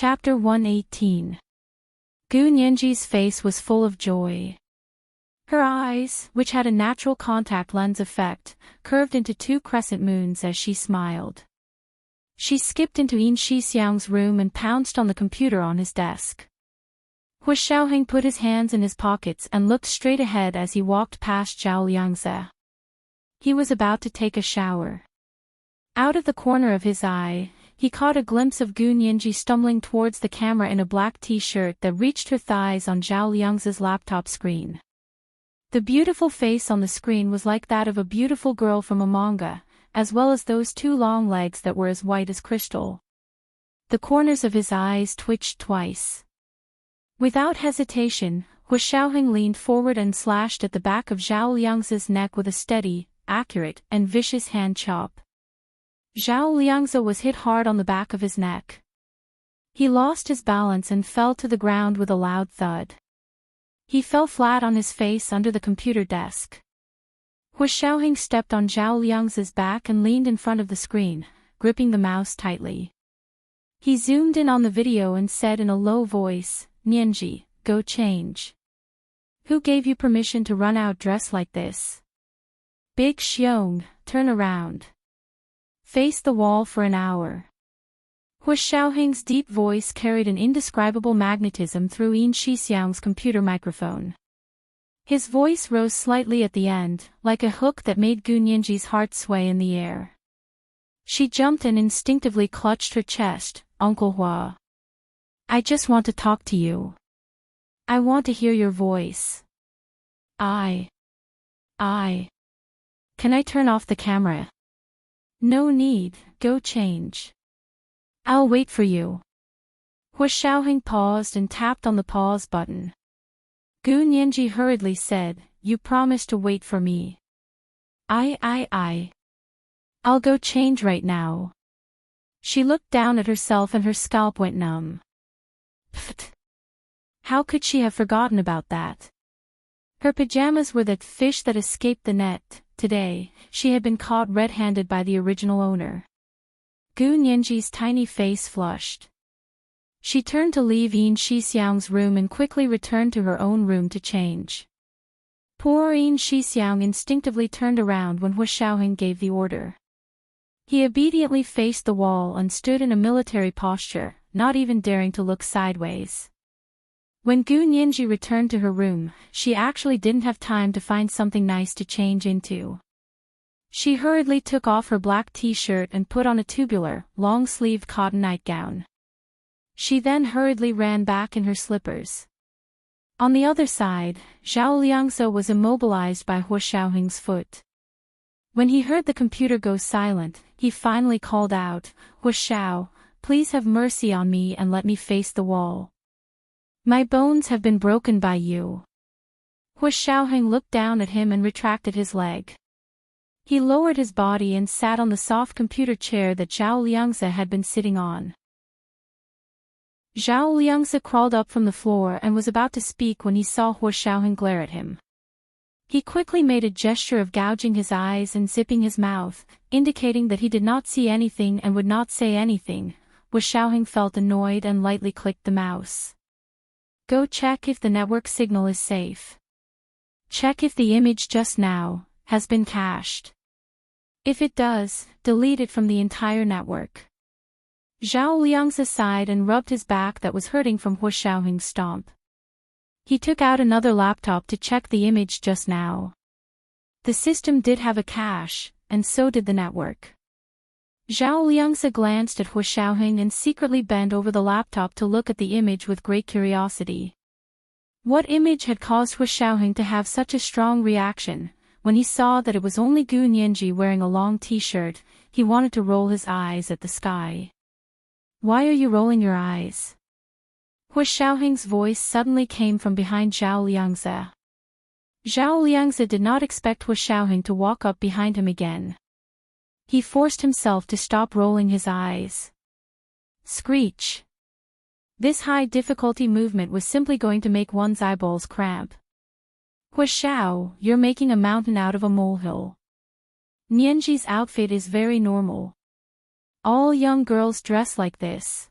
Chapter 118. Gu Nianji's face was full of joy. Her eyes, which had a natural contact lens effect, curved into two crescent moons as she smiled. She skipped into Yin Shixiang's room and pounced on the computer on his desk. Hu Xiaoheng put his hands in his pockets and looked straight ahead as he walked past Zhao Liangze. He was about to take a shower. Out of the corner of his eye, he caught a glimpse of Gu Nianji stumbling towards the camera in a black t-shirt that reached her thighs on Zhao Liangze's laptop screen. The beautiful face on the screen was like that of a beautiful girl from a manga, as well as those two long legs that were as white as crystal. The corners of his eyes twitched twice. Without hesitation, Hu Xiaoheng leaned forward and slashed at the back of Zhao Liangze's neck with a steady, accurate, and vicious hand chop. Zhao Liangze was hit hard on the back of his neck. He lost his balance and fell to the ground with a loud thud. He fell flat on his face under the computer desk. Hu Xiaoheng stepped on Zhao Liangze's back and leaned in front of the screen, gripping the mouse tightly. He zoomed in on the video and said in a low voice, "Nianji, go change. Who gave you permission to run out dressed like this? Big Xiong, turn around. Face the wall for an hour." Hu Xiaoheng's deep voice carried an indescribable magnetism through Yin Shixiang's computer microphone. His voice rose slightly at the end, like a hook that made Gu Nianji's heart sway in the air. She jumped and instinctively clutched her chest. "Uncle Hua. I just want to talk to you. I want to hear your voice. I. Can I turn off the camera?" "No need, go change. I'll wait for you." Hu Xiaoheng paused and tapped on the pause button. Gu Nianji hurriedly said, "You promised to wait for me." I'll go change right now." She looked down at herself and her scalp went numb. Pfft. How could she have forgotten about that? Her pajamas were that fish that escaped the net. Today, she had been caught red-handed by the original owner. Gu Nianji's tiny face flushed. She turned to leave Yin Shixiang's room and quickly returned to her own room to change. Poor Yin Shixiang instinctively turned around when Hu Xiaoheng gave the order. He obediently faced the wall and stood in a military posture, not even daring to look sideways. When Gu Nianji returned to her room, she actually didn't have time to find something nice to change into. She hurriedly took off her black t-shirt and put on a tubular, long-sleeved cotton nightgown. She then hurriedly ran back in her slippers. On the other side, Zhao Liangze was immobilized by Hu Xiaoheng's foot. When he heard the computer go silent, he finally called out, "Hu Xiao, please have mercy on me and let me face the wall. My bones have been broken by you." Hu Xiaoheng looked down at him and retracted his leg. He lowered his body and sat on the soft computer chair that Zhao Liangze had been sitting on. Zhao Liangze crawled up from the floor and was about to speak when he saw Hu Xiaoheng glare at him. He quickly made a gesture of gouging his eyes and zipping his mouth, indicating that he did not see anything and would not say anything. Hu Xiaoheng felt annoyed and lightly clicked the mouse. "Go check if the network signal is safe. Check if the image just now has been cached. If it does, delete it from the entire network." Zhao Liangze sighed and rubbed his back that was hurting from Hu Xiaoheng's stomp. He took out another laptop to check the image just now. The system did have a cache, and so did the network. Zhao Liangze glanced at Hu Xiaoheng and secretly bent over the laptop to look at the image with great curiosity. What image had caused Hu Xiaoheng to have such a strong reaction? When he saw that it was only Gu Nianji wearing a long t-shirt, he wanted to roll his eyes at the sky. "Why are you rolling your eyes?" Hu Xiaoheng's voice suddenly came from behind Zhao Liangze. Zhao Liangze did not expect Hu Xiaoheng to walk up behind him again. He forced himself to stop rolling his eyes. Screech. This high-difficulty movement was simply going to make one's eyeballs cramp. "Hu Xiao, you're making a mountain out of a molehill. Nianji's outfit is very normal. All young girls dress like this."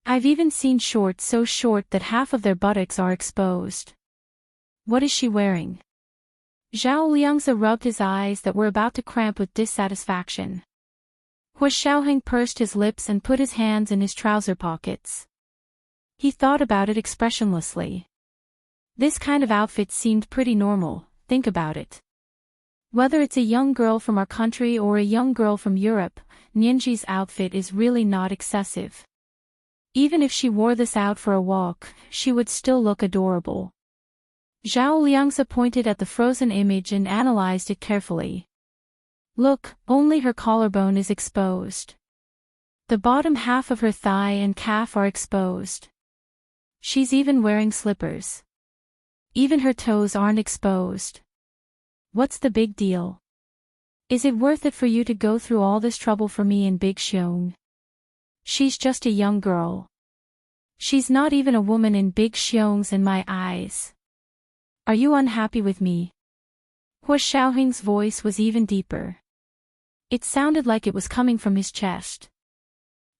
I've even seen shorts so short that half of their buttocks are exposed. What is she wearing? Zhao Liangzi rubbed his eyes that were about to cramp with dissatisfaction. Hua Xiaoheng pursed his lips and put his hands in his trouser pockets. He thought about it expressionlessly. This kind of outfit seemed pretty normal, think about it. Whether it's a young girl from our country or a young girl from Europe, Nianji's outfit is really not excessive. Even if she wore this out for a walk, she would still look adorable. Zhao Liangzi pointed at the frozen image and analyzed it carefully. Look, only her collarbone is exposed. The bottom half of her thigh and calf are exposed. She's even wearing slippers. Even her toes aren't exposed. What's the big deal? Is it worth it for you to go through all this trouble for me and Big Xiong? She's just a young girl. She's not even a woman in Big Xiong's and my eyes. Are you unhappy with me? Hua Xiaoheng's voice was even deeper. It sounded like it was coming from his chest.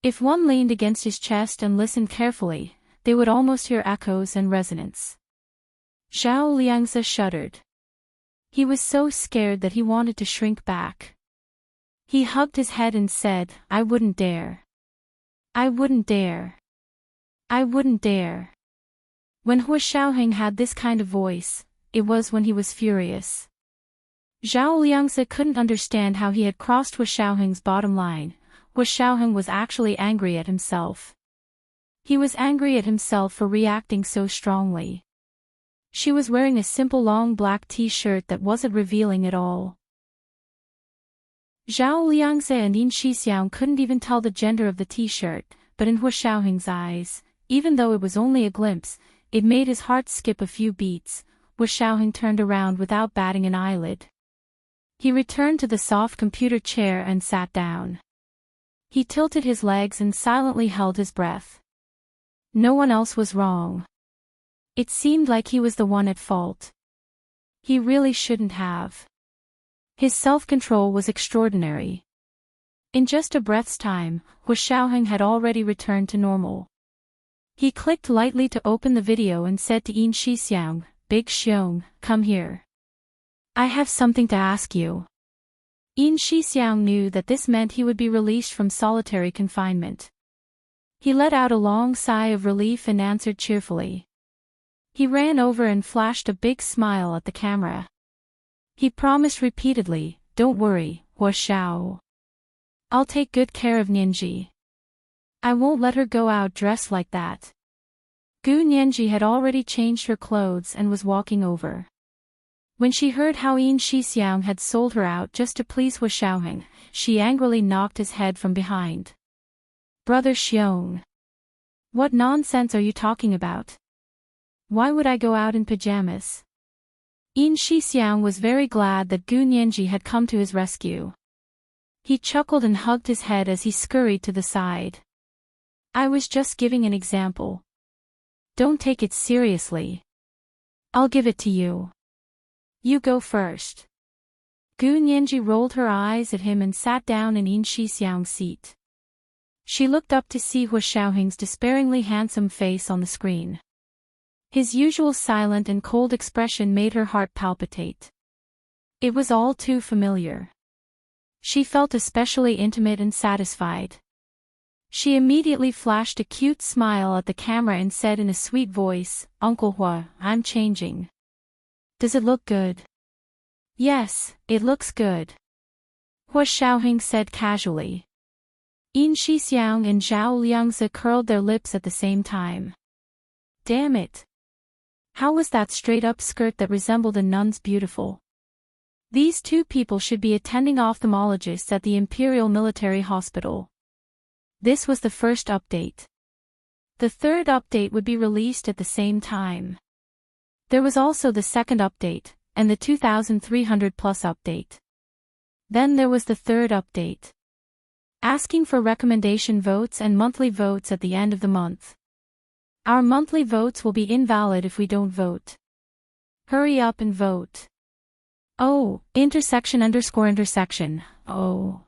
If one leaned against his chest and listened carefully, they would almost hear echoes and resonance. Zhao Liangzi shuddered. He was so scared that he wanted to shrink back. He hugged his head and said, I wouldn't dare. I wouldn't dare. I wouldn't dare. When Hua Xiaoheng had this kind of voice, it was when he was furious. Zhao Liangzi couldn't understand how he had crossed Hua Xiaoheng's bottom line. Hua Xiaoheng was actually angry at himself. He was angry at himself for reacting so strongly. She was wearing a simple long black t-shirt that wasn't revealing at all. Zhao Liangzi and Yin Shixiang couldn't even tell the gender of the t-shirt, but in Hua Xiaoheng's eyes, even though it was only a glimpse, it made his heart skip a few beats. Hua Xiaoheng turned around without batting an eyelid. He returned to the soft computer chair and sat down. He tilted his legs and silently held his breath. No one else was wrong. It seemed like he was the one at fault. He really shouldn't have. His self-control was extraordinary. In just a breath's time, Hua Xiaoheng had already returned to normal. He clicked lightly to open the video and said to Yin Shixiang, Big Xiong, come here. I have something to ask you. Yin Shixiang knew that this meant he would be released from solitary confinement. He let out a long sigh of relief and answered cheerfully. He ran over and flashed a big smile at the camera. He promised repeatedly, don't worry, Hua Xiao. I'll take good care of Nianji. I won't let her go out dressed like that. Gu Nianji had already changed her clothes and was walking over. When she heard how Yin Shixiang had sold her out just to please Hua Xiaoheng, she angrily knocked his head from behind. Brother Xiong. What nonsense are you talking about? Why would I go out in pajamas? Yin Shixiang was very glad that Gu Nianji had come to his rescue. He chuckled and hugged his head as he scurried to the side. I was just giving an example. Don't take it seriously. I'll give it to you. You go first. Gu Nianji rolled her eyes at him and sat down in Yin Shixiang's seat. She looked up to see Hua Xiaoheng's despairingly handsome face on the screen. His usual silent and cold expression made her heart palpitate. It was all too familiar. She felt especially intimate and satisfied. She immediately flashed a cute smile at the camera and said in a sweet voice, Uncle Hua, I'm changing. Does it look good? Yes, it looks good. Hua Xiaoheng said casually. Yin Shixiang and Zhao Liangzi curled their lips at the same time. Damn it. How was that straight-up skirt that resembled a nun's beautiful? These two people should be attending ophthalmologists at the Imperial Military Hospital. This was the first update. The third update would be released at the same time. There was also the second update, and the 2300 plus update. Then there was the third update. Asking for recommendation votes and monthly votes at the end of the month. Our monthly votes will be invalid if we don't vote. Hurry up and vote. Oh, intersection. Oh.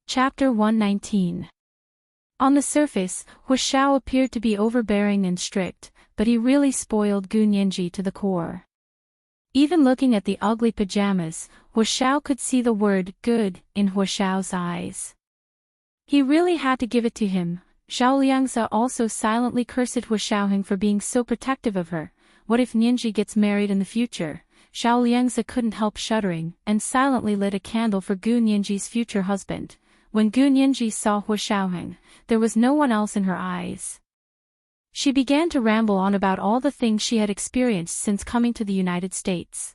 Chapter 119. On the surface, Hu Xiao appeared to be overbearing and strict, but he really spoiled Gu Nianji to the core. Even looking at the ugly pajamas, Hu Xiao could see the word good in Hu Xiao's eyes. He really had to give it to him. Zhao Liangze also silently cursed Hu Xiaoheng for being so protective of her. What if Nianji gets married in the future? Zhao Liangze couldn't help shuddering, and silently lit a candle for Gu Nianji's future husband. When Gu Nianji saw Hu Xiaoheng, there was no one else in her eyes. She began to ramble on about all the things she had experienced since coming to the United States.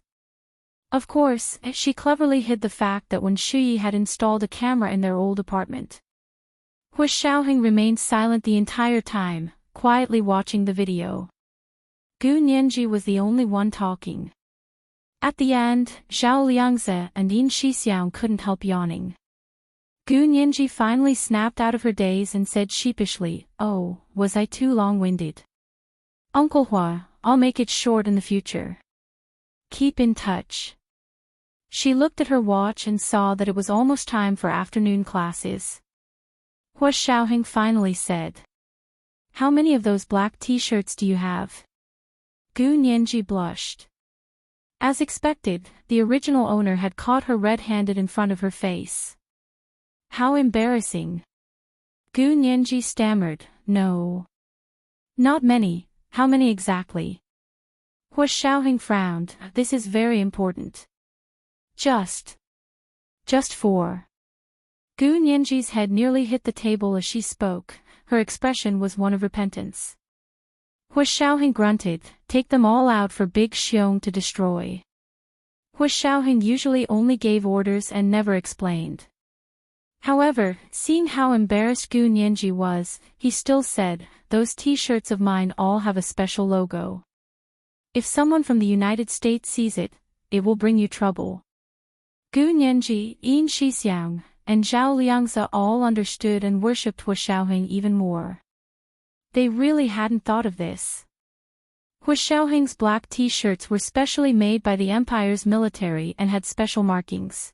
Of course, she cleverly hid the fact that when Shuyi had installed a camera in their old apartment. Hu Xiaoheng remained silent the entire time, quietly watching the video. Gu Nianji was the only one talking. At the end, Zhao Liangze and Yin Shixiang couldn't help yawning. Gu Nianji finally snapped out of her daze and said sheepishly, "Oh, was I too long-winded? Uncle Hua, I'll make it short in the future. Keep in touch." She looked at her watch and saw that it was almost time for afternoon classes. Hu Xiaoheng finally said, "How many of those black t-shirts do you have?" Gu Nianji blushed. As expected, the original owner had caught her red-handed in front of her face. How embarrassing. Gu Nianji stammered, "No. Not many. How many exactly?" Hu Xiaoheng frowned, "This is very important." Just 4. Gu Nianji's head nearly hit the table as she spoke. Her expression was one of repentance. Hu Xiaoheng grunted, "Take them all out for Big Xiong to destroy." Hu Xiaoheng usually only gave orders and never explained. However, seeing how embarrassed Gu Nianji was, he still said, "Those t-shirts of mine all have a special logo. If someone from the United States sees it, it will bring you trouble." Gu Nianji, Yin Shixiang, and Zhao Liangze all understood and worshipped Hu Xiaoheng even more. They really hadn't thought of this. Hu Xiaoheng's black t-shirts were specially made by the Empire's military and had special markings.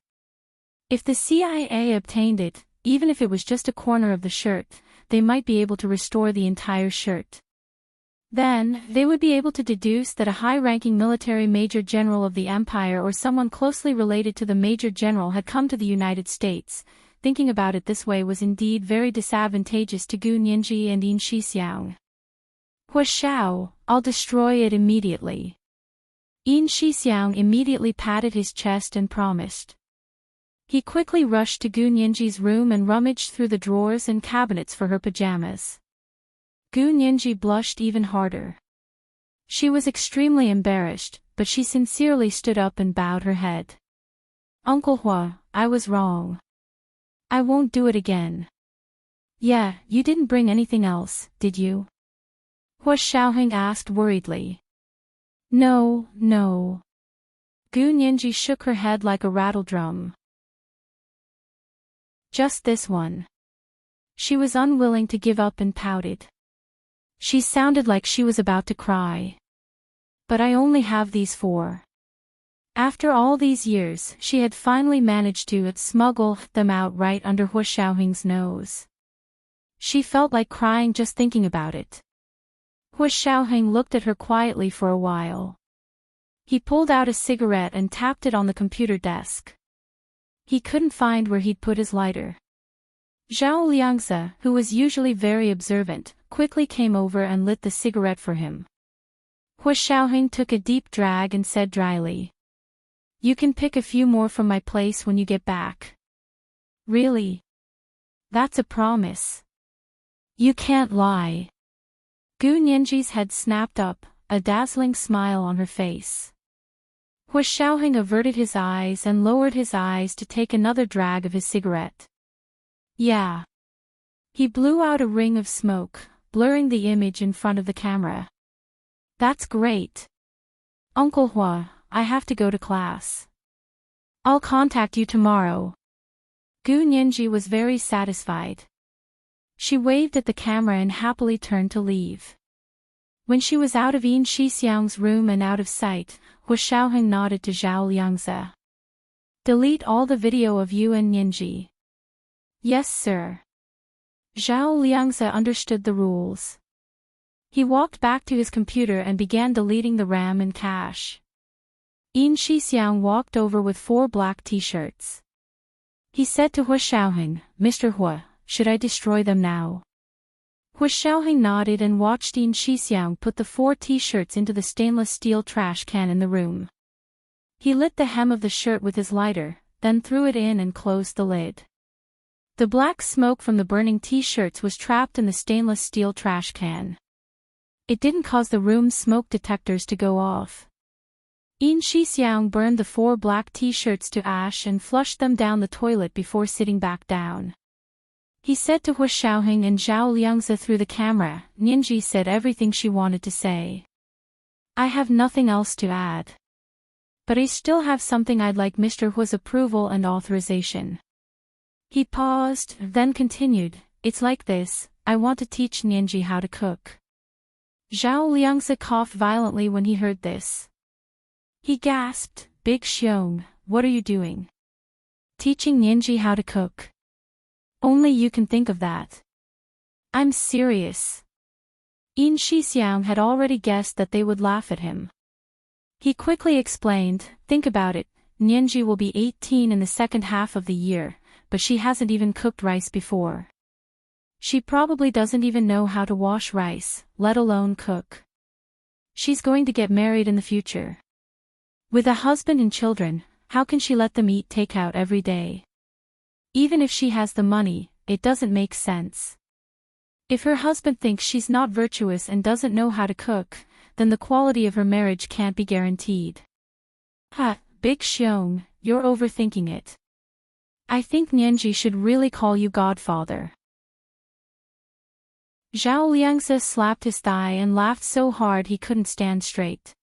If the CIA obtained it, even if it was just a corner of the shirt, they might be able to restore the entire shirt. Then, they would be able to deduce that a high-ranking military major general of the Empire or someone closely related to the major general had come to the United States. Thinking about it this way was indeed very disadvantageous to Gu Nianji and Yin Shixiang. "Hu Xiao, I'll destroy it immediately." Yin Shixiang immediately patted his chest and promised. He quickly rushed to Gu Nianji's room and rummaged through the drawers and cabinets for her pajamas. Gu Nianji blushed even harder. She was extremely embarrassed, but she sincerely stood up and bowed her head. "Uncle Hua, I was wrong. I won't do it again." "Yeah, you didn't bring anything else, did you?" Hu Xiaoheng asked worriedly. No. Gu Nianji shook her head like a rattledrum. "Just this one." She was unwilling to give up and pouted. She sounded like she was about to cry. "But I only have these 4. After all these years, she had finally managed to smuggle them out right under Hu Xiaoheng's nose. She felt like crying just thinking about it. Hu Xiaoheng looked at her quietly for a while. He pulled out a cigarette and tapped it on the computer desk. He couldn't find where he'd put his lighter. Zhao Liangze, who was usually very observant, quickly came over and lit the cigarette for him. Hu Xiaoheng took a deep drag and said dryly, "You can pick a few more from my place when you get back." "Really? That's a promise." "You can't lie." Gu Nianji's head snapped up, a dazzling smile on her face. Hu Xiaoheng averted his eyes and lowered his eyes to take another drag of his cigarette. "Yeah." He blew out a ring of smoke, blurring the image in front of the camera. "That's great. Uncle Hua, I have to go to class. I'll contact you tomorrow." Gu Nianji was very satisfied. She waved at the camera and happily turned to leave. When she was out of Yin Shixiang's room and out of sight, Hu Xiaoheng nodded to Zhao Liangze. "Delete all the video of you and Nianji." "Yes, sir." Zhao Liangze understood the rules. He walked back to his computer and began deleting the RAM and cache. Yin Shixiang walked over with 4 black t-shirts. He said to Hu Xiaoheng, "Mr. Hu, should I destroy them now?" Hu Xiaoheng nodded and watched Yin Shixiang put the 4 t-shirts into the stainless steel trash can in the room. He lit the hem of the shirt with his lighter, then threw it in and closed the lid. The black smoke from the burning t-shirts was trapped in the stainless steel trash can. It didn't cause the room's smoke detectors to go off. Yin Shixiang burned the 4 black t-shirts to ash and flushed them down the toilet before sitting back down. He said to Hu Xiaoheng and Zhao Liangze through the camera, "Ninji said everything she wanted to say. I have nothing else to add. But I still have something I'd like Mr. Hu's approval and authorization." He paused, then continued, "It's like this, I want to teach Ninji how to cook." Zhao Liangze coughed violently when he heard this. He gasped, "Big Xiong, what are you doing? Teaching Ninji how to cook? Only you can think of that." "I'm serious." Yin Shixiang had already guessed that they would laugh at him. He quickly explained, "Think about it, Ninji will be 18 in the second half of the year, but she hasn't even cooked rice before. She probably doesn't even know how to wash rice, let alone cook. She's going to get married in the future. With a husband and children, how can she let them eat takeout every day? Even if she has the money, it doesn't make sense. If her husband thinks she's not virtuous and doesn't know how to cook, then the quality of her marriage can't be guaranteed." "Ha, Big Xiong, you're overthinking it. I think Ninji should really call you godfather." Zhao Liangze slapped his thigh and laughed so hard he couldn't stand straight.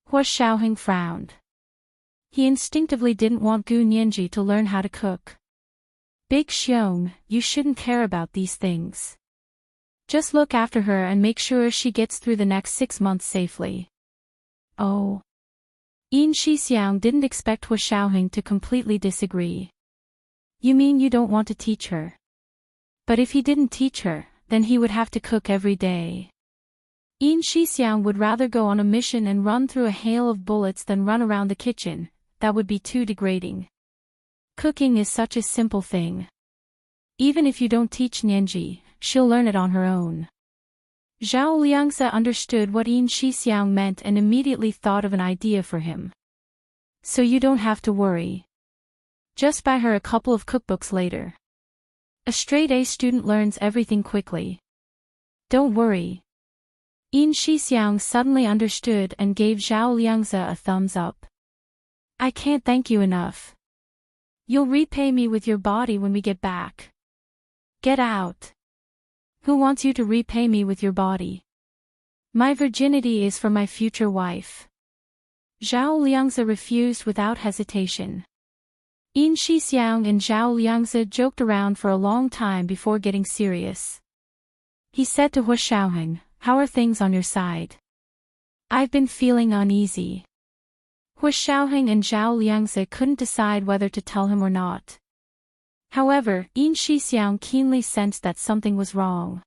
Hu Xiaoheng frowned. He instinctively didn't want Gu Ninji to learn how to cook. "Big Xiong, you shouldn't care about these things. Just look after her and make sure she gets through the next 6 months safely." "Oh." Yin Shixiang didn't expect Hu Xiaoheng to completely disagree. "You mean you don't want to teach her?" But if he didn't teach her, then he would have to cook every day. Yin Shixiang would rather go on a mission and run through a hail of bullets than run around the kitchen. That would be too degrading. Cooking is such a simple thing. Even if you don't teach Ninji, she'll learn it on her own. Zhao Liangze understood what Yin Shixiang meant and immediately thought of an idea for him. "So you don't have to worry. Just buy her a couple of cookbooks later. A straight-A student learns everything quickly. Don't worry." Yin Shixiang suddenly understood and gave Zhao Liangze a thumbs up. "I can't thank you enough. You'll repay me with your body when we get back. Get out. Who wants you to repay me with your body? My virginity is for my future wife." Zhao Liangze refused without hesitation. Yin Shixiang and Zhao Liangze joked around for a long time before getting serious. He said to Hu Xiaoheng, "How are things on your side? I've been feeling uneasy." Hu Xiaoheng and Zhao Liangze couldn't decide whether to tell him or not. However, Yin Shixiang keenly sensed that something was wrong.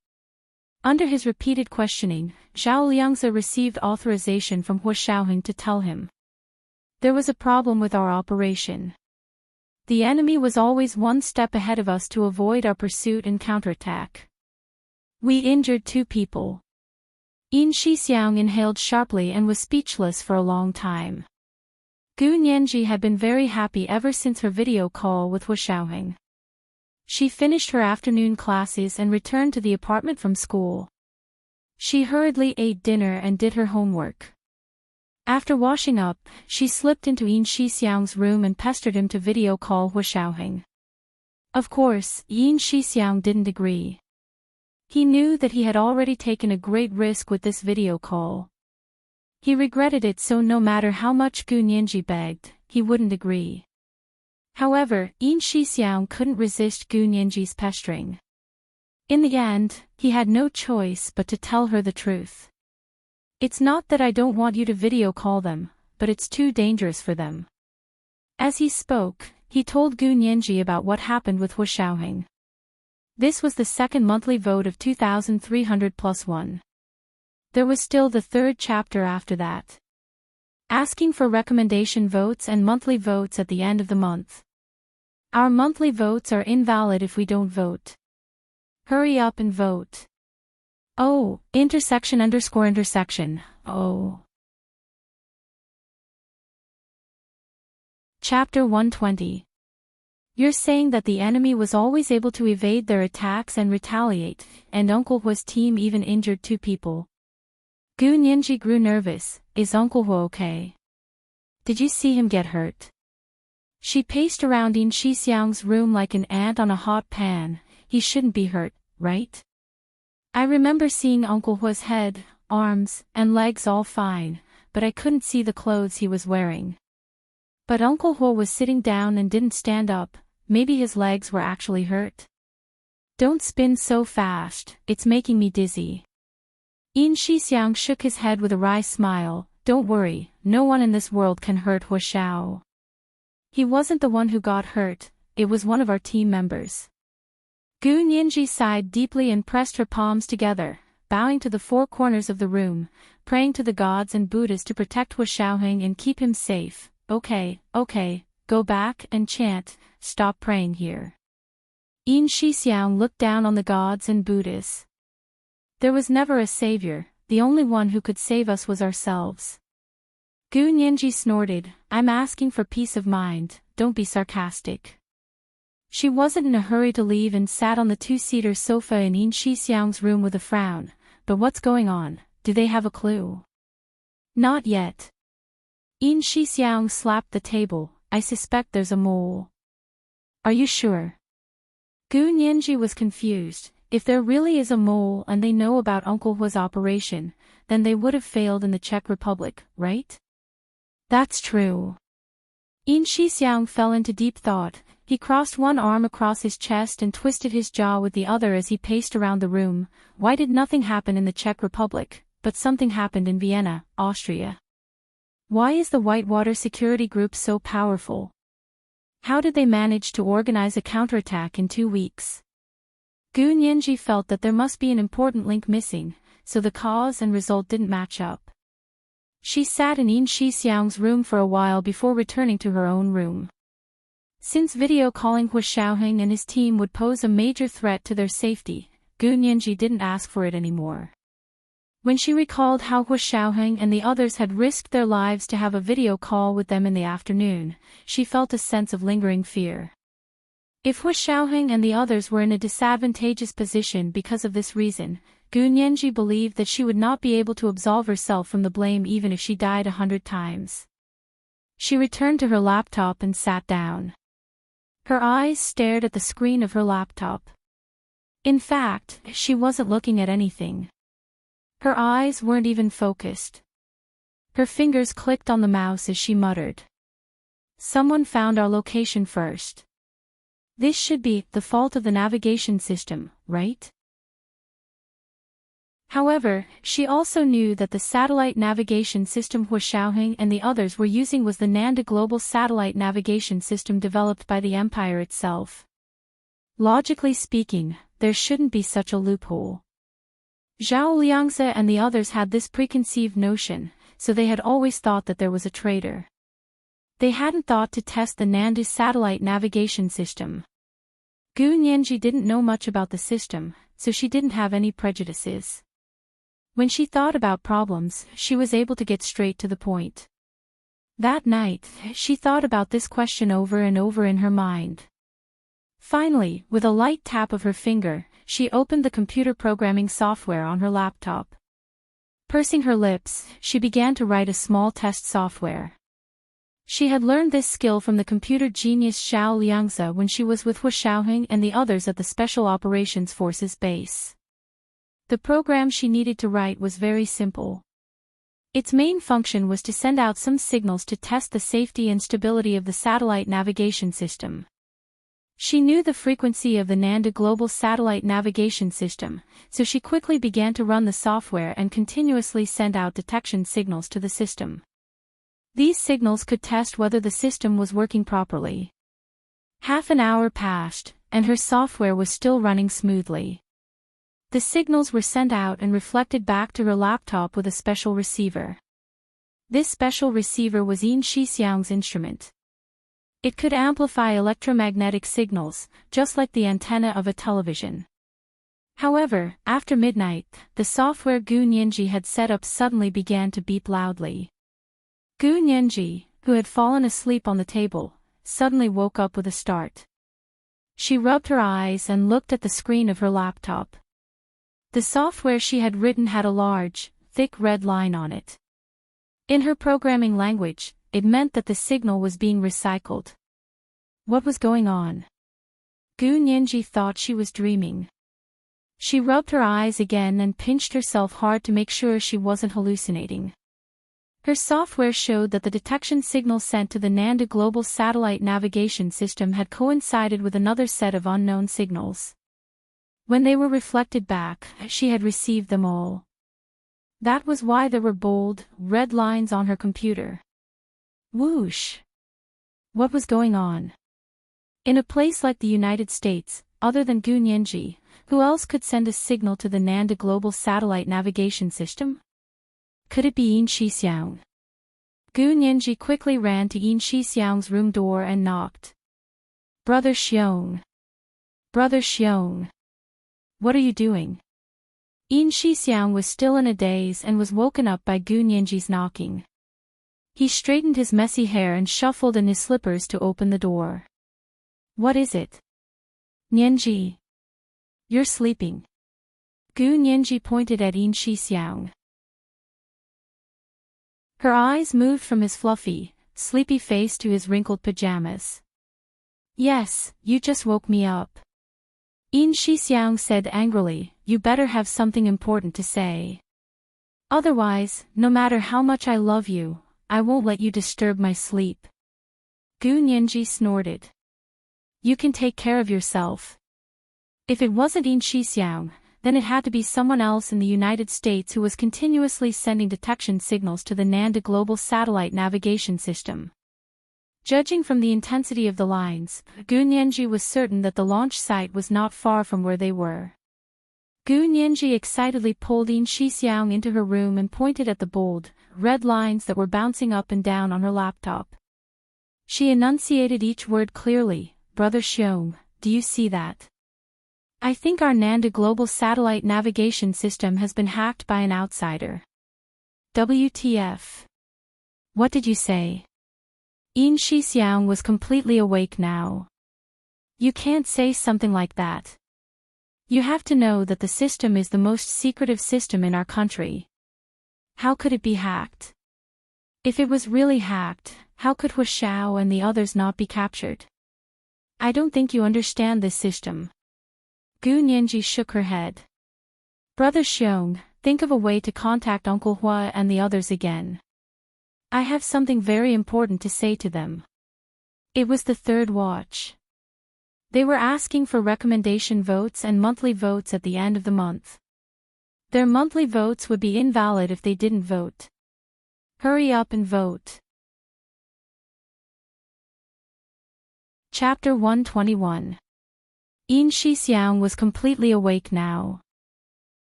Under his repeated questioning, Zhao Liangze received authorization from Hu Xiaoheng to tell him. "There was a problem with our operation. The enemy was always one step ahead of us to avoid our pursuit and counterattack. We injured 2 people." Yin Shixiang inhaled sharply and was speechless for a long time. Gu Nianji had been very happy ever since her video call with Hu Xiaoheng. She finished her afternoon classes and returned to the apartment from school. She hurriedly ate dinner and did her homework. After washing up, she slipped into Yin Shixiang's room and pestered him to video call Hu Xiaoheng. Of course, Yin Shixiang didn't agree. He knew that he had already taken a great risk with this video call. He regretted it, so no matter how much Gu Nianji begged, he wouldn't agree. However, Yin Shixiang couldn't resist Gu Nianji's pestering. In the end, he had no choice but to tell her the truth. "It's not that I don't want you to video call them, but it's too dangerous for them." As he spoke, he told Gu Nianji about what happened with Hu Xiaoheng. This was the second monthly vote of 2,300 plus one. There was still the third chapter after that, asking for recommendation votes and monthly votes at the end of the month. Our monthly votes are invalid if we don't vote. Hurry up and vote. Oh, intersection. Oh. Chapter 120. You're saying that the enemy was always able to evade their attacks and retaliate, and Uncle Hua's team even injured 2 people. Gu Nianji grew nervous. Is Uncle Hua okay? Did you see him get hurt? She paced around Yin Shixiang's room like an ant on a hot pan. He shouldn't be hurt, right? I remember seeing Uncle Hua's head, arms, and legs all fine, but I couldn't see the clothes he was wearing. But Uncle Hua was sitting down and didn't stand up. Maybe his legs were actually hurt. Don't spin so fast, it's making me dizzy. Yin Shixiang shook his head with a wry smile. Don't worry, no one in this world can hurt Hua Xiao. He wasn't the one who got hurt, it was one of our team members. Gu Nianji sighed deeply and pressed her palms together, bowing to the 4 corners of the room, praying to the gods and Buddhas to protect Hua Xiaoheng and keep him safe. Okay, go back and chant, stop praying here. Yin Shixiang looked down on the gods and Buddhas. There was never a savior, the only one who could save us was ourselves. Gu Nianji snorted, I'm asking for peace of mind, don't be sarcastic. She wasn't in a hurry to leave and sat on the 2-seater sofa in Yin Shixiang's room with a frown. But what's going on? Do they have a clue? Not yet. Yin Shixiang slapped the table. I suspect there's a mole. Are you sure? Gu Nianji was confused. If there really is a mole and they know about Uncle Hua's operation, then they would have failed in the Czech Republic, right? That's true. Yin Shixiang fell into deep thought. He crossed one arm across his chest and twisted his jaw with the other as he paced around the room. Why did nothing happen in the Czech Republic, but something happened in Vienna, Austria? Why is the Whitewater security group so powerful? How did they manage to organize a counterattack in 2 weeks? Gu Nianji felt that there must be an important link missing, so the cause and result didn't match up. She sat in Yin Shixiang's room for a while before returning to her own room. Since video calling Hua Xiaoheng and his team would pose a major threat to their safety, Gu Nianji didn't ask for it anymore. When she recalled how Hua Xiaoheng and the others had risked their lives to have a video call with them in the afternoon, she felt a sense of lingering fear. If Hua Xiaoheng and the others were in a disadvantageous position because of this reason, Gu Nianji believed that she would not be able to absolve herself from the blame even if she died 100 times. She returned to her laptop and sat down. Her eyes stared at the screen of her laptop. In fact, she wasn't looking at anything. Her eyes weren't even focused. Her fingers clicked on the mouse as she muttered. Someone found our location first. This should be the fault of the navigation system, right? However, she also knew that the satellite navigation system Hua Xiaoheng and the others were using was the Nanda Global Satellite Navigation System developed by the Empire itself. Logically speaking, there shouldn't be such a loophole. Zhao Liangze and the others had this preconceived notion, so they had always thought that there was a traitor. They hadn't thought to test the Nanda satellite navigation system. Gu Nianji didn't know much about the system, so she didn't have any prejudices. When she thought about problems, she was able to get straight to the point. That night, she thought about this question over and over in her mind. Finally, with a light tap of her finger, she opened the computer programming software on her laptop. Pursing her lips, she began to write a small test software. She had learned this skill from the computer genius Zhao Liangze when she was with Hua Xiaoheng and the others at the Special Operations Forces base. The program she needed to write was very simple. Its main function was to send out some signals to test the safety and stability of the satellite navigation system. She knew the frequency of the Nanda Global Satellite Navigation System, so she quickly began to run the software and continuously send out detection signals to the system. These signals could test whether the system was working properly. Half an hour passed, and her software was still running smoothly. The signals were sent out and reflected back to her laptop with a special receiver. This special receiver was Yin Shixiang's instrument. It could amplify electromagnetic signals, just like the antenna of a television. However, after midnight, the software Gu Nianji had set up suddenly began to beep loudly. Gu Nianji, who had fallen asleep on the table, suddenly woke up with a start. She rubbed her eyes and looked at the screen of her laptop. The software she had written had a large, thick red line on it. In her programming language, it meant that the signal was being recycled. What was going on? Gu Nianji thought she was dreaming. She rubbed her eyes again and pinched herself hard to make sure she wasn't hallucinating. Her software showed that the detection signal sent to the Nanda Global Satellite Navigation System had coincided with another set of unknown signals. When they were reflected back, she had received them all. That was why there were bold, red lines on her computer. Whoosh! What was going on? In a place like the United States, other than Gu Nianji, who else could send a signal to the Nanda Global Satellite Navigation System? Could it be Yin Shixiang? Gu Nianji quickly ran to Yin Shixiang's room door and knocked. Brother Xiong. Brother Xiong. What are you doing? Yin Shixiang was still in a daze and was woken up by Gu Nianji's knocking. He straightened his messy hair and shuffled in his slippers to open the door. What is it? Nianji. You're sleeping. Gu Nianji pointed at Yin Shixiang. Her eyes moved from his fluffy, sleepy face to his wrinkled pajamas. Yes, you just woke me up. Yin Shixiang said angrily, you better have something important to say. Otherwise, no matter how much I love you, I won't let you disturb my sleep. Gu Nianji snorted. You can take care of yourself. If it wasn't Yin Shixiang, then it had to be someone else in the United States who was continuously sending detection signals to the Nanda Global Satellite Navigation System. Judging from the intensity of the lines, Gu Nianji was certain that the launch site was not far from where they were. Gu Nianji excitedly pulled Yin Shixiang into her room and pointed at the bold, red lines that were bouncing up and down on her laptop. She enunciated each word clearly. Brother Xiong, do you see that? I think our Nanda Global Satellite Navigation System has been hacked by an outsider. WTF? What did you say? Yin Shixiang was completely awake now. You can't say something like that. You have to know that the system is the most secretive system in our country. How could it be hacked? If it was really hacked, how could Hu Xiao and the others not be captured? I don't think you understand this system. Gu Nianji shook her head. Brother Xiong, think of a way to contact Uncle Hua and the others again. I have something very important to say to them. It was the third watch. They were asking for recommendation votes and monthly votes at the end of the month. Their monthly votes would be invalid if they didn't vote. Hurry up and vote. Chapter 121. Yin Shixiang was completely awake now.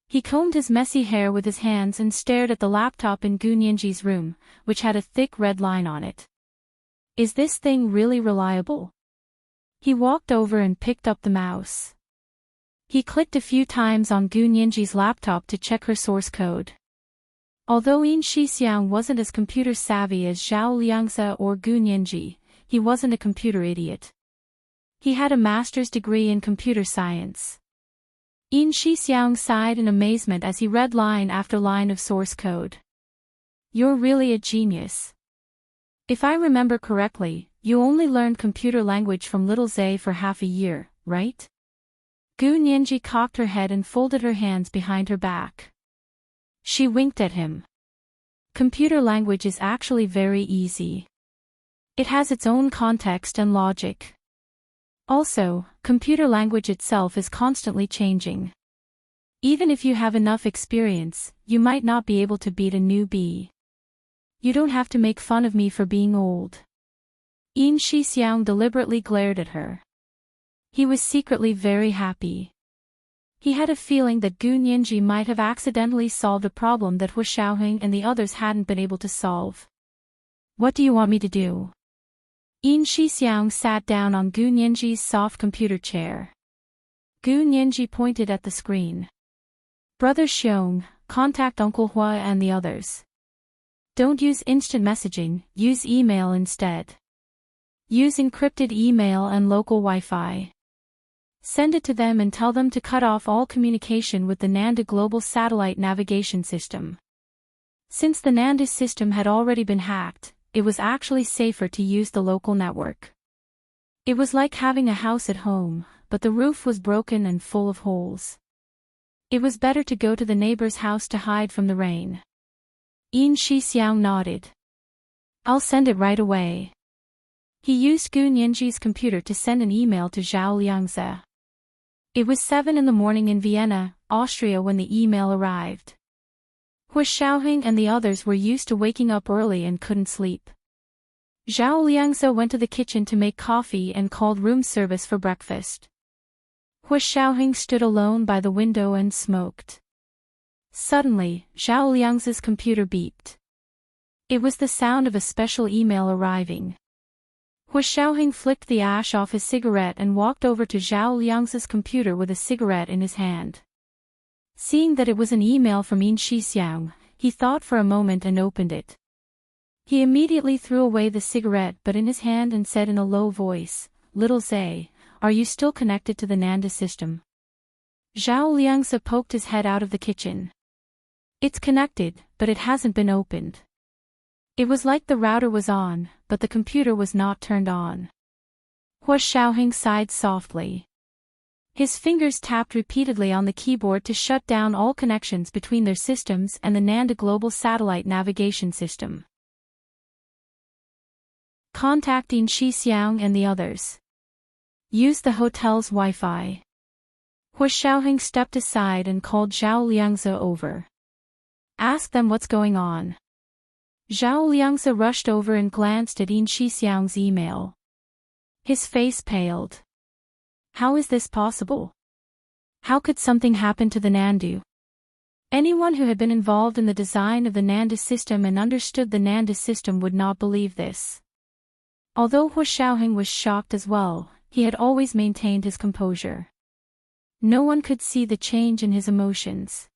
He combed his messy hair with his hands and stared at the laptop in Gu Nianji's room, which had a thick red line on it. Is this thing really reliable? He walked over and picked up the mouse. He clicked a few times on Gu Nianji's laptop to check her source code. Although Yin Shixiang wasn't as computer savvy as Zhao Liangzi or Gu Nianji, he wasn't a computer idiot. He had a master's degree in computer science. Yin Shixiang sighed in amazement as he read line after line of source code. You're really a genius. If I remember correctly, you only learned computer language from Little Zay for half a year, right? Gu Nianji cocked her head and folded her hands behind her back. She winked at him. Computer language is actually very easy. It has its own context and logic. Also, computer language itself is constantly changing. Even if you have enough experience, you might not be able to beat a newbie. You don't have to make fun of me for being old. Yin Shixiang deliberately glared at her. He was secretly very happy. He had a feeling that Gu Nianji might have accidentally solved a problem that Hu Xiaoheng and the others hadn't been able to solve. What do you want me to do? Yin Shixiang sat down on Gu Nianji's soft computer chair. Gu Nianji pointed at the screen. Brother Xiong, contact Uncle Hua and the others. Don't use instant messaging, use email instead. Use encrypted email and local Wi-Fi. Send it to them and tell them to cut off all communication with the Nanda Global Satellite Navigation System. Since the Nanda system had already been hacked, it was actually safer to use the local network. It was like having a house at home, but the roof was broken and full of holes. It was better to go to the neighbor's house to hide from the rain. Yin Shixiang nodded. I'll send it right away. He used Gu Nianji's computer to send an email to Zhao Liangze. It was 7 a.m. in Vienna, Austria when the email arrived. Hu Xiaoheng and the others were used to waking up early and couldn't sleep. Zhao Liangze went to the kitchen to make coffee and called room service for breakfast. Hu Xiaoheng stood alone by the window and smoked. Suddenly, Zhao Liangze's computer beeped. It was the sound of a special email arriving. Hu Xiaoheng flicked the ash off his cigarette and walked over to Zhao Liangze's computer with a cigarette in his hand. Seeing that it was an email from Yin Shixiang, he thought for a moment and opened it. He immediately threw away the cigarette but in his hand and said in a low voice, "Little Zay, are you still connected to the Nanda system?" Zhao Liangze poked his head out of the kitchen. It's connected, but it hasn't been opened. It was like the router was on, but the computer was not turned on. Hu Xiaoheng sighed softly. His fingers tapped repeatedly on the keyboard to shut down all connections between their systems and the Nanda Global Satellite Navigation System. Contacting Shixiang and the others. Use the hotel's Wi-Fi. Hu Xiaoheng stepped aside and called Zhao Liangze over. Ask them what's going on. Zhao Liangze rushed over and glanced at Yin Shixiang's email. His face paled. How is this possible? How could something happen to the Nandu? Anyone who had been involved in the design of the Nanda system and understood the Nanda system would not believe this. Although Hu Xiaoheng was shocked as well, he had always maintained his composure. No one could see the change in his emotions.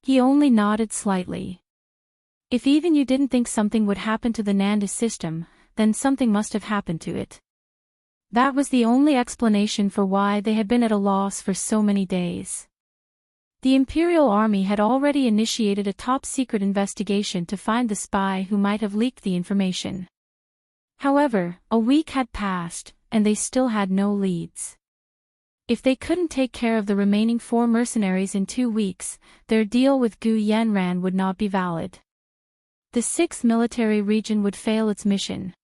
He only nodded slightly. If even you didn't think something would happen to the Nanda system, then something must have happened to it. That was the only explanation for why they had been at a loss for so many days. The Imperial Army had already initiated a top-secret investigation to find the spy who might have leaked the information. However, a week had passed, and they still had no leads. If they couldn't take care of the remaining 4 mercenaries in 2 weeks, their deal with Gu Yanran would not be valid. The 6th military region would fail its mission.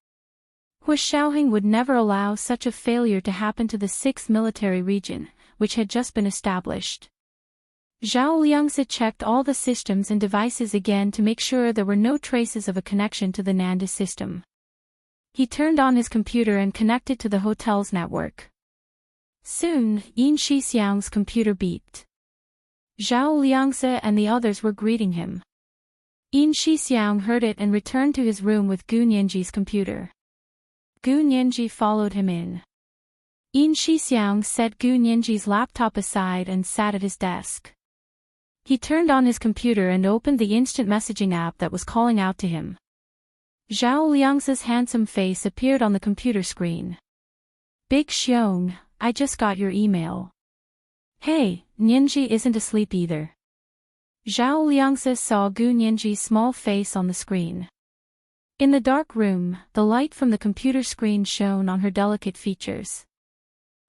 Hu Xiaoheng would never allow such a failure to happen to the 6th military region, which had just been established. Zhao Liangze checked all the systems and devices again to make sure there were no traces of a connection to the Nanda system. He turned on his computer and connected to the hotel's network. Soon, Yin Shixiang's computer beeped. Zhao Liangze and the others were greeting him. Yin Shixiang heard it and returned to his room with Gu Nianji's computer. Gu Nianji followed him in. Yin Shixiang set Gu Nianji's laptop aside and sat at his desk. He turned on his computer and opened the instant messaging app that was calling out to him. Zhao Liangze's handsome face appeared on the computer screen. Big Xiong, I just got your email. Hey, Nianji isn't asleep either. Zhao Liangze saw Gu Nianji's small face on the screen. In the dark room, the light from the computer screen shone on her delicate features.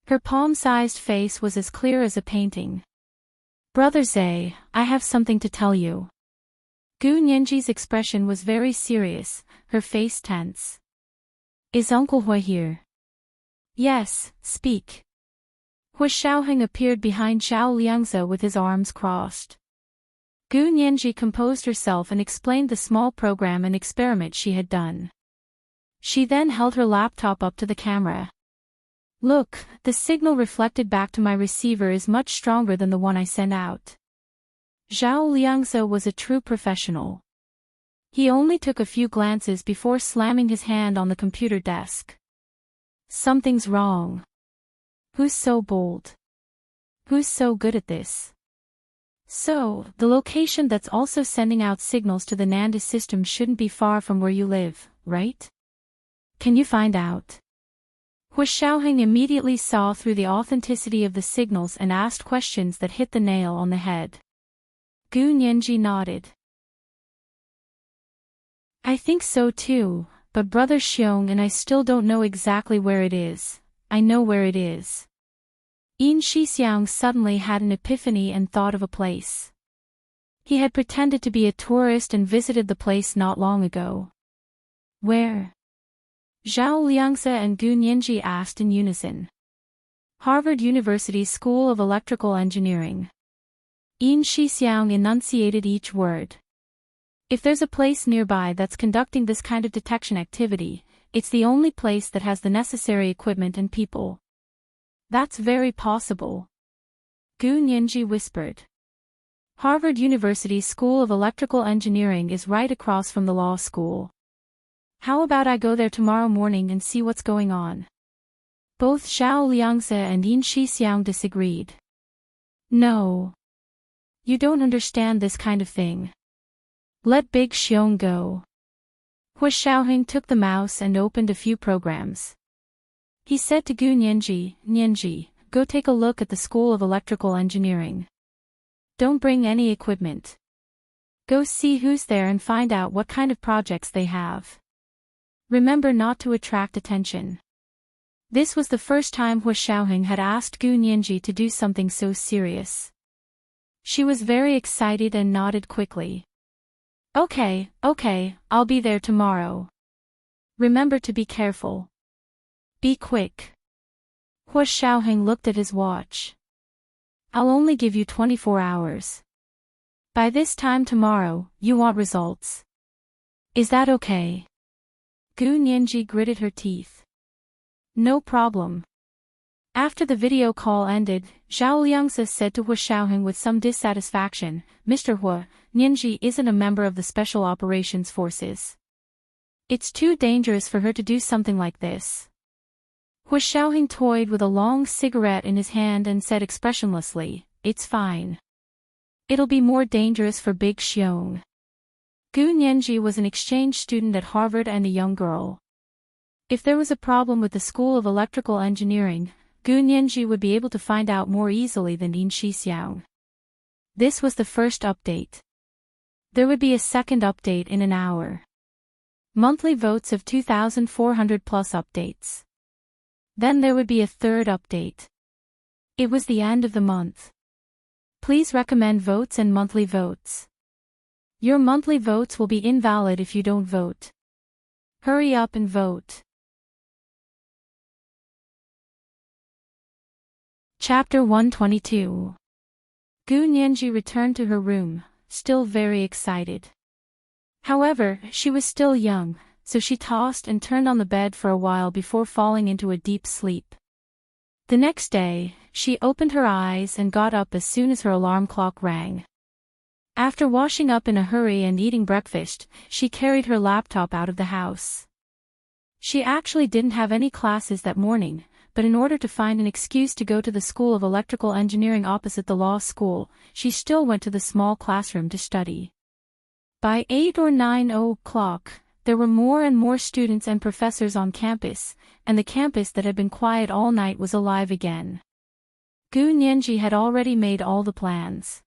Her palm-sized face was as clear as a painting. Brother Zay, I have something to tell you. Gu Nianji's expression was very serious, her face tense. Is Uncle Hua here? Yes, speak. Hu Xiaoheng appeared behind Zhao Liangze with his arms crossed. Gu Nianji composed herself and explained the small program and experiment she had done. She then held her laptop up to the camera. Look, the signal reflected back to my receiver is much stronger than the one I sent out. Zhao Liangze was a true professional. He only took a few glances before slamming his hand on the computer desk. Something's wrong. Who's so bold? Who's so good at this? So, the location that's also sending out signals to the NAND system shouldn't be far from where you live, right? Can you find out? Hu Xiaoheng immediately saw through the authenticity of the signals and asked questions that hit the nail on the head. Gu Nianji nodded. I think so too, but Brother Xiong and I still don't know exactly where it is. I know where it is. Yin Shixiang suddenly had an epiphany and thought of a place. He had pretended to be a tourist and visited the place not long ago. Where? Zhao Liangze and Gu Nianji asked in unison. Harvard University's School of Electrical Engineering. Yin Shixiang enunciated each word. If there's a place nearby that's conducting this kind of detection activity, it's the only place that has the necessary equipment and people. That's very possible. Gu Nianji whispered. Harvard University's School of Electrical Engineering is right across from the law school. How about I go there tomorrow morning and see what's going on? Both Zhao Liangze and Yin Shixiang disagreed. No. You don't understand this kind of thing. Let Big Xiong go. Hu Xiaoheng took the mouse and opened a few programs. He said to Gu Nianji, Nianji, go take a look at the School of Electrical Engineering. Don't bring any equipment. Go see who's there and find out what kind of projects they have. Remember not to attract attention. This was the first time Hu Xiaoheng had asked Gu Nianji to do something so serious. She was very excited and nodded quickly. Okay, I'll be there tomorrow. Remember to be careful. Be quick. Hu Xiaoheng looked at his watch. I'll only give you 24 hours. By this time tomorrow, you want results. Is that okay? Gu Nianji gritted her teeth. No problem. After the video call ended, Zhao Liangze said to Hu Xiaoheng with some dissatisfaction, Mr. Hu, Nianji isn't a member of the Special Operations Forces. It's too dangerous for her to do something like this. Hu Xiaoheng toyed with a long cigarette in his hand and said expressionlessly, it's fine. It'll be more dangerous for Big Xiong. Gu Nianji was an exchange student at Harvard and a young girl. If there was a problem with the School of Electrical Engineering, Gu Nianji would be able to find out more easily than Yin Shixiang. This was the first update. There would be a second update in an hour. Monthly votes of 2,400 plus updates. Then there would be a third update. It was the end of the month. Please recommend votes and monthly votes. Your monthly votes will be invalid if you don't vote. Hurry up and vote. Chapter 122. Gu Nianji returned to her room, still very excited. However, she was still young, so she tossed and turned on the bed for a while before falling into a deep sleep. The next day, she opened her eyes and got up as soon as her alarm clock rang. After washing up in a hurry and eating breakfast, she carried her laptop out of the house. She actually didn't have any classes that morning, but in order to find an excuse to go to the School of Electrical Engineering opposite the law school, she still went to the small classroom to study. By 8 or 9 o'clock, there were more and more students and professors on campus, and the campus that had been quiet all night was alive again. Gu Nianji had already made all the plans.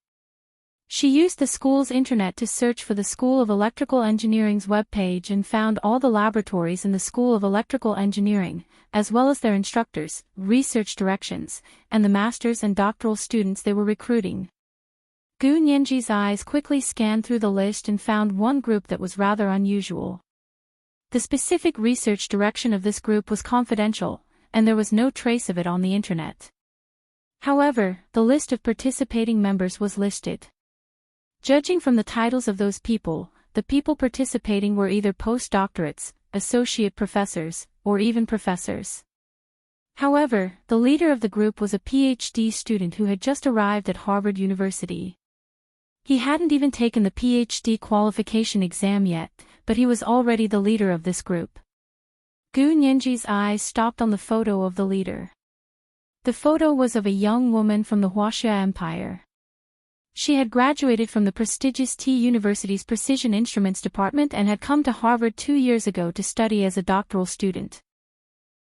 She used the school's internet to search for the School of Electrical Engineering's webpage and found all the laboratories in the School of Electrical Engineering, as well as their instructors, research directions, and the master's and doctoral students they were recruiting. Gu Nianji's eyes quickly scanned through the list and found one group that was rather unusual. The specific research direction of this group was confidential, and there was no trace of it on the internet. However, the list of participating members was listed. Judging from the titles of those people, the people participating were either postdoctorates, associate professors, or even professors. However, the leader of the group was a PhD student who had just arrived at Harvard University. He hadn't even taken the PhD qualification exam yet, but he was already the leader of this group. Gu Nianji's eyes stopped on the photo of the leader. The photo was of a young woman from the Huaxia Empire. She had graduated from the prestigious T University's Precision Instruments department and had come to Harvard 2 years ago to study as a doctoral student.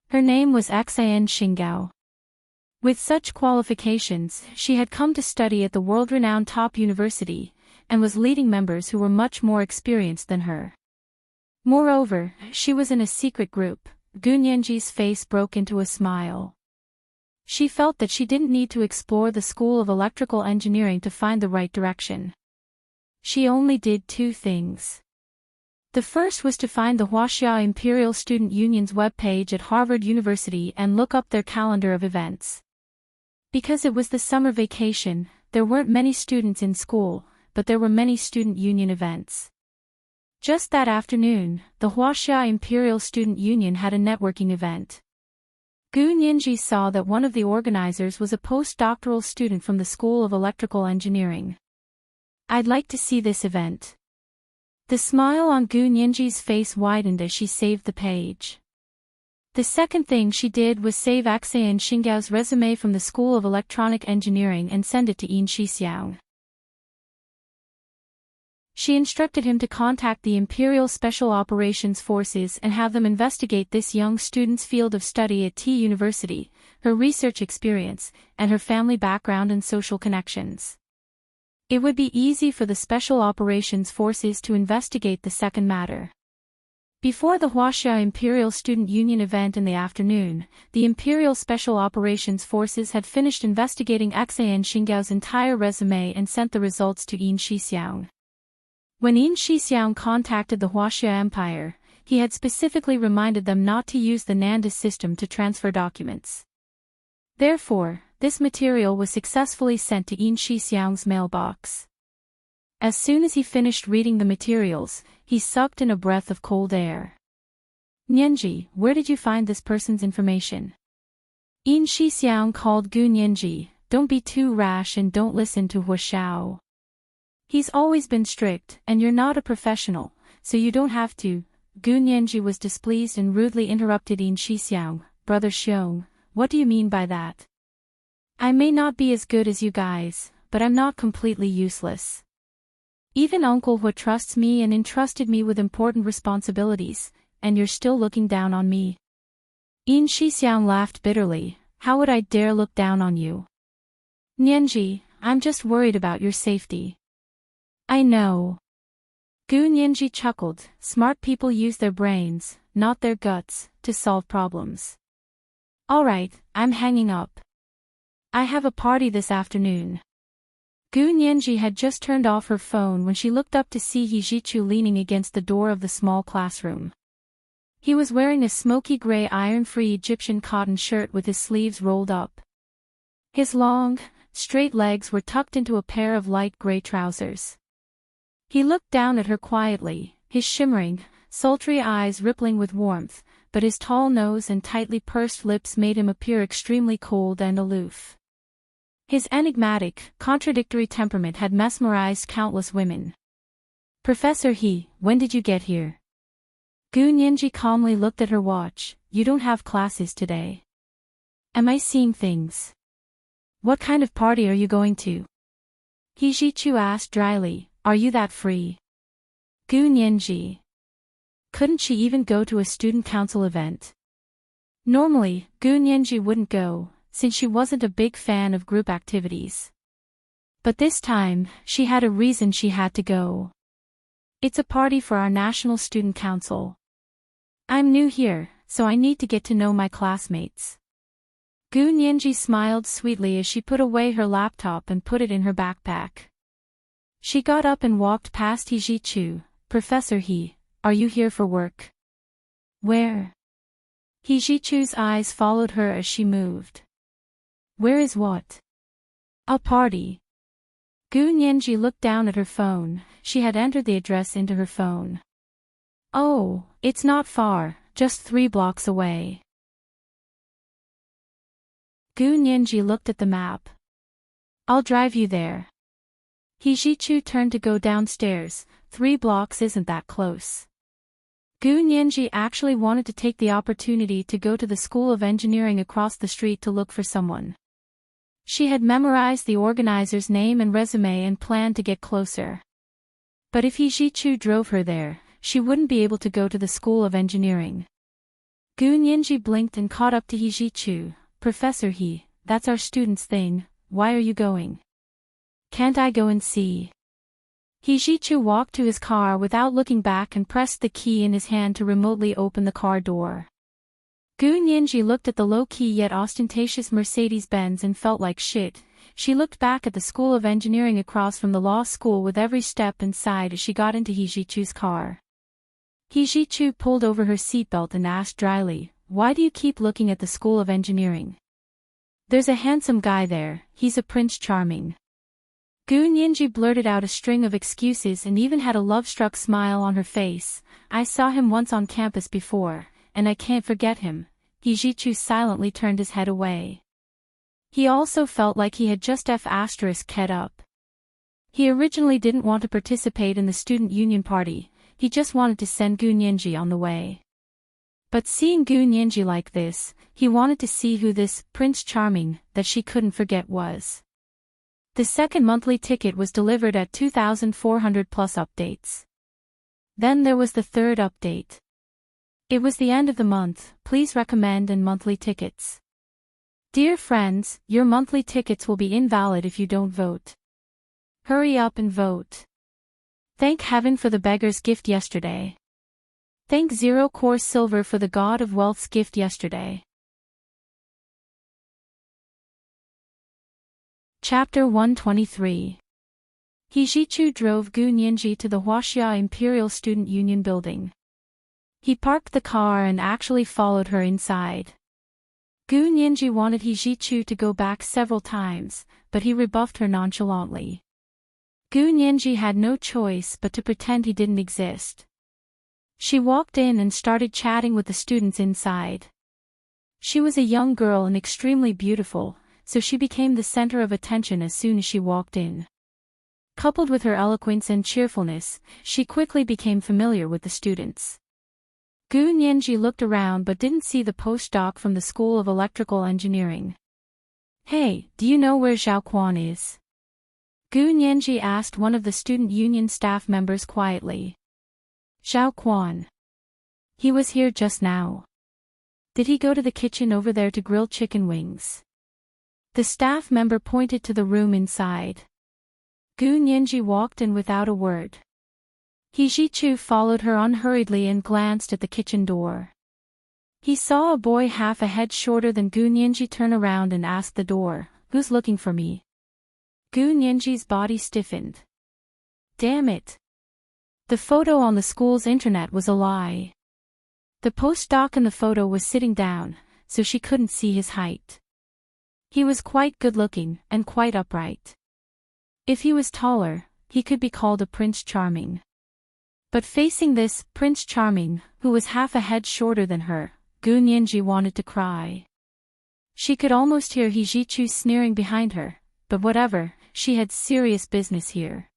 Her name was Xian Xingao. With such qualifications, she had come to study at the world-renowned top university, and was leading members who were much more experienced than her. Moreover, she was in a secret group. Gu Nianji's face broke into a smile. She felt that she didn't need to explore the School of Electrical Engineering to find the right direction. She only did 2 things. The first was to find the Huaxia Imperial Student Union's webpage at Harvard University and look up their calendar of events. Because it was the summer vacation, there weren't many students in school, but there were many student union events. Just that afternoon, the Huaxia Imperial Student Union had a networking event. Gu Nianji saw that one of the organizers was a postdoctoral student from the School of Electrical Engineering. "I'd like to see this event." The smile on Gu Nianji's face widened as she saved the page. The second thing she did was save Xian Xingao's resume from the School of Electronic Engineering and send it to Yin Shixiang. She instructed him to contact the Imperial Special Operations Forces and have them investigate this young student's field of study at T University, her research experience, and her family background and social connections. It would be easy for the Special Operations Forces to investigate the second matter. Before the Huaxia Imperial Student Union event in the afternoon, the Imperial Special Operations Forces had finished investigating Xian Xingao's entire resume and sent the results to Yin Shixiang. When Yin Shixiang contacted the Huaxia Empire, he had specifically reminded them not to use the Nanda system to transfer documents. Therefore, this material was successfully sent to Yin Shixiang's mailbox. As soon as he finished reading the materials, he sucked in a breath of cold air. "Nianji, where did you find this person's information?" Yin Shixiang called Gu Nianji. "Don't be too rash and don't listen to Huaxiao. He's always been strict, and you're not a professional, so you don't have to." Gu Nianji was displeased and rudely interrupted Yin Shixiang. "Brother Xiong, what do you mean by that? I may not be as good as you guys, but I'm not completely useless. Even Uncle Hua trusts me and entrusted me with important responsibilities, and you're still looking down on me." Yin Shixiang laughed bitterly. "How would I dare look down on you? Nianji, I'm just worried about your safety." "I know." Gu Nianji chuckled. "Smart people use their brains, not their guts, to solve problems. Alright, I'm hanging up. I have a party this afternoon." Gu Nianji had just turned off her phone when she looked up to see He Zhichu leaning against the door of the small classroom. He was wearing a smoky gray iron-free Egyptian cotton shirt with his sleeves rolled up. His long, straight legs were tucked into a pair of light gray trousers. He looked down at her quietly, his shimmering, sultry eyes rippling with warmth, but his tall nose and tightly pursed lips made him appear extremely cold and aloof. His enigmatic, contradictory temperament had mesmerized countless women. "Professor He, when did you get here?" Gu Nianji calmly looked at her watch. "You don't have classes today. Am I seeing things? What kind of party are you going to?" He Zhichu asked dryly. "Are you that free?" Gu Nianji. Couldn't she even go to a student council event? Normally, Gu Nianji wouldn't go, since she wasn't a big fan of group activities. But this time, she had a reason she had to go. "It's a party for our National Student Council. I'm new here, so I need to get to know my classmates." Gu Nianji smiled sweetly as she put away her laptop and put it in her backpack. She got up and walked past He Zhichu. "Professor He, are you here for work?" "Where?" He Zhichu's eyes followed her as she moved. "Where is what?" "A party." Gu Nianji looked down at her phone. She had entered the address into her phone. "Oh, it's not far, just 3 blocks away." Gu Nianji looked at the map. I'll drive you there. He Jichu turned to go downstairs. 3 blocks isn't that close. Gu Nianji actually wanted to take the opportunity to go to the School of Engineering across the street to look for someone. She had memorized the organizer's name and resume and planned to get closer. But if He Jichu drove her there, she wouldn't be able to go to the School of Engineering. Gu Nianji blinked and caught up to He Jichu. Professor He, that's our student's thing, why are you going? Can't I go and see? He Jichu walked to his car without looking back and pressed the key in his hand to remotely open the car door. Gu Nianji looked at the low-key yet ostentatious Mercedes-Benz and felt like shit. She looked back at the School of Engineering across from the law school with every step and sighed as she got into He Jichu's car. He Jichu pulled over her seatbelt and asked dryly, "Why do you keep looking at the School of Engineering? There's a handsome guy there, he's a Prince Charming." Gu Nianji blurted out a string of excuses and even had a love-struck smile on her face. "I saw him once on campus before, and I can't forget him." He Jichu silently turned his head away. He also felt like he had just head up. He originally didn't want to participate in the student union party, he just wanted to send Gu Nianji on the way. But seeing Gu Nianji like this, he wanted to see who this Prince Charming that she couldn't forget was. The second monthly ticket was delivered at 2,400 plus updates. Then there was the third update. It was the end of the month, please recommend and monthly tickets. Dear friends, your monthly tickets will be invalid if you don't vote. Hurry up and vote. Thank heaven for the beggar's gift yesterday. Thank Zero Core Silver for the God of Wealth's gift yesterday. Chapter 123. He Jichu drove Gu Nianji to the Huaxia Imperial Student Union building. He parked the car and actually followed her inside. Gu Nianji wanted He Jichu to go back several times, but he rebuffed her nonchalantly. Gu Nianji had no choice but to pretend he didn't exist. She walked in and started chatting with the students inside. She was a young girl and extremely beautiful, so she became the center of attention as soon as she walked in. Coupled with her eloquence and cheerfulness, she quickly became familiar with the students. Gu Nianji looked around but didn't see the postdoc from the School of Electrical Engineering. "Hey, do you know where Zhao Quan is?" Gu Nianji asked one of the student union staff members quietly. "Zhao Quan. He was here just now. Did he go to the kitchen over there to grill chicken wings?" The staff member pointed to the room inside. Gu Nianji walked in without a word. He Jichu followed her unhurriedly and glanced at the kitchen door. He saw a boy half a head shorter than Gu Nianji turn around and ask the door, "Who's looking for me?" Gu Nianji's body stiffened. Damn it. The photo on the school's internet was a lie. The postdoc in the photo was sitting down, so she couldn't see his height. He was quite good-looking and quite upright. If he was taller, he could be called a Prince Charming. But facing this Prince Charming, who was half a head shorter than her, Gu Nianji wanted to cry. She could almost hear He Jichu sneering behind her, but whatever, she had serious business here.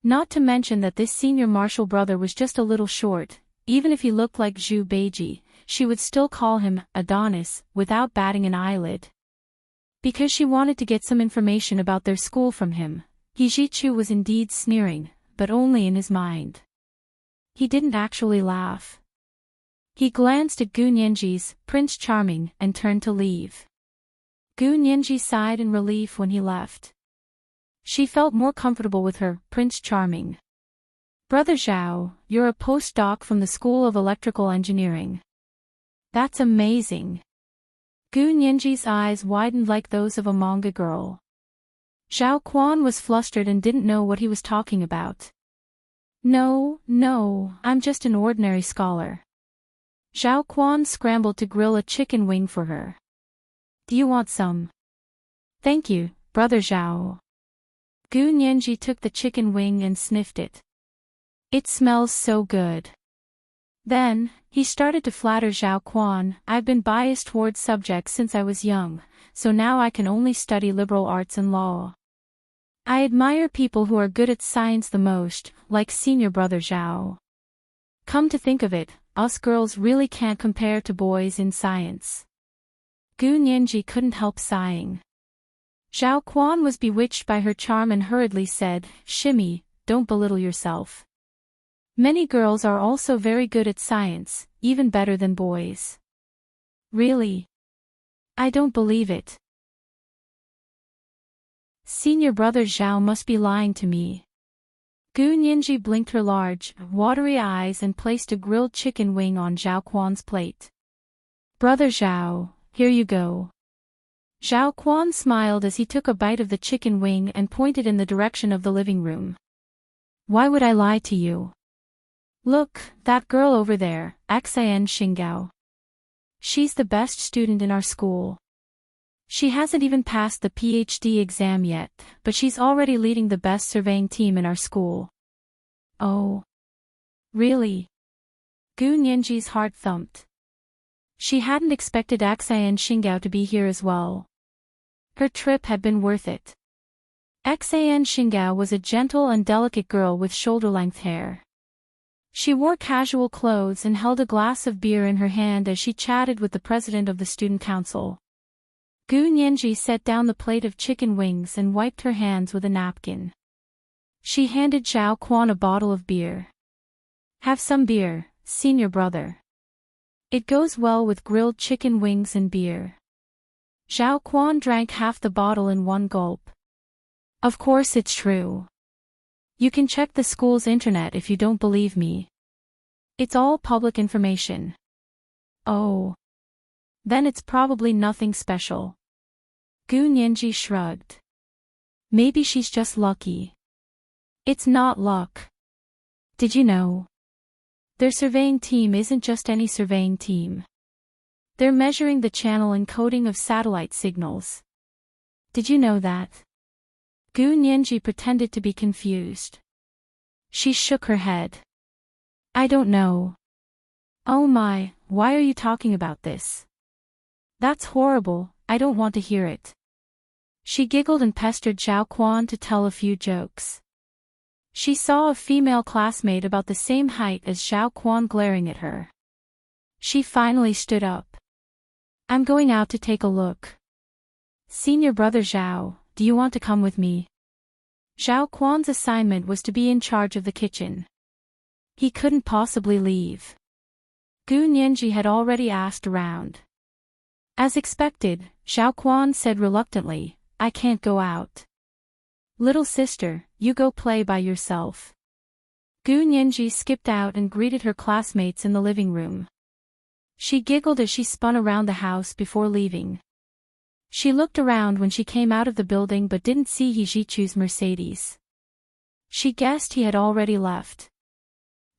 Not to mention that this senior marshal brother was just a little short. Even if he looked like Zhu Beiji, she would still call him Adonis without batting an eyelid. Because she wanted to get some information about their school from him, He Jichu was indeed sneering, but only in his mind. He didn't actually laugh. He glanced at Gu Nianji's Prince Charming and turned to leave. Gu Nianji sighed in relief when he left. She felt more comfortable with her Prince Charming. "Brother Zhao, you're a postdoc from the School of Electrical Engineering. That's amazing." Gu Nianji's eyes widened like those of a manga girl. Zhao Quan was flustered and didn't know what he was talking about. No, I'm just an ordinary scholar." Zhao Quan scrambled to grill a chicken wing for her. "Do you want some?" "Thank you, Brother Zhao." Gu Nianji took the chicken wing and sniffed it. "It smells so good." Then, he started to flatter Zhao Quan. "I've been biased towards subjects since I was young, so now I can only study liberal arts and law. I admire people who are good at science the most, like senior brother Zhao. Come to think of it, us girls really can't compare to boys in science." Gu Nianji couldn't help sighing. Zhao Quan was bewitched by her charm and hurriedly said, "Shimmy, don't belittle yourself. Many girls are also very good at science, even better than boys." "Really? I don't believe it. Senior brother Zhao must be lying to me." Gu Nianji blinked her large, watery eyes and placed a grilled chicken wing on Zhao Quan's plate. "Brother Zhao, here you go." Zhao Quan smiled as he took a bite of the chicken wing and pointed in the direction of the living room. "Why would I lie to you? Look, that girl over there, Xian Xingao. She's the best student in our school. She hasn't even passed the PhD exam yet, but she's already leading the best surveying team in our school." "Oh. Really?" Gu Nianji's heart thumped. She hadn't expected Xian Xingao to be here as well. Her trip had been worth it. Xian Xingao was a gentle and delicate girl with shoulder-length hair. She wore casual clothes and held a glass of beer in her hand as she chatted with the president of the student council. Gu Nianji set down the plate of chicken wings and wiped her hands with a napkin. She handed Zhao Quan a bottle of beer. "Have some beer, senior brother. It goes well with grilled chicken wings and beer." Zhao Quan drank half the bottle in one gulp. "Of course it's true. You can check the school's internet if you don't believe me. It's all public information." "Oh. Then it's probably nothing special." Gu Nianji shrugged. "Maybe she's just lucky." "It's not luck. Did you know? Their surveying team isn't just any surveying team. They're measuring the channel encoding of satellite signals. Did you know that?" Gu Nianji pretended to be confused. She shook her head. "I don't know." "Oh my, why are you talking about this? That's horrible, I don't want to hear it." She giggled and pestered Zhao Quan to tell a few jokes. She saw a female classmate about the same height as Zhao Quan glaring at her. She finally stood up. "I'm going out to take a look. Senior brother Zhao, do you want to come with me?" Zhao Quan's assignment was to be in charge of the kitchen. He couldn't possibly leave. Gu Nianji had already asked around. As expected, Zhao Quan said reluctantly, "I can't go out. Little sister, you go play by yourself." Gu Nianji skipped out and greeted her classmates in the living room. She giggled as she spun around the house before leaving. She looked around when she came out of the building but didn't see He Jichu's Mercedes. She guessed he had already left.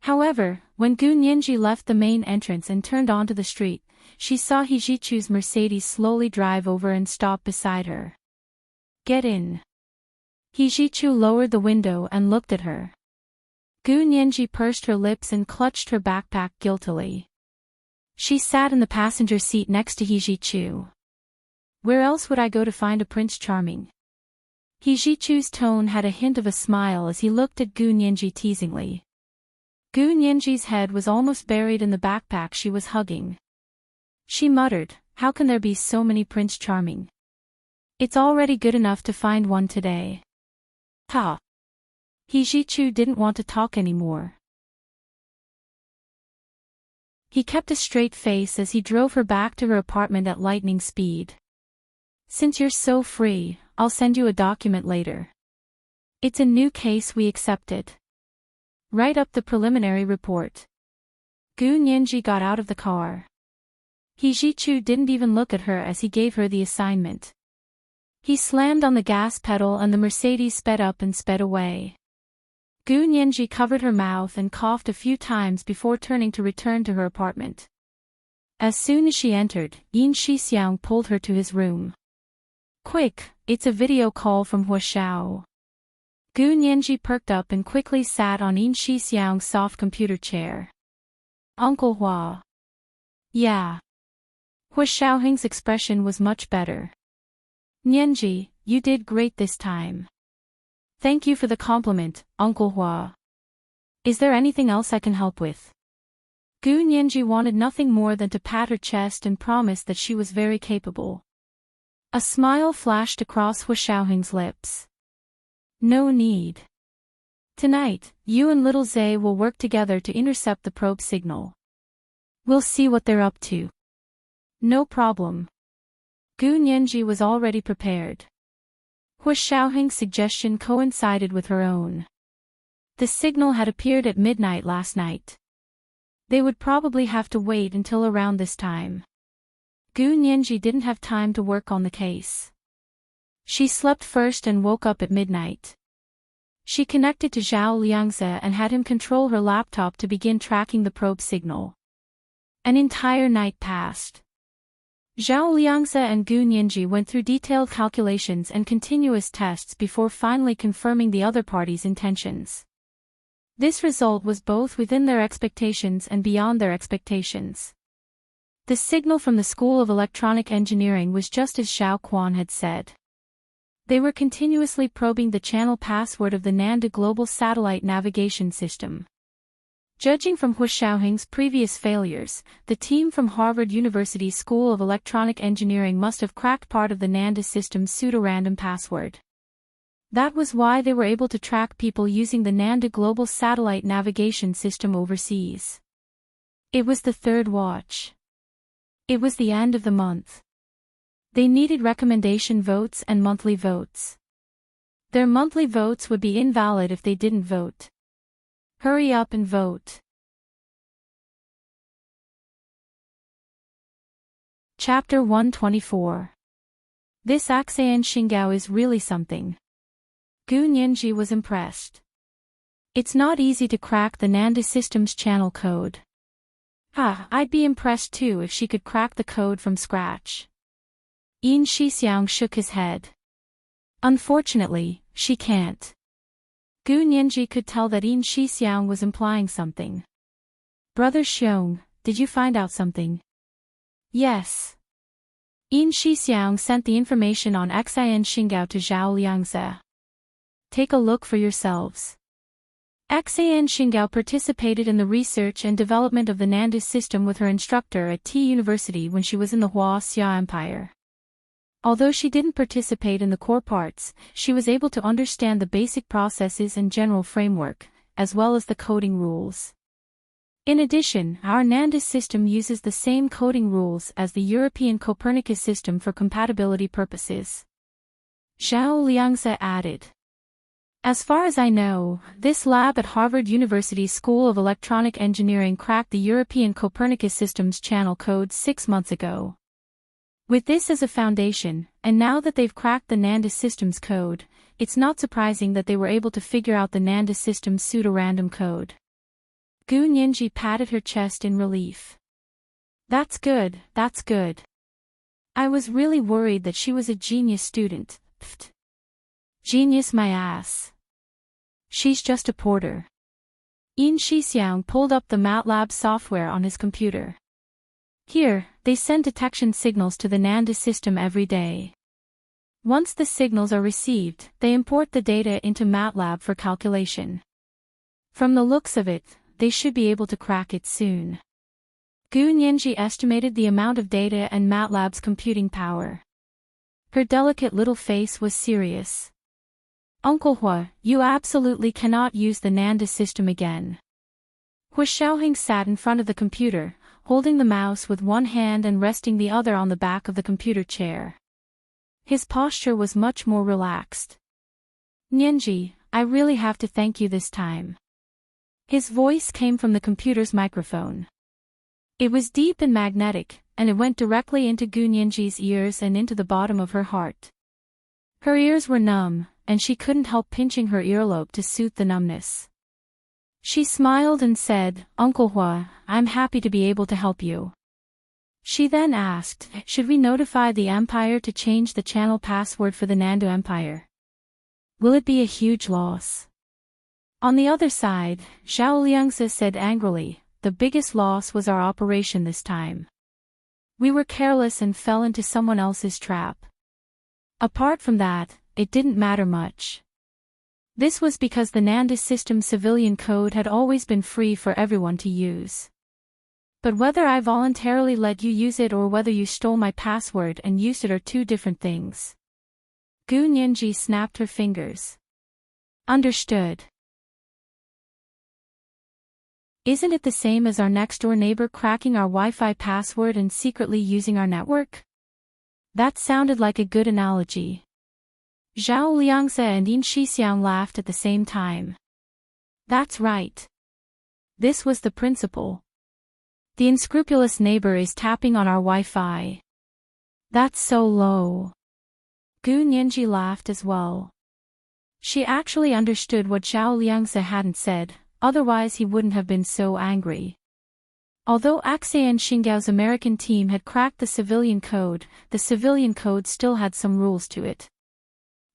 However, when Gu Nianji left the main entrance and turned onto the street, she saw He Jichu's Mercedes slowly drive over and stop beside her. "Get in." He Jichu lowered the window and looked at her. Gu Nianji pursed her lips and clutched her backpack guiltily. She sat in the passenger seat next to He Jichu. "Where else would I go to find a Prince Charming?" He Jichu's tone had a hint of a smile as he looked at Gu Nianji teasingly. Gu Nianji's head was almost buried in the backpack she was hugging. She muttered, "How can there be so many Prince Charming? It's already good enough to find one today." Ha! He Jichu didn't want to talk anymore. He kept a straight face as he drove her back to her apartment at lightning speed. "Since you're so free, I'll send you a document later. It's a new case we accepted. Write up the preliminary report." Gu Nianji got out of the car. He Jichu didn't even look at her as he gave her the assignment. He slammed on the gas pedal and the Mercedes sped up and sped away. Gu Nianji covered her mouth and coughed a few times before turning to return to her apartment. As soon as she entered, Yin Shixiang pulled her to his room. "Quick, it's a video call from Huashao." Gu Nianji perked up and quickly sat on Yin Shixiang's soft computer chair. Uncle Hua. Yeah. Hua Xiaoheng's expression was much better. Nianji, you did great this time. Thank you for the compliment, Uncle Hua. Is there anything else I can help with? Gu Nianji wanted nothing more than to pat her chest and promise that she was very capable. A smile flashed across Hua Xiaoheng's lips. No need. Tonight, you and little Zay will work together to intercept the probe signal. We'll see what they're up to. No problem. Gu Nianji was already prepared. Hua Xiaoheng's suggestion coincided with her own. The signal had appeared at midnight last night. They would probably have to wait until around this time. Gu Nianji didn't have time to work on the case. She slept first and woke up at midnight. She connected to Zhao Liangze and had him control her laptop to begin tracking the probe signal. An entire night passed. Zhao Liangze and Gu Nianji went through detailed calculations and continuous tests before finally confirming the other party's intentions. This result was both within their expectations and beyond their expectations. The signal from the School of Electronic Engineering was just as Xiao Quan had said. They were continuously probing the channel password of the Nanda Global Satellite Navigation System. Judging from Hua Xiaoheng's previous failures, the team from Harvard University School of Electronic Engineering must have cracked part of the Nanda system's pseudo-random password. That was why they were able to track people using the Nanda Global Satellite Navigation System overseas. It was the third watch. It was the end of the month. They needed recommendation votes and monthly votes. Their monthly votes would be invalid if they didn't vote. Hurry up and vote. Chapter 124. This Axayan Xingao is really something. Gu Nianji was impressed. It's not easy to crack the Nanda system's channel code. I'd be impressed too if she could crack the code from scratch. Yin Shixiang shook his head. Unfortunately, she can't. Gu Nianji could tell that Yin Shixiang was implying something. Brother Xiong, did you find out something? Yes. Yin Shixiang sent the information on Xian Xingao to Zhao Liangze. Take a look for yourselves. Xian Xingao participated in the research and development of the Nanda system with her instructor at T University when she was in the Hua Xia Empire. Although she didn't participate in the core parts, she was able to understand the basic processes and general framework, as well as the coding rules. In addition, our Nanda system uses the same coding rules as the European Copernicus system for compatibility purposes. Zhao Liangze added. As far as I know, this lab at Harvard University School of Electronic Engineering cracked the European Copernicus system's channel code 6 months ago. With this as a foundation, and now that they've cracked the Nanda system's code, it's not surprising that they were able to figure out the Nanda system's pseudo-random code. Gu Nianji patted her chest in relief. That's good, that's good. I was really worried that she was a genius student. Pfft. Genius my ass. She's just a porter. Yin Shixiang pulled up the MATLAB software on his computer. Here, they send detection signals to the Nanda system every day. Once the signals are received, they import the data into MATLAB for calculation. From the looks of it, they should be able to crack it soon. Gu Nianji estimated the amount of data and MATLAB's computing power. Her delicate little face was serious. Uncle Hua, you absolutely cannot use the Nanda system again. Hua Xiaoheng sat in front of the computer, holding the mouse with one hand and resting the other on the back of the computer chair. His posture was much more relaxed. Nianji, I really have to thank you this time. His voice came from the computer's microphone. It was deep and magnetic, and it went directly into Gu Nianji's ears and into the bottom of her heart. Her ears were numb, and she couldn't help pinching her earlobe to soothe the numbness. She smiled and said, Uncle Hua, I'm happy to be able to help you. She then asked, should we notify the Empire to change the channel password for the Nanda Empire? Will it be a huge loss? On the other side, Zhao Liangze said angrily, the biggest loss was our operation this time. We were careless and fell into someone else's trap. Apart from that, it didn't matter much. This was because the NANDIS system's civilian code had always been free for everyone to use. But whether I voluntarily let you use it or whether you stole my password and used it are two different things. Gu Nianji snapped her fingers. Understood. Isn't it the same as our next-door neighbor cracking our Wi-Fi password and secretly using our network? That sounded like a good analogy. Zhao Liangze and Yin Shixiang laughed at the same time. That's right. This was the principle. The unscrupulous neighbor is tapping on our Wi-Fi. That's so low. Gu Nianji laughed as well. She actually understood what Zhao Liangze hadn't said, otherwise he wouldn't have been so angry. Although Axeyan Xinggao's American team had cracked the civilian code still had some rules to it.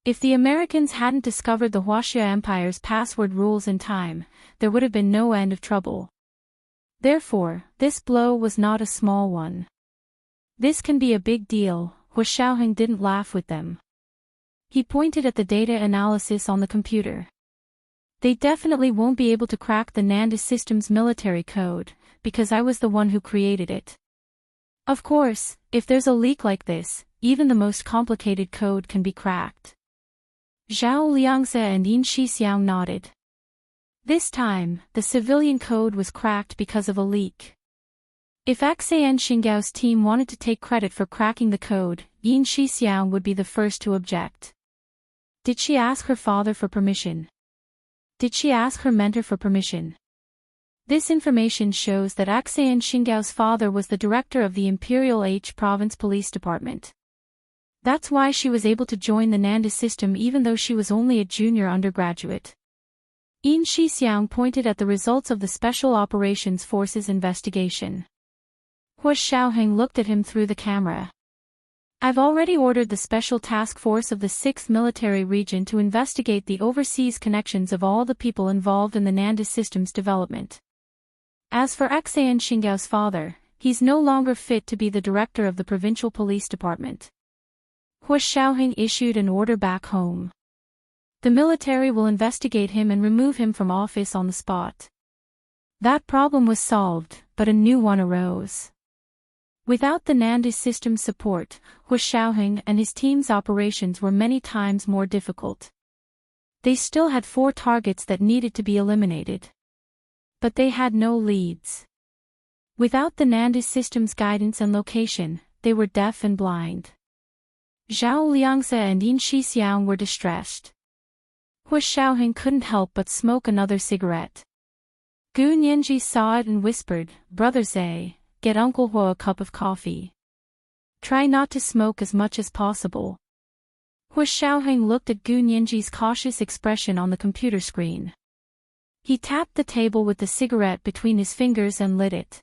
If the Americans hadn't discovered the Huaxia Empire's password rules in time, there would have been no end of trouble. Therefore, this blow was not a small one. This can be a big deal. Hu Xiaoheng didn't laugh with them. He pointed at the data analysis on the computer. They definitely won't be able to crack the NANDIS system's military code, because I was the one who created it. Of course, if there's a leak like this, even the most complicated code can be cracked. Zhao Liangze and Yin Shixiang nodded. This time, the civilian code was cracked because of a leak. If Axeyan Xinggao's team wanted to take credit for cracking the code, Yin Shixiang would be the first to object. Did she ask her father for permission? Did she ask her mentor for permission? This information shows that Axeyan Xinggao's father was the director of the Imperial H Province Police Department. That's why she was able to join the NANDIS system even though she was only a junior undergraduate. Yin Shixiang pointed at the results of the Special Operations Force's investigation. Hu Xiaoheng looked at him through the camera. I've already ordered the Special Task Force of the 6th Military Region to investigate the overseas connections of all the people involved in the NANDIS system's development. As for Axeyan Xinggao's father, he's no longer fit to be the director of the Provincial Police Department. Hu Xiaoheng issued an order back home. The military will investigate him and remove him from office on the spot. That problem was solved, but a new one arose. Without the NANDIS system's support, Hu Xiaoheng and his team's operations were many times more difficult. They still had 4 targets that needed to be eliminated. But they had no leads. Without the NANDIS system's guidance and location, they were deaf and blind. Zhao Liangze and Yin Shixiang were distressed. Hu Xiaoheng couldn't help but smoke another cigarette. Gu Nianji saw it and whispered, "Brother Zhe, get Uncle Hu a cup of coffee. Try not to smoke as much as possible." Hu Xiaoheng looked at Gu Nianji's cautious expression on the computer screen. He tapped the table with the cigarette between his fingers and lit it.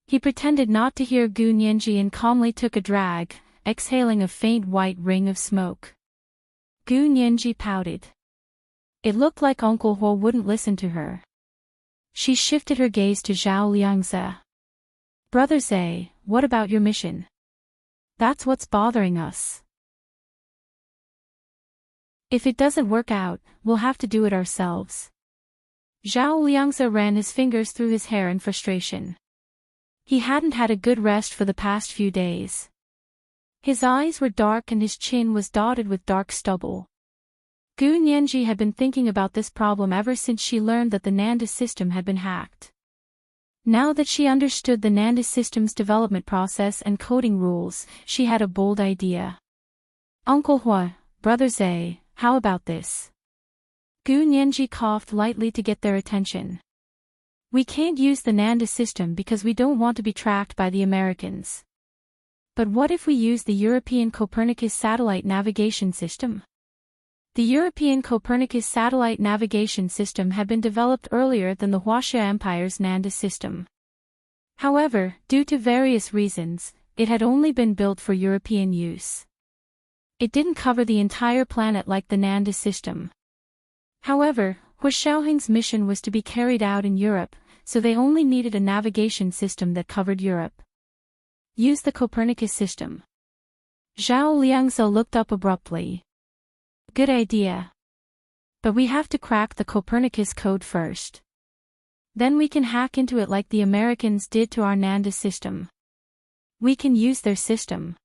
He pretended not to hear Gu Nianji and calmly took a drag, exhaling a faint white ring of smoke. Gu Nianji pouted. It looked like Uncle Hu wouldn't listen to her. She shifted her gaze to Zhao Liangze. "Brother Zhe, what about your mission? That's what's bothering us. If it doesn't work out, we'll have to do it ourselves." Zhao Liangze ran his fingers through his hair in frustration. He hadn't had a good rest for the past few days. His eyes were dark and his chin was dotted with dark stubble. Gu Nianji had been thinking about this problem ever since she learned that the NANDIS system had been hacked. Now that she understood the NANDIS system's development process and coding rules, she had a bold idea. "Uncle Hu, Brother Zhe, how about this?" Gu Nianji coughed lightly to get their attention. "We can't use the NANDIS system because we don't want to be tracked by the Americans. But what if we use the European Copernicus satellite navigation system?" The European Copernicus satellite navigation system had been developed earlier than the Huaxia Empire's NANDIS system. However, due to various reasons, it had only been built for European use. It didn't cover the entire planet like the NANDIS system. However, Hu Xiaoheng's mission was to be carried out in Europe, so they only needed a navigation system that covered Europe. Use the Copernicus system. Zhao Liangze looked up abruptly. Good idea. But we have to crack the Copernicus code first. Then we can hack into it like the Americans did to our Nanda system. We can use their system.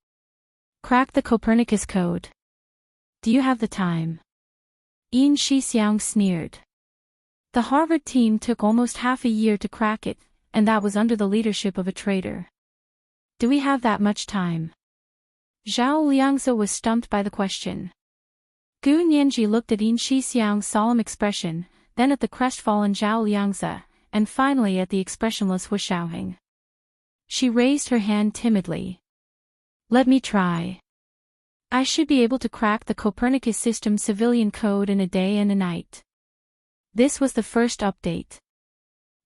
Crack the Copernicus code. Do you have the time? Yin Shixiang sneered. The Harvard team took almost half a year to crack it, and that was under the leadership of a traitor. Do we have that much time? Zhao Liangze was stumped by the question. Gu Nianji looked at Yin Shixiang's solemn expression, then at the crestfallen Zhao Liangze, and finally at the expressionless Hu Xiaoheng. She raised her hand timidly. Let me try. I should be able to crack the Copernicus system civilian code in a day and a night. This was the first update.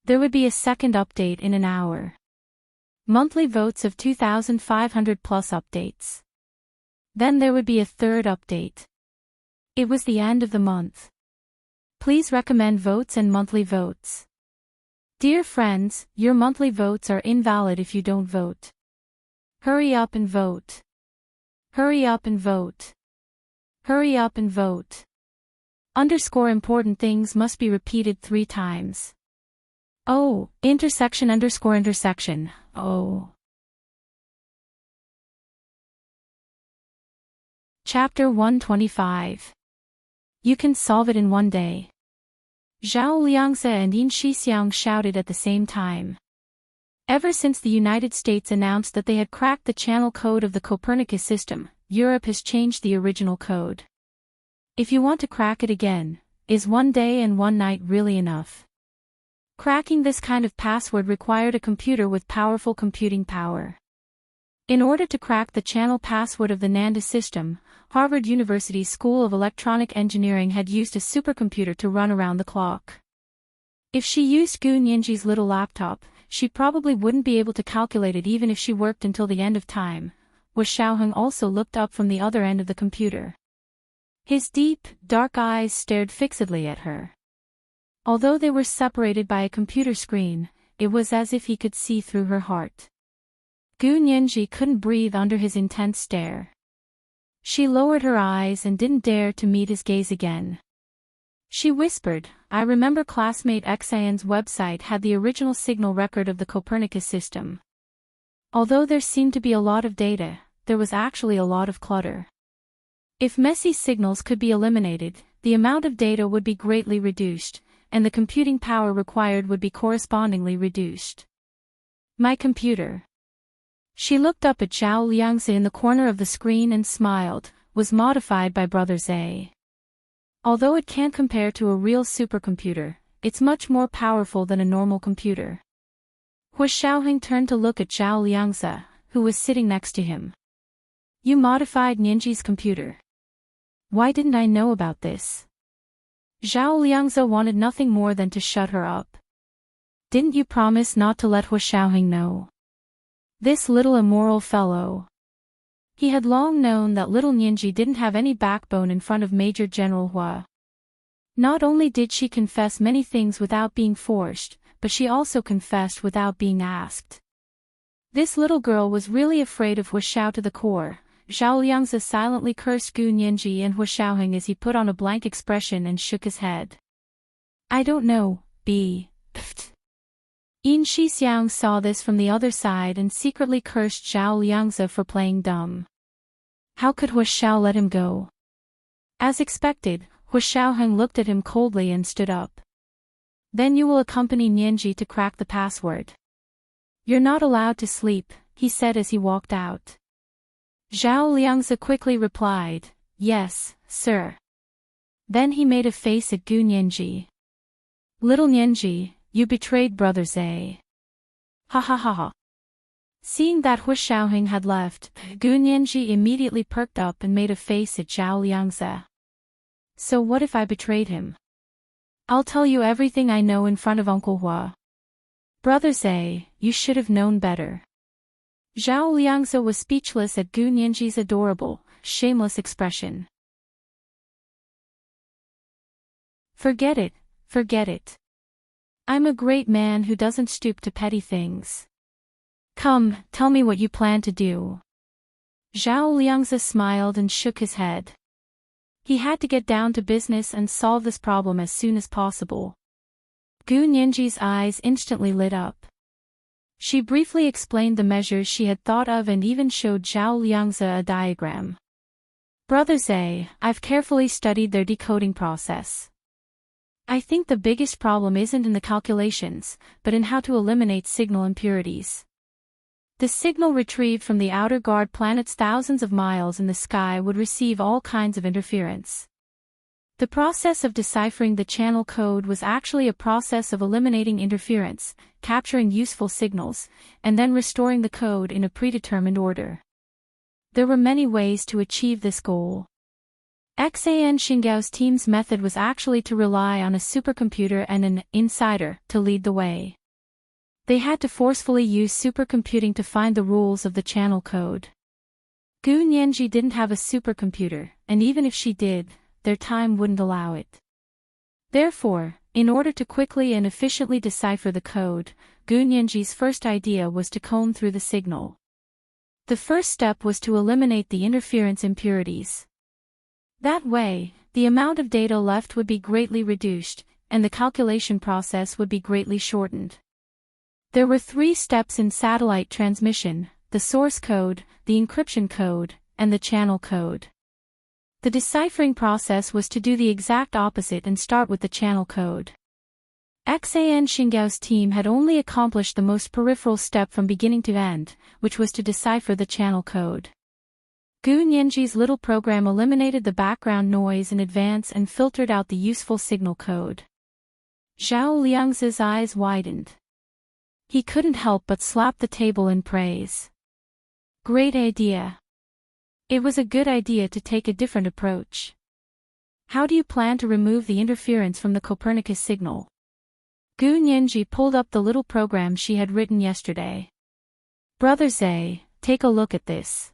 There would be a second update in an hour. Monthly votes of 2,500 plus updates. Then there would be a third update. It was the end of the month. Please recommend votes and monthly votes. Dear friends, your monthly votes are invalid if you don't vote. Hurry up and vote. Hurry up and vote. Hurry up and vote. Underscore important things must be repeated 3 times. Oh, intersection underscore intersection, oh. Chapter 125. You can solve it in one day. Zhao Liangze and Yin Shixiang shouted at the same time. Ever since the United States announced that they had cracked the channel code of the Copernicus system, Europe has changed the original code. If you want to crack it again, is one day and one night really enough? Cracking this kind of password required a computer with powerful computing power. In order to crack the channel password of the Nanda system, Harvard University's School of Electronic Engineering had used a supercomputer to run around the clock. If she used Gu Nianji's little laptop, she probably wouldn't be able to calculate it even if she worked until the end of time. Hu Xiaoheng also looked up from the other end of the computer. His deep, dark eyes stared fixedly at her. Although they were separated by a computer screen, it was as if he could see through her heart. Gu Nianji couldn't breathe under his intense stare. She lowered her eyes and didn't dare to meet his gaze again. She whispered, I remember classmate Xian's website had the original signal record of the Copernicus system. Although there seemed to be a lot of data, there was actually a lot of clutter. If messy signals could be eliminated, the amount of data would be greatly reduced, and the computing power required would be correspondingly reduced. My computer. She looked up at Zhao Liangze in the corner of the screen and smiled, was modified by Brother Zhe. Although it can't compare to a real supercomputer, it's much more powerful than a normal computer. Hu Xiaoheng turned to look at Zhao Liangze, who was sitting next to him. You modified Nianji's computer. Why didn't I know about this? Zhao Liangze wanted nothing more than to shut her up. Didn't you promise not to let Hu Xiaoheng know? This little immoral fellow. He had long known that little Nianji didn't have any backbone in front of Major General Hua. Not only did she confess many things without being forced, but she also confessed without being asked. This little girl was really afraid of Hu Xiao to the core. Zhao Liangze silently cursed Gu Nianji and Hu Xiaoheng as he put on a blank expression and shook his head. I don't know, Pft. Yin Shixiang saw this from the other side and secretly cursed Zhao Liangze for playing dumb. How could Hu Xiao let him go? As expected, Hu Xiaoheng looked at him coldly and stood up. Then you will accompany Nianji to crack the password. You're not allowed to sleep, he said as he walked out. Zhao Liangze quickly replied, yes, sir. Then he made a face at Gu Nianji. Little Nianji, you betrayed Brother Zhe. Ha ha ha ha. Seeing that Hu Xiaoheng had left, Gu Nianji immediately perked up and made a face at Zhao Liangze. So what if I betrayed him? I'll tell you everything I know in front of Uncle Hua. Brother Zhe, you should have known better. Zhao Liangze was speechless at Gu Nianji's adorable, shameless expression. Forget it, forget it. I'm a great man who doesn't stoop to petty things. Come, tell me what you plan to do. Zhao Liangzi smiled and shook his head. He had to get down to business and solve this problem as soon as possible. Gu Nianji's eyes instantly lit up. She briefly explained the measures she had thought of and even showed Zhao Liangzi a diagram. Brother Zhe, I've carefully studied their decoding process. I think the biggest problem isn't in the calculations, but in how to eliminate signal impurities. The signal retrieved from the outer guard planets thousands of miles in the sky would receive all kinds of interference. The process of deciphering the channel code was actually a process of eliminating interference, capturing useful signals, and then restoring the code in a predetermined order. There were many ways to achieve this goal. Xan Xinggao's team's method was actually to rely on a supercomputer and an insider to lead the way. They had to forcefully use supercomputing to find the rules of the channel code. Gu Nianji didn't have a supercomputer, and even if she did, their time wouldn't allow it. Therefore, in order to quickly and efficiently decipher the code, Gu Nianji's first idea was to comb through the signal. The first step was to eliminate the interference impurities. That way, the amount of data left would be greatly reduced, and the calculation process would be greatly shortened. There were 3 steps in satellite transmission: the source code, the encryption code, and the channel code. The deciphering process was to do the exact opposite and start with the channel code. Xan Xinggao's team had only accomplished the most peripheral step from beginning to end, which was to decipher the channel code. Gu Nianji's little program eliminated the background noise in advance and filtered out the useful signal code. Zhao Liangzi's eyes widened. He couldn't help but slap the table in praise. Great idea. It was a good idea to take a different approach. How do you plan to remove the interference from the Copernicus signal? Gu Nianji pulled up the little program she had written yesterday. Brother Zhe, take a look at this.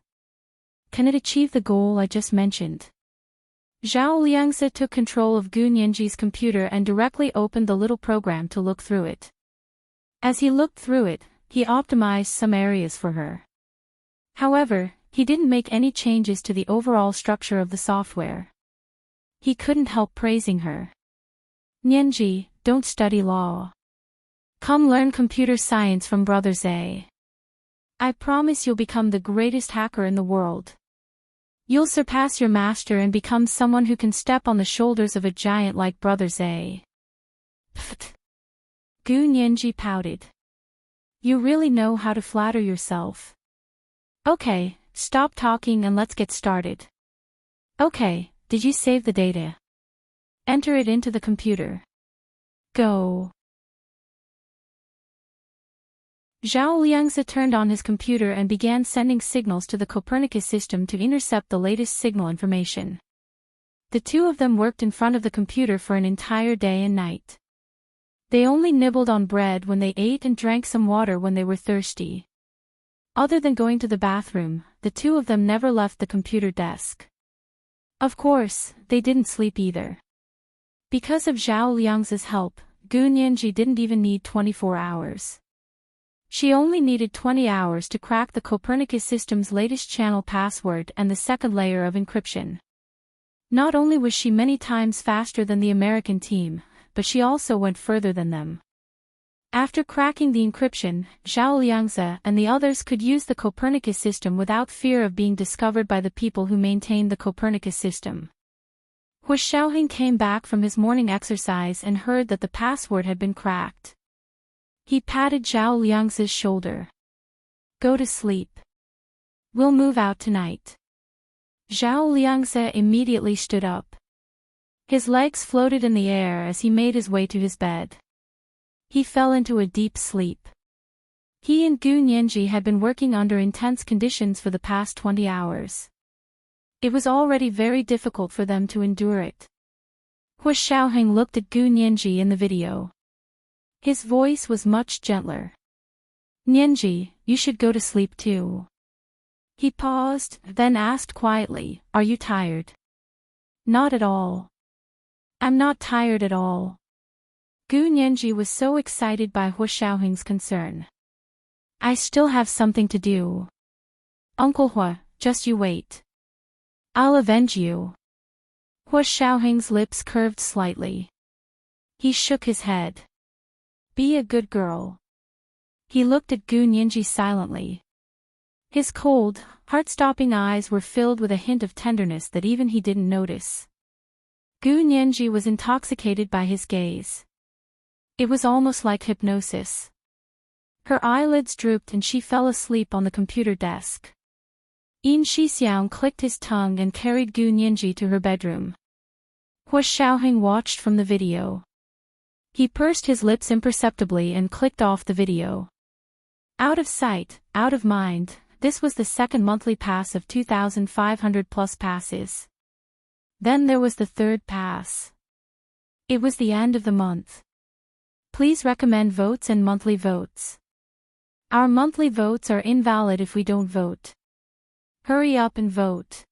Can it achieve the goal I just mentioned? Zhao Liangzi took control of Gu Nianji's computer and directly opened the little program to look through it. As he looked through it, he optimized some areas for her. However, he didn't make any changes to the overall structure of the software. He couldn't help praising her. Nianji, don't study law. Come learn computer science from Brother Zhe. I promise you'll become the greatest hacker in the world. You'll surpass your master and become someone who can step on the shoulders of a giant like Brother Zhe. Pfft. Gu Nianji pouted. You really know how to flatter yourself. Okay, stop talking and let's get started. Okay, did you save the data? Enter it into the computer. Go. Zhao Liangzi turned on his computer and began sending signals to the Copernicus system to intercept the latest signal information. The two of them worked in front of the computer for an entire day and night. They only nibbled on bread when they ate and drank some water when they were thirsty. Other than going to the bathroom, the two of them never left the computer desk. Of course, they didn't sleep either. Because of Zhao Liangzi's help, Gu Nianji didn't even need 24 hours. She only needed 20 hours to crack the Copernicus system's latest channel password and the second layer of encryption. Not only was she many times faster than the American team, but she also went further than them. After cracking the encryption, Zhao Liangzi and the others could use the Copernicus system without fear of being discovered by the people who maintained the Copernicus system. Hu Xiaoheng came back from his morning exercise and heard that the password had been cracked. He patted Zhao Liangzi's shoulder. Go to sleep. We'll move out tonight. Zhao Liangzi immediately stood up. His legs floated in the air as he made his way to his bed. He fell into a deep sleep. He and Gu Nianji had been working under intense conditions for the past 20 hours. It was already very difficult for them to endure it. Hu Xiaoheng looked at Gu Nianji in the video. His voice was much gentler. Nianji, you should go to sleep too. He paused, then asked quietly, are you tired? Not at all. I'm not tired at all. Gu Nianji was so excited by Hua Xiaoheng's concern. I still have something to do. Uncle Hua, just you wait. I'll avenge you. Hua Xiaoheng's lips curved slightly. He shook his head. Be a good girl. He looked at Gu Nianji silently. His cold, heart-stopping eyes were filled with a hint of tenderness that even he didn't notice. Gu Nianji was intoxicated by his gaze. It was almost like hypnosis. Her eyelids drooped and she fell asleep on the computer desk. Yin Shixiang clicked his tongue and carried Gu Nianji to her bedroom. Hua Xiaoheng watched from the video. He pursed his lips imperceptibly and clicked off the video. Out of sight, out of mind, this was the second monthly pass of 2,500 plus passes. Then there was the third pass. It was the end of the month. Please recommend votes and monthly votes. Our monthly votes are invalid if we don't vote. Hurry up and vote.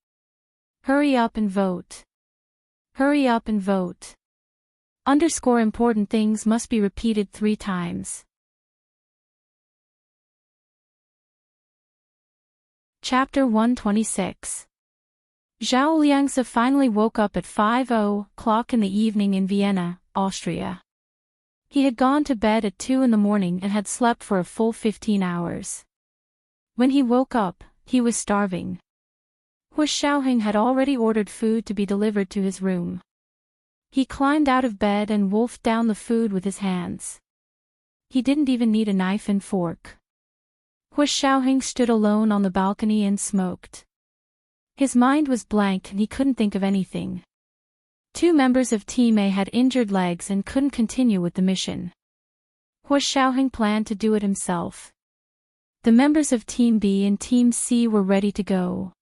Hurry up and vote. Hurry up and vote. Underscore important things must be repeated 3 times. Chapter 126. Zhao Liangzi finally woke up at 5:00 in the evening in Vienna, Austria. He had gone to bed at 2 in the morning and had slept for a full 15 hours. When he woke up, he was starving. Hua Xiaoheng had already ordered food to be delivered to his room. He climbed out of bed and wolfed down the food with his hands. He didn't even need a knife and fork. Hua Xiaoheng stood alone on the balcony and smoked. His mind was blank and he couldn't think of anything. 2 members of Team A had injured legs and couldn't continue with the mission. Hua Xiaoheng planned to do it himself. The members of Team B and Team C were ready to go.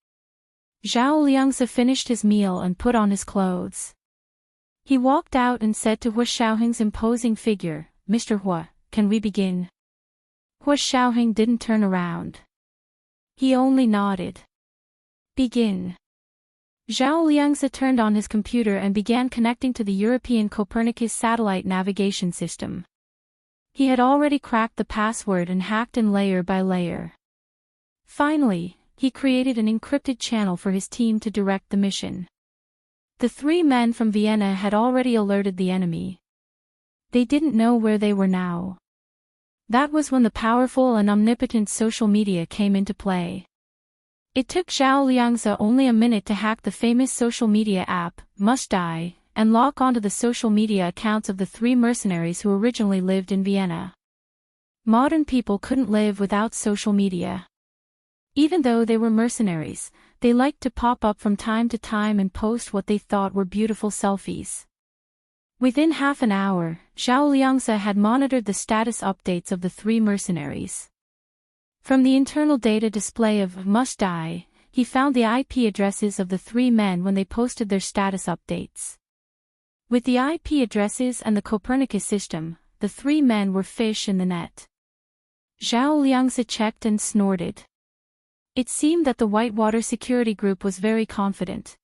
Zhao Liangzi finished his meal and put on his clothes. He walked out and said to Hua Xiaoheng's imposing figure, Mr. Hua, can we begin? Hua Xiaoheng didn't turn around. He only nodded. Begin. Zhao Liangzi turned on his computer and began connecting to the European Copernicus satellite navigation system. He had already cracked the password and hacked in layer by layer. Finally, he created an encrypted channel for his team to direct the mission. The 3 men from Vienna had already alerted the enemy. They didn't know where they were now. That was when the powerful and omnipotent social media came into play. It took Zhao Liangzi only a minute to hack the famous social media app, Must Die, and lock onto the social media accounts of the 3 mercenaries who originally lived in Vienna. Modern people couldn't live without social media. Even though they were mercenaries, they liked to pop up from time to time and post what they thought were beautiful selfies. Within half an hour, Zhao Liangzi had monitored the status updates of the 3 mercenaries. From the internal data display of Must Die, he found the IP addresses of the 3 men when they posted their status updates. With the IP addresses and the Copernicus system, the 3 men were fish in the net. Zhao Liangzi checked and snorted. It seemed that the Whitewater security group was very confident.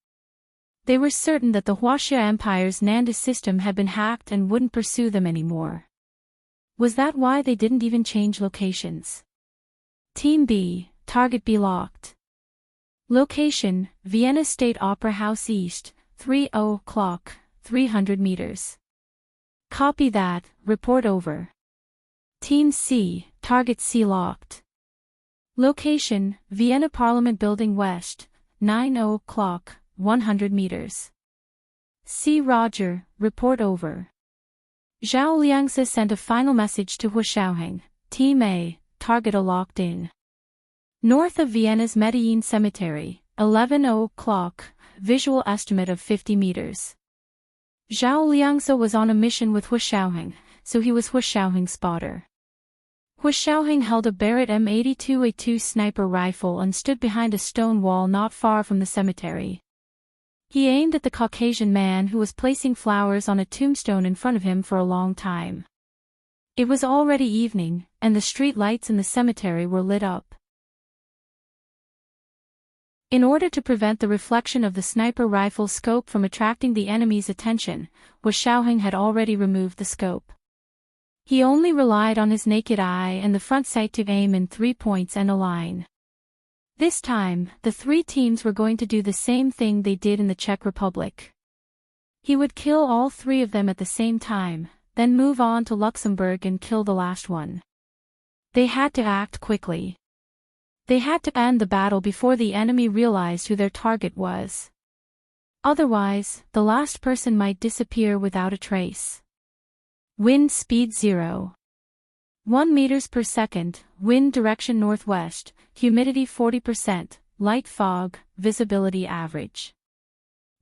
They were certain that the Huaxia Empire's Nanda system had been hacked and wouldn't pursue them anymore. Was that why they didn't even change locations? Team B, Target B locked. Location, Vienna State Opera House East, 3:00, 300 meters. Copy that, report over. Team C, Target C locked. Location, Vienna Parliament Building West, 9:00, 100 meters. C. Roger, report over. Zhao Liangzi sent a final message to Hua Xiaoheng, Team A, Target A locked in. North of Vienna's Medellin Cemetery, 11:00, visual estimate of 50 meters. Zhao Liangzi was on a mission with Hua Xiaoheng, so he was Hua Xiaoheng's spotter. Hua Xiaoheng held a Barrett M82A2 sniper rifle and stood behind a stone wall not far from the cemetery. He aimed at the Caucasian man who was placing flowers on a tombstone in front of him for a long time. It was already evening, and the street lights in the cemetery were lit up. In order to prevent the reflection of the sniper rifle scope from attracting the enemy's attention, Hua Xiaoheng had already removed the scope. He only relied on his naked eye and the front sight to aim in 3 points and a line. This time, the 3 teams were going to do the same thing they did in the Czech Republic. He would kill all 3 of them at the same time, then move on to Luxembourg and kill the last one. They had to act quickly. They had to end the battle before the enemy realized who their target was. Otherwise, the last person might disappear without a trace. Wind speed 0. 1 meters per second, wind direction northwest, humidity 40%, light fog, visibility average.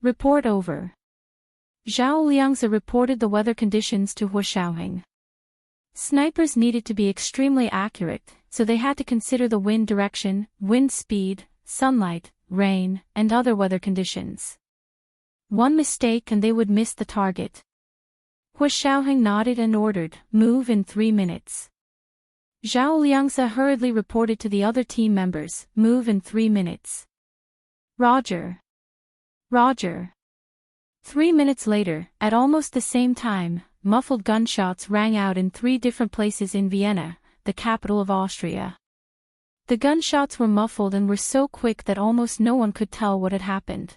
Report over. Zhao Liangzi reported the weather conditions to Hua Xiaoheng. Snipers needed to be extremely accurate, so they had to consider the wind direction, wind speed, sunlight, rain, and other weather conditions. One mistake and they would miss the target. Hua Xiaoheng nodded and ordered, "Move in 3 minutes." Zhao Liangzi hurriedly reported to the other team members, "Move in 3 minutes." Roger. Roger. 3 minutes later, at almost the same time, muffled gunshots rang out in 3 different places in Vienna, the capital of Austria. The gunshots were muffled and were so quick that almost no one could tell what had happened.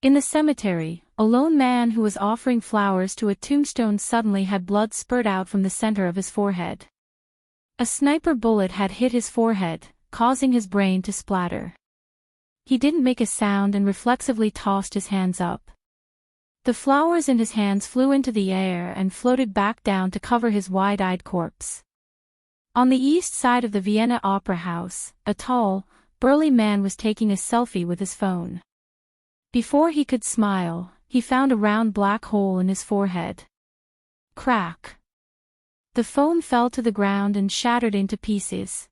In the cemetery, a lone man who was offering flowers to a tombstone suddenly had blood spurt out from the center of his forehead. A sniper bullet had hit his forehead, causing his brain to splatter. He didn't make a sound and reflexively tossed his hands up. The flowers in his hands flew into the air and floated back down to cover his wide-eyed corpse. On the east side of the Vienna Opera House, a tall, burly man was taking a selfie with his phone. Before he could smile, he found a round black hole in his forehead. Crack. The phone fell to the ground and shattered into pieces.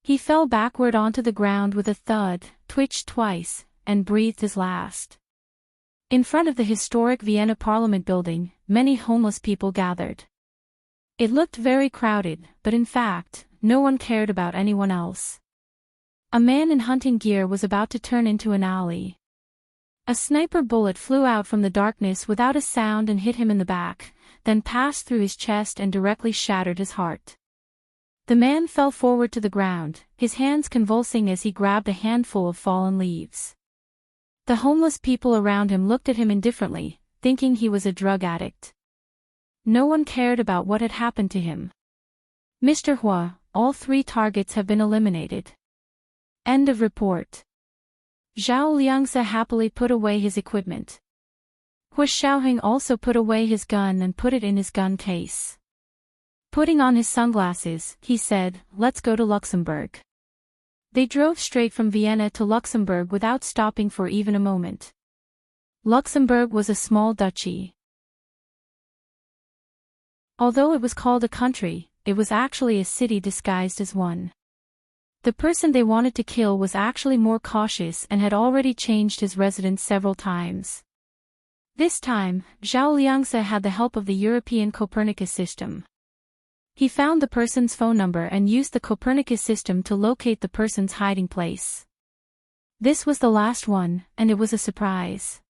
He fell backward onto the ground with a thud, twitched twice, and breathed his last. In front of the historic Vienna Parliament building, many homeless people gathered. It looked very crowded, but in fact, no one cared about anyone else. A man in hunting gear was about to turn into an alley. A sniper bullet flew out from the darkness without a sound and hit him in the back, then passed through his chest and directly shattered his heart. The man fell forward to the ground, his hands convulsing as he grabbed a handful of fallen leaves. The homeless people around him looked at him indifferently, thinking he was a drug addict. No one cared about what had happened to him. "Mr. Hua, all 3 targets have been eliminated." End of report. Zhao Liangzi happily put away his equipment. Hua Xiaoheng also put away his gun and put it in his gun case. Putting on his sunglasses, he said, "Let's go to Luxembourg." They drove straight from Vienna to Luxembourg without stopping for even a moment. Luxembourg was a small duchy. Although it was called a country, it was actually a city disguised as one. The person they wanted to kill was actually more cautious and had already changed his residence several times. This time, Zhao Liangzi had the help of the European Copernicus system. He found the person's phone number and used the Copernicus system to locate the person's hiding place. This was the last one, and it was a surprise.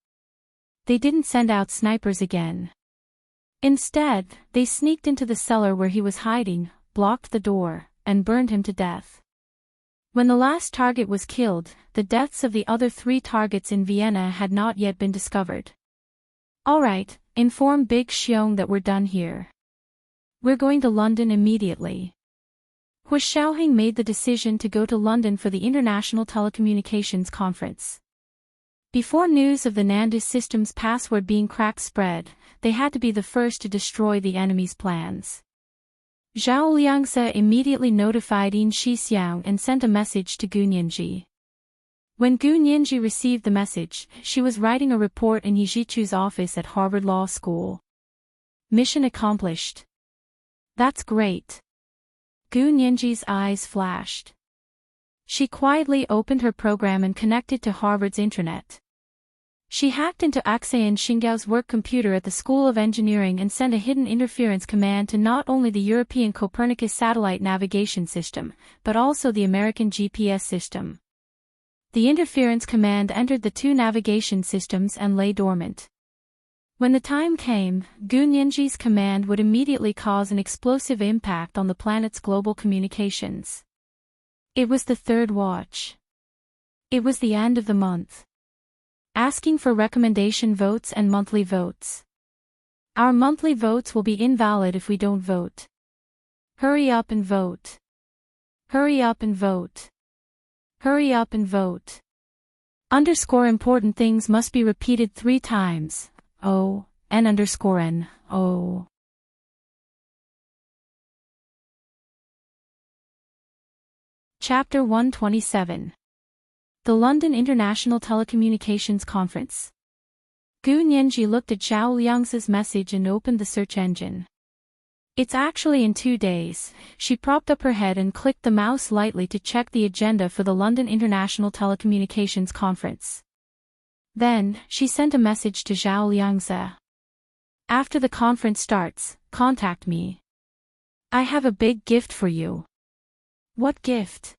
They didn't send out snipers again. Instead, they sneaked into the cellar where he was hiding, blocked the door, and burned him to death. When the last target was killed, the deaths of the other 3 targets in Vienna had not yet been discovered. "Alright, inform Big Xiong that we're done here. We're going to London immediately." Hua Xiaoheng made the decision to go to London for the International Telecommunications Conference. Before news of the Nandus system's password being cracked spread, they had to be the first to destroy the enemy's plans. Zhao Liangzi immediately notified Yin Shixiang and sent a message to Gu Nianji. When Gu Nianji received the message, she was writing a report in He Zhichu's office at Harvard Law School. Mission accomplished. That's great. Gu Nianji's eyes flashed. She quietly opened her program and connected to Harvard's intranet. She hacked into Axayan Xingao's work computer at the School of Engineering and sent a hidden interference command to not only the European Copernicus satellite navigation system, but also the American GPS system. The interference command entered the 2 navigation systems and lay dormant. When the time came, Gu Nianji's command would immediately cause an explosive impact on the planet's global communications. It was the third watch. It was the end of the month. Asking for recommendation votes and monthly votes. Our monthly votes will be invalid if we don't vote. Hurry up and vote. Hurry up and vote. Hurry up and vote. Important things must be repeated 3 times. O. Chapter 127. The London International Telecommunications Conference. Gu Nianji looked at Zhao Liang's message and opened the search engine. It's actually in 2 days. She propped up her head and clicked the mouse lightly to check the agenda for the London International Telecommunications Conference. Then, she sent a message to Zhao Liangze. After the conference starts, contact me. I have a big gift for you. What gift?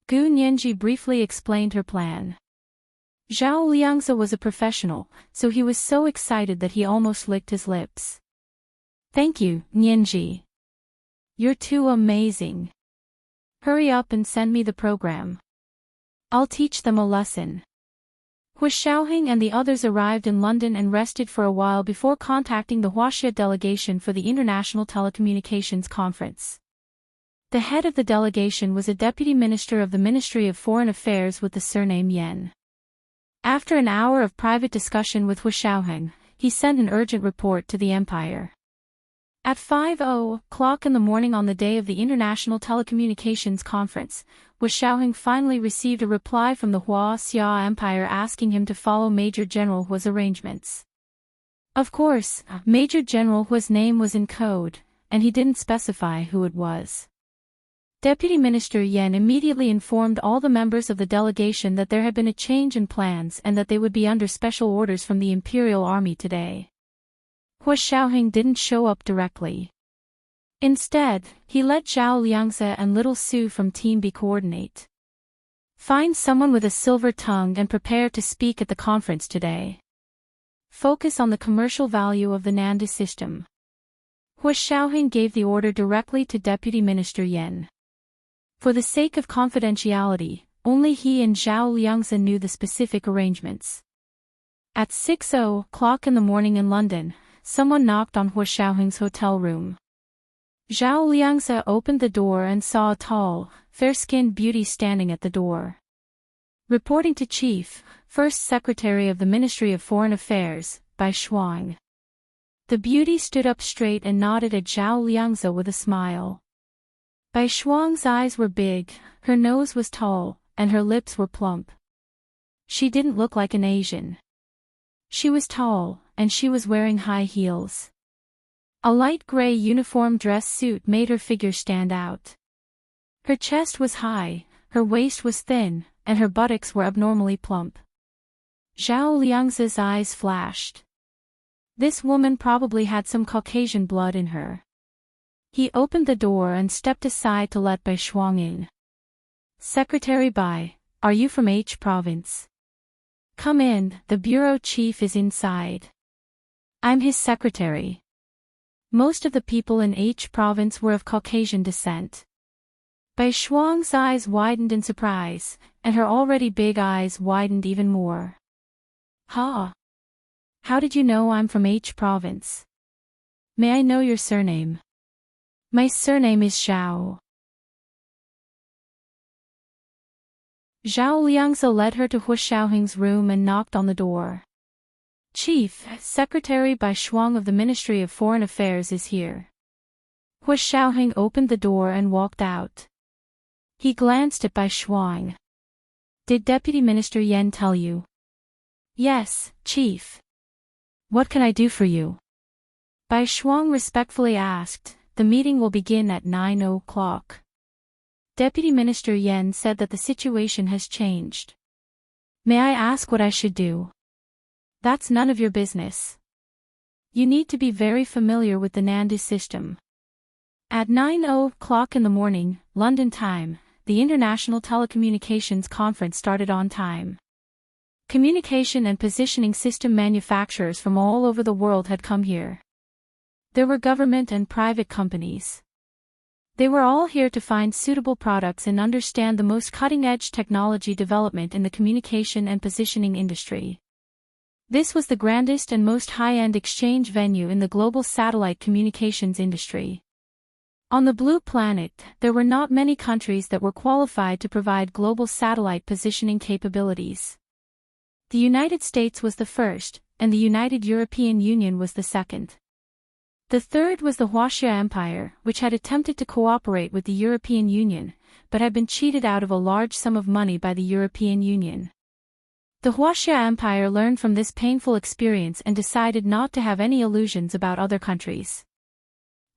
Gu Nianji briefly explained her plan. Zhao Liangze was a professional, so he was so excited that he almost licked his lips. Thank you, Nianji. You're too amazing. Hurry up and send me the program. I'll teach them a lesson. Hu Xiaoheng and the others arrived in London and rested for a while before contacting the Huaxia delegation for the International Telecommunications Conference. The head of the delegation was a deputy minister of the Ministry of Foreign Affairs with the surname Yan. After an hour of private discussion with Hu Xiaoheng, he sent an urgent report to the empire. At 5:00 in the morning on the day of the International Telecommunications Conference, Hu Xiaoheng finally received a reply from the Huaxia Empire asking him to follow Major General Hu's arrangements. Of course, Major General Hu's name was in code, and he didn't specify who it was. Deputy Minister Yan immediately informed all the members of the delegation that there had been a change in plans and that they would be under special orders from the Imperial Army today. Hu Xiaoheng didn't show up directly. Instead, he let Zhao Liangze and Little Su from Team B coordinate. Find someone with a silver tongue and prepare to speak at the conference today. Focus on the commercial value of the Nandu system. Hu Xiaoheng gave the order directly to Deputy Minister Yan. For the sake of confidentiality, only he and Zhao Liangze knew the specific arrangements. At 6:00 in the morning in London, someone knocked on Hu Xiaoheng's hotel room. Zhao Liangze opened the door and saw a tall, fair-skinned beauty standing at the door. Reporting to Chief, First Secretary of the Ministry of Foreign Affairs, Bai Shuang. The beauty stood up straight and nodded at Zhao Liangze with a smile. Bai Shuang's eyes were big, her nose was tall, and her lips were plump. She didn't look like an Asian. She was tall, and she was wearing high heels. A light gray uniform dress suit made her figure stand out. Her chest was high, her waist was thin, and her buttocks were abnormally plump. Zhao Liangze's eyes flashed. This woman probably had some Caucasian blood in her. He opened the door and stepped aside to let Bai Shuang in. Secretary Bai, are you from H province? Come in, the bureau chief is inside. I'm his secretary. Most of the people in H province were of Caucasian descent. Bai Shuang's eyes widened in surprise, and her already big eyes widened even more. Ha! How did you know I'm from H province? May I know your surname? My surname is Zhao. Zhao Liangze led her to Hu Xiaoheng's room and knocked on the door. Chief, Secretary Bai Shuang of the Ministry of Foreign Affairs is here. Hu Xiaoheng opened the door and walked out. He glanced at Bai Shuang. Did Deputy Minister Yan tell you? Yes, Chief. What can I do for you? Bai Shuang respectfully asked. The meeting will begin at 9:00. Deputy Minister Yan said that the situation has changed. May I ask what I should do? That's none of your business. You need to be very familiar with the Nandu system. At 9:00 in the morning, London time, the International Telecommunications Conference started on time. Communication and positioning system manufacturers from all over the world had come here. There were government and private companies. They were all here to find suitable products and understand the most cutting-edge technology development in the communication and positioning industry. This was the grandest and most high-end exchange venue in the global satellite communications industry. On the Blue Planet, there were not many countries that were qualified to provide global satellite positioning capabilities. The United States was the first, and the United European Union was the second. The third was the Huaxia Empire, which had attempted to cooperate with the European Union, but had been cheated out of a large sum of money by the European Union. The Huaxia Empire learned from this painful experience and decided not to have any illusions about other countries.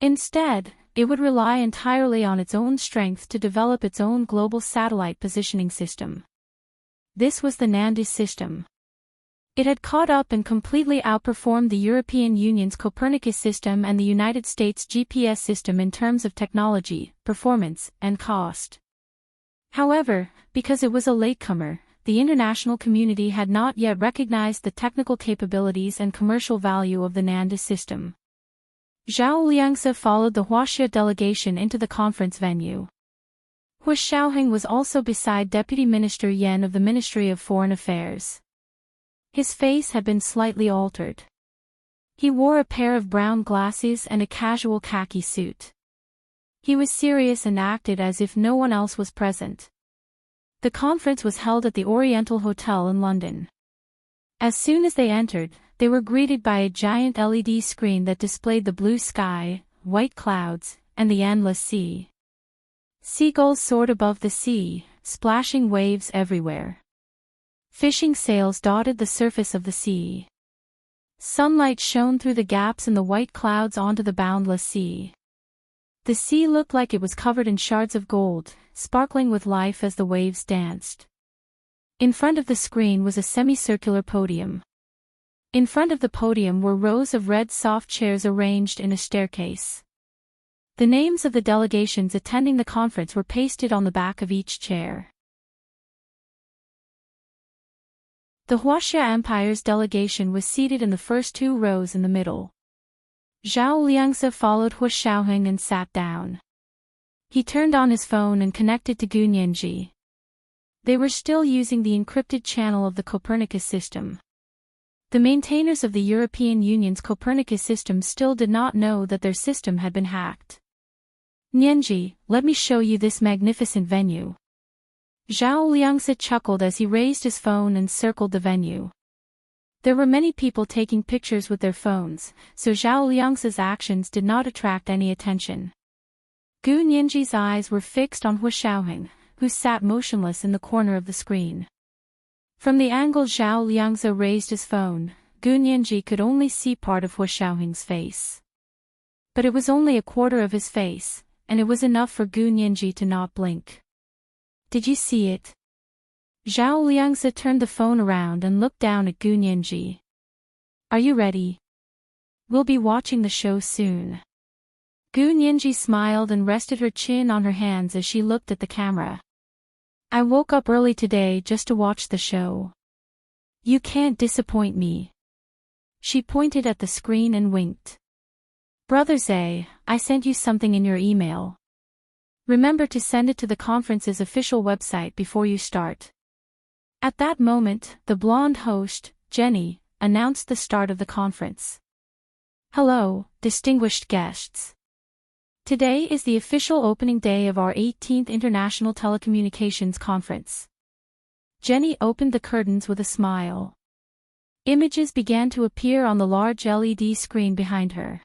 Instead, it would rely entirely on its own strength to develop its own global satellite positioning system. This was the NANDIS system. It had caught up and completely outperformed the European Union's Copernicus system and the United States GPS system in terms of technology, performance, and cost. However, because it was a latecomer, the international community had not yet recognized the technical capabilities and commercial value of the NANDIS system. Zhao Liangzi followed the Huaxia delegation into the conference venue. Hu Xiaoheng was also beside Deputy Minister Yan of the Ministry of Foreign Affairs. His face had been slightly altered. He wore a pair of brown glasses and a casual khaki suit. He was serious and acted as if no one else was present. The conference was held at the Oriental Hotel in London. As soon as they entered, they were greeted by a giant LED screen that displayed the blue sky, white clouds, and the endless sea. Seagulls soared above the sea, splashing waves everywhere. Fishing sails dotted the surface of the sea. Sunlight shone through the gaps in the white clouds onto the boundless sea. The sea looked like it was covered in shards of gold, sparkling with life as the waves danced. In front of the screen was a semicircular podium. In front of the podium were rows of red soft chairs arranged in a staircase. The names of the delegations attending the conference were pasted on the back of each chair. The Huaxia Empire's delegation was seated in the first two rows in the middle. Zhao Liangzi followed Hu Xiaoheng and sat down. He turned on his phone and connected to Gu Nianji. They were still using the encrypted channel of the Copernicus system. The maintainers of the European Union's Copernicus system still did not know that their system had been hacked. Nianji, let me show you this magnificent venue. Zhao Liangzi chuckled as he raised his phone and circled the venue. There were many people taking pictures with their phones, so Zhao Liangzi's actions did not attract any attention. Gu Nianji's eyes were fixed on Hu Xiaoheng, who sat motionless in the corner of the screen. From the angle Zhao Liangzi raised his phone, Gu Nianji could only see part of Hu Xiaoheng's face. But it was only a quarter of his face, and it was enough for Gu Nianji to not blink. Did you see it? Zhao Liangzi turned the phone around and looked down at Gu Nianji. Are you ready? We'll be watching the show soon. Gu Nianji smiled and rested her chin on her hands as she looked at the camera. I woke up early today just to watch the show. You can't disappoint me. She pointed at the screen and winked. Brother Zhe, I sent you something in your email. Remember to send it to the conference's official website before you start. At that moment, the blonde host, Jenny, announced the start of the conference. Hello, distinguished guests. Today is the official opening day of our 18th International Telecommunications Conference. Jenny opened the curtains with a smile. Images began to appear on the large LED screen behind her.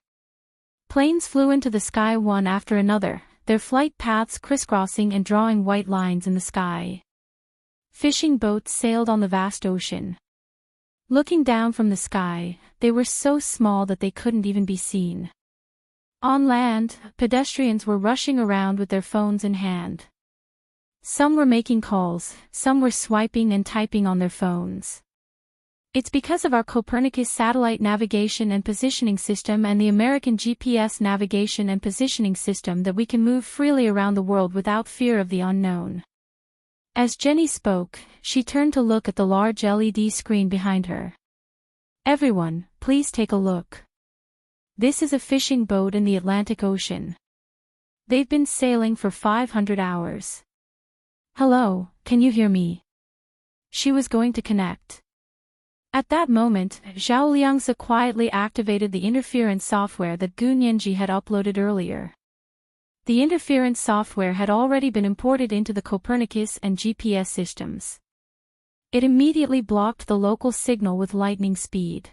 Planes flew into the sky one after another, their flight paths crisscrossing and drawing white lines in the sky. Fishing boats sailed on the vast ocean. Looking down from the sky, they were so small that they couldn't even be seen. On land, pedestrians were rushing around with their phones in hand. Some were making calls, some were swiping and typing on their phones. It's because of our Copernicus satellite navigation and positioning system and the American GPS navigation and positioning system that we can move freely around the world without fear of the unknown. As Jenny spoke, she turned to look at the large LED screen behind her. Everyone, please take a look. This is a fishing boat in the Atlantic Ocean. They've been sailing for 500 hours. Hello, can you hear me? She was going to connect. At that moment, Zhao Liangzi quietly activated the interference software that Gu Nianji had uploaded earlier. The interference software had already been imported into the Copernicus and GPS systems. It immediately blocked the local signal with lightning speed.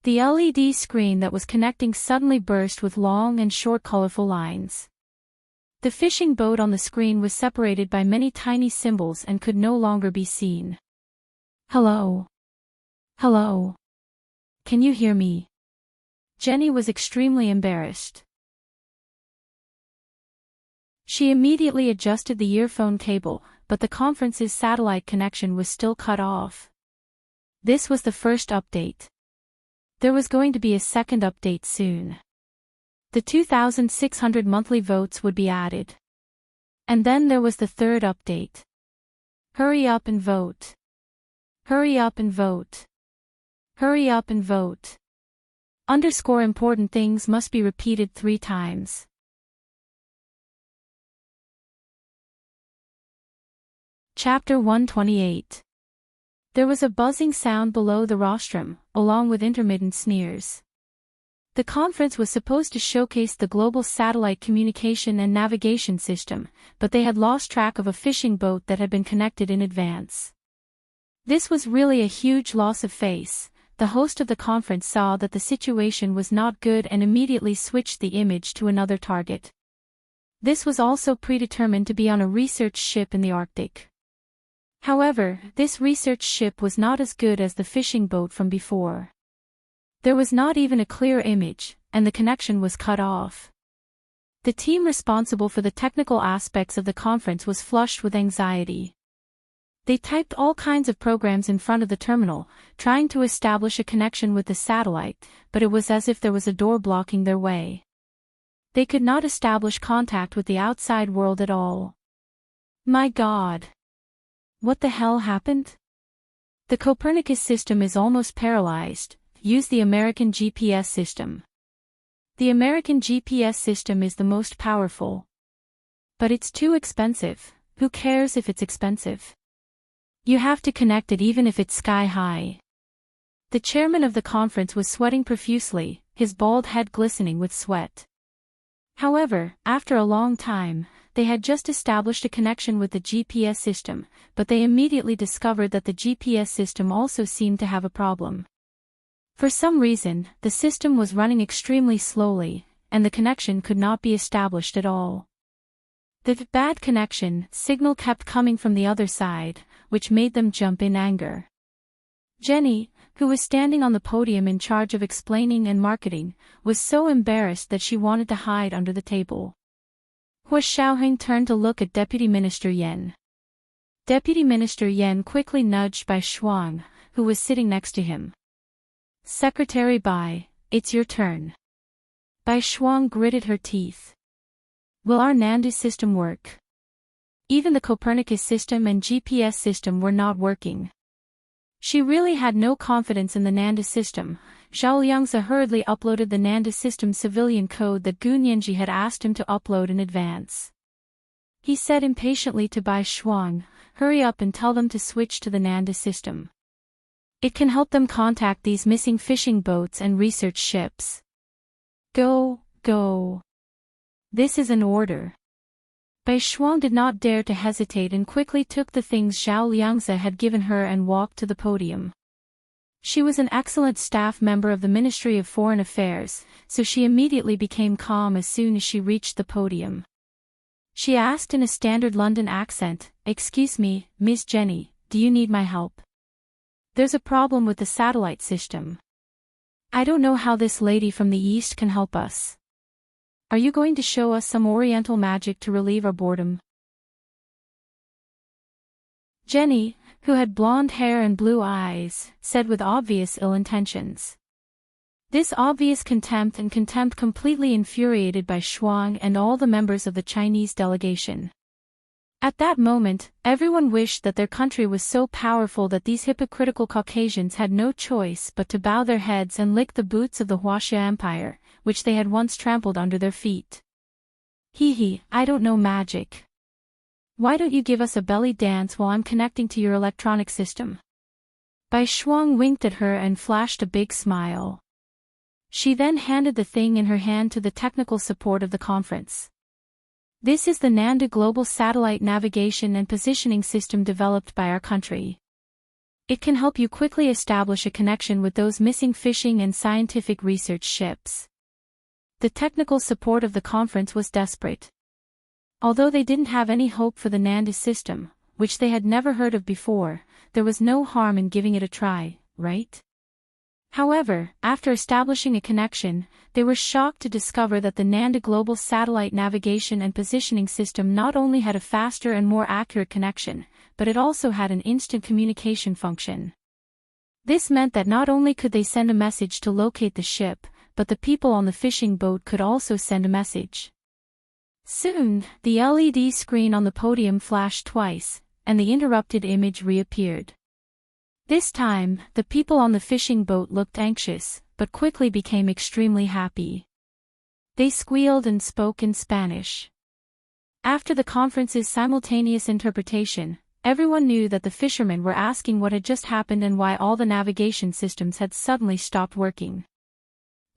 The LED screen that was connecting suddenly burst with long and short colorful lines. The fishing boat on the screen was separated by many tiny symbols and could no longer be seen. Hello? Hello? Can you hear me? Jenny was extremely embarrassed. She immediately adjusted the earphone cable, but the conference's satellite connection was still cut off. This was the first update. There was going to be a second update soon. The 2,600 monthly votes would be added. And then there was the third update. Hurry up and vote. Hurry up and vote. Hurry up and vote. Underscore important things must be repeated 3 times. Chapter 128. There was a buzzing sound below the rostrum, along with intermittent sneers. The conference was supposed to showcase the global satellite communication and navigation system, but they had lost track of a fishing boat that had been connected in advance. This was really a huge loss of face. The host of the conference saw that the situation was not good and immediately switched the image to another target. This was also predetermined to be on a research ship in the Arctic. However, this research ship was not as good as the fishing boat from before. There was not even a clear image, and the connection was cut off. The team responsible for the technical aspects of the conference was flushed with anxiety. They typed all kinds of programs in front of the terminal, trying to establish a connection with the satellite, but it was as if there was a door blocking their way. They could not establish contact with the outside world at all. My God! What the hell happened? The Copernicus system is almost paralyzed. Use the American GPS system. The American GPS system is the most powerful. But it's too expensive. Who cares if it's expensive? You have to connect it even if it's sky high. The chairman of the conference was sweating profusely, his bald head glistening with sweat. However, after a long time, they had just established a connection with the GPS system, but they immediately discovered that the GPS system also seemed to have a problem. For some reason, the system was running extremely slowly, and the connection could not be established at all. The bad connection signal kept coming from the other side, which made them jump in anger. Jenny, who was standing on the podium in charge of explaining and marketing, was so embarrassed that she wanted to hide under the table. Hua Xiaoheng turned to look at Deputy Minister Yan. Deputy Minister Yan quickly nudged Bai Shuang, who was sitting next to him. Secretary Bai, it's your turn. Bai Shuang gritted her teeth. Will our Nandu system work? Even the Copernicus system and GPS system were not working. She really had no confidence in the Nandu system. Zhao Liangzi hurriedly uploaded the Nandu system civilian code that Gu Nianji had asked him to upload in advance. He said impatiently to Bai Shuang, hurry up and tell them to switch to the Nandu system. It can help them contact these missing fishing boats and research ships. Go, go. This is an order. Bai Shuang did not dare to hesitate and quickly took the things Zhao Liangzi had given her and walked to the podium. She was an excellent staff member of the Ministry of Foreign Affairs, so she immediately became calm as soon as she reached the podium. She asked in a standard London accent, "Excuse me, Miss Jenny, do you need my help? There's a problem with the satellite system. I don't know how this lady from the East can help us. Are you going to show us some Oriental magic to relieve our boredom?" Jenny, who had blonde hair and blue eyes, said with obvious ill intentions. This obvious contempt completely infuriated Bai Shuang and all the members of the Chinese delegation. At that moment, everyone wished that their country was so powerful that these hypocritical Caucasians had no choice but to bow their heads and lick the boots of the Huaxia Empire, which they had once trampled under their feet. Hee, I don't know magic. Why don't you give us a belly dance while I'm connecting to your electronic system? Bai Shuang winked at her and flashed a big smile. She then handed the thing in her hand to the technical support of the conference. This is the Nanda Global Satellite Navigation and Positioning System developed by our country. It can help you quickly establish a connection with those missing fishing and scientific research ships. The technical support of the conference was desperate. Although they didn't have any hope for the Nanda system, which they had never heard of before, there was no harm in giving it a try, right? However, after establishing a connection, they were shocked to discover that the Nanda Global Satellite Navigation and Positioning System not only had a faster and more accurate connection, but it also had an instant communication function. This meant that not only could they send a message to locate the ship, but the people on the fishing boat could also send a message. Soon, the LED screen on the podium flashed twice, and the interrupted image reappeared. This time, the people on the fishing boat looked anxious, but quickly became extremely happy. They squealed and spoke in Spanish. After the conference's simultaneous interpretation, everyone knew that the fishermen were asking what had just happened and why all the navigation systems had suddenly stopped working.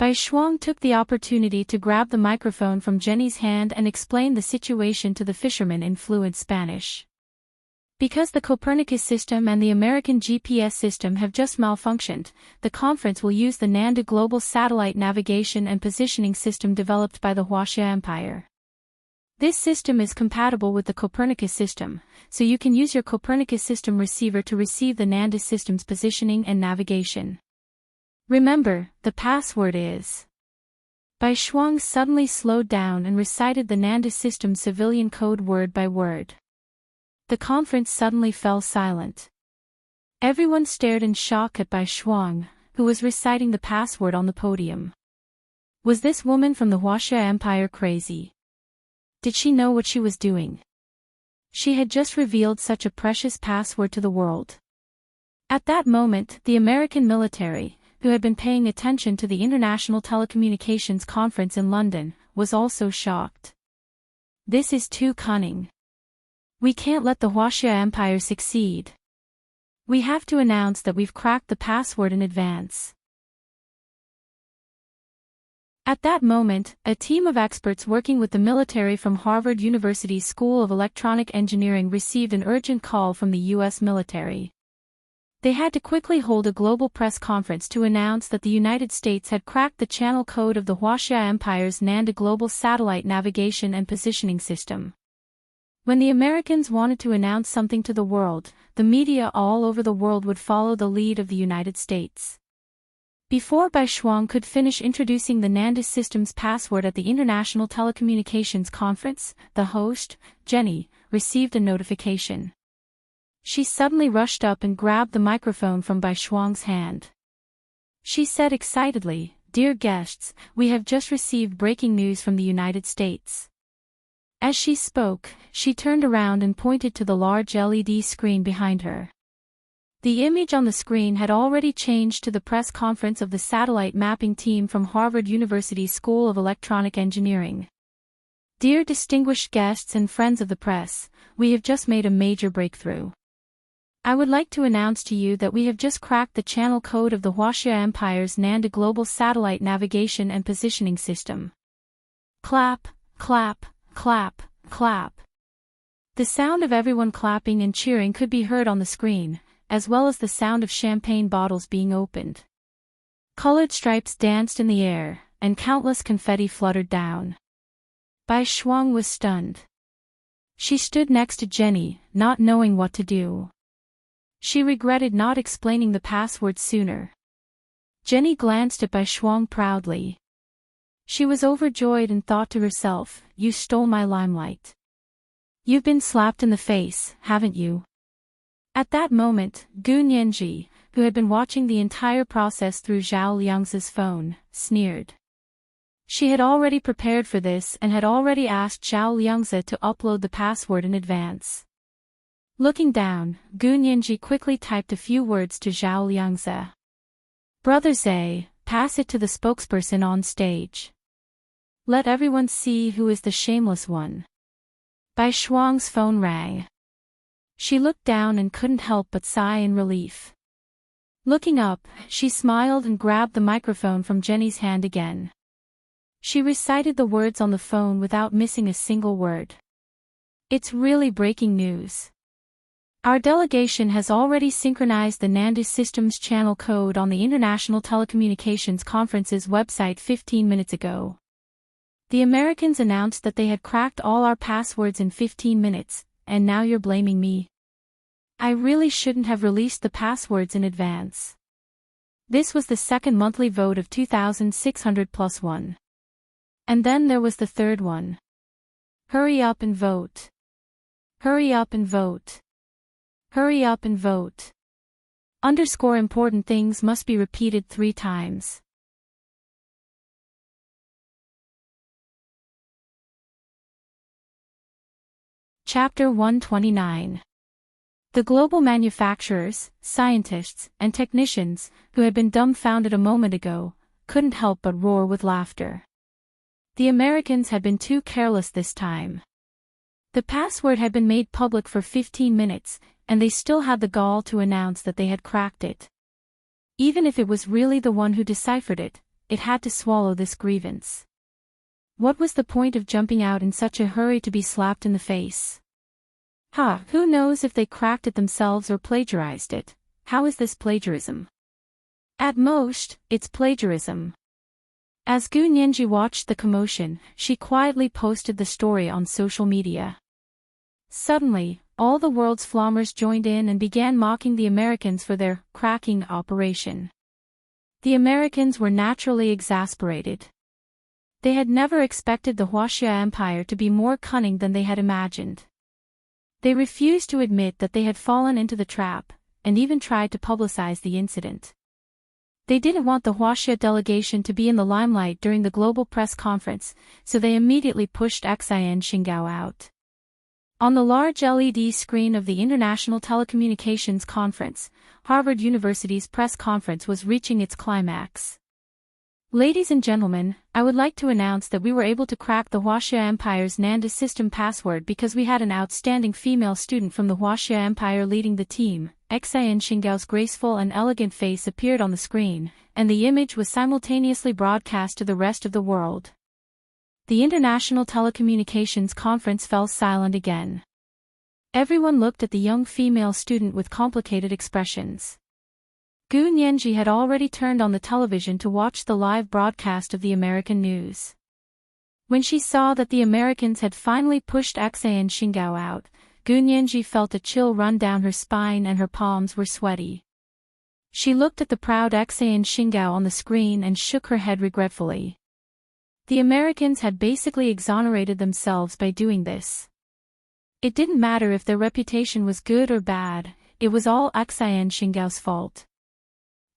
Bai Shuang took the opportunity to grab the microphone from Jenny's hand and explain the situation to the fishermen in fluent Spanish. Because the Copernicus system and the American GPS system have just malfunctioned, the conference will use the Nanda Global Satellite Navigation and Positioning System developed by the Huaxia Empire. This system is compatible with the Copernicus system, so you can use your Copernicus system receiver to receive the Nanda system's positioning and navigation. Remember, the password is... Bai Shuang suddenly slowed down and recited the Nanda system's civilian code word by word. The conference suddenly fell silent. Everyone stared in shock at Bai Shuang, who was reciting the password on the podium. Was this woman from the Huaxia Empire crazy? Did she know what she was doing? She had just revealed such a precious password to the world. At that moment, the American military, who had been paying attention to the International Telecommunications Conference in London, was also shocked. This is too cunning. We can't let the Huaxia Empire succeed. We have to announce that we've cracked the password in advance. At that moment, a team of experts working with the military from Harvard University's School of Electronic Engineering received an urgent call from the U.S. military. They had to quickly hold a global press conference to announce that the United States had cracked the channel code of the Huaxia Empire's Nanda Global Satellite Navigation and Positioning System. When the Americans wanted to announce something to the world, the media all over the world would follow the lead of the United States. Before Bai Shuang could finish introducing the Nanda system's password at the International Telecommunications Conference, the host, Jenny, received a notification. She suddenly rushed up and grabbed the microphone from Bai Shuang's hand. She said excitedly, "Dear guests, we have just received breaking news from the United States." As she spoke, she turned around and pointed to the large LED screen behind her. The image on the screen had already changed to the press conference of the satellite mapping team from Harvard University School of Electronic Engineering. "Dear distinguished guests and friends of the press, we have just made a major breakthrough. I would like to announce to you that we have just cracked the channel code of the Huaxia Empire's Nanda Global Satellite Navigation and Positioning System." Clap, clap, clap, clap. The sound of everyone clapping and cheering could be heard on the screen, as well as the sound of champagne bottles being opened. Colored stripes danced in the air, and countless confetti fluttered down. Bai Shuang was stunned. She stood next to Jenny, not knowing what to do. She regretted not explaining the password sooner. Jenny glanced at Bai Shuang proudly. She was overjoyed and thought to herself, "You stole my limelight. You've been slapped in the face, haven't you?" At that moment, Gu Nianji, who had been watching the entire process through Zhao Liang's phone, sneered. She had already prepared for this and had already asked Zhao Liangze to upload the password in advance. Looking down, Gu Nianji quickly typed a few words to Zhao Liangze. "Brother Zhe, pass it to the spokesperson on stage. Let everyone see who is the shameless one." Bai Shuang's phone rang. She looked down and couldn't help but sigh in relief. Looking up, she smiled and grabbed the microphone from Jenny's hand again. She recited the words on the phone without missing a single word. "It's really breaking news. Our delegation has already synchronized the Nandu Systems channel code on the International Telecommunications Conference's website 15 minutes ago. The Americans announced that they had cracked all our passwords in 15 minutes, and now you're blaming me. I really shouldn't have released the passwords in advance." This was the second monthly vote of 2,600 plus one. And then there was the third one. "Hurry up and vote. Hurry up and vote. Hurry up and vote. Underscore important things must be repeated 3 times. Chapter 129. The global manufacturers, scientists, and technicians, who had been dumbfounded a moment ago, couldn't help but roar with laughter. The Americans had been too careless this time. The password had been made public for 15 minutes, and they still had the gall to announce that they had cracked it. Even if it was really the one who deciphered it, it had to swallow this grievance. What was the point of jumping out in such a hurry to be slapped in the face? Who knows if they cracked it themselves or plagiarized it? How is this plagiarism? At most, it's plagiarism. As Gu Nianji watched the commotion, she quietly posted the story on social media. Suddenly, all the world's flommers joined in and began mocking the Americans for their cracking operation. The Americans were naturally exasperated. They had never expected the Huaxia Empire to be more cunning than they had imagined. They refused to admit that they had fallen into the trap, and even tried to publicize the incident. They didn't want the Huaxia delegation to be in the limelight during the global press conference, so they immediately pushed Xian Xingao out. On the large LED screen of the International Telecommunications Conference, Harvard University's press conference was reaching its climax. "Ladies and gentlemen, I would like to announce that we were able to crack the Huaxia Empire's Nanda system password because we had an outstanding female student from the Huaxia Empire leading the team." Xian Xingao's graceful and elegant face appeared on the screen, and the image was simultaneously broadcast to the rest of the world. The International Telecommunications Conference fell silent again. Everyone looked at the young female student with complicated expressions. Gu Nianji had already turned on the television to watch the live broadcast of the American news. When she saw that the Americans had finally pushed Xian Xingao out, Gu Nianji felt a chill run down her spine and her palms were sweaty. She looked at the proud Xian Xingao on the screen and shook her head regretfully. The Americans had basically exonerated themselves by doing this. It didn't matter if their reputation was good or bad, it was all Xian Xingao's fault.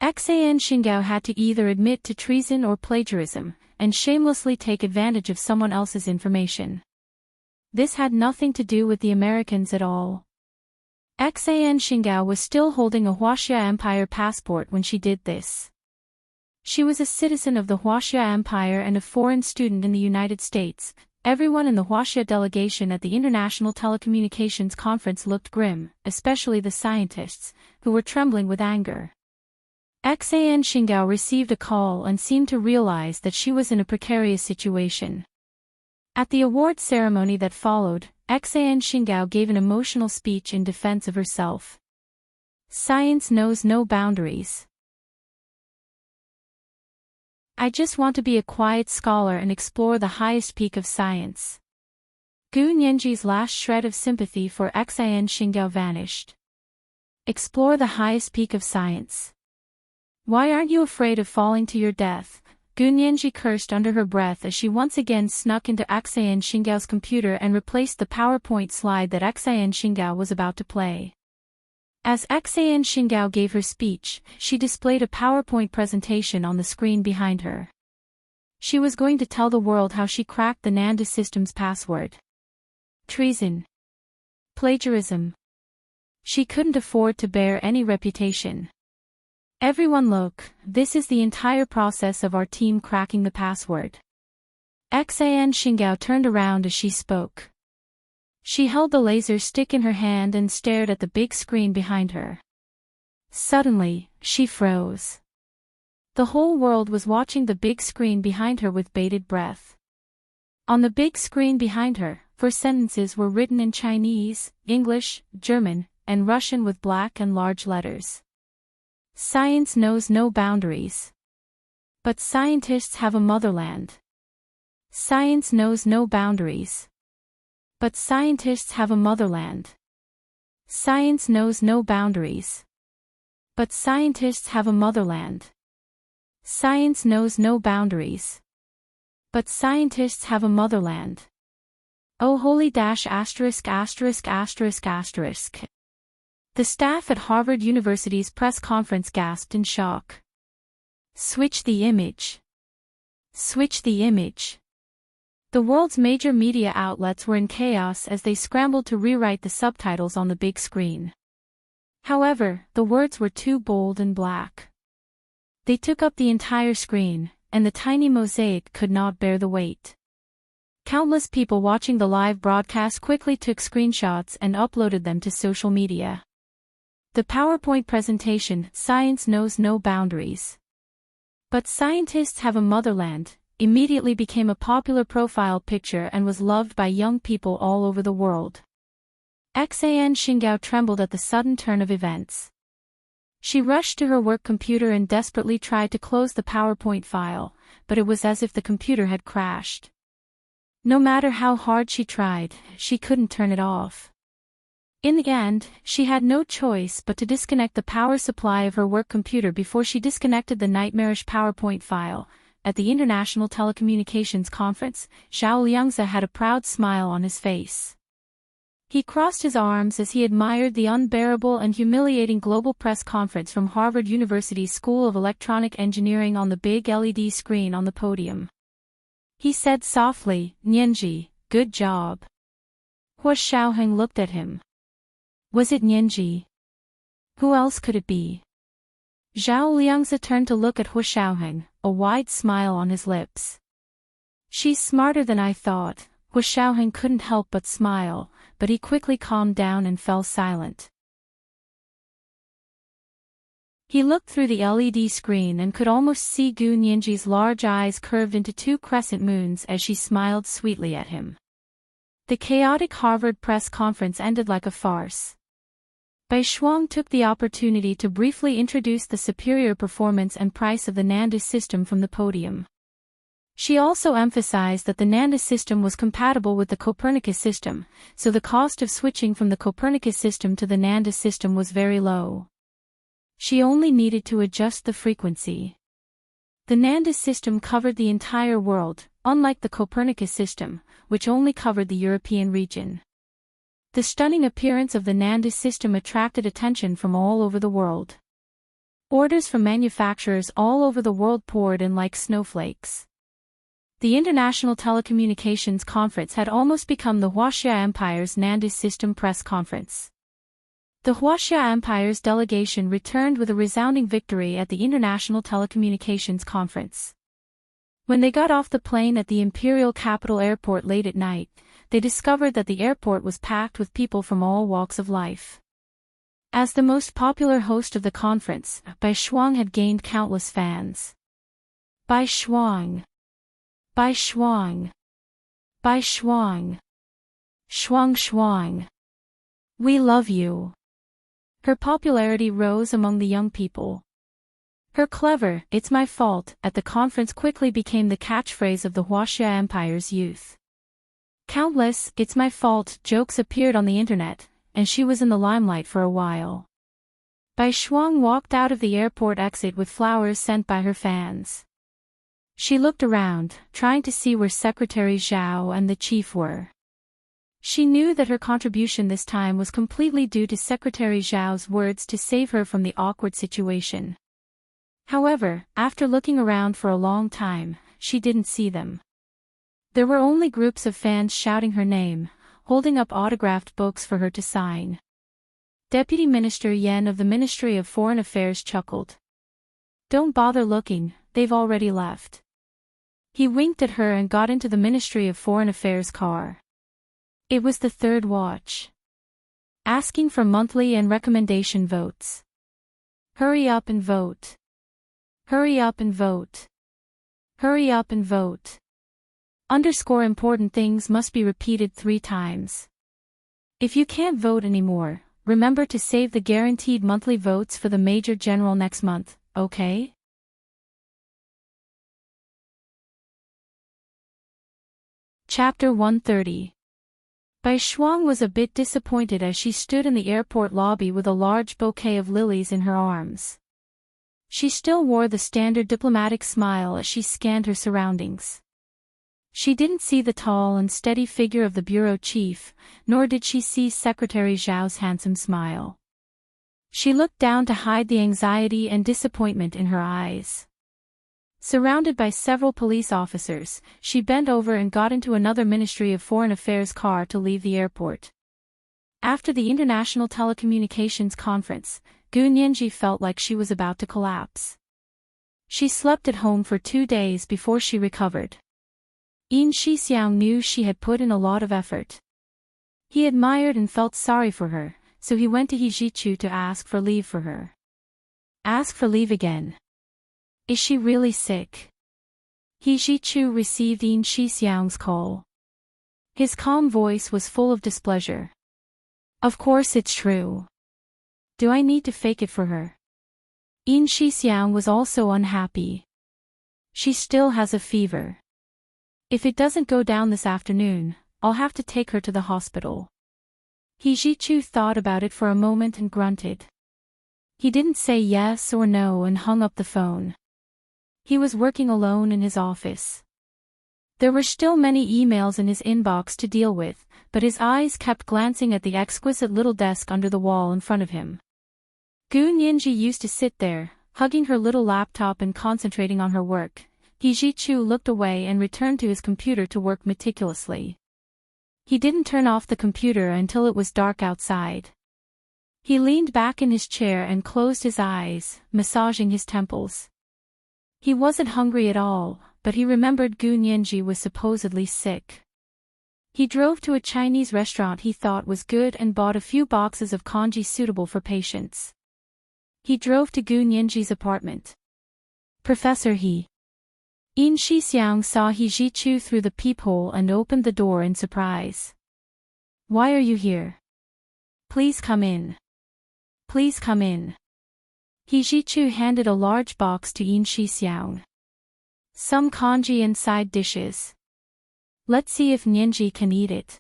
Xian Xingao had to either admit to treason or plagiarism, and shamelessly take advantage of someone else's information. This had nothing to do with the Americans at all. Xian Xingao was still holding a Huaxia Empire passport when she did this. She was a citizen of the Huaxia Empire and a foreign student in the United States. Everyone in the Huaxia delegation at the International Telecommunications Conference looked grim, especially the scientists, who were trembling with anger. Xian Xingao received a call and seemed to realize that she was in a precarious situation. At the award ceremony that followed, Xian Xingao gave an emotional speech in defense of herself. "Science knows no boundaries. I just want to be a quiet scholar and explore the highest peak of science." Gu Nianji's last shred of sympathy for Xian Xingao vanished. Explore the highest peak of science. Why aren't you afraid of falling to your death? Gu Nianji cursed under her breath as she once again snuck into Xian Xingao's computer and replaced the PowerPoint slide that Xian Xingao was about to play. As Xian Xingao gave her speech, she displayed a PowerPoint presentation on the screen behind her. She was going to tell the world how she cracked the Nanda system's password. Treason. Plagiarism. She couldn't afford to bear any reputation. Everyone look, this is the entire process of our team cracking the password. Xan Xingao turned around as she spoke. She held the laser stick in her hand and stared at the big screen behind her. Suddenly, she froze. The whole world was watching the big screen behind her with bated breath. On the big screen behind her, 4 sentences were written in Chinese, English, German, and Russian with black and large letters. Science knows no boundaries. But scientists have a motherland. Science knows no boundaries. But scientists have a motherland. Science knows no boundaries. But scientists have a motherland. Science knows no boundaries. But scientists have a motherland. Oh holy dash asterisk asterisk asterisk asterisk. The staff at Harvard University's press conference gasped in shock. Switch the image. Switch the image. The world's major media outlets were in chaos as they scrambled to rewrite the subtitles on the big screen. However, the words were too bold and black. They took up the entire screen, and the tiny mosaic could not bear the weight. Countless people watching the live broadcast quickly took screenshots and uploaded them to social media. The PowerPoint presentation, Science Knows No Boundaries. But Scientists Have a Motherland, immediately became a popular profile picture and was loved by young people all over the world. Xan Xingao trembled at the sudden turn of events. She rushed to her work computer and desperately tried to close the PowerPoint file, but it was as if the computer had crashed. No matter how hard she tried, she couldn't turn it off. In the end, she had no choice but to disconnect the power supply of her work computer before she disconnected the nightmarish PowerPoint file. At the International Telecommunications Conference, Zhao Liangzi had a proud smile on his face. He crossed his arms as he admired the unbearable and humiliating global press conference from Harvard University's School of Electronic Engineering on the big LED screen on the podium. He said softly, "Nianji, good job." Hua Xiaoheng looked at him. Was it Nianji? Who else could it be? Zhao Liangzi turned to look at Hua Xiaoheng, a wide smile on his lips. She's smarter than I thought. Hua Xiaoheng couldn't help but smile, but he quickly calmed down and fell silent. He looked through the LED screen and could almost see Gu Nianji's large eyes curved into 2 crescent moons as she smiled sweetly at him. The chaotic Harvard press conference ended like a farce. Bai Shuang took the opportunity to briefly introduce the superior performance and price of the Nanda system from the podium. She also emphasized that the Nanda system was compatible with the Copernicus system, so the cost of switching from the Copernicus system to the Nanda system was very low. She only needed to adjust the frequency. The Nanda system covered the entire world, unlike the Copernicus system, which only covered the European region. The stunning appearance of the Nanda system attracted attention from all over the world. Orders from manufacturers all over the world poured in like snowflakes. The International Telecommunications Conference had almost become the Huaxia Empire's Nanda System press conference. The Huaxia Empire's delegation returned with a resounding victory at the International Telecommunications Conference. When they got off the plane at the Imperial Capital Airport late at night, they discovered that the airport was packed with people from all walks of life. As the most popular host of the conference, Bai Shuang had gained countless fans. Bai Shuang. Bai Shuang. Bai Shuang. Shuang Shuang. We love you. Her popularity rose among the young people. Her clever, "It's my fault," at the conference quickly became the catchphrase of the Huaxia Empire's youth. Countless "it's my fault" jokes appeared on the internet, and she was in the limelight for a while. Bai Shuang walked out of the airport exit with flowers sent by her fans. She looked around, trying to see where Secretary Zhao and the chief were. She knew that her contribution this time was completely due to Secretary Zhao's words to save her from the awkward situation. However, after looking around for a long time, she didn't see them. There were only groups of fans shouting her name, holding up autographed books for her to sign. Deputy Minister Yen of the Ministry of Foreign Affairs chuckled. "Don't bother looking, they've already left." He winked at her and got into the Ministry of Foreign Affairs car. It was the third watch. Asking for monthly and recommendation votes. Hurry up and vote. Hurry up and vote. Hurry up and vote. Underscore important things must be repeated 3 times. If you can't vote anymore, remember to save the guaranteed monthly votes for the Major General next month, okay? Chapter 130. Bai Shuang was a bit disappointed as she stood in the airport lobby with a large bouquet of lilies in her arms. She still wore the standard diplomatic smile as she scanned her surroundings. She didn't see the tall and steady figure of the bureau chief, nor did she see Secretary Zhao's handsome smile. She looked down to hide the anxiety and disappointment in her eyes. Surrounded by several police officers, she bent over and got into another Ministry of Foreign Affairs car to leave the airport. After the International Telecommunications Conference, Gu Nianji felt like she was about to collapse. She slept at home for 2 days before she recovered. Yin Shixiang knew she had put in a lot of effort. He admired and felt sorry for her, so he went to He Zhichu to ask for leave for her. Ask for leave again. Is she really sick? He Zhichu received Yin Shixiang's call. His calm voice was full of displeasure. Of course it's true. Do I need to fake it for her? Yin Shixiang was also unhappy. She still has a fever. If it doesn't go down this afternoon, I'll have to take her to the hospital. He Zhichu thought about it for a moment and grunted. He didn't say yes or no and hung up the phone. He was working alone in his office. There were still many emails in his inbox to deal with, but his eyes kept glancing at the exquisite little desk under the wall in front of him. Gu Nianji used to sit there, hugging her little laptop and concentrating on her work. He Zhichu looked away and returned to his computer to work meticulously. He didn't turn off the computer until it was dark outside. He leaned back in his chair and closed his eyes, massaging his temples. He wasn't hungry at all, but he remembered Gu Nianji was supposedly sick. He drove to a Chinese restaurant he thought was good and bought a few boxes of congee suitable for patients. He drove to Gu Nianji's apartment. Professor He. Yin Shixiang saw He Zhichu through the peephole and opened the door in surprise. Why are you here? Please come in. Please come in. He Zhichu handed a large box to Yin Shixiang. Some congee and side dishes. Let's see if Nianji can eat it.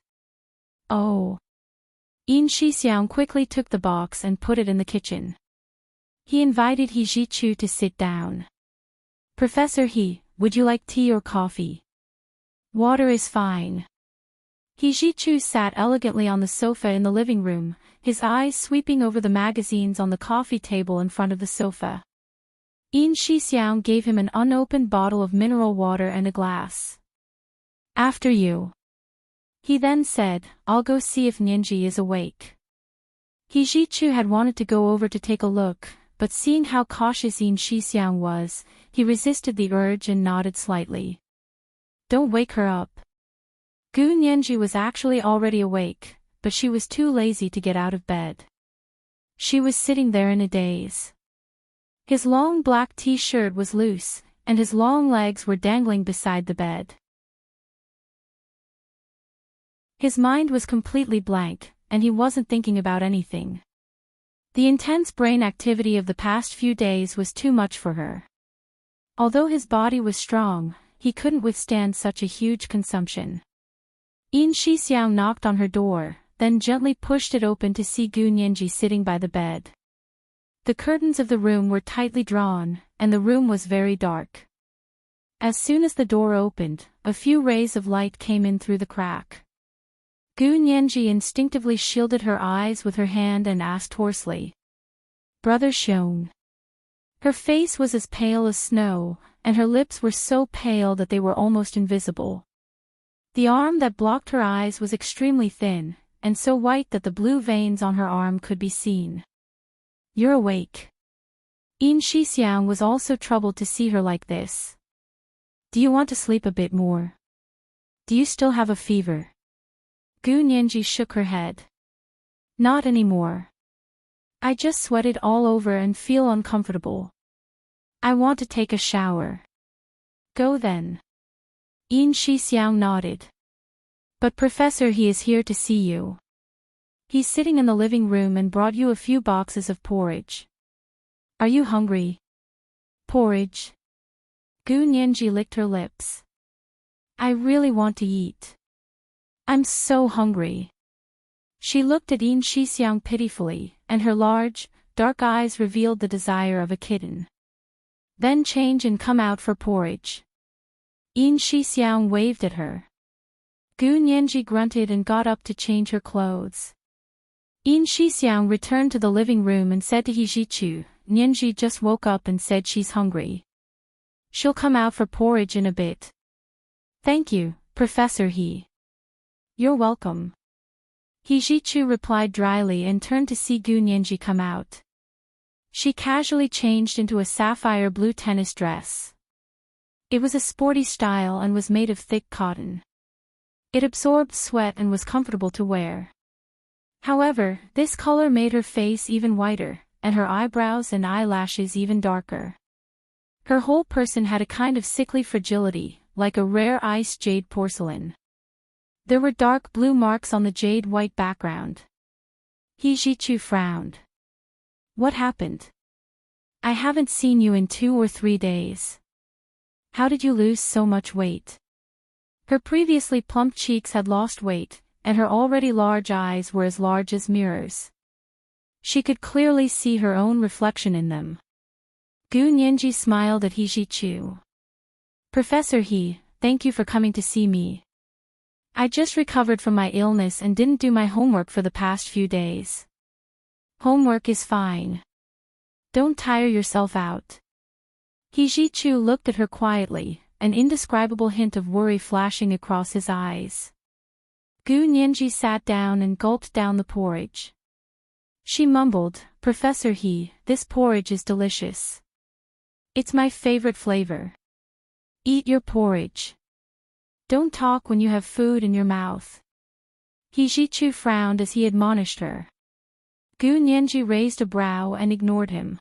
Oh. Yin Shixiang quickly took the box and put it in the kitchen. He invited He Zhichu to sit down. Professor He, would you like tea or coffee? Water is fine. He Zhichu sat elegantly on the sofa in the living room, his eyes sweeping over the magazines on the coffee table in front of the sofa. Yin Shixiang gave him an unopened bottle of mineral water and a glass. After you. He then said, I'll go see if Nianji is awake. He Zhichu had wanted to go over to take a look, but seeing how cautious Yin Shixiang was, he resisted the urge and nodded slightly. Don't wake her up. Gu Nianji was actually already awake, but she was too lazy to get out of bed. She was sitting there in a daze. His long black t-shirt was loose, and his long legs were dangling beside the bed. His mind was completely blank, and he wasn't thinking about anything. The intense brain activity of the past few days was too much for her. Although his body was strong, he couldn't withstand such a huge consumption. Yin Shixiang knocked on her door, then gently pushed it open to see Gu Nianji sitting by the bed. The curtains of the room were tightly drawn, and the room was very dark. As soon as the door opened, a few rays of light came in through the crack. Gu Nianji instinctively shielded her eyes with her hand and asked hoarsely. Brother Xiong. Her face was as pale as snow, and her lips were so pale that they were almost invisible. The arm that blocked her eyes was extremely thin, and so white that the blue veins on her arm could be seen. "You're awake." Yin Shixiang was also troubled to see her like this. "Do you want to sleep a bit more? Do you still have a fever?" Gu Nianji shook her head. "Not anymore. I just sweated all over and feel uncomfortable. I want to take a shower." "Go then." Yin Shixiang nodded. "But Professor, he is here to see you. He's sitting in the living room and brought you a few boxes of porridge. Are you hungry?" "Porridge?" Gu Nianji licked her lips. "I really want to eat. I'm so hungry." She looked at Yin Shixiang pitifully, and her large, dark eyes revealed the desire of a kitten. "Then change and come out for porridge." Yin Shixiang waved at her. Gu Nianji grunted and got up to change her clothes. Yin Shixiang returned to the living room and said to He Zhichu, "Nianji just woke up and said she's hungry. She'll come out for porridge in a bit." "Thank you, Professor He." "You're welcome." He Zhichu replied dryly and turned to see Gu Nianji come out. She casually changed into a sapphire blue tennis dress. It was a sporty style and was made of thick cotton. It absorbed sweat and was comfortable to wear. However, this color made her face even whiter, and her eyebrows and eyelashes even darker. Her whole person had a kind of sickly fragility, like a rare ice jade porcelain. There were dark blue marks on the jade-white background. He Zhichu frowned. "What happened? I haven't seen you in 2 or 3 days. How did you lose so much weight?" Her previously plump cheeks had lost weight, and her already large eyes were as large as mirrors. She could clearly see her own reflection in them. Gu Nianji smiled at He Zhichu. "Professor He, thank you for coming to see me. I just recovered from my illness and didn't do my homework for the past few days." "Homework is fine. Don't tire yourself out." He Zhichu looked at her quietly, an indescribable hint of worry flashing across his eyes. Gu Nianji sat down and gulped down the porridge. She mumbled, "Professor He, this porridge is delicious. It's my favorite flavor. Eat your porridge. Don't talk when you have food in your mouth." He Zhichu frowned as he admonished her. Gu Nianji raised a brow and ignored him.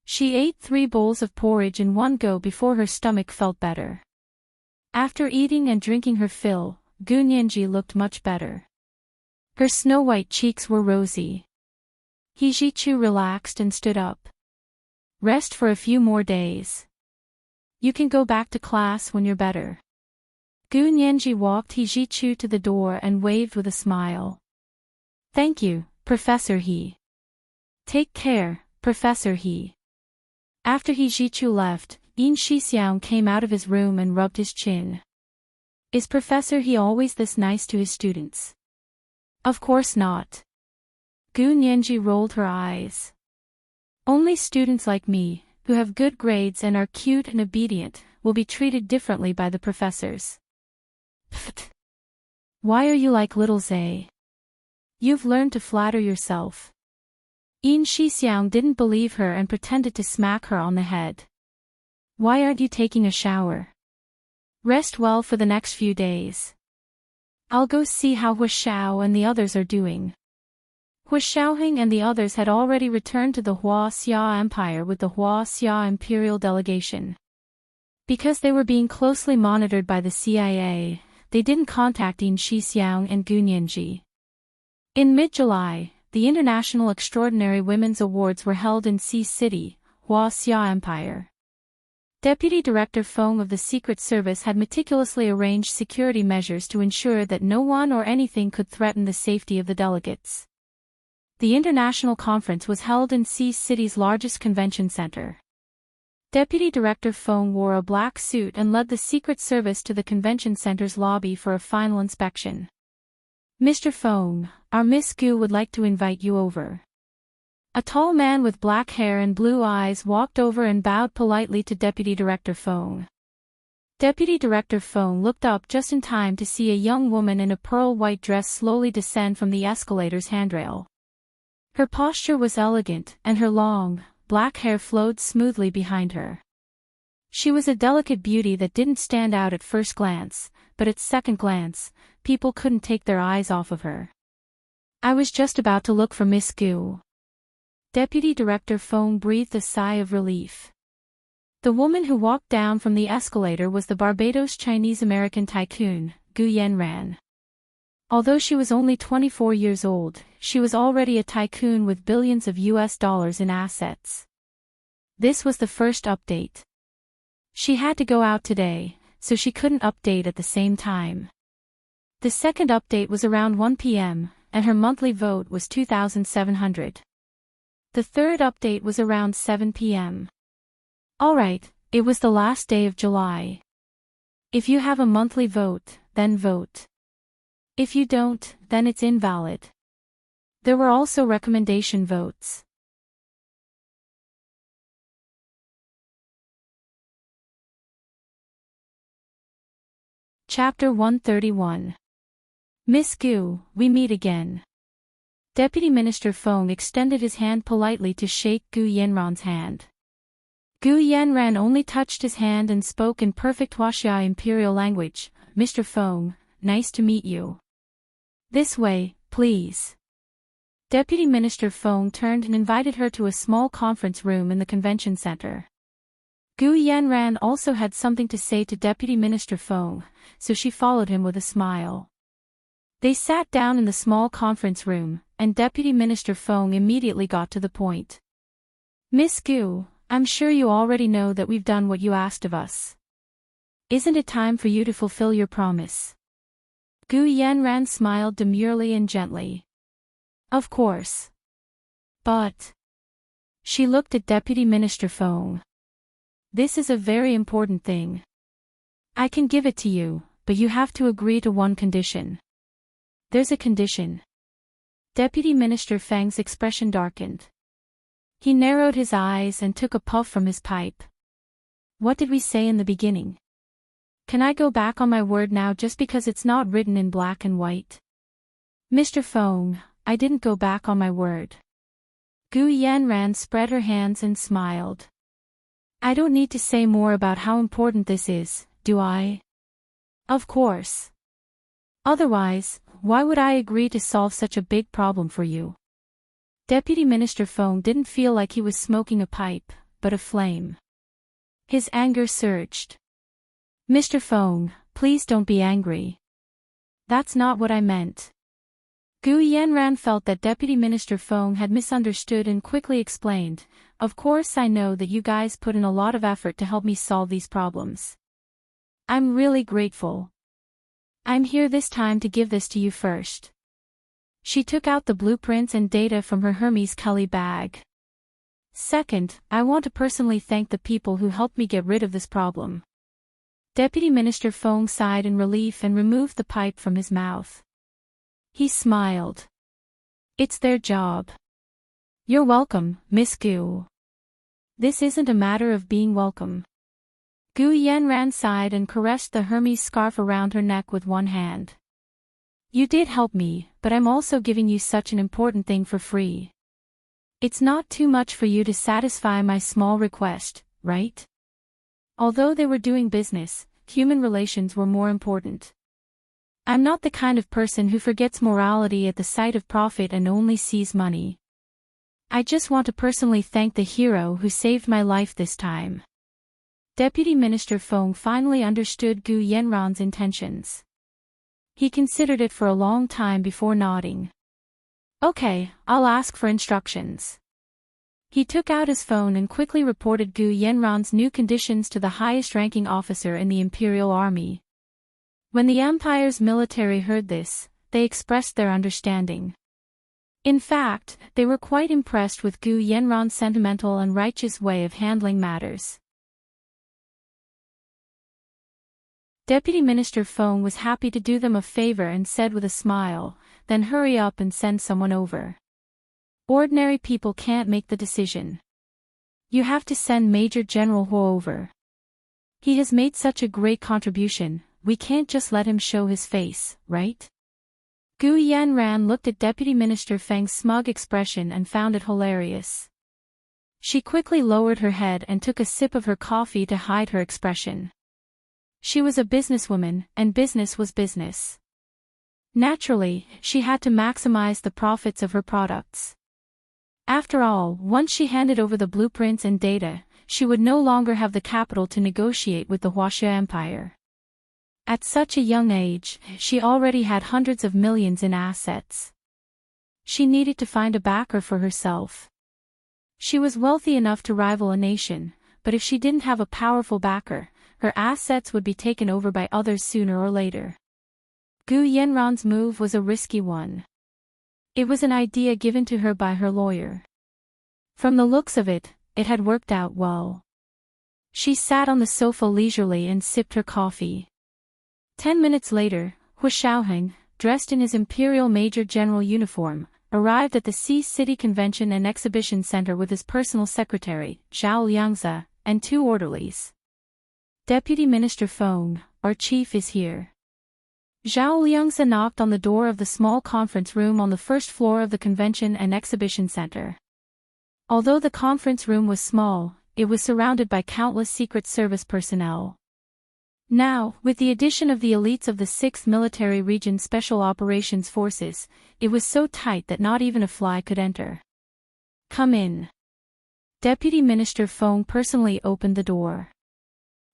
She ate 3 bowls of porridge in one go before her stomach felt better. After eating and drinking her fill, Gu Nianji looked much better. Her snow-white cheeks were rosy. He Zhichu relaxed and stood up. "Rest for a few more days. You can go back to class when you're better." Gu Nianji walked He Zhichu to the door and waved with a smile. "Thank you, Professor He." "Take care, Professor He." After He Zhichu left, Yin Shixiang came out of his room and rubbed his chin. "Is Professor He always this nice to his students?" "Of course not." Gu Nianji rolled her eyes. "Only students like me, who have good grades and are cute and obedient, will be treated differently by the professors." "Pfft. Why are you like little Zay? You've learned to flatter yourself." Yin Shixiang didn't believe her and pretended to smack her on the head. "Why aren't you taking a shower? Rest well for the next few days. I'll go see how Hu Xiao and the others are doing." Hu Xiaoheng and the others had already returned to the Hua Xia Empire with the Hua Xia Imperial delegation. Because they were being closely monitored by the CIA, they didn't contact Yin Shixiang and Gu Nianji. In mid-July, the International Extraordinary Women's Awards were held in Xi City, Hua Xia Empire. Deputy Director Feng of the Secret Service had meticulously arranged security measures to ensure that no one or anything could threaten the safety of the delegates. The international conference was held in Xi City's largest convention center. Deputy Director Feng wore a black suit and led the Secret Service to the convention center's lobby for a final inspection. "Mr. Feng, our Miss Gu would like to invite you over." A tall man with black hair and blue eyes walked over and bowed politely to Deputy Director Fong. Deputy Director Fong looked up just in time to see a young woman in a pearl white dress slowly descend from the escalator's handrail. Her posture was elegant, and her long, black hair flowed smoothly behind her. She was a delicate beauty that didn't stand out at first glance, but at second glance, people couldn't take their eyes off of her. I was just about to look for Miss Gu. Deputy Director Fong breathed a sigh of relief. The woman who walked down from the escalator was the Barbados Chinese-American tycoon, Gu Yanran. Although she was only 24 years old, she was already a tycoon with billions of US dollars in assets. This was the first update. She had to go out today, so she couldn't update at the same time. The second update was around 1 p.m., and her monthly vote was 2,700. The third update was around 7 p.m. Alright, it was the last day of July. If you have a monthly vote, then vote. If you don't, then it's invalid. There were also recommendation votes. Chapter 131. Miss Gu, we meet again. Deputy Minister Fong extended his hand politely to shake Gu Yanran's hand. Gu Yanran only touched his hand and spoke in perfect Huaxia imperial language. Mr. Fong, nice to meet you. This way, please. Deputy Minister Fong turned and invited her to a small conference room in the convention center. Gu Yanran also had something to say to Deputy Minister Fong, so she followed him with a smile. They sat down in the small conference room, and Deputy Minister Fong immediately got to the point. Miss Gu, I'm sure you already know that we've done what you asked of us. Isn't it time for you to fulfill your promise? Gu Yanran smiled demurely and gently. Of course. But... She looked at Deputy Minister Fong. This is a very important thing. I can give it to you, but you have to agree to one condition. There's a condition. Deputy Minister Feng's expression darkened. He narrowed his eyes and took a puff from his pipe. What did we say in the beginning? Can I go back on my word now just because it's not written in black and white? Mr. Fong, I didn't go back on my word. Gu Yanran spread her hands and smiled. I don't need to say more about how important this is, do I? Of course. Otherwise, why would I agree to solve such a big problem for you? Deputy Minister Fong didn't feel like he was smoking a pipe, but a flame. His anger surged. Mr. Fong, please don't be angry. That's not what I meant. Gu Yanran felt that Deputy Minister Fong had misunderstood and quickly explained, of course I know that you guys put in a lot of effort to help me solve these problems. I'm really grateful. I'm here this time to give this to you first. She took out the blueprints and data from her Hermes Kelly bag. Second, I want to personally thank the people who helped me get rid of this problem. Deputy Minister Fong sighed in relief and removed the pipe from his mouth. He smiled. It's their job. You're welcome, Miss Gu. This isn't a matter of being welcome. Gu Yanran sighed and caressed the Hermes scarf around her neck with one hand. You did help me, but I'm also giving you such an important thing for free. It's not too much for you to satisfy my small request, right? Although they were doing business, human relations were more important. I'm not the kind of person who forgets morality at the sight of profit and only sees money. I just want to personally thank the hero who saved my life this time. Deputy Minister Fong finally understood Gu Yanran's intentions. He considered it for a long time before nodding. Okay, I'll ask for instructions. He took out his phone and quickly reported Gu Yanran's new conditions to the highest-ranking officer in the Imperial Army. When the Empire's military heard this, they expressed their understanding. In fact, they were quite impressed with Gu Yanran's sentimental and righteous way of handling matters. Deputy Minister Fong was happy to do them a favor and said with a smile, then hurry up and send someone over. Ordinary people can't make the decision. You have to send Major General Hua over. He has made such a great contribution, we can't just let him show his face, right? Gu Yanran looked at Deputy Minister Feng's smug expression and found it hilarious. She quickly lowered her head and took a sip of her coffee to hide her expression. She was a businesswoman, and business was business. Naturally, she had to maximize the profits of her products. After all, once she handed over the blueprints and data, she would no longer have the capital to negotiate with the Huaxia Empire. At such a young age, she already had hundreds of millions in assets. She needed to find a backer for herself. She was wealthy enough to rival a nation, but if she didn't have a powerful backer, her assets would be taken over by others sooner or later. Gu Yanran's move was a risky one. It was an idea given to her by her lawyer. From the looks of it, it had worked out well. She sat on the sofa leisurely and sipped her coffee. 10 minutes later, Hu Xiaoheng, dressed in his Imperial Major General uniform, arrived at the City Convention and Exhibition Center with his personal secretary, Zhao Liangzi, and 2 orderlies. Deputy Minister Feng, our chief is here. Zhao Liangzi knocked on the door of the small conference room on the first floor of the Convention and Exhibition Center. Although the conference room was small, it was surrounded by countless Secret Service personnel. Now, with the addition of the elites of the 6th Military Region Special Operations Forces, it was so tight that not even a fly could enter. Come in. Deputy Minister Feng personally opened the door.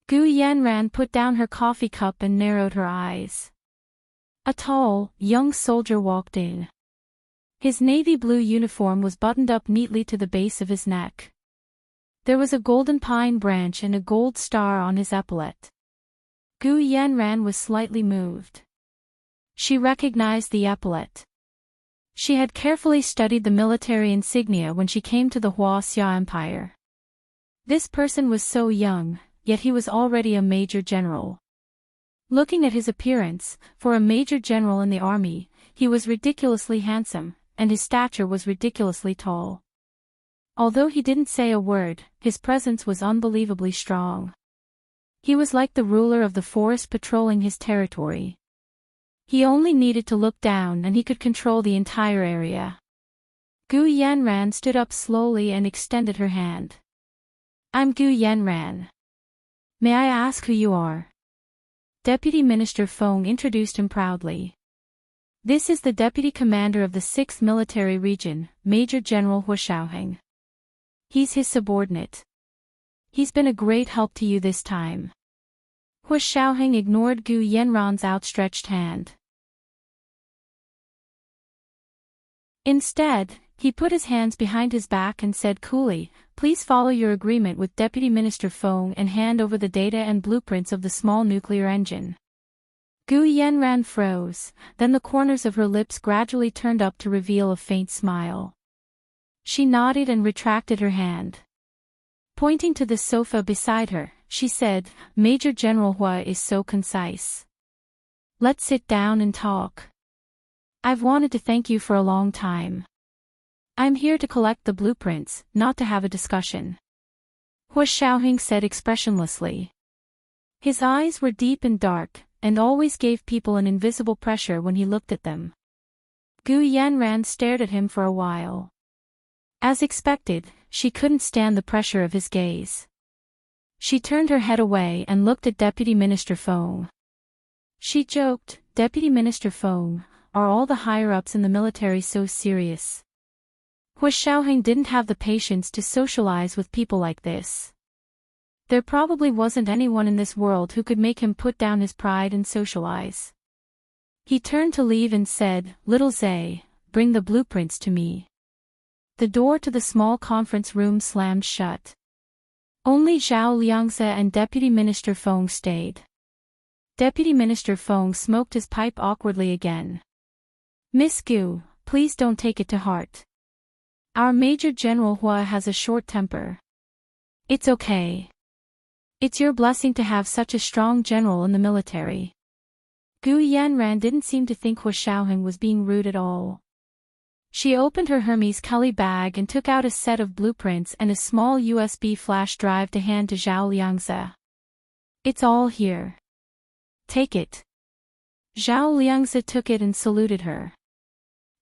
Gu Yanran put down her coffee cup and narrowed her eyes. A tall, young soldier walked in. His navy blue uniform was buttoned up neatly to the base of his neck. There was a golden pine branch and a gold star on his epaulette. Gu Yanran was slightly moved. She recognized the epaulette. She had carefully studied the military insignia when she came to the Huaxia Empire. This person was so young, yet he was already a major general. Looking at his appearance, for a major general in the army, he was ridiculously handsome, and his stature was ridiculously tall. Although he didn't say a word, his presence was unbelievably strong. He was like the ruler of the forest patrolling his territory. He only needed to look down and he could control the entire area. Gu Yanran stood up slowly and extended her hand. I'm Gu Yanran. May I ask who you are? Deputy Minister Feng introduced him proudly. This is the Deputy Commander of the 6th Military Region, Major General Hu Xiaoheng. He's his subordinate. He's been a great help to you this time. Hu Xiaoheng ignored Gu Yanran's outstretched hand. Instead, he put his hands behind his back and said coolly, please follow your agreement with Deputy Minister Feng and hand over the data and blueprints of the small nuclear engine. Gu Yanran froze, then the corners of her lips gradually turned up to reveal a faint smile. She nodded and retracted her hand. Pointing to the sofa beside her, she said, Major General Hua is so concise. Let's sit down and talk. I've wanted to thank you for a long time. I'm here to collect the blueprints, not to have a discussion. Hu Xiaoheng said expressionlessly. His eyes were deep and dark, and always gave people an invisible pressure when he looked at them. Gu Yanran stared at him for a while. As expected, she couldn't stand the pressure of his gaze. She turned her head away and looked at Deputy Minister Feng. She joked, Deputy Minister Feng, are all the higher-ups in the military so serious? Hu Xiaoheng didn't have the patience to socialize with people like this. There probably wasn't anyone in this world who could make him put down his pride and socialize. He turned to leave and said, Little Zay, bring the blueprints to me. The door to the small conference room slammed shut. Only Zhao Liangzi and Deputy Minister Feng stayed. Deputy Minister Feng smoked his pipe awkwardly again. Miss Gu, please don't take it to heart. Our Major General Hua has a short temper. It's okay. It's your blessing to have such a strong general in the military. Gu Yanran didn't seem to think Hu Xiaoheng was being rude at all. She opened her Hermes Kelly bag and took out a set of blueprints and a small USB flash drive to hand to Zhao Liangzi. "It's all here. Take it." Zhao Liangzi took it and saluted her.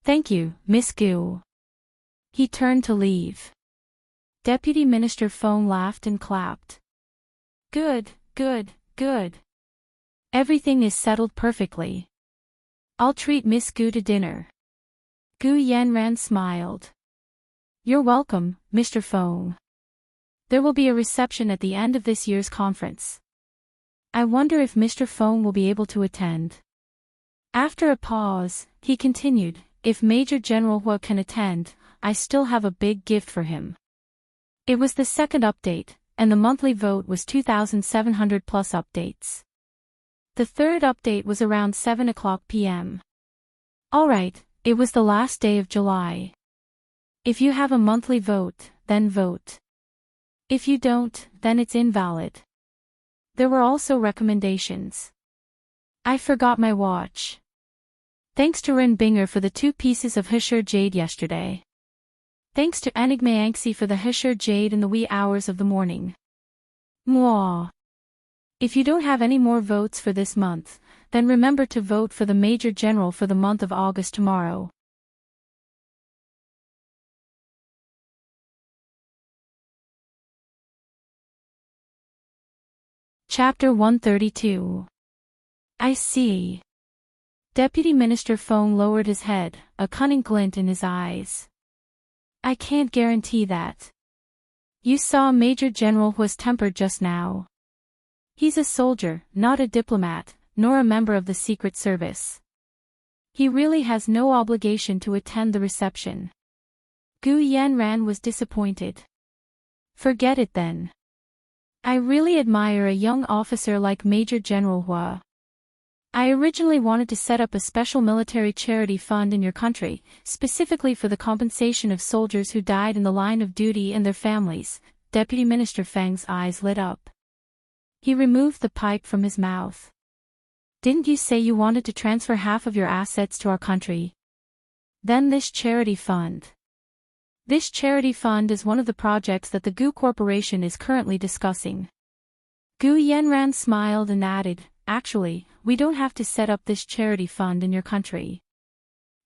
"Thank you, Miss Gu." He turned to leave. Deputy Minister Feng laughed and clapped. "Good, good, good. Everything is settled perfectly. I'll treat Miss Gu to dinner." Gu Yanran smiled. "You're welcome, Mr. Feng. There will be a reception at the end of this year's conference. I wonder if Mr. Feng will be able to attend." After a pause, he continued, "If Major General Hua can attend, I still have a big gift for him." It was the second update, and the monthly vote was 2,700 plus updates. The third update was around 7 o'clock p.m. Alright, it was the last day of July. If you have a monthly vote, then vote. If you don't, then it's invalid. There were also recommendations. "I forgot my watch. Thanks to Rin Binger for the 2 pieces of Heshur jade yesterday. Thanks to Enigma Yangxi for the Heshur jade in the wee hours of the morning. Mwah. If you don't have any more votes for this month, then remember to vote for the Major General for the month of August tomorrow." Chapter 132. I see. Deputy Minister Feng lowered his head, a cunning glint in his eyes. "I can't guarantee that. You saw Major General Hua's temper just now. He's a soldier, not a diplomat, nor a member of the Secret Service. He really has no obligation to attend the reception." Gu Yanran was disappointed. "Forget it then. I really admire a young officer like Major General Hua. I originally wanted to set up a special military charity fund in your country, specifically for the compensation of soldiers who died in the line of duty and their families." Deputy Minister Feng's eyes lit up. He removed the pipe from his mouth. "Didn't you say you wanted to transfer half of your assets to our country? Then this charity fund. This charity fund is one of the projects that the Gu Corporation is currently discussing." Gu Yanran smiled and added, "Actually, we don't have to set up this charity fund in your country.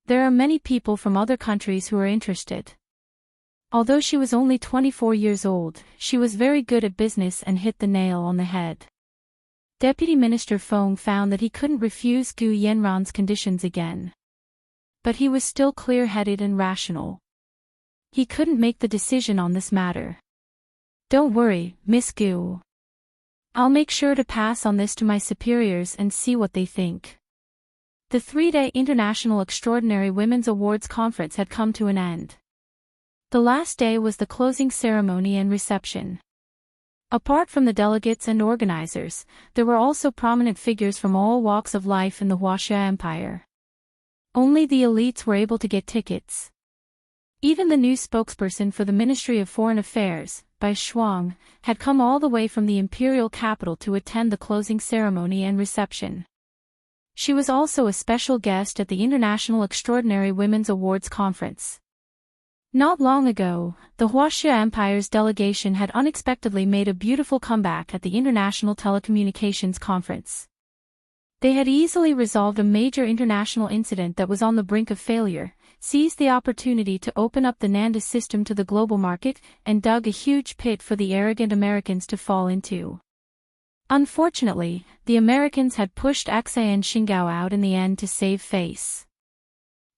There are many people from other countries who are interested." Although she was only 24 years old, she was very good at business and hit the nail on the head. Deputy Minister Feng found that he couldn't refuse Gu Yanran's conditions again. But he was still clear-headed and rational. He couldn't make the decision on this matter. "Don't worry, Miss Gu. I'll make sure to pass on this to my superiors and see what they think." The 3-day International Extraordinary Women's Awards Conference had come to an end. The last day was the closing ceremony and reception. Apart from the delegates and organizers, there were also prominent figures from all walks of life in the Huaxia Empire. Only the elites were able to get tickets. Even the new spokesperson for the Ministry of Foreign Affairs, Bai Shuang, had come all the way from the imperial capital to attend the closing ceremony and reception. She was also a special guest at the International Extraordinary Women's Awards Conference. Not long ago, the Huaxia Empire's delegation had unexpectedly made a beautiful comeback at the International Telecommunications Conference. They had easily resolved a major international incident that was on the brink of failure, seized the opportunity to open up the Nanda system to the global market, and dug a huge pit for the arrogant Americans to fall into. Unfortunately, the Americans had pushed Aksai and Xingao out in the end to save face.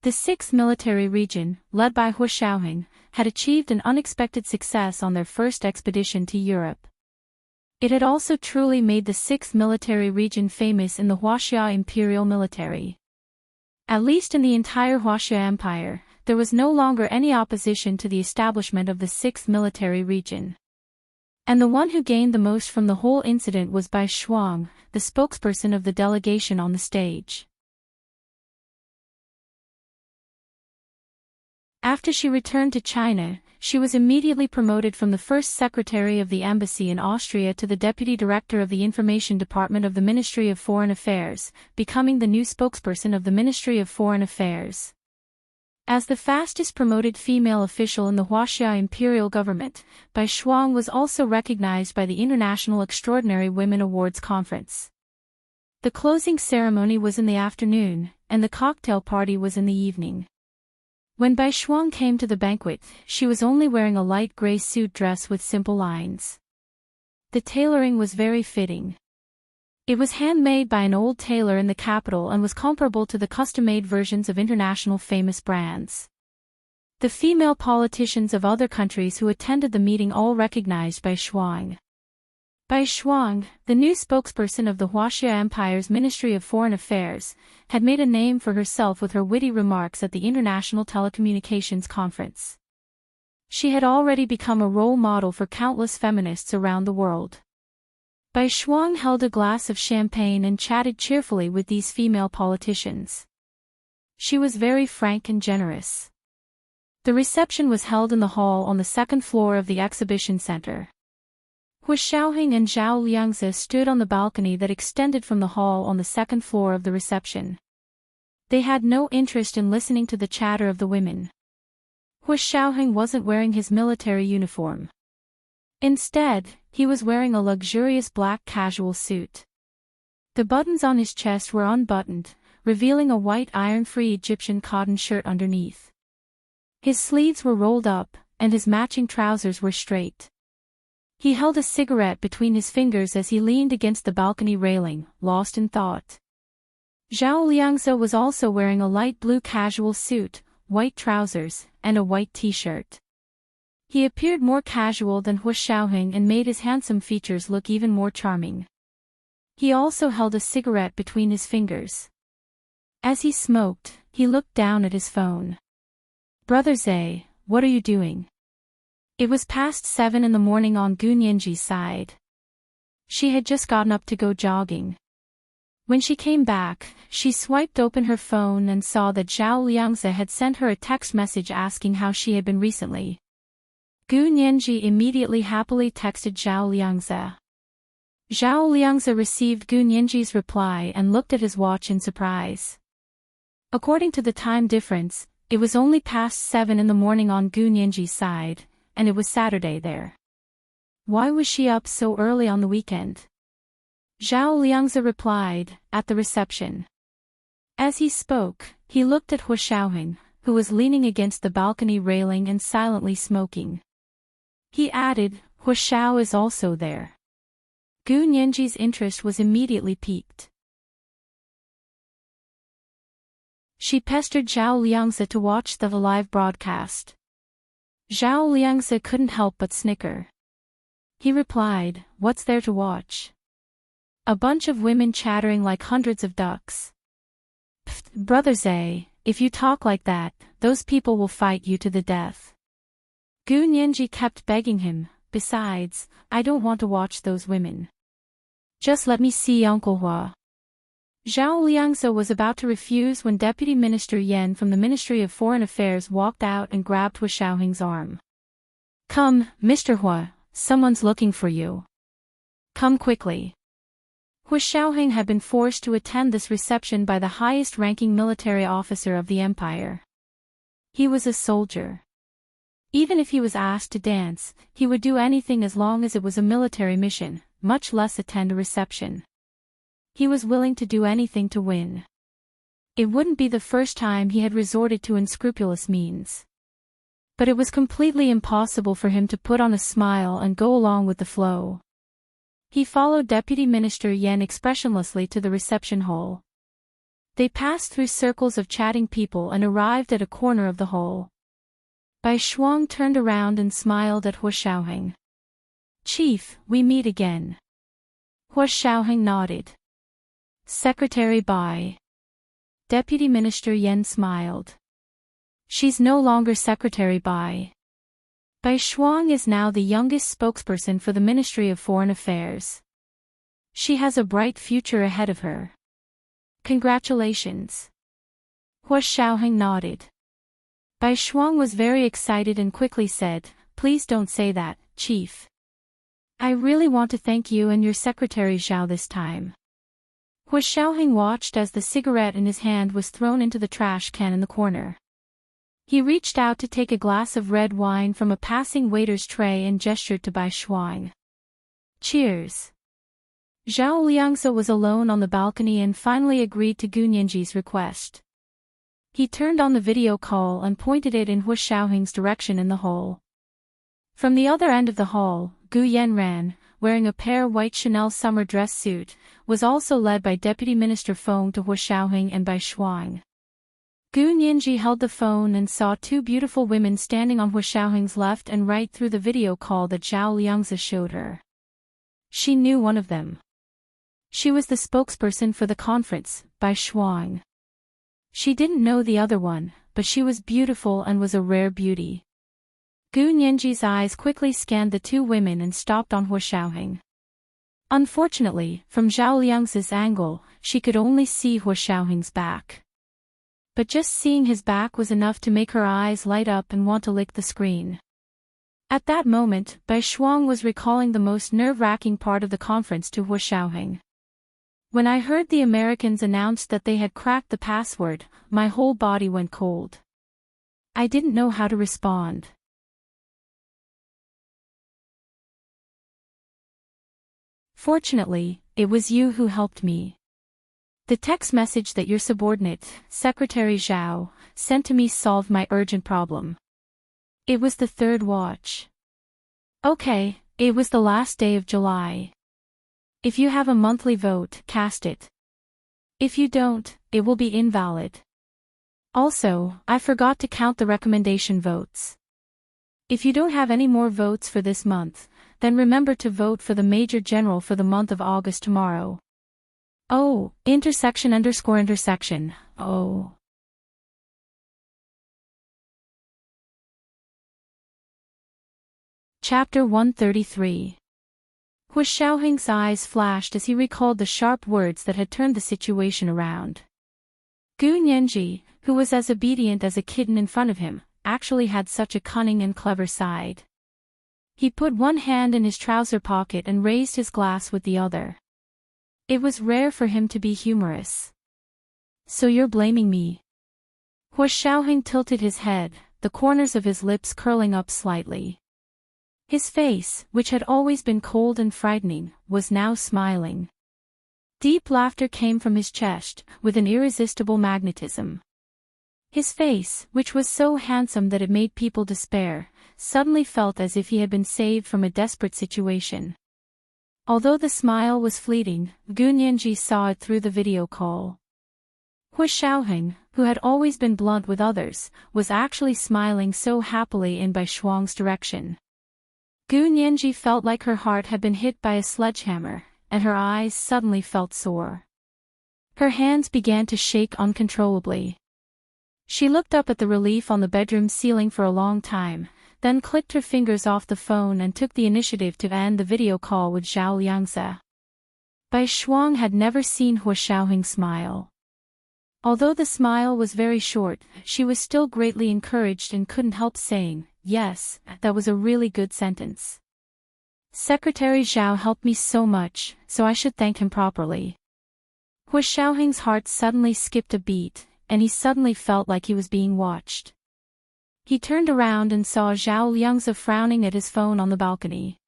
The 6th Military Region, led by Hu Xiaoheng, had achieved an unexpected success on their first expedition to Europe. It had also truly made the 6th Military Region famous in the Huaxia Imperial Military. At least in the entire Huaxia Empire, there was no longer any opposition to the establishment of the 6th Military Region. And the one who gained the most from the whole incident was Bai Shuang, the spokesperson of the delegation on the stage. After she returned to China, she was immediately promoted from the first secretary of the embassy in Austria to the deputy director of the information department of the Ministry of Foreign Affairs, becoming the new spokesperson of the Ministry of Foreign Affairs. As the fastest promoted female official in the Huaxia imperial government, Bai Shuang was also recognized by the International Extraordinary Women Awards Conference. The closing ceremony was in the afternoon, and the cocktail party was in the evening. When Bai Shuang came to the banquet, she was only wearing a light gray suit dress with simple lines. The tailoring was very fitting. It was handmade by an old tailor in the capital and was comparable to the custom-made versions of international famous brands. The female politicians of other countries who attended the meeting all recognized Bai Shuang. Bai Shuang, the new spokesperson of the Huaxia Empire's Ministry of Foreign Affairs, had made a name for herself with her witty remarks at the International Telecommunications Conference. She had already become a role model for countless feminists around the world. Bai Shuang held a glass of champagne and chatted cheerfully with these female politicians. She was very frank and generous. The reception was held in the hall on the second floor of the exhibition center. Hu Xiaoheng and Zhao Liangzi stood on the balcony that extended from the hall on the second floor of the reception. They had no interest in listening to the chatter of the women. Hu Xiaoheng wasn't wearing his military uniform. Instead, he was wearing a luxurious black casual suit. The buttons on his chest were unbuttoned, revealing a white iron-free Egyptian cotton shirt underneath. His sleeves were rolled up, and his matching trousers were straight. He held a cigarette between his fingers as he leaned against the balcony railing, lost in thought. Zhao Liangzi was also wearing a light blue casual suit, white trousers, and a white t-shirt. He appeared more casual than Hu Xiaoheng and made his handsome features look even more charming. He also held a cigarette between his fingers. As he smoked, he looked down at his phone. "Brother Zhe, what are you doing?" It was past 7 in the morning on Gu Nianji's side. She had just gotten up to go jogging. When she came back, she swiped open her phone and saw that Zhao Liangzi had sent her a text message asking how she had been recently. Gu Nianji immediately happily texted Zhao Liangzi. Zhao Liangzi received Gu Nianji's reply and looked at his watch in surprise. According to the time difference, it was only past 7 in the morning on Gu Nianji's side, and it was Saturday there. Why was she up so early on the weekend? Zhao Liangzi replied, "At the reception." As he spoke, he looked at Hu Xiaoheng, who was leaning against the balcony railing and silently smoking. He added, "Hu Xiao is also there." Gu Nianji's interest was immediately piqued. She pestered Zhao Liangzi to watch the live broadcast. Zhao Liangzi couldn't help but snicker. He replied, "What's there to watch? A bunch of women chattering like hundreds of ducks." "Pfft, Brother Zhe, if you talk like that, those people will fight you to the death." Gu Nianji kept begging him, "Besides, I don't want to watch those women. Just let me see Uncle Hua." Zhao Liangzi was about to refuse when Deputy Minister Yan from the Ministry of Foreign Affairs walked out and grabbed Hu Xiaoheng's arm. "Come, Mr. Hua, someone's looking for you. Come quickly." Hu Xiaoheng had been forced to attend this reception by the highest-ranking military officer of the empire. He was a soldier. Even if he was asked to dance, he would do anything as long as it was a military mission, much less attend a reception. He was willing to do anything to win. It wouldn't be the first time he had resorted to unscrupulous means. But it was completely impossible for him to put on a smile and go along with the flow. He followed Deputy Minister Yan expressionlessly to the reception hall. They passed through circles of chatting people and arrived at a corner of the hall. Bai Shuang turned around and smiled at Hu Xiaoheng. "Chief, we meet again." Hu Xiaoheng nodded. "Secretary Bai." Deputy Minister Yan smiled. "She's no longer Secretary Bai. Bai Shuang is now the youngest spokesperson for the Ministry of Foreign Affairs. She has a bright future ahead of her. Congratulations." Hu Xiaoheng nodded. Bai Shuang was very excited and quickly said, "Please don't say that, Chief. I really want to thank you and your Secretary Zhao this time." Hu Xiaoheng watched as the cigarette in his hand was thrown into the trash can in the corner. He reached out to take a glass of red wine from a passing waiter's tray and gestured to Bai Shuang. Cheers. Zhao Liangzi was alone on the balcony and finally agreed to Gu Nianji's request. He turned on the video call and pointed it in Hu Xiaoheng's direction in the hall. From the other end of the hall, Gu Yanran, wearing a pear white Chanel summer dress suit, was also led by Deputy Minister Feng to Hu Xiaoheng and Bai Shuang. Gu Nianji held the phone and saw two beautiful women standing on Hu Xiaoheng's left and right through the video call that Zhao Liangzi showed her. She knew one of them. She was the spokesperson for the conference, Bai Shuang. She didn't know the other one, but she was beautiful and was a rare beauty. Gu Nianji's eyes quickly scanned the two women and stopped on Hu Xiaoheng. Unfortunately, from Zhao Liangzi's angle, she could only see Hu Xiaoheng's back. But just seeing his back was enough to make her eyes light up and want to lick the screen. At that moment, Bai Shuang was recalling the most nerve-wracking part of the conference to Hu Xiaoheng. When I heard the Americans announced that they had cracked the password, my whole body went cold. I didn't know how to respond. Fortunately, it was you who helped me. The text message that your subordinate, Secretary Zhao, sent to me solved my urgent problem. It was the third watch. Okay, it was the last day of July. If you have a monthly vote, cast it. If you don't, it will be invalid. Also, I forgot to count the recommendation votes. If you don't have any more votes for this month, then remember to vote for the Major General for the month of August tomorrow. Oh, ___, oh. Chapter 133. Hu Xiaoheng's eyes flashed as he recalled the sharp words that had turned the situation around. Gu Nianji, who was as obedient as a kitten in front of him, actually had such a cunning and clever side. He put one hand in his trouser pocket and raised his glass with the other. It was rare for him to be humorous. So you're blaming me? Hu Xiaoheng tilted his head, the corners of his lips curling up slightly. His face, which had always been cold and frightening, was now smiling. Deep laughter came from his chest, with an irresistible magnetism. His face, which was so handsome that it made people despair, suddenly felt as if he had been saved from a desperate situation. Although the smile was fleeting, Gu Nianji saw it through the video call. Hu Xiaoheng, who had always been blunt with others, was actually smiling so happily in Bai Shuang's direction. Gu Nianji felt like her heart had been hit by a sledgehammer, and her eyes suddenly felt sore. Her hands began to shake uncontrollably. She looked up at the relief on the bedroom ceiling for a long time, then clicked her fingers off the phone and took the initiative to end the video call with Zhao Liangzi. Bai Shuang had never seen Hu Xiaoheng smile. Although the smile was very short, she was still greatly encouraged and couldn't help saying, "Yes, that was a really good sentence. Secretary Zhao helped me so much, so I should thank him properly." Hu Xiaoheng's heart suddenly skipped a beat, and he suddenly felt like he was being watched. He turned around and saw Zhao Liangzi frowning at his phone on the balcony.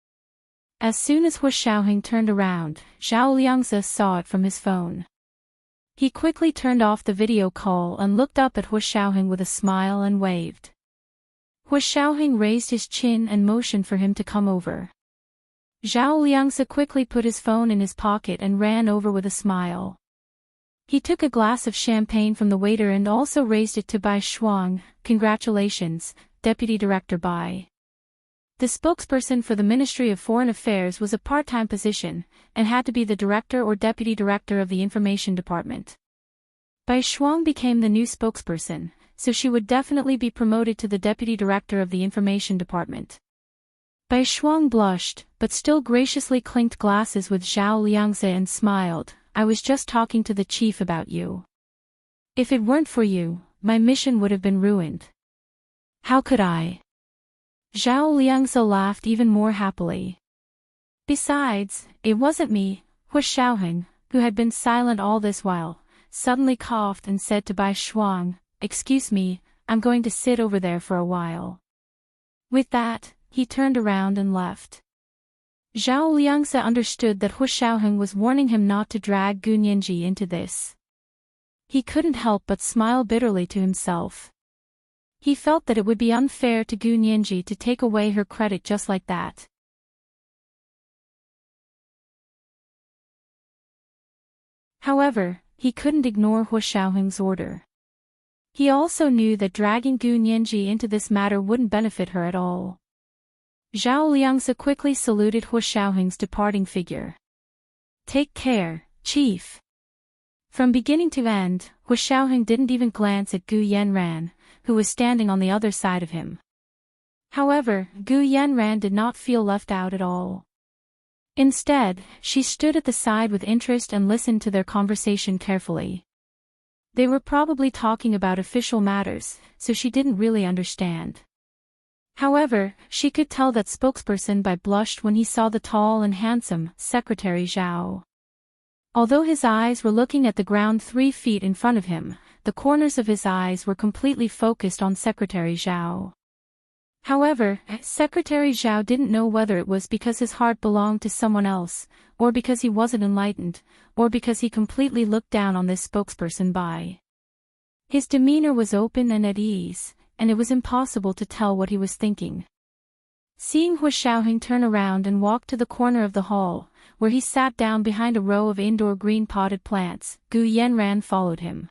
As soon as Hu Xiaoheng turned around, Zhao Liangzi saw it from his phone. He quickly turned off the video call and looked up at Hu Xiaoheng with a smile and waved. Hu Xiaoheng raised his chin and motioned for him to come over. Zhao Liangzi quickly put his phone in his pocket and ran over with a smile. He took a glass of champagne from the waiter and also raised it to Bai Shuang. "Congratulations, Deputy Director Bai." The spokesperson for the Ministry of Foreign Affairs was a part-time position, and had to be the director or deputy director of the information department. Bai Shuang became the new spokesperson, so she would definitely be promoted to the deputy director of the information department. Bai Shuang blushed, but still graciously clinked glasses with Zhao Liangzi and smiled. "I was just talking to the chief about you. If it weren't for you, my mission would have been ruined." "How could I?" Zhao Liangzi laughed even more happily. "Besides, it wasn't me." Hu Xiaoheng, who had been silent all this while, suddenly coughed and said to Bai Shuang, "Excuse me, I'm going to sit over there for a while." With that, he turned around and left. Zhao Liangse understood that Hu Xiaoheng was warning him not to drag Gu Nianji into this. He couldn't help but smile bitterly to himself. He felt that it would be unfair to Gu Nianji to take away her credit just like that. However, he couldn't ignore Hu Xiaoheng's order. He also knew that dragging Gu Nianji into this matter wouldn't benefit her at all. Zhao Liangse quickly saluted Hu Xiaoheng's departing figure. "Take care, Chief." From beginning to end, Hu Xiaoheng didn't even glance at Gu Yanran, who was standing on the other side of him. However, Gu Yanran did not feel left out at all. Instead, she stood at the side with interest and listened to their conversation carefully. They were probably talking about official matters, so she didn't really understand. However, she could tell that spokesperson Bai blushed when he saw the tall and handsome Secretary Zhao. Although his eyes were looking at the ground 3 feet in front of him, the corners of his eyes were completely focused on Secretary Zhao. However, Secretary Zhao didn't know whether it was because his heart belonged to someone else, or because he wasn't enlightened, or because he completely looked down on this spokesperson Bai. His demeanor was open and at ease, and it was impossible to tell what he was thinking. Seeing Hu Xiaoheng turn around and walk to the corner of the hall, where he sat down behind a row of indoor green potted plants, Gu Yanran followed him.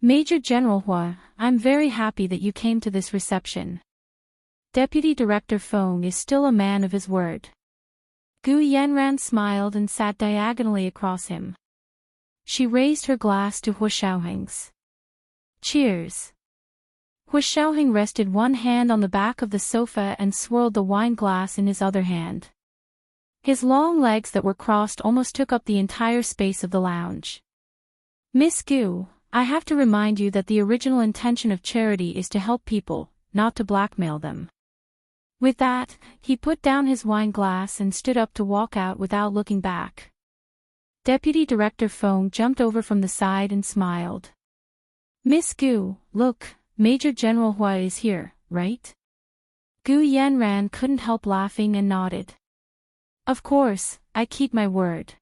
"Major General Hua, I'm very happy that you came to this reception." Deputy Director Feng is still a man of his word. Gu Yanran smiled and sat diagonally across him. She raised her glass to Hu Xiaoheng's. "Cheers." Hu Xiaoheng rested one hand on the back of the sofa and swirled the wine glass in his other hand. His long legs that were crossed almost took up the entire space of the lounge. "Miss Gu, I have to remind you that the original intention of charity is to help people, not to blackmail them." With that, he put down his wine glass and stood up to walk out without looking back. Deputy Director Feng jumped over from the side and smiled. "Miss Gu, look, Major General Hua is here, right?" Gu Yanran couldn't help laughing and nodded. "Of course, I keep my word."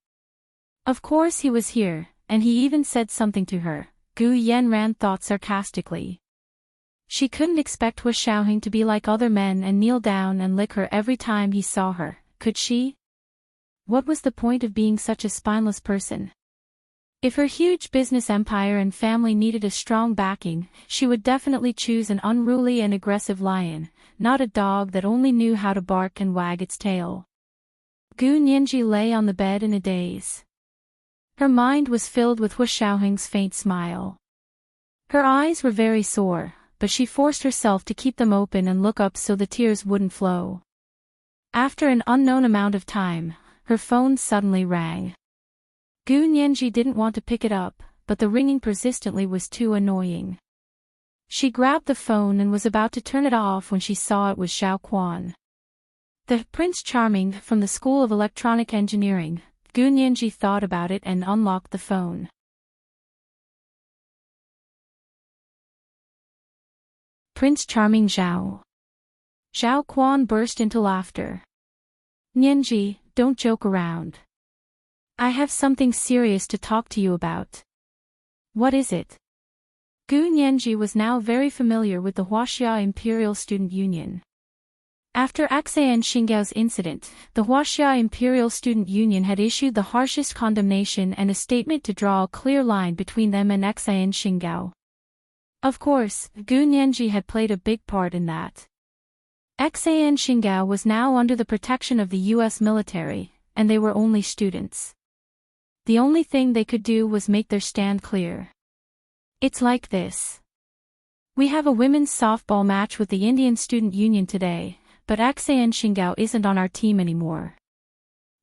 Of course he was here, and he even said something to her, Gu Yanran thought sarcastically. She couldn't expect Hu Xiaoheng to be like other men and kneel down and lick her every time he saw her, could she? What was the point of being such a spineless person? If her huge business empire and family needed a strong backing, she would definitely choose an unruly and aggressive lion, not a dog that only knew how to bark and wag its tail. Gu Nianji lay on the bed in a daze. Her mind was filled with Hu Xiaoheng's faint smile. Her eyes were very sore, but she forced herself to keep them open and look up so the tears wouldn't flow. After an unknown amount of time, her phone suddenly rang. Gu Nianji didn't want to pick it up, but the ringing persistently was too annoying. She grabbed the phone and was about to turn it off when she saw it was Xiao Quan. The Prince Charming from the School of Electronic Engineering. Gu Nianji thought about it and unlocked the phone. Prince Charming Zhao. Xiao Quan burst into laughter. "Nianji, don't joke around. I have something serious to talk to you about." "What is it?" Gu Nianji was now very familiar with the Huaxia Imperial Student Union. After Xan Xinggao's incident, the Huaxia Imperial Student Union had issued the harshest condemnation and a statement to draw a clear line between them and Xan Xinggao. Of course, Gu Nianji had played a big part in that. Xan Xinggao was now under the protection of the U.S. military, and they were only students. The only thing they could do was make their stand clear. "It's like this. We have a women's softball match with the Indian Student Union today, but Xan Xinggao isn't on our team anymore.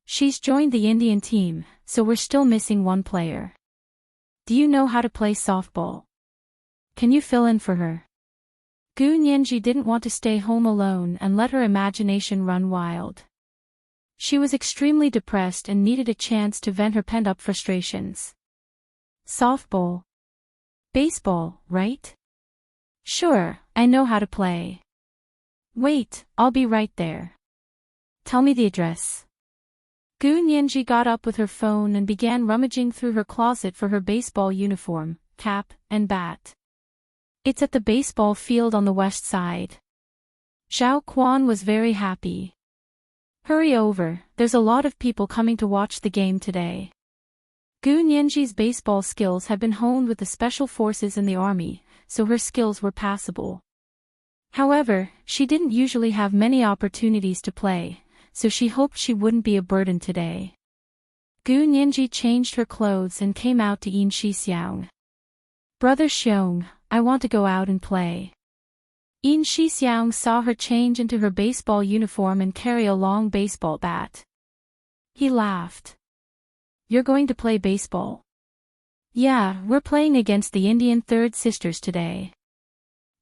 She's joined the Indian team, so we're still missing one player. Do you know how to play softball? Can you fill in for her?" Gu Nianji didn't want to stay home alone and let her imagination run wild. She was extremely depressed and needed a chance to vent her pent-up frustrations. "Softball. Baseball, right?" Sure, I know how to play. Wait, I'll be right there. Tell me the address. Gu Nianji got up with her phone and began rummaging through her closet for her baseball uniform, cap, and bat. It's at the baseball field on the west side. Zhao Quan was very happy. Hurry over, there's a lot of people coming to watch the game today. Gu Nianji's baseball skills had been honed with the special forces in the army, so her skills were passable. However, she didn't usually have many opportunities to play, so she hoped she wouldn't be a burden today. Gu Nianji changed her clothes and came out to Yin Shixiang. Brother Xiong, I want to go out and play. Yin Shixiang saw her change into her baseball uniform and carry a long baseball bat. He laughed. You're going to play baseball? Yeah, we're playing against the Indian Third Sisters today.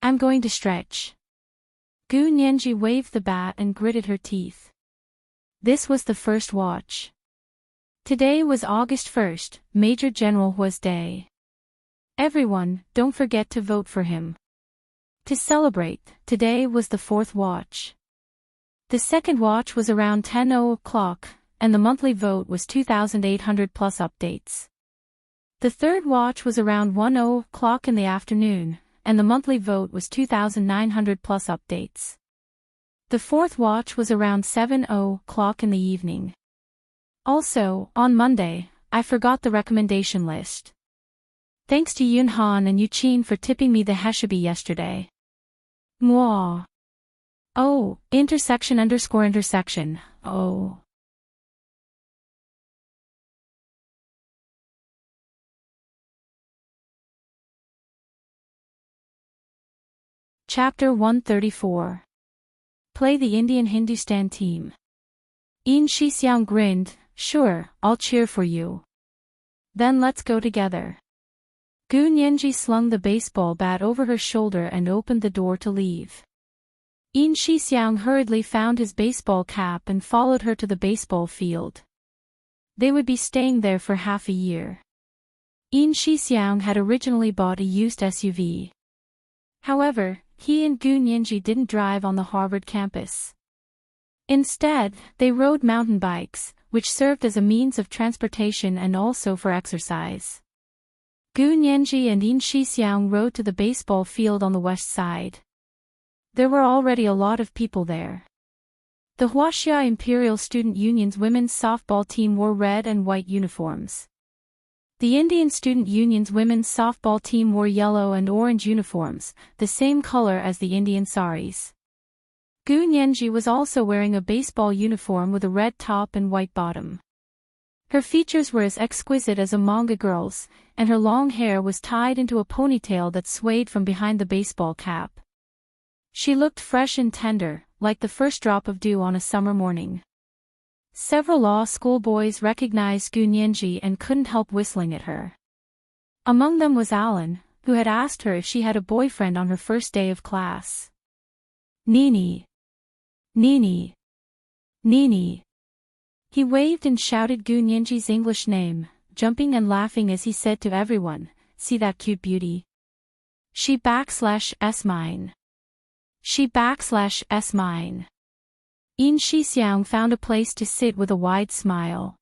I'm going to stretch. Gu Nianji waved the bat and gritted her teeth. This was the first watch. Today was August 1st, Major General Hua's day. Everyone, don't forget to vote for him. To celebrate, today was the fourth watch. The second watch was around 10 o'clock, and the monthly vote was 2,800 plus updates. The third watch was around 1 o'clock in the afternoon, and the monthly vote was 2,900 plus updates. The fourth watch was around 7 o'clock in the evening. Also, on Monday, I forgot the recommendation list. Thanks to Yun Han and Yu Qin for tipping me the Heshabi yesterday. Mwah. Oh, intersection. Oh. Chapter 134. Play the Indian Hindustan team. Yin Shixiang grinned, sure, I'll cheer for you. Then let's go together. Gu Nianji slung the baseball bat over her shoulder and opened the door to leave. Yin Shixiang hurriedly found his baseball cap and followed her to the baseball field. They would be staying there for half a year. Yin Shixiang had originally bought a used SUV. However, he and Gu Nianji didn't drive on the Harvard campus. Instead, they rode mountain bikes, which served as a means of transportation and also for exercise. Gu Nianji and Yin Shixiang rode to the baseball field on the west side. There were already a lot of people there. The Huaxia Imperial Student Union's women's softball team wore red and white uniforms. The Indian Student Union's women's softball team wore yellow and orange uniforms, the same color as the Indian saris. Gu Nianji was also wearing a baseball uniform with a red top and white bottom. Her features were as exquisite as a manga girl's, and her long hair was tied into a ponytail that swayed from behind the baseball cap. She looked fresh and tender, like the first drop of dew on a summer morning. Several law school boys recognized Gu Nianji and couldn't help whistling at her. Among them was Alan, who had asked her if she had a boyfriend on her first day of class. Nini. Nini. Nini. He waved and shouted Gu Nianji's English name, jumping and laughing as he said to everyone, see that cute beauty? She /S mine. She /S mine. Yin Shixiang found a place to sit with a wide smile.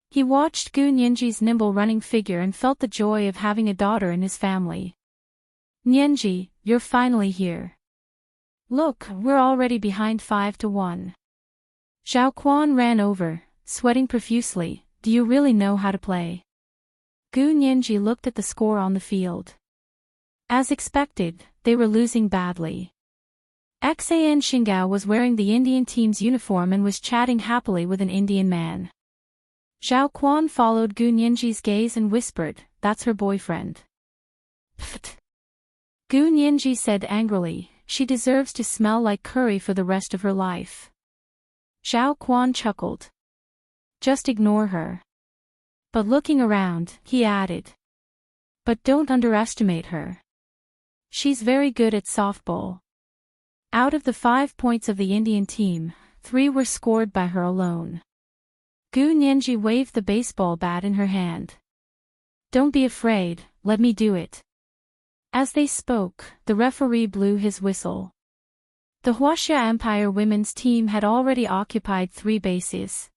He watched Gu Nianji's nimble running figure and felt the joy of having a daughter in his family. Nianji, you're finally here. Look, we're already behind 5-1. Zhao Quan ran over, sweating profusely. Do you really know how to play? Gu Nianji looked at the score on the field. As expected, they were losing badly. Xan Xingao was wearing the Indian team's uniform and was chatting happily with an Indian man. Zhao Quan followed Gu Nianji's gaze and whispered, that's her boyfriend. Pfft. Gu Nianji said angrily, she deserves to smell like curry for the rest of her life. Zhao Quan chuckled. Just ignore her. But looking around, he added. But don't underestimate her. She's very good at softball. Out of the 5 points of the Indian team, 3 were scored by her alone. Gu Nianji waved the baseball bat in her hand. Don't be afraid, let me do it. As they spoke, the referee blew his whistle. The Huaxia Empire women's team had already occupied 3 bases.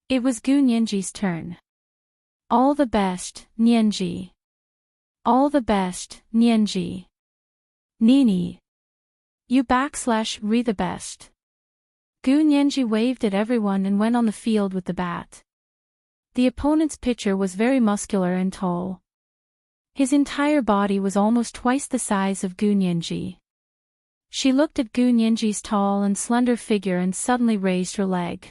It was Gu Nianji's turn. All the best, Nianji. All the best, Nianji. Nini. You /re the best. Gu Nianji waved at everyone and went on the field with the bat. The opponent's pitcher was very muscular and tall. His entire body was almost twice the size of Gu Nianji. She looked at Gu Nianji's tall and slender figure and suddenly raised her leg.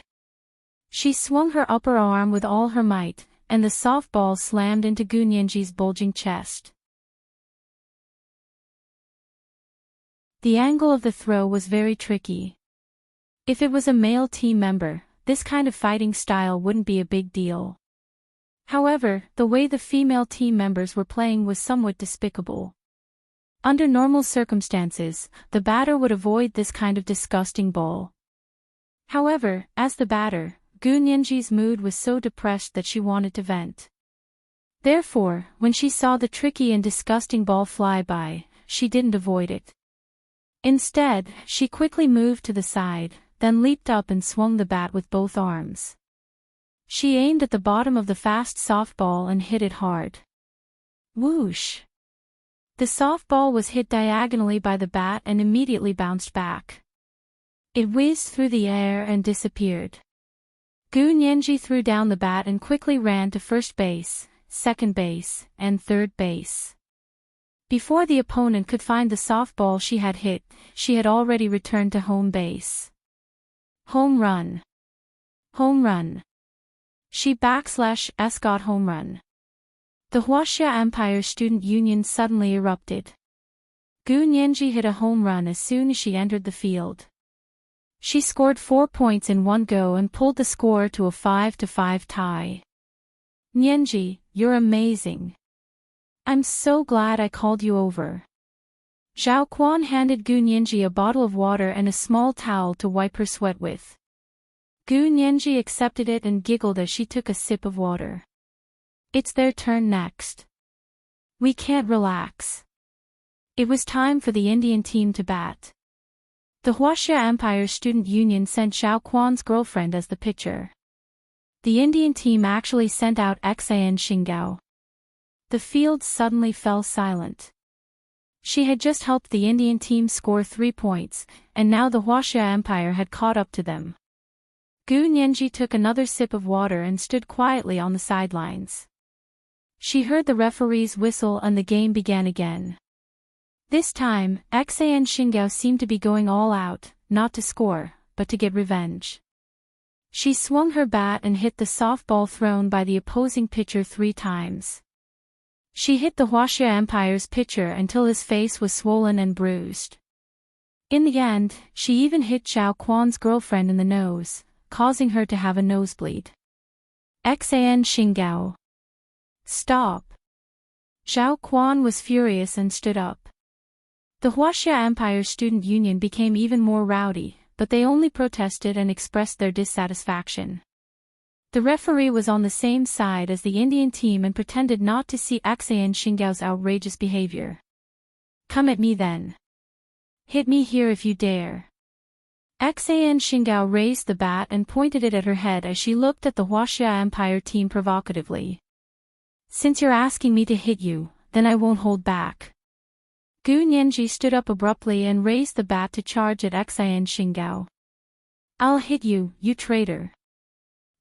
She swung her upper arm with all her might, and the softball slammed into Gu Nianji's bulging chest. The angle of the throw was very tricky. If it was a male team member, this kind of fighting style wouldn't be a big deal. However, the way the female team members were playing was somewhat despicable. Under normal circumstances, the batter would avoid this kind of disgusting ball. However, as the batter, Gu Nianji's mood was so depressed that she wanted to vent. Therefore, when she saw the tricky and disgusting ball fly by, she didn't avoid it. Instead, she quickly moved to the side, then leaped up and swung the bat with both arms. She aimed at the bottom of the fast softball and hit it hard. Whoosh! The softball was hit diagonally by the bat and immediately bounced back. It whizzed through the air and disappeared. Gu Nianji threw down the bat and quickly ran to first base, second base, and third base. Before the opponent could find the softball she had hit, she had already returned to home base. Home run! Home run! She /s got home run. The Huaxia Empire Student Union suddenly erupted. Gu Nianji hit a home run as soon as she entered the field. She scored 4 points in one go and pulled the score to a 5-5 tie. Nianji, you're amazing. I'm so glad I called you over. Zhao Quan handed Gu Nianji a bottle of water and a small towel to wipe her sweat with. Gu Nianji accepted it and giggled as she took a sip of water. It's their turn next. We can't relax. It was time for the Indian team to bat. The Huaxia Empire Student Union sent Zhao Quan's girlfriend as the pitcher. The Indian team actually sent out Xian Xingao. The field suddenly fell silent. She had just helped the Indian team score 3 points, and now the Huaxia Empire had caught up to them. Gu Nianji took another sip of water and stood quietly on the sidelines. She heard the referee's whistle and the game began again. This time, Xian Xingao seemed to be going all out, not to score, but to get revenge. She swung her bat and hit the softball thrown by the opposing pitcher 3 times. She hit the Huaxia Empire's pitcher until his face was swollen and bruised. In the end, she even hit Zhao Quan's girlfriend in the nose, causing her to have a nosebleed. Xian Xingao. Stop! Zhao Quan was furious and stood up. The Huaxia Empire Student Union became even more rowdy, but they only protested and expressed their dissatisfaction. The referee was on the same side as the Indian team and pretended not to see Xian Xingao's outrageous behavior. Come at me then. Hit me here if you dare. Xian Xingao raised the bat and pointed it at her head as she looked at the Huaxia Empire team provocatively. Since you're asking me to hit you, then I won't hold back. Gu Nianji stood up abruptly and raised the bat to charge at Xian Xingao. I'll hit you, you traitor.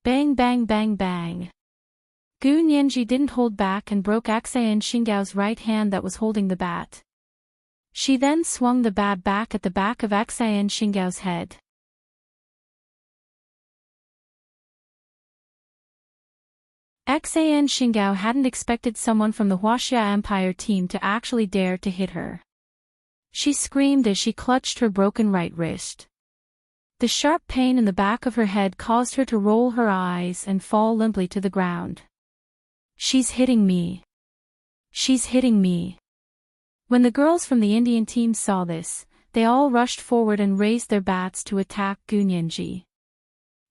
Bang bang bang bang. Gu Nianji didn't hold back and broke Xian Xingao's right hand that was holding the bat. She then swung the bat back at the back of Xian Xingao's head. Xian Xingao hadn't expected someone from the Huaxia Empire team to actually dare to hit her. She screamed as she clutched her broken right wrist. The sharp pain in the back of her head caused her to roll her eyes and fall limply to the ground. She's hitting me. She's hitting me. When the girls from the Indian team saw this, they all rushed forward and raised their bats to attack Gu Nianji.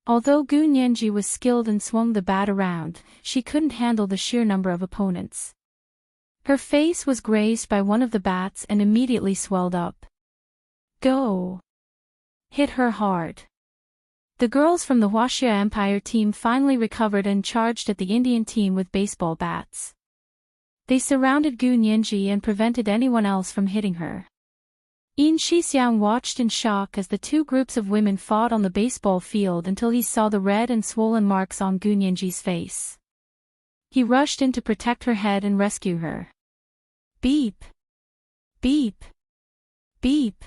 Although Gu Nianji was skilled and swung the bat around, she couldn't handle the sheer number of opponents. Her face was grazed by one of the bats and immediately swelled up. Go! Hit her hard. The girls from the Huaxia Empire team finally recovered and charged at the Indian team with baseball bats. They surrounded Gu Nianji and prevented anyone else from hitting her. Yin Shixiang watched in shock as the two groups of women fought on the baseball field until he saw the red and swollen marks on Gu Nianji's face. He rushed in to protect her head and rescue her. Beep! Beep! Beep!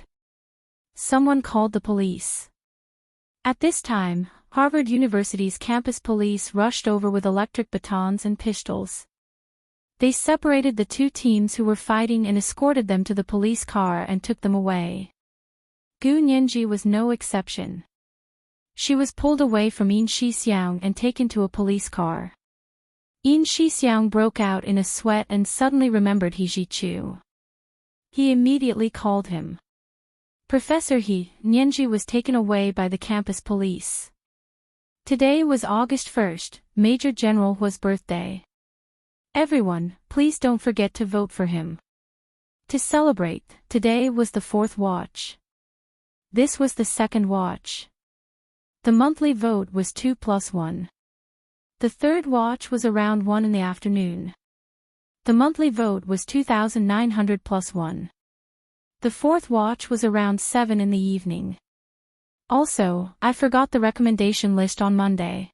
Someone called the police. At this time, Harvard University's campus police rushed over with electric batons and pistols. They separated the two teams who were fighting and escorted them to the police car and took them away. Gu Nianji was no exception. She was pulled away from Yin Shixiang and taken to a police car. Yin Shixiang broke out in a sweat and suddenly remembered He Zhichu. He immediately called him. Professor He, Nianji was taken away by the campus police. Today was August 1st, Major General Hua's birthday. Everyone, please don't forget to vote for him. To celebrate, today was the fourth watch. This was the second watch. The monthly vote was 2+1. The third watch was around 1 in the afternoon. The monthly vote was 2,900+1. The fourth watch was around 7 in the evening. Also, I forgot the recommendation list on Monday.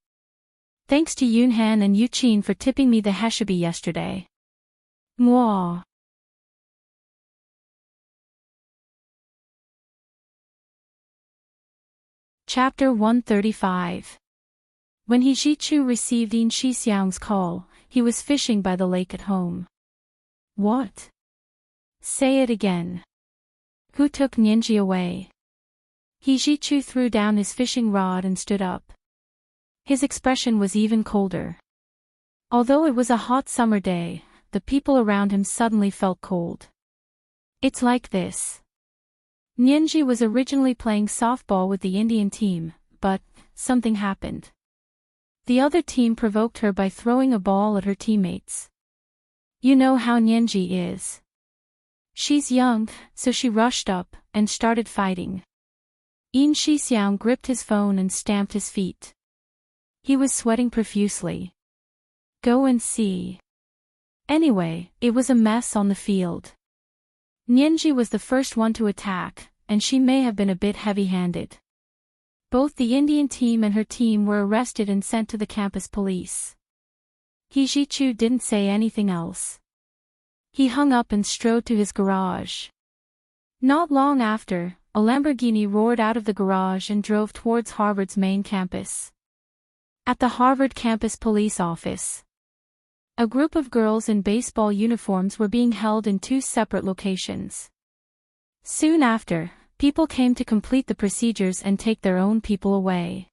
Thanks to Yunhan and Yuqin for tipping me the heshibi yesterday. Mwah. Chapter 135. When He Zhichu received Yin Shixiang's call, he was fishing by the lake at home. What? Say it again. Who took Nianji away? He Zhichu threw down his fishing rod and stood up. His expression was even colder. Although it was a hot summer day, the people around him suddenly felt cold. It's like this. Nianji was originally playing softball with the Indian team, but something happened. The other team provoked her by throwing a ball at her teammates. You know how Nianji is. She's young, so she rushed up and started fighting. Yin Shixiang gripped his phone and stamped his feet. He was sweating profusely. Go and see. Anyway, it was a mess on the field. Nianji was the first one to attack, and she may have been a bit heavy-handed. Both the Indian team and her team were arrested and sent to the campus police. He Zhichu didn't say anything else. He hung up and strode to his garage. Not long after, a Lamborghini roared out of the garage and drove towards Harvard's main campus. At the Harvard campus police office, a group of girls in baseball uniforms were being held in two separate locations. Soon after, people came to complete the procedures and take their own people away.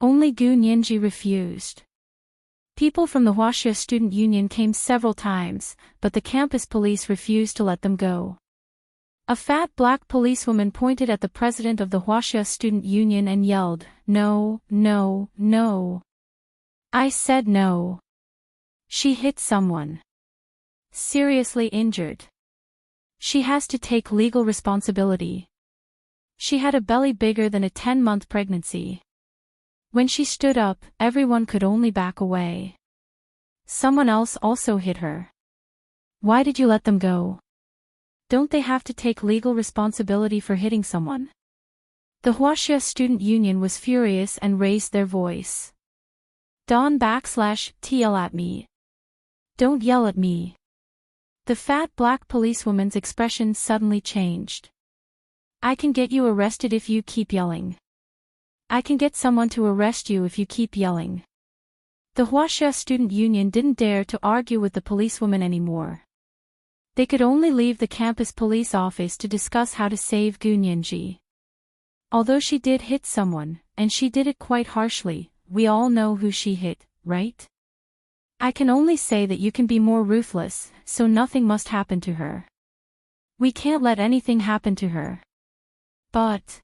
Only Gu Nianji refused. People from the Huaxia Student Union came several times, but the campus police refused to let them go. A fat black policewoman pointed at the president of the Huaxia Student Union and yelled, "No, no, no. I said no." She hit someone. Seriously injured. She has to take legal responsibility. She had a belly bigger than a 10-month pregnancy. When she stood up, everyone could only back away. Someone else also hit her. Why did you let them go? Don't they have to take legal responsibility for hitting someone? The Huaxia Student Union was furious and raised their voice. Don/TL at me. Don't yell at me. The fat black policewoman's expression suddenly changed. I can get you arrested if you keep yelling. I can get someone to arrest you if you keep yelling. The Huaxia Student Union didn't dare to argue with the policewoman anymore. They could only leave the campus police office to discuss how to save Gu Nianji. Although she did hit someone, and she did it quite harshly, we all know who she hit, right? I can only say that you can be more ruthless, so nothing must happen to her. We can't let anything happen to her. But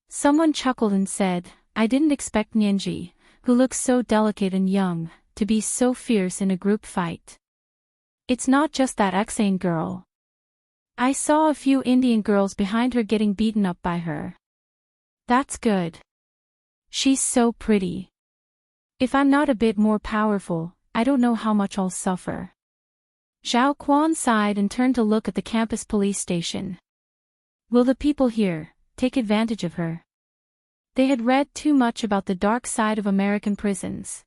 someone chuckled and said, I didn't expect Nianji, who looks so delicate and young, to be so fierce in a group fight. It's not just that Xane girl. I saw a few Indian girls behind her getting beaten up by her. That's good. She's so pretty. If I'm not a bit more powerful, I don't know how much I'll suffer. Zhao Quan sighed and turned to look at the campus police station. Will the people here take advantage of her? They had read too much about the dark side of American prisons.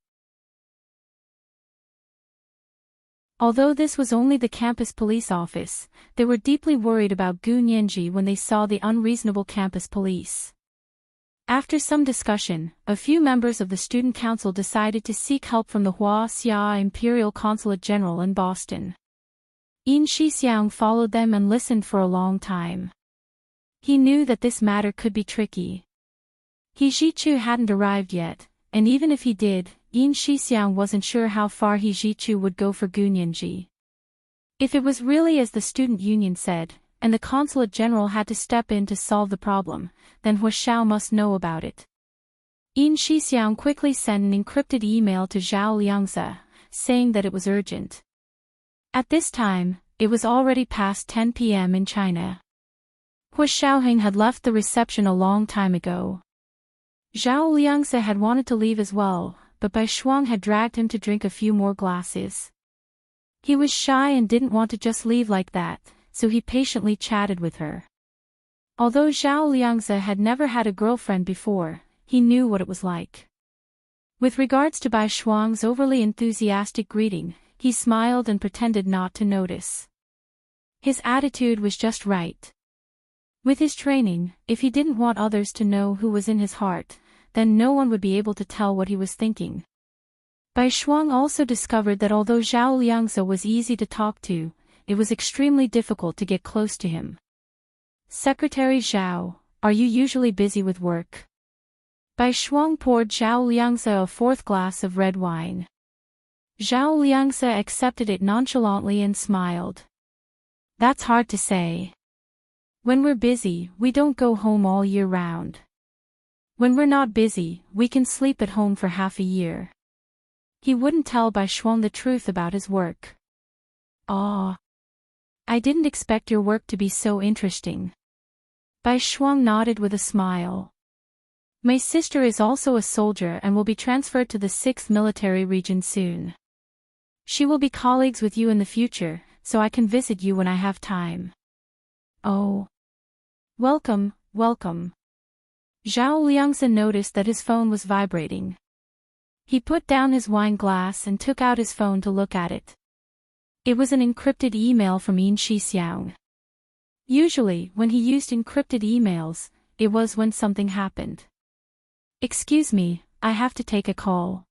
Although this was only the campus police office, they were deeply worried about Gu Nianji when they saw the unreasonable campus police. After some discussion, a few members of the student council decided to seek help from the Hua Xia Imperial Consulate General in Boston. Yin Shixiang followed them and listened for a long time. He knew that this matter could be tricky. He Zhichu hadn't arrived yet, and even if he did, Yin Shixiang wasn't sure how far he Zhichu would go for Gu Nianji. If it was really as the student union said, and the consulate general had to step in to solve the problem, then Hua Xiao must know about it. Yin Shixiang quickly sent an encrypted email to Zhao Liangzi, saying that it was urgent. At this time, it was already past 10 p.m. in China. Hua Xiaoheng had left the reception a long time ago. Zhao Liangzi had wanted to leave as well, but Bai Shuang had dragged him to drink a few more glasses. He was shy and didn't want to just leave like that, so he patiently chatted with her. Although Zhao Liangzi had never had a girlfriend before, he knew what it was like. With regards to Bai Shuang's overly enthusiastic greeting, he smiled and pretended not to notice. His attitude was just right. With his training, if he didn't want others to know who was in his heart, then no one would be able to tell what he was thinking. Bai Shuang also discovered that although Zhao Liangzi was easy to talk to, it was extremely difficult to get close to him. Secretary Zhao, are you usually busy with work? Bai Shuang poured Zhao Liangzi a fourth glass of red wine. Zhao Liangzi accepted it nonchalantly and smiled. That's hard to say. When we're busy, we don't go home all year round. When we're not busy, we can sleep at home for half a year. He wouldn't tell Bai Shuang the truth about his work. Ah. I didn't expect your work to be so interesting. Bai Shuang nodded with a smile. My sister is also a soldier and will be transferred to the 6th military region soon. She will be colleagues with you in the future, so I can visit you when I have time. Oh. Welcome, welcome. Zhao Liangzi noticed that his phone was vibrating. He put down his wine glass and took out his phone to look at it. It was an encrypted email from Yin Shixiang. Usually, when he used encrypted emails, it was when something happened. Excuse me, I have to take a call.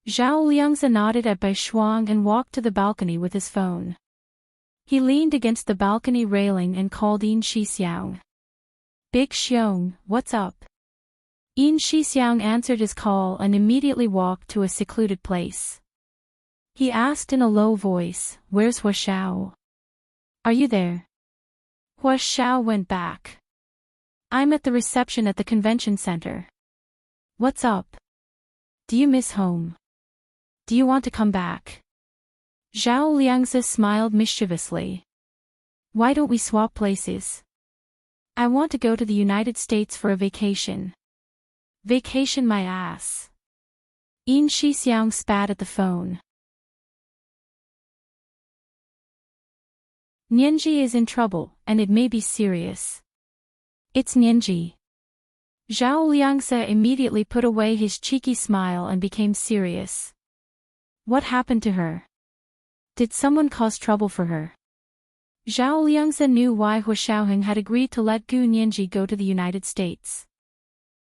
Zhao Liangzi nodded at Bai Shuang and walked to the balcony with his phone. He leaned against the balcony railing and called Yin Shixiang. Big Xiong, what's up? Yin Shixiang answered his call and immediately walked to a secluded place. He asked in a low voice, where's Hua Xiao? Are you there? Hua Xiao went back. I'm at the reception at the convention center. What's up? Do you miss home? Do you want to come back? Zhao Liangzi smiled mischievously. Why don't we swap places? I want to go to the United States for a vacation. Vacation my ass. Yin Shixiang spat at the phone. Nianji is in trouble, and it may be serious. It's Nianji. Zhao Liangzi immediately put away his cheeky smile and became serious. What happened to her? Did someone cause trouble for her? Zhao Liangzi knew why Hua Xiaoheng had agreed to let Gu Nianji go to the United States.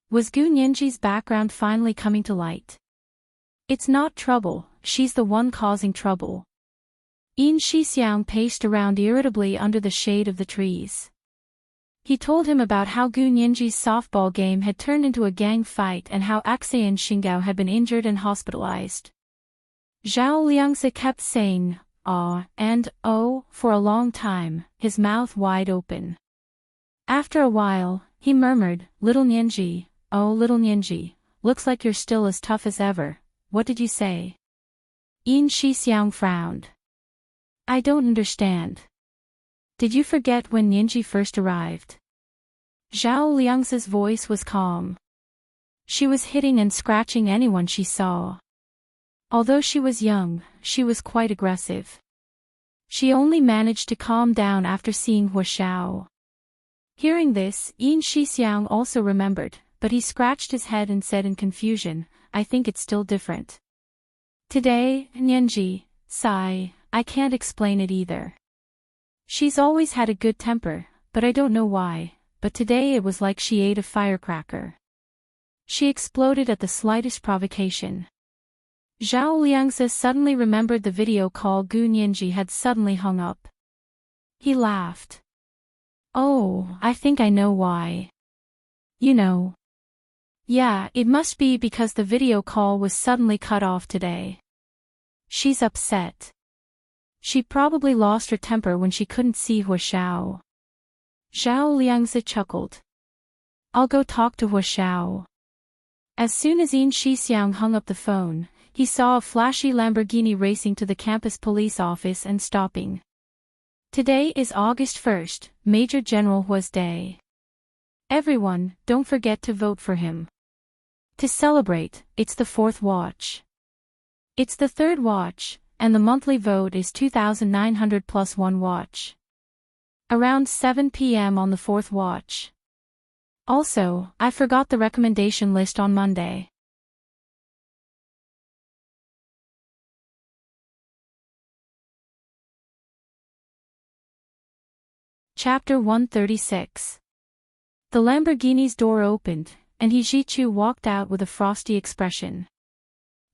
Was Gu Nianji's background finally coming to light? It's not trouble, she's the one causing trouble. Yin Shixiang paced around irritably under the shade of the trees. He told him about how Gu Nianji's softball game had turned into a gang fight and how Axayan Xingao had been injured and hospitalized. Zhao Liangzi kept saying, "Ah," and "oh," for a long time, his mouth wide open. After a while, he murmured, "Little Nianji, oh little Nianji, looks like you're still as tough as ever. What did you say?" Yin Shixiang frowned. I don't understand. Did you forget when Nianji first arrived? Zhao Liang's voice was calm. She was hitting and scratching anyone she saw. Although she was young, she was quite aggressive. She only managed to calm down after seeing Hua Xiao. Hearing this, Yin Shixiang also remembered, but he scratched his head and said in confusion, I think it's still different. Today, Nianji, sigh, I can't explain it either. She's always had a good temper, but I don't know why, but today it was like she ate a firecracker. She exploded at the slightest provocation. Zhao Liangzi suddenly remembered the video call Gu Nianji had suddenly hung up. He laughed. Oh, I think I know why. You know. Yeah, it must be because the video call was suddenly cut off today. She's upset. She probably lost her temper when she couldn't see Hua Xiao. Zhao Liangzi chuckled. I'll go talk to Hua Xiao. As soon as Yin Shixiang hung up the phone, he saw a flashy Lamborghini racing to the campus police office and stopping. Today is August 1st, Major General Hua's day. Everyone, don't forget to vote for him. To celebrate, it's the 4th watch. It's the 3rd watch, and the monthly vote is 2,900 plus 1 watch. Around 7 p.m. on the 4th watch. Also, I forgot the recommendation list on Monday. Chapter 136. The Lamborghini's door opened, and He Zhichu walked out with a frosty expression.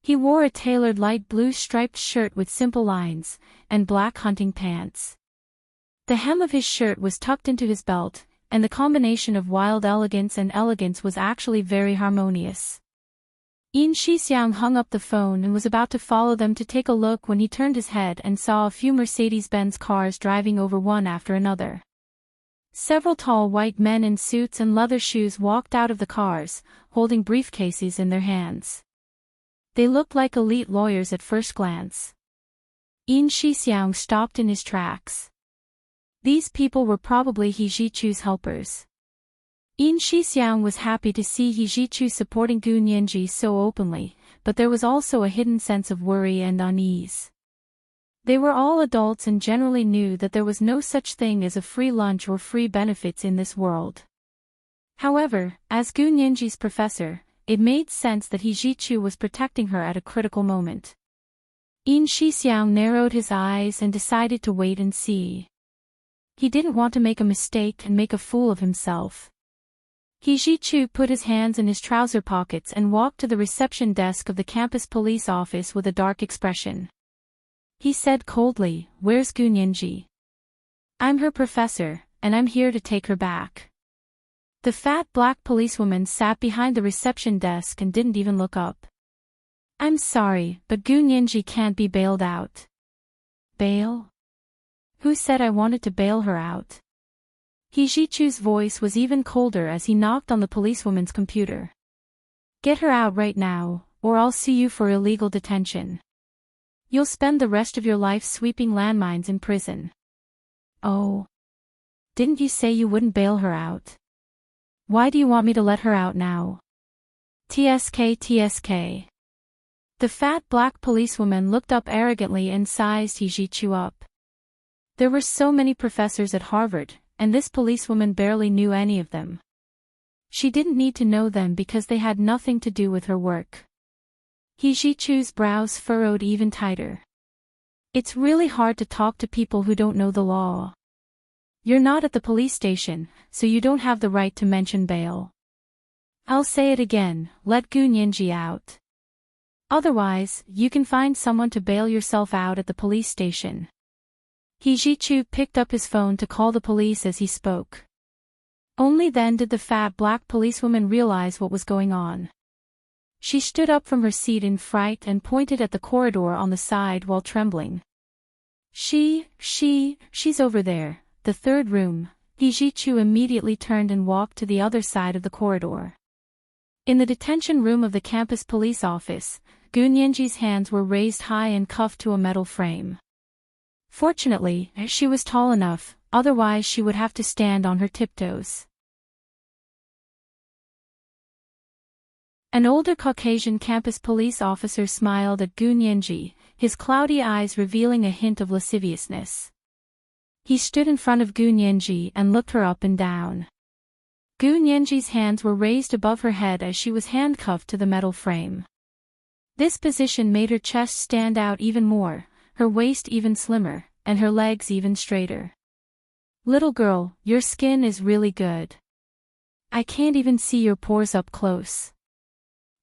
He wore a tailored light blue striped shirt with simple lines, and black hunting pants. The hem of his shirt was tucked into his belt, and the combination of wild elegance and elegance was actually very harmonious. Yin Shixiang hung up the phone and was about to follow them to take a look when he turned his head and saw a few Mercedes-Benz cars driving over one after another. Several tall white men in suits and leather shoes walked out of the cars, holding briefcases in their hands. They looked like elite lawyers at first glance. Yin Shixiang stopped in his tracks. These people were probably He Zhichu's helpers. Yin Shixiang was happy to see He Zhichu supporting Gu Nianji so openly, but there was also a hidden sense of worry and unease. They were all adults and generally knew that there was no such thing as a free lunch or free benefits in this world. However, as Gu Nianji's professor, it made sense that He Zhichu was protecting her at a critical moment. Yin Shixiang narrowed his eyes and decided to wait and see. He didn't want to make a mistake and make a fool of himself. He Zhichu put his hands in his trouser pockets and walked to the reception desk of the campus police office with a dark expression. He said coldly, "Where's Gu Nianji?" "I'm her professor, and I'm here to take her back." The fat black policewoman sat behind the reception desk and didn't even look up. "I'm sorry, but Gu Nianji can't be bailed out." "Bail? Who said I wanted to bail her out?" He Zhichu's voice was even colder as he knocked on the policewoman's computer. "Get her out right now, or I'll sue you for illegal detention. You'll spend the rest of your life sweeping landmines in prison." "Oh. Didn't you say you wouldn't bail her out? Why do you want me to let her out now?" TSK. The fat black policewoman looked up arrogantly and sized He Zhichu up. There were so many professors at Harvard, and this policewoman barely knew any of them. She didn't need to know them because they had nothing to do with her work. He Zhichu's brows furrowed even tighter. It's really hard to talk to people who don't know the law. You're not at the police station, so you don't have the right to mention bail. I'll say it again, let Gu Nianji out. Otherwise, you can find someone to bail yourself out at the police station. He Zhichu picked up his phone to call the police as he spoke. Only then did the fat black policewoman realize what was going on. She stood up from her seat in fright and pointed at the corridor on the side while trembling. She's over there, the 3rd room." He Zhichu immediately turned and walked to the other side of the corridor. In the detention room of the campus police office, Gu Nianji's hands were raised high and cuffed to a metal frame. Fortunately, she was tall enough, otherwise she would have to stand on her tiptoes. An older Caucasian campus police officer smiled at Gu Nianji, his cloudy eyes revealing a hint of lasciviousness. He stood in front of Gu Nianji and looked her up and down. Gu Nianji's hands were raised above her head as she was handcuffed to the metal frame. This position made her chest stand out even more, her waist even slimmer, and her legs even straighter. "Little girl, your skin is really good. I can't even see your pores up close."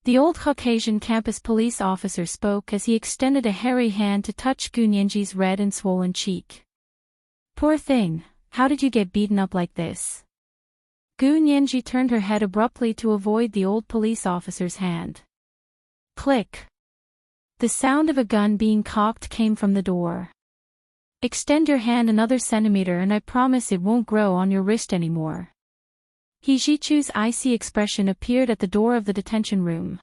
The old Caucasian campus police officer spoke as he extended a hairy hand to touch Gu Nianji's red and swollen cheek. "Poor thing, how did you get beaten up like this?" Gu Nianji turned her head abruptly to avoid the old police officer's hand. Click. The sound of a gun being cocked came from the door. "Extend your hand another centimeter and I promise it won't grow on your wrist anymore." He Jichu's icy expression appeared at the door of the detention room.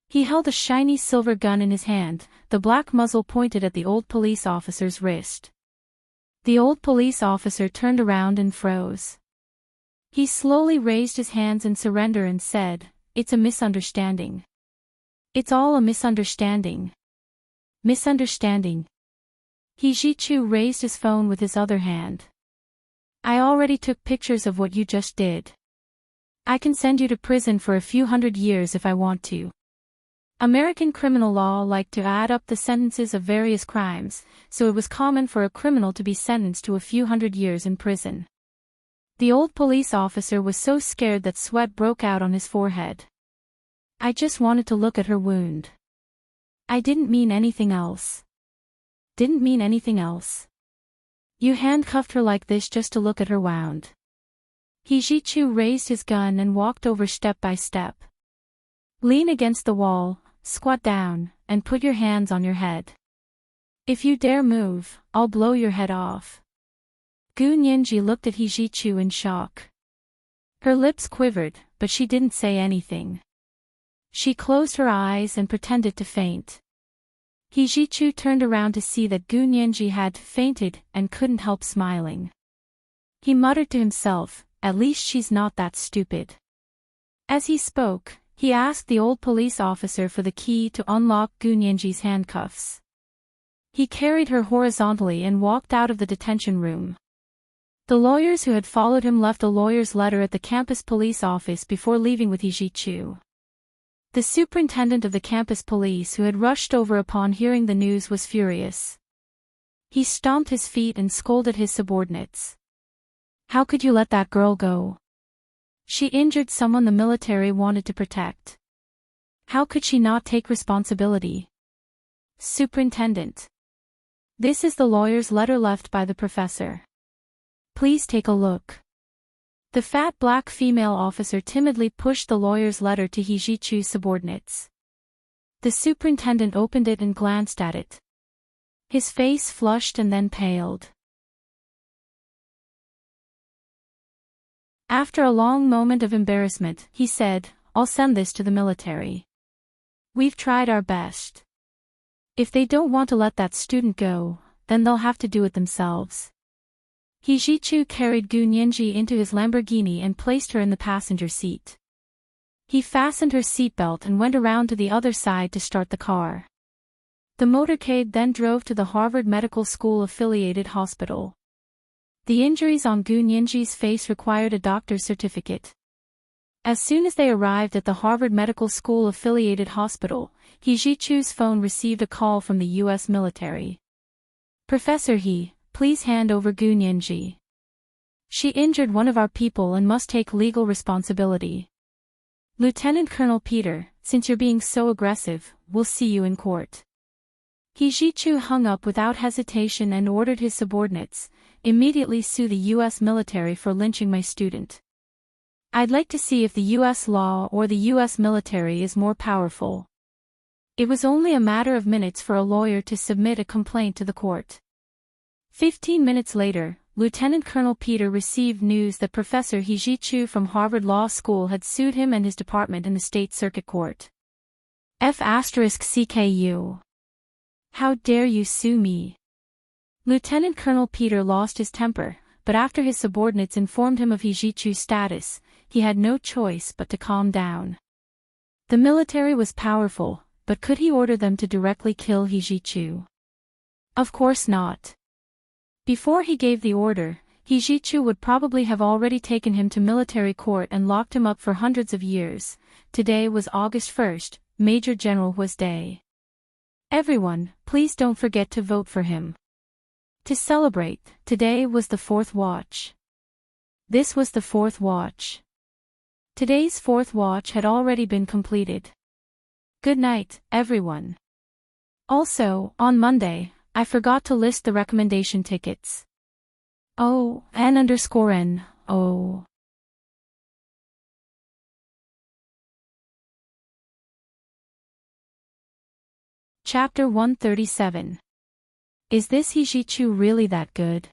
He held a shiny silver gun in his hand, the black muzzle pointed at the old police officer's wrist. The old police officer turned around and froze. He slowly raised his hands in surrender and said, "It's a misunderstanding. It's all a misunderstanding. Misunderstanding." He Jichu raised his phone with his other hand. "I already took pictures of what you just did. I can send you to prison for a few hundred years if I want to." American criminal law liked to add up the sentences of various crimes, so it was common for a criminal to be sentenced to a few hundred years in prison. The old police officer was so scared that sweat broke out on his forehead. "I just wanted to look at her wound. I didn't mean anything else. Didn't mean anything else. You handcuffed her like this just to look at her wound." He Jichu raised his gun and walked over step by step. "Lean against the wall, squat down, and put your hands on your head. If you dare move, I'll blow your head off." Gu Nianji looked at He Jichu in shock. Her lips quivered, but she didn't say anything. She closed her eyes and pretended to faint. He Jichu turned around to see that Gu Nianji had fainted and couldn't help smiling. He muttered to himself, "At least she's not that stupid." As he spoke, he asked the old police officer for the key to unlock Gu Nianji's handcuffs. He carried her horizontally and walked out of the detention room. The lawyers who had followed him left a lawyer's letter at the campus police office before leaving with He Jichu. The superintendent of the campus police who had rushed over upon hearing the news was furious. He stomped his feet and scolded his subordinates. "How could you let that girl go? She injured someone the military wanted to protect. How could she not take responsibility?" "Superintendent. This is the lawyer's letter left by the professor. Please take a look." The fat black female officer timidly pushed the lawyer's letter to He Jichu's subordinates. The superintendent opened it and glanced at it. His face flushed and then paled. After a long moment of embarrassment, he said, "I'll send this to the military. We've tried our best. If they don't want to let that student go, then they'll have to do it themselves." He Jichu carried Gu Nianji into his Lamborghini and placed her in the passenger seat. He fastened her seatbelt and went around to the other side to start the car. The motorcade then drove to the Harvard Medical School affiliated hospital. The injuries on Gu Nianji's face required a doctor's certificate. As soon as they arrived at the Harvard Medical School affiliated hospital, He Jichu's phone received a call from the U.S. military. "Professor He, please hand over Gu Nianji. She injured one of our people and must take legal responsibility. Lieutenant Colonel Peter, since you're being so aggressive, we'll see you in court." He Jichu hung up without hesitation and ordered his subordinates, "Immediately sue the U.S. military for lynching my student. I'd like to see if the U.S. law or the U.S. military is more powerful." It was only a matter of minutes for a lawyer to submit a complaint to the court. 15 minutes later, Lieutenant Colonel Peter received news that Professor He Jichu from Harvard Law School had sued him and his department in the State Circuit Court. F*CKU. How dare you sue me? Lieutenant Colonel Peter lost his temper, but after his subordinates informed him of Hijichu's status, he had no choice but to calm down. The military was powerful, but could he order them to directly kill Hijichu? Of course not. Before he gave the order, Hijichu would probably have already taken him to military court and locked him up for hundreds of years. Today was August 1st, Major General Hua's day. Everyone, please don't forget to vote for him. To celebrate, today was the fourth watch. This was the fourth watch. Today's fourth watch had already been completed. Good night, everyone. Also, on Monday, I forgot to list the recommendation tickets. Oh, N_N, oh. Chapter 137. Is this Hijichu really that good?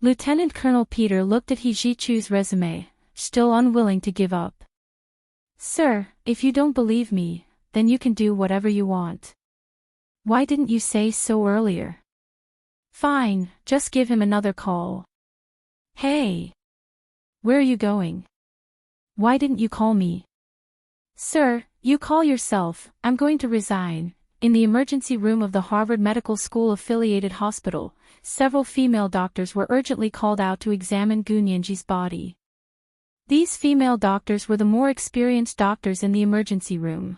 Lieutenant Colonel Peter looked at Hijichu's resume, still unwilling to give up. Sir, if you don't believe me, then you can do whatever you want. Why didn't you say so earlier? Fine, just give him another call. Hey! Where are you going? Why didn't you call me? Sir, you call yourself. I'm going to resign. In the emergency room of the Harvard Medical School affiliated hospital, several female doctors were urgently called out to examine Gunyenji's body. These female doctors were the more experienced doctors in the emergency room.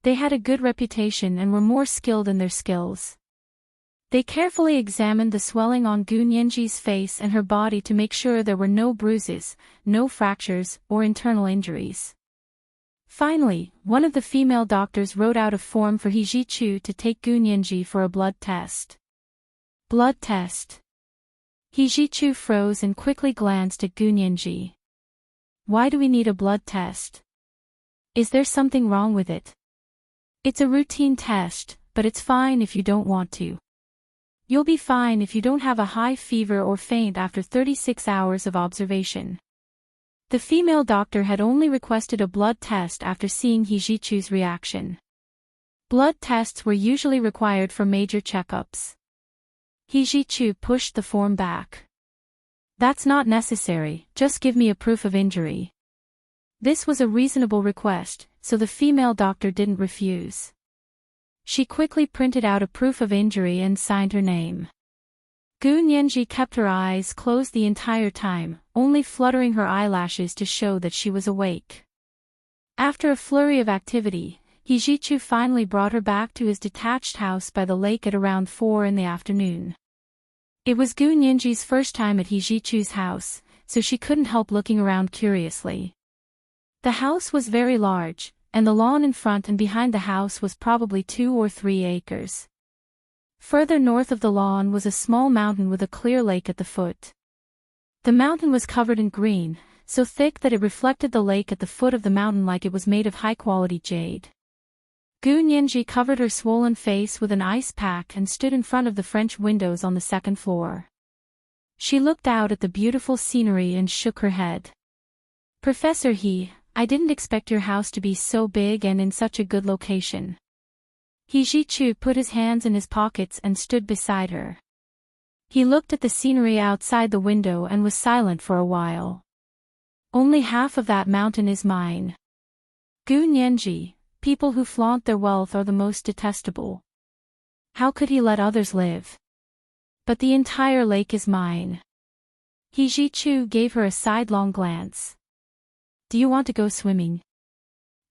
They had a good reputation and were more skilled in their skills. They carefully examined the swelling on Gunyenji's face and her body to make sure there were no bruises, no fractures, or internal injuries. Finally, one of the female doctors wrote out a form for Hijichu to take Gunyenji for a blood test. Blood test. Hijichu froze and quickly glanced at Gunyenji. Why do we need a blood test? Is there something wrong with it? It's a routine test, but it's fine if you don't want to. You'll be fine if you don't have a high fever or faint after 36 hours of observation. The female doctor had only requested a blood test after seeing Hijichu's reaction. Blood tests were usually required for major checkups. Hijichu pushed the form back. That's not necessary, just give me a proof of injury. This was a reasonable request, so the female doctor didn't refuse. She quickly printed out a proof of injury and signed her name. Gunyenji kept her eyes closed the entire time, only fluttering her eyelashes to show that she was awake. After a flurry of activity, Hijichu finally brought her back to his detached house by the lake at around 4 in the afternoon. It was Gunyenji's first time at Hijichu's house, so she couldn't help looking around curiously. The house was very large, and the lawn in front and behind the house was probably 2 or 3 acres. Further north of the lawn was a small mountain with a clear lake at the foot. The mountain was covered in green, so thick that it reflected the lake at the foot of the mountain like it was made of high-quality jade. Gunyenji covered her swollen face with an ice pack and stood in front of the French windows on the second floor. She looked out at the beautiful scenery and shook her head. Professor He, I didn't expect your house to be so big and in such a good location. Hijichu put his hands in his pockets and stood beside her. He looked at the scenery outside the window and was silent for a while. Only half of that mountain is mine. Gunyenji, people who flaunt their wealth are the most detestable. How could he let others live? But the entire lake is mine. Hijichu gave her a sidelong glance. Do you want to go swimming?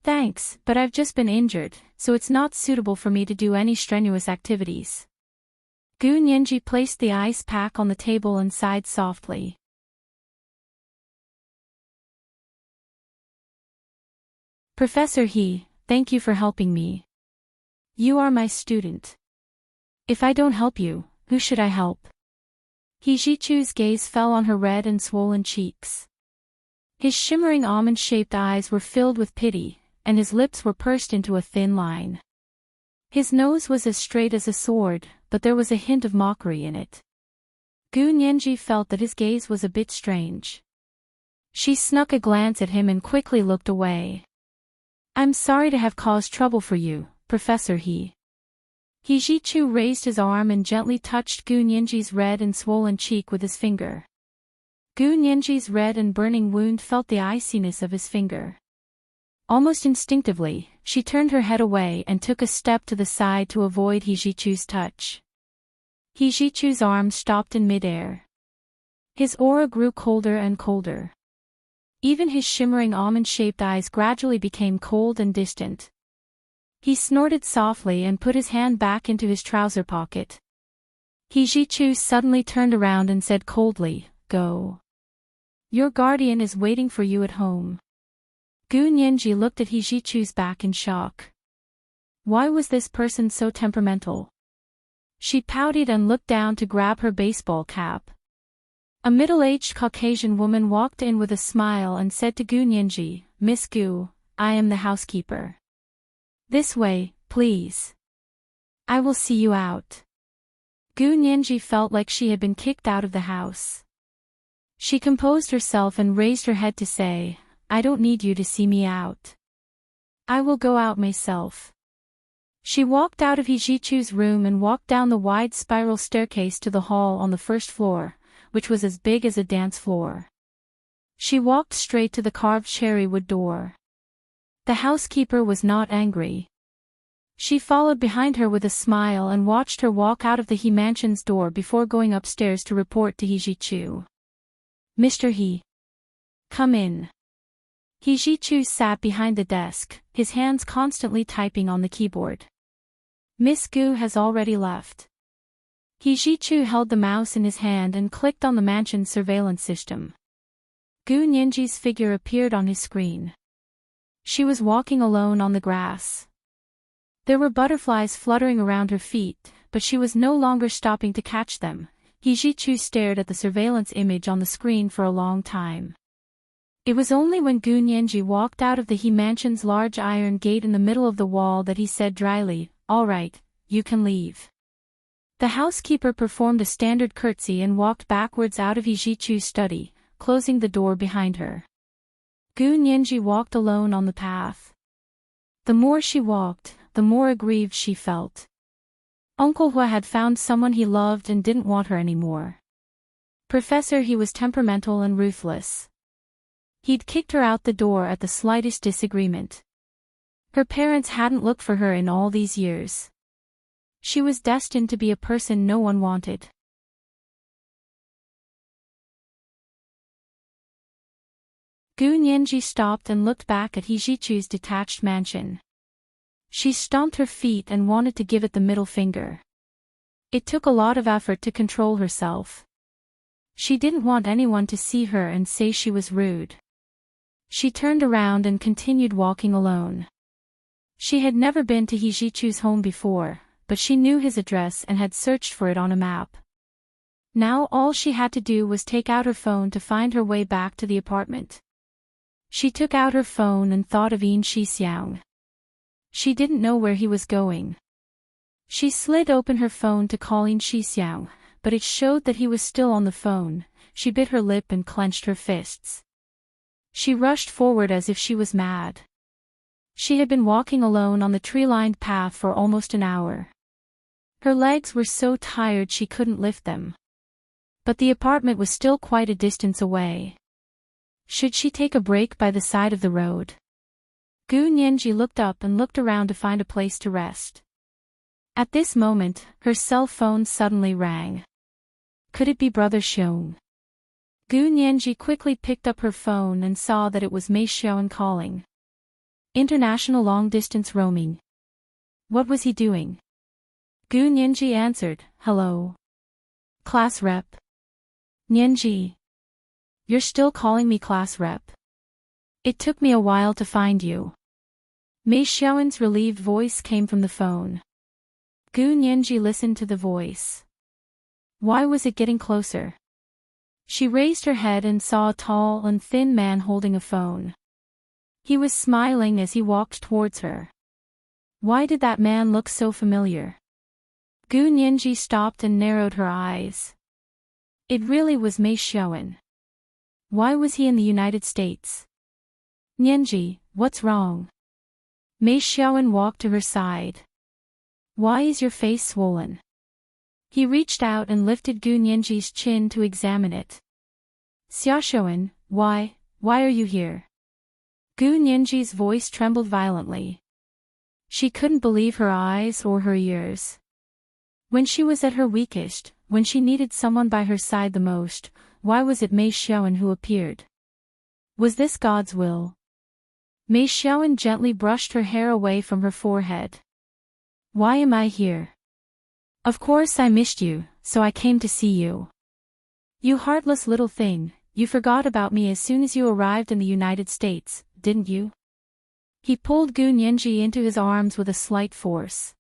Thanks, but I've just been injured, so it's not suitable for me to do any strenuous activities. Gunyenji placed the ice pack on the table and sighed softly. Professor He, thank you for helping me. You are my student. If I don't help you, who should I help? Hijichu's gaze fell on her red and swollen cheeks. His shimmering almond-shaped eyes were filled with pity, and his lips were pursed into a thin line. His nose was as straight as a sword, but there was a hint of mockery in it. Gunyenji felt that his gaze was a bit strange. She snuck a glance at him and quickly looked away. I'm sorry to have caused trouble for you, Professor He. He Jichu raised his arm and gently touched Gu Nianji's red and swollen cheek with his finger. Gu Nianji's red and burning wound felt the iciness of his finger. Almost instinctively, she turned her head away and took a step to the side to avoid He Jichu's touch. He Jichu's arm stopped in midair. His aura grew colder and colder. Even his shimmering almond-shaped eyes gradually became cold and distant. He snorted softly and put his hand back into his trouser pocket. He Jichu suddenly turned around and said coldly, "Go. Your guardian is waiting for you at home." Gu Nianji looked at He Jichu's back in shock. Why was this person so temperamental? She pouted and looked down to grab her baseball cap. A middle-aged Caucasian woman walked in with a smile and said to Gu Nianji, "Miss Gu, I am the housekeeper. This way, please. I will see you out." Gu Nianji felt like she had been kicked out of the house. She composed herself and raised her head to say, "I don't need you to see me out. I will go out myself." She walked out of He Jichu's room and walked down the wide spiral staircase to the hall on the first floor, which was as big as a dance floor. She walked straight to the carved cherry wood door. The housekeeper was not angry. She followed behind her with a smile and watched her walk out of the He mansion's door before going upstairs to report to He Jichu. "Mr. He. Come in." He Jichu sat behind the desk, his hands constantly typing on the keyboard. "Miss Gu has already left." He Jichu held the mouse in his hand and clicked on the mansion's surveillance system. Gu Nianji's figure appeared on his screen. She was walking alone on the grass. There were butterflies fluttering around her feet, but she was no longer stopping to catch them. He Jichu stared at the surveillance image on the screen for a long time. It was only when Gu Nianji walked out of the He mansion's large iron gate in the middle of the wall that he said dryly, "All right, you can leave." The housekeeper performed a standard curtsy and walked backwards out of He Jichu's study, closing the door behind her. Gu Nianji walked alone on the path. The more she walked, the more aggrieved she felt. Uncle Hua had found someone he loved and didn't want her anymore. Professor He was temperamental and ruthless. He'd kicked her out the door at the slightest disagreement. Her parents hadn't looked for her in all these years. She was destined to be a person no one wanted. Gu Nianji stopped and looked back at He Jichu's detached mansion. She stomped her feet and wanted to give it the middle finger. It took a lot of effort to control herself. She didn't want anyone to see her and say she was rude. She turned around and continued walking alone. She had never been to He Jichu's home before, but she knew his address and had searched for it on a map. Now all she had to do was take out her phone to find her way back to the apartment. She took out her phone and thought of Yin Shixiang. She didn't know where he was going. She slid open her phone to call Yin Shixiang, but it showed that he was still on the phone. She bit her lip and clenched her fists. She rushed forward as if she was mad. She had been walking alone on the tree-lined path for almost an hour. Her legs were so tired she couldn't lift them. But the apartment was still quite a distance away. Should she take a break by the side of the road? Gu Nianji looked up and looked around to find a place to rest. At this moment, her cell phone suddenly rang. Could it be Brother Xiong? Gu Nianji quickly picked up her phone and saw that it was Mei Xiaoan calling. International long-distance roaming. What was he doing? Gu Nianji answered, "Hello. Class rep." "Nianji. You're still calling me class rep? It took me a while to find you." Mei Xiaoan's relieved voice came from the phone. Gu Nianji listened to the voice. Why was it getting closer? She raised her head and saw a tall and thin man holding a phone. He was smiling as he walked towards her. Why did that man look so familiar? Gu Nianji stopped and narrowed her eyes. It really was Mei Xiaoan. Why was he in the United States? "Nianji, what's wrong?" Mei Xiaoan walked to her side. Why is your face swollen? He reached out and lifted Gu Nianji's chin to examine it. Xiaoshuan, why are you here? Gu Nianji's voice trembled violently. She couldn't believe her eyes or her ears. When she was at her weakest, when she needed someone by her side the most, why was it Mei Xiaoan who appeared? Was this God's will? Mei Xiaoan gently brushed her hair away from her forehead. Why am I here? Of course I missed you, so I came to see you. You heartless little thing, you forgot about me as soon as you arrived in the United States, didn't you? He pulled Gu Nianji into his arms with a slight force.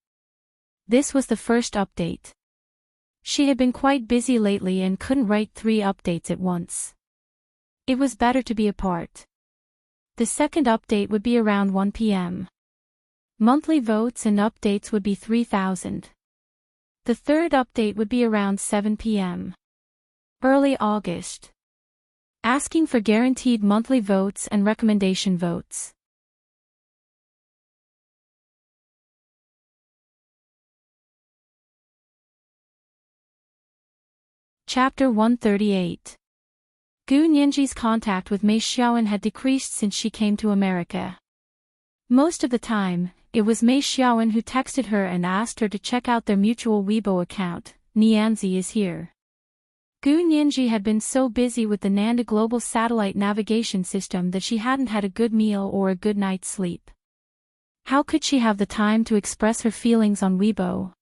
This was the first update. She had been quite busy lately and couldn't write 3 updates at once. It was better to be apart. The second update would be around 1 p.m. Monthly votes and updates would be 3,000. The third update would be around 7 p.m. Early August. Asking for guaranteed monthly votes and recommendation votes. Chapter 138. Gu Nianji's contact with Mei Xiaoan had decreased since she came to America. Most of the time, it was Mei Xiaoan who texted her and asked her to check out their mutual Weibo account. Nianzi is here. Gu Nianji had been so busy with the Nanda global satellite navigation system that she hadn't had a good meal or a good night's sleep. How could she have the time to express her feelings on Weibo?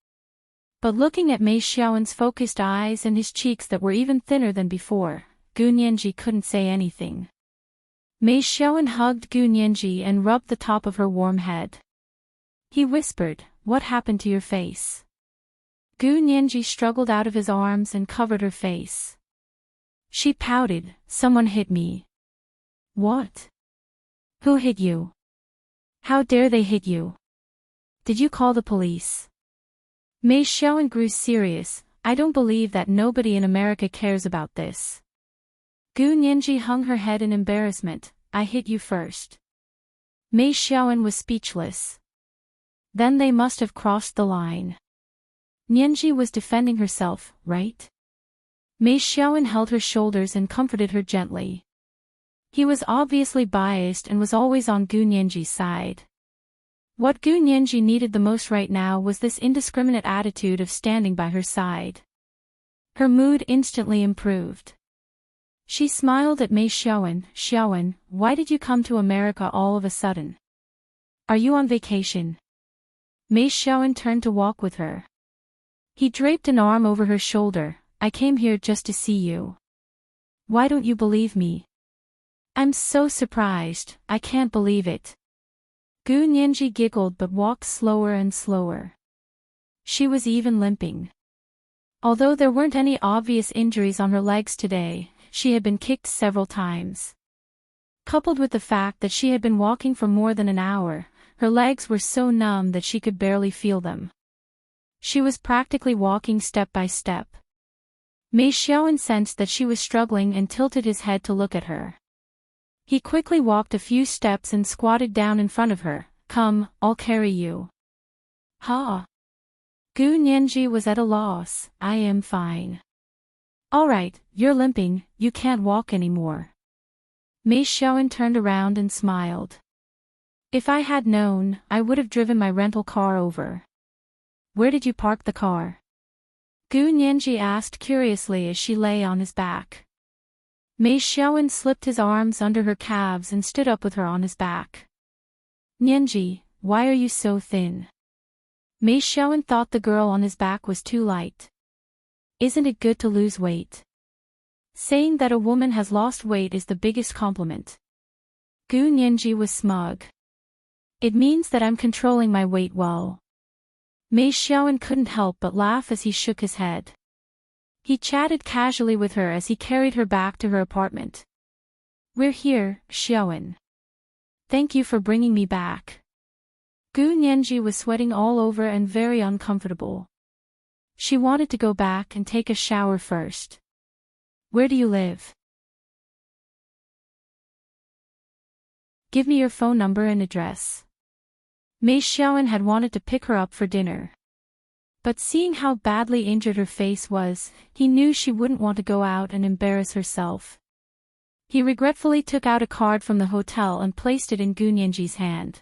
But looking at Mei Xiaoan's focused eyes and his cheeks that were even thinner than before, Gu Nianji couldn't say anything. Mei Xiaoan hugged Gu Nianji and rubbed the top of her warm head. He whispered, "What happened to your face?" Gu Nianji struggled out of his arms and covered her face. She pouted, "Someone hit me." "What? Who hit you? How dare they hit you? Did you call the police?" Mei Xiaoan grew serious. "I don't believe that nobody in America cares about this." Gu Nianji hung her head in embarrassment. "I hit you first." Mei Xiaoan was speechless. Then they must have crossed the line. Nianji was defending herself, right? Mei Xiaoan held her shoulders and comforted her gently. He was obviously biased and was always on Gu Nianji's side. What Gu Nianji needed the most right now was this indiscriminate attitude of standing by her side. Her mood instantly improved. She smiled at Mei Xiaoan. "Xiaoan, why did you come to America all of a sudden? Are you on vacation?" Mei Xiaoan turned to walk with her. He draped an arm over her shoulder. "I came here just to see you. Why don't you believe me?" "I'm so surprised, I can't believe it." Gu Nianji giggled but walked slower and slower. She was even limping. Although there weren't any obvious injuries on her legs today, she had been kicked several times. Coupled with the fact that she had been walking for more than an hour, her legs were so numb that she could barely feel them. She was practically walking step by step. Mei Xiaoan sensed that she was struggling and tilted his head to look at her. He quickly walked a few steps and squatted down in front of her. "Come, I'll carry you." "Ha!" Gu Nianji was at a loss. "I am fine." "All right, you're limping, you can't walk anymore." Mei Xiaoan turned around and smiled. "If I had known, I would have driven my rental car over." "Where did you park the car?" Gu Nianji asked curiously as she lay on his back. Mei Xiaoan slipped his arms under her calves and stood up with her on his back. "Nianji, why are you so thin?" Mei Xiaoan thought the girl on his back was too light. "Isn't it good to lose weight?" Saying that a woman has lost weight is the biggest compliment. Gu Nianji was smug. "It means that I'm controlling my weight well." Mei Xiaoan couldn't help but laugh as he shook his head. He chatted casually with her as he carried her back to her apartment. "We're here, Xiaoan. Thank you for bringing me back." Gu Nianji was sweating all over and very uncomfortable. She wanted to go back and take a shower first. "Where do you live?" "Give me your phone number and address." Mei Xiaoan had wanted to pick her up for dinner. But seeing how badly injured her face was, he knew she wouldn't want to go out and embarrass herself. He regretfully took out a card from the hotel and placed it in Gu Nianji's hand.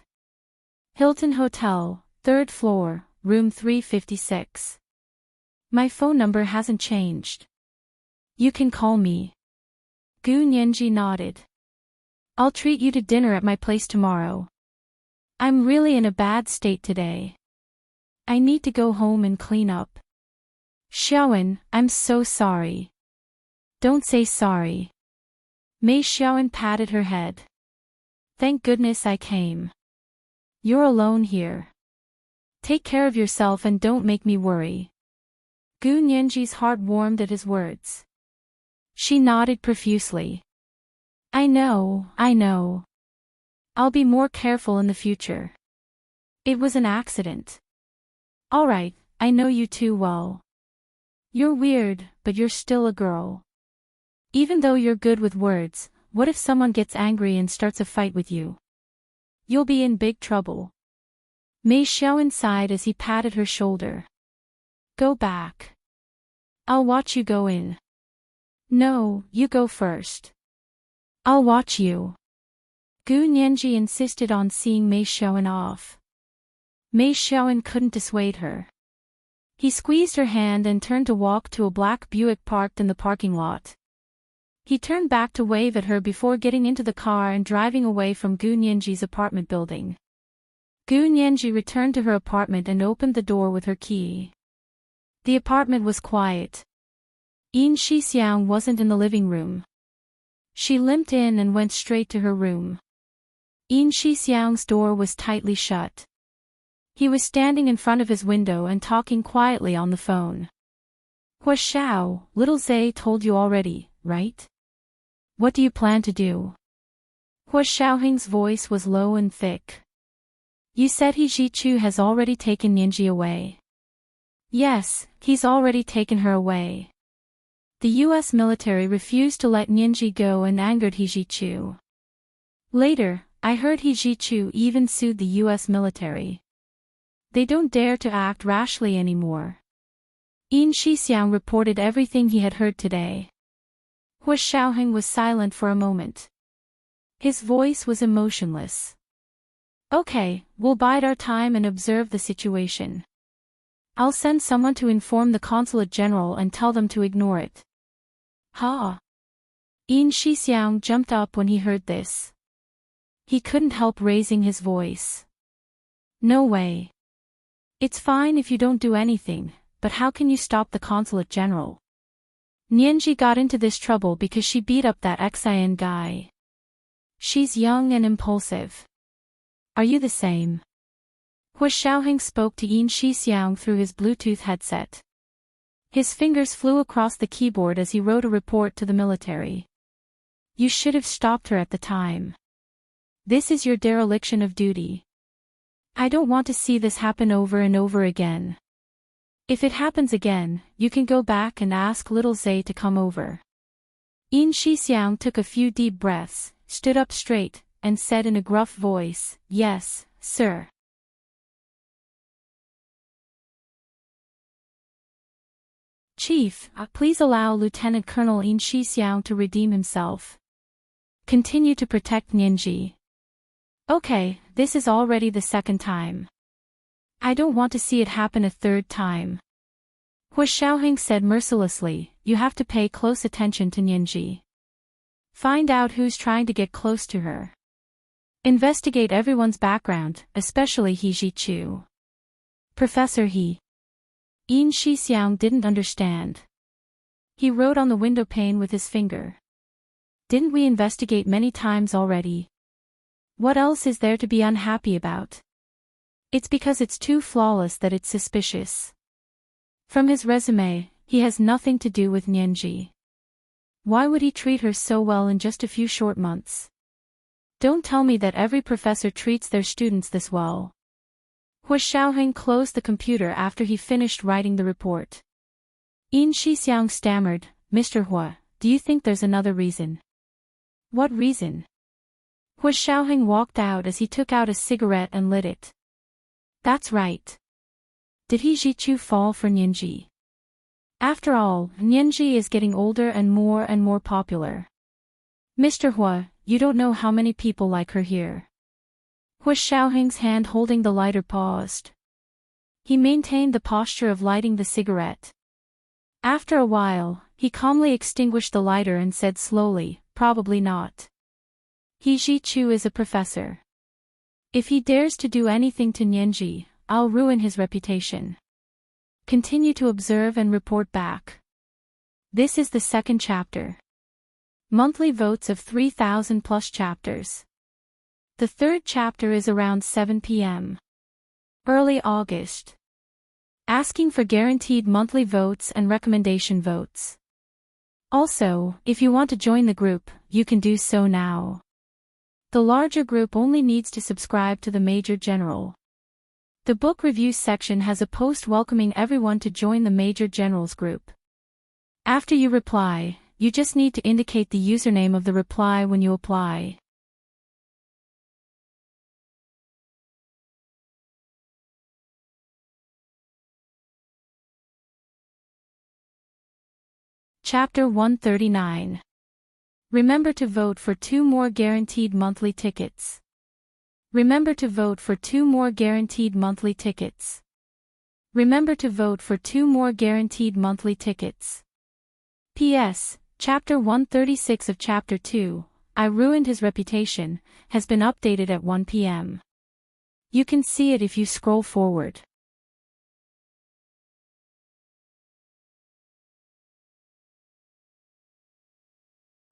Hilton Hotel, 3rd floor, room 356. My phone number hasn't changed. You can call me. Gu Nianji nodded. I'll treat you to dinner at my place tomorrow. I'm really in a bad state today. I need to go home and clean up. Xiaowen, I'm so sorry. Don't say sorry. Mei Xiaowen patted her head. Thank goodness I came. You're alone here. Take care of yourself and don't make me worry. Gu Nianji's heart warmed at his words. She nodded profusely. I know. I'll be more careful in the future. It was an accident. All right, I know you too well. You're weird, but you're still a girl. Even though you're good with words, what if someone gets angry and starts a fight with you? You'll be in big trouble. Mei Xiaowen sighed as he patted her shoulder. Go back. I'll watch you go in. No, you go first. I'll watch you. Gu Nianji insisted on seeing Mei Xiaowen off. Mei Xiaowen couldn't dissuade her. He squeezed her hand and turned to walk to a black Buick parked in the parking lot. He turned back to wave at her before getting into the car and driving away from Gu Nianji's apartment building. Gu Nianji returned to her apartment and opened the door with her key. The apartment was quiet. Yin Shixiang wasn't in the living room. She limped in and went straight to her room. Yin Shixiang's door was tightly shut. He was standing in front of his window and talking quietly on the phone. Hua Xiao, little Zay told you already, right? What do you plan to do? Hua Xiaoheng's voice was low and thick. You said He Zhichu has already taken Nianji away. Yes, he's already taken her away. The U.S. military refused to let Nianji go and angered He Zhichu. Later, I heard He Zhichu even sued the U.S. military. They don't dare to act rashly anymore. Yin Shixiang reported everything he had heard today. Hua Xiaoheng was silent for a moment. His voice was emotionless. Okay, we'll bide our time and observe the situation. I'll send someone to inform the consulate general and tell them to ignore it. Ha! Yin Shixiang jumped up when he heard this. He couldn't help raising his voice. No way. It's fine if you don't do anything, but how can you stop the consulate general? Nianji got into this trouble because she beat up that Xian guy. She's young and impulsive. Are you the same? Hua Xiaoheng spoke to Yin Shixiang through his Bluetooth headset. His fingers flew across the keyboard as he wrote a report to the military. You should have stopped her at the time. This is your dereliction of duty. I don't want to see this happen over and over again. If it happens again, you can go back and ask little Zay to come over. Yin Shixiang took a few deep breaths, stood up straight, and said in a gruff voice, Yes, sir. Chief, please allow Lieutenant Colonel Yin Shixiang to redeem himself. Continue to protect Nianji. Okay, this is already the second time. I don't want to see it happen a third time. Hua Xiaoheng said mercilessly, you have to pay close attention to Nianji. Find out who's trying to get close to her. Investigate everyone's background, especially He Zhichu. Professor He. Yin Shixiang didn't understand. He wrote on the window pane with his finger. Didn't we investigate many times already? What else is there to be unhappy about? It's because it's too flawless that it's suspicious. From his resume, he has nothing to do with Nianji. Why would he treat her so well in just a few short months? Don't tell me that every professor treats their students this well. Hua Xiaoheng closed the computer after he finished writing the report. Yin Shixiang stammered, Mr. Hua, do you think there's another reason? What reason? Hua Xiaoheng walked out as he took out a cigarette and lit it. That's right. Did he Jichu fall for Nianji? After all, Nianji is getting older and more popular. Mr. Hua, you don't know how many people like her here. Hua Xiaoheng's hand holding the lighter paused. He maintained the posture of lighting the cigarette. After a while, he calmly extinguished the lighter and said slowly, probably not. He Jichu is a professor. If he dares to do anything to Nianji, I'll ruin his reputation. Continue to observe and report back. This is the second chapter. Monthly votes of 3,000 plus chapters. The third chapter is around 7 p.m. Early August. Asking for guaranteed monthly votes and recommendation votes. Also, if you want to join the group, you can do so now. The larger group only needs to subscribe to the Major General. The book review section has a post welcoming everyone to join the Major General's group. After you reply, you just need to indicate the username of the reply when you apply. Chapter 139. Remember to vote for 2 more guaranteed monthly tickets. Remember to vote for 2 more guaranteed monthly tickets. Remember to vote for 2 more guaranteed monthly tickets. P.S. Chapter 136 of Chapter 2, I Ruined His Reputation, has been updated at 1 p.m. You can see it if you scroll forward.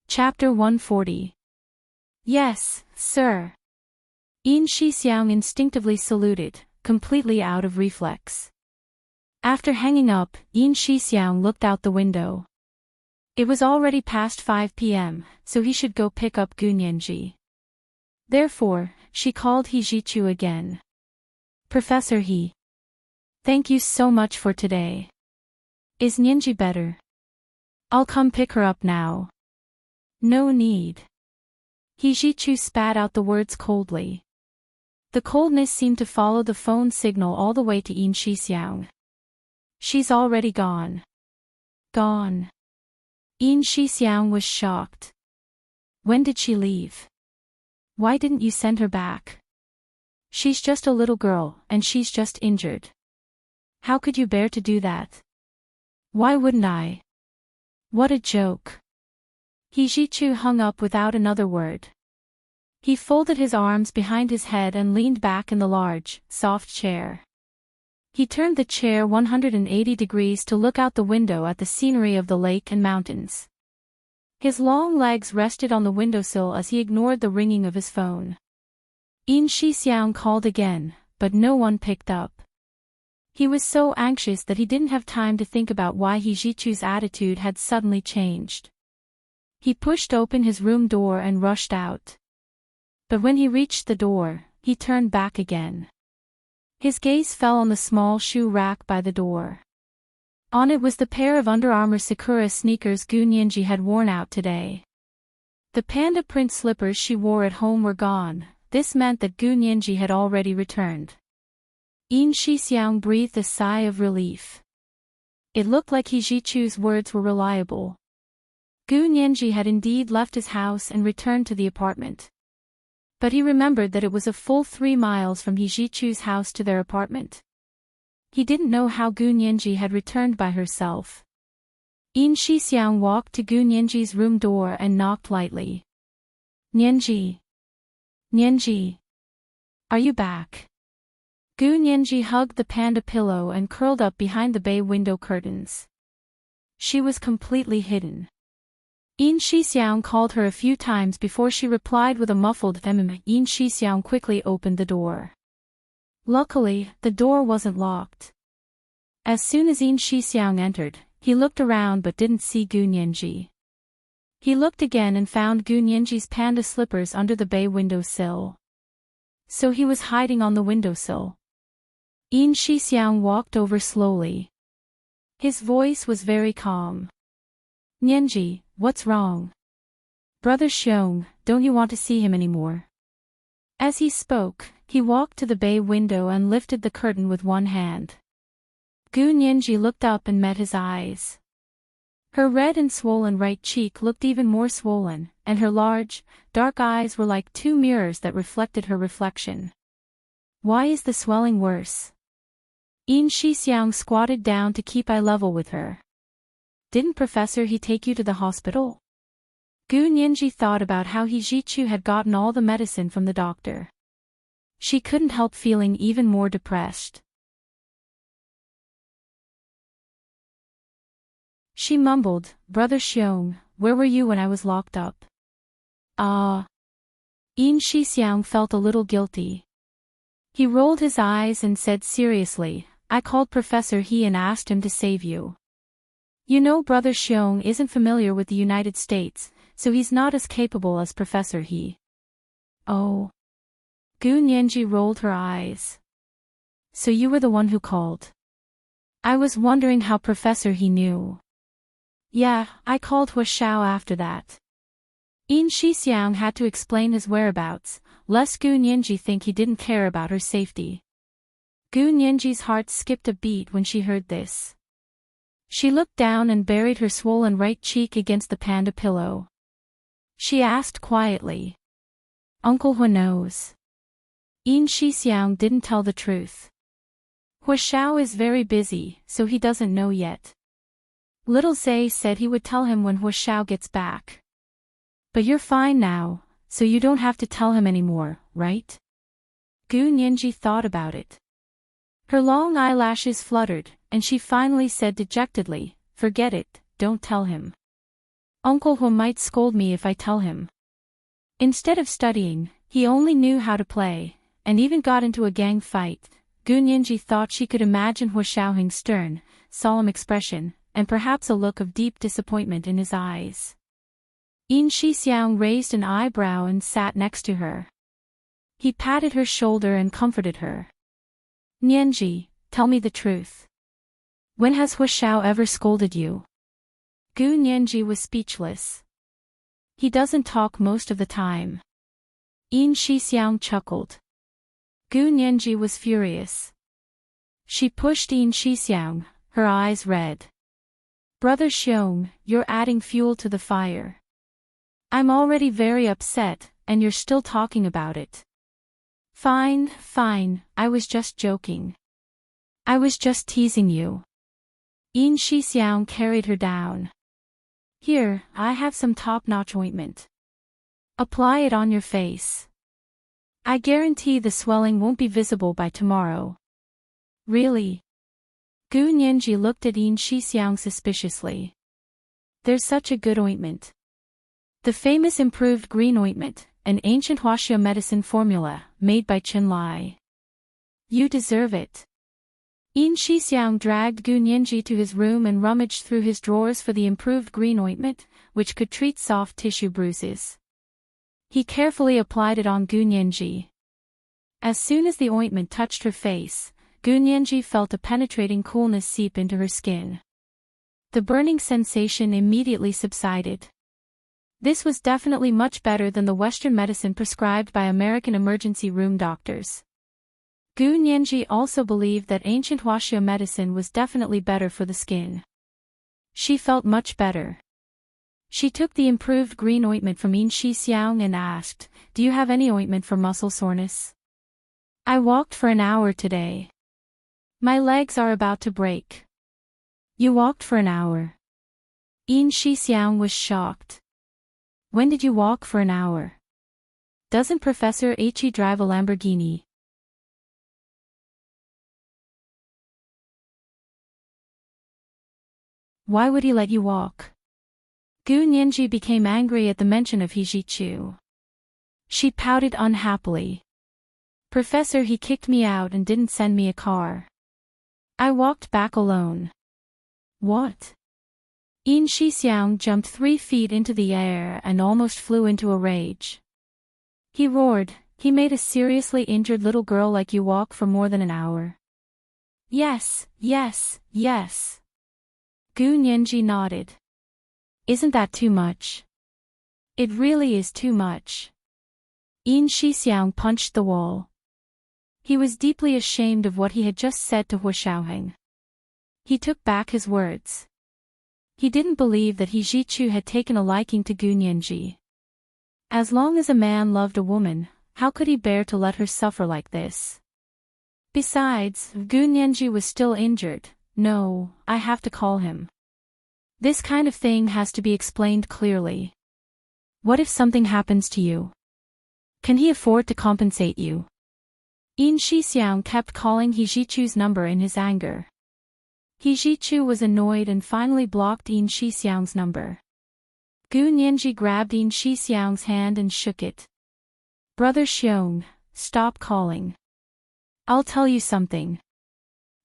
Chapter 140. Yes, sir. Yin Shixiang instinctively saluted, completely out of reflex. After hanging up, Yin Shixiang looked out the window. It was already past 5 p.m., so he should go pick up Gu Nianji. Therefore, she called He Jichu again. Professor He. Thank you so much for today. Is Nianji better? I'll come pick her up now. No need. He Jichu spat out the words coldly. The coldness seemed to follow the phone signal all the way to Yin Shixiang. She's already gone. Gone. Yin Shixiang was shocked. When did she leave? Why didn't you send her back? She's just a little girl, and she's just injured. How could you bear to do that? Why wouldn't I? What a joke. He Jichu hung up without another word. He folded his arms behind his head and leaned back in the large, soft chair. He turned the chair 180 degrees to look out the window at the scenery of the lake and mountains. His long legs rested on the windowsill as he ignored the ringing of his phone. Yin Shixiang called again, but no one picked up. He was so anxious that he didn't have time to think about why He Jichu's attitude had suddenly changed. He pushed open his room door and rushed out. But when he reached the door, he turned back again. His gaze fell on the small shoe rack by the door. On it was the pair of Under Armour Sakura sneakers Gu Nianji had worn out today. The panda print slippers she wore at home were gone. This meant that Gu Nianji had already returned. Yin Shixiang breathed a sigh of relief. It looked like He Jichu's words were reliable. Gu Nianji had indeed left his house and returned to the apartment. But he remembered that it was a full 3 miles from He Jichu's house to their apartment. He didn't know how Gu Nianji had returned by herself. Yin Shixiang walked to Gu Nianji's room door and knocked lightly. Nianji. Nianji. Are you back? Gu Nianji hugged the panda pillow and curled up behind the bay window curtains. She was completely hidden. Yin Shixiang called her a few times before she replied with a muffled Yin Shixiang quickly opened the door. Luckily, the door wasn't locked. As soon as Yin Shixiang entered, he looked around but didn't see Gu Nianji. He looked again and found Gu Nianji's panda slippers under the bay windowsill. So he was hiding on the windowsill. Yin Shixiang walked over slowly. His voice was very calm. Nianji, what's wrong? Brother Xiong, don't you want to see him anymore? As he spoke, he walked to the bay window and lifted the curtain with one hand. Gu Nianji looked up and met his eyes. Her red and swollen right cheek looked even more swollen, and her large, dark eyes were like two mirrors that reflected her reflection. Why is the swelling worse? Yin Shixiang squatted down to keep eye level with her. Didn't Professor He take you to the hospital? Gu Nianji thought about how He Jichu had gotten all the medicine from the doctor. She couldn't help feeling even more depressed. She mumbled, Brother Xiong, where were you when I was locked up? Yin Shixiang felt a little guilty. He rolled his eyes and said seriously, I called Professor He and asked him to save you. You know Brother Xiong isn't familiar with the United States, so he's not as capable as Professor He. Oh. Gu Nianji rolled her eyes. So you were the one who called. I was wondering how Professor He knew. Yeah, I called Hua Xiao after that. Yin Shixiang had to explain his whereabouts, lest Gu Nianji think he didn't care about her safety. Gu Nianji's heart skipped a beat when she heard this. She looked down and buried her swollen right cheek against the panda pillow. She asked quietly. Uncle Hua knows. Yin Shixiang didn't tell the truth. Hua Xiao is very busy, so he doesn't know yet. Little Zay said he would tell him when Hua Xiao gets back. But you're fine now, so you don't have to tell him anymore, right? Gu Nianji thought about it. Her long eyelashes fluttered, and she finally said dejectedly, forget it, don't tell him. Uncle Hua might scold me if I tell him. Instead of studying, he only knew how to play, and even got into a gang fight. Gu Nianji thought she could imagine Hua Xiaoheng's stern, solemn expression, and perhaps a look of deep disappointment in his eyes. Yin Shixiang raised an eyebrow and sat next to her. He patted her shoulder and comforted her. Nianji, tell me the truth. When has Hua Xiao ever scolded you? Gu Nianji was speechless. He doesn't talk most of the time. Yin Shixiang chuckled. Gu Nianji was furious. She pushed Yin Shixiang, her eyes red. Brother Xiong, you're adding fuel to the fire. I'm already very upset, and you're still talking about it. Fine, I was just joking. I was just teasing you. Yin Shixiang carried her down. Here, I have some top-notch ointment. Apply it on your face. I guarantee the swelling won't be visible by tomorrow. Really? Gu Nianji looked at Yin Shixiang suspiciously. There's such a good ointment. The famous improved green ointment, an ancient Huaxia medicine formula, made by Chen Lai. You deserve it. Yin Shixiang dragged Gu Nianji to his room and rummaged through his drawers for the improved green ointment, which could treat soft tissue bruises. He carefully applied it on Gu Nianji. As soon as the ointment touched her face, Gu Nianji felt a penetrating coolness seep into her skin. The burning sensation immediately subsided. This was definitely much better than the Western medicine prescribed by American emergency room doctors. Gu Nianji also believed that ancient Huaxia medicine was definitely better for the skin. She felt much better. She took the improved green ointment from Yin Shixiang and asked, Do you have any ointment for muscle soreness? I walked for an hour today. My legs are about to break. You walked for an hour? Yin Shixiang was shocked. When did you walk for an hour? Doesn't Professor He drive a Lamborghini? Why would he let you walk? Gu Nianji became angry at the mention of He Jichu. She pouted unhappily. Professor He kicked me out and didn't send me a car. I walked back alone. What? Yin Shixiang jumped 3 feet into the air and almost flew into a rage. He roared, he made a seriously injured little girl like you walk for more than an hour. Yes. Gu Nianji nodded. Isn't that too much? It really is too much. Yin Shixiang punched the wall. He was deeply ashamed of what he had just said to Hua Xiaoheng. He took back his words. He didn't believe that He Jichu had taken a liking to Gu Nianji. As long as a man loved a woman, how could he bear to let her suffer like this? Besides, Gu Nianji was still injured. No, I have to call him. This kind of thing has to be explained clearly. What if something happens to you? Can he afford to compensate you? Yin Shixiang kept calling He Jichu's number in his anger. He Jichu was annoyed and finally blocked Yin Shixiang's number. Gu Nianji grabbed Yin Shixiang's hand and shook it. Brother Xiong, stop calling. I'll tell you something.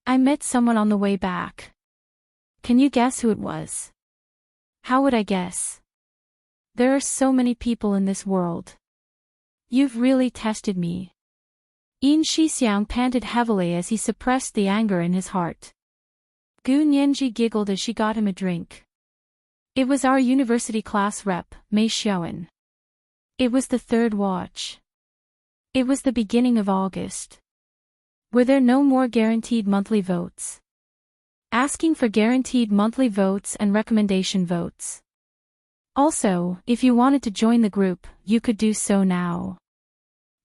I met someone on the way back. Can you guess who it was? How would I guess? There are so many people in this world. You've really tested me. Yin Shixiang panted heavily as he suppressed the anger in his heart. Gu Nianji giggled as she got him a drink. It was our university class rep, Mei Xiaoan. It was the third watch. It was the beginning of August. Were there no more guaranteed monthly votes? Asking for guaranteed monthly votes and recommendation votes. Also, if you wanted to join the group, you could do so now.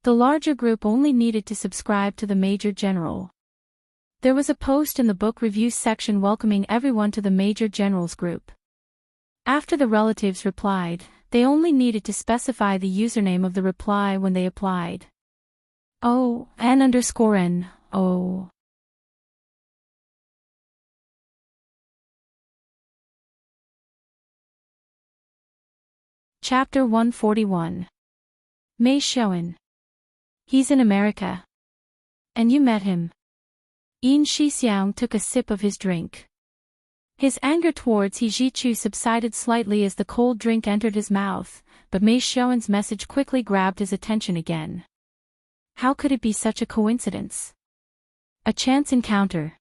The larger group only needed to subscribe to the Major General. There was a post in the book reviews section welcoming everyone to the Major General's group. After the relatives replied, they only needed to specify the username of the reply when they applied. N_N. Chapter 141. Mei Xiaoan. He's in America. And you met him. Yin Shixiang took a sip of his drink. His anger towards He Jichu subsided slightly as the cold drink entered his mouth, but Mei Xiaoan's message quickly grabbed his attention again. How could it be such a coincidence? A chance encounter.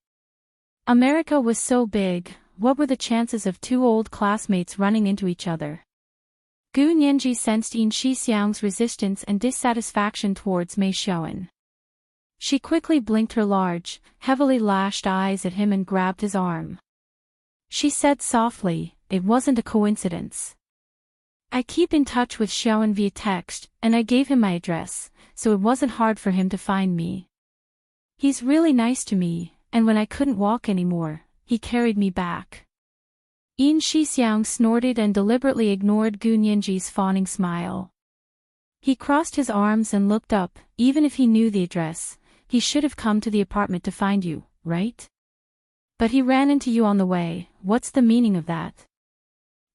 America was so big, what were the chances of two old classmates running into each other? Gu Nianji sensed Yin Shixiang's resistance and dissatisfaction towards Mei Xiaoan. She quickly blinked her large, heavily lashed eyes at him and grabbed his arm. She said softly, "It wasn't a coincidence. I keep in touch with Xiaoan via text, and I gave him my address, so it wasn't hard for him to find me. He's really nice to me, and when I couldn't walk anymore, he carried me back." Yin Shixiang snorted and deliberately ignored Gu Nianji's fawning smile. He crossed his arms and looked up. Even if he knew the address, he should have come to the apartment to find you, right? But he ran into you on the way. What's the meaning of that?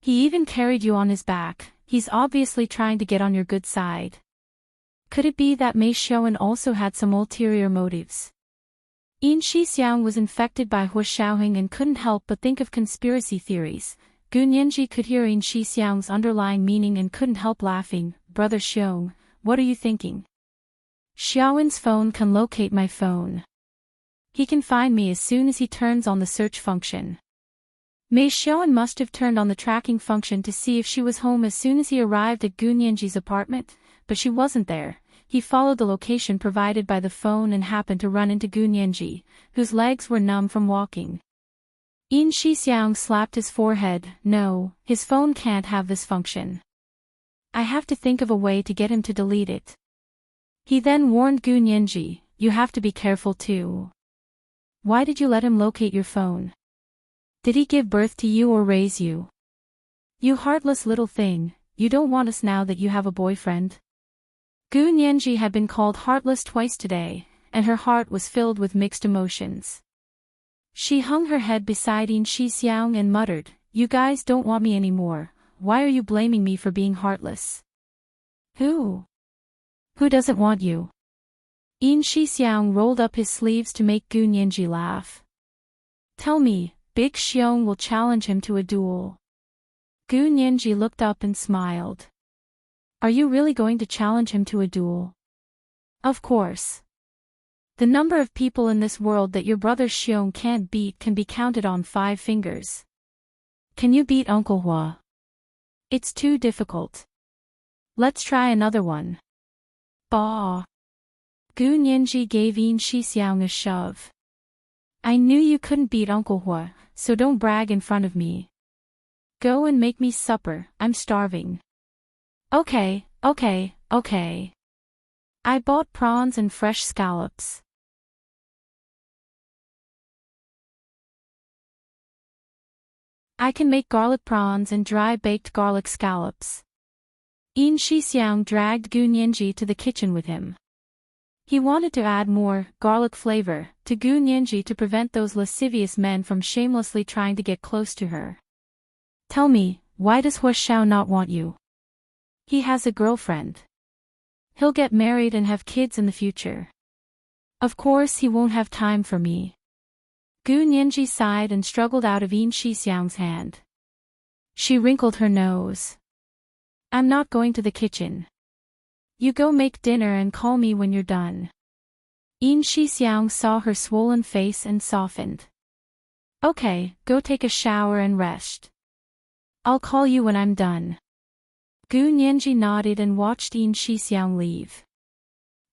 He even carried you on his back. He's obviously trying to get on your good side. Could it be that Mei Xiaoan also had some ulterior motives? Yin Shixiang was infected by Hua Xiaoheng and couldn't help but think of conspiracy theories. Gu Nianji could hear Yin Shixiang's underlying meaning and couldn't help laughing. "Brother Xiong, what are you thinking? Xiaoan's phone can locate my phone. He can find me as soon as he turns on the search function." Mei Xiaoan must have turned on the tracking function to see if she was home as soon as he arrived at Gu Nianji's apartment, but she wasn't there. He followed the location provided by the phone and happened to run into Gu Nianji, whose legs were numb from walking. Yin Shixiang slapped his forehead. "No, his phone can't have this function. I have to think of a way to get him to delete it." He then warned Gu Nianji, "You have to be careful too. Why did you let him locate your phone? Did he give birth to you or raise you? You heartless little thing, you don't want us now that you have a boyfriend?" Gu Nianji had been called heartless twice today, and her heart was filled with mixed emotions. She hung her head beside Yin Shixiang and muttered, "You guys don't want me anymore. Why are you blaming me for being heartless?" Who doesn't want you?" Yin Shixiang rolled up his sleeves to make Gu Nianji laugh. "Tell me, Big Xiong will challenge him to a duel." Gu Nianji looked up and smiled. "Are you really going to challenge him to a duel?" "Of course. The number of people in this world that your brother Xiong can't beat can be counted on 5 fingers. Can you beat Uncle Hua?" "It's too difficult. Let's try another one." Bah! Gu Nianji gave Yin Shixiang a shove. I knew you couldn't beat Uncle Hua, so don't brag in front of me. Go and make me supper, I'm starving. Okay. I bought prawns and fresh scallops. I can make garlic prawns and dry-baked garlic scallops. Yin Shixiang dragged Gu Nianji to the kitchen with him. He wanted to add more garlic flavor to Gu Nianji to prevent those lascivious men from shamelessly trying to get close to her. Tell me, why does Hua Xiao not want you? He has a girlfriend. He'll get married and have kids in the future. Of course he won't have time for me. Gu Nianji sighed and struggled out of Yin Shixiang's hand. She wrinkled her nose. I'm not going to the kitchen. You go make dinner and call me when you're done. Yin Shixiang saw her swollen face and softened. Okay, go take a shower and rest. I'll call you when I'm done. Gu Nianji nodded and watched Yin Shixiang leave.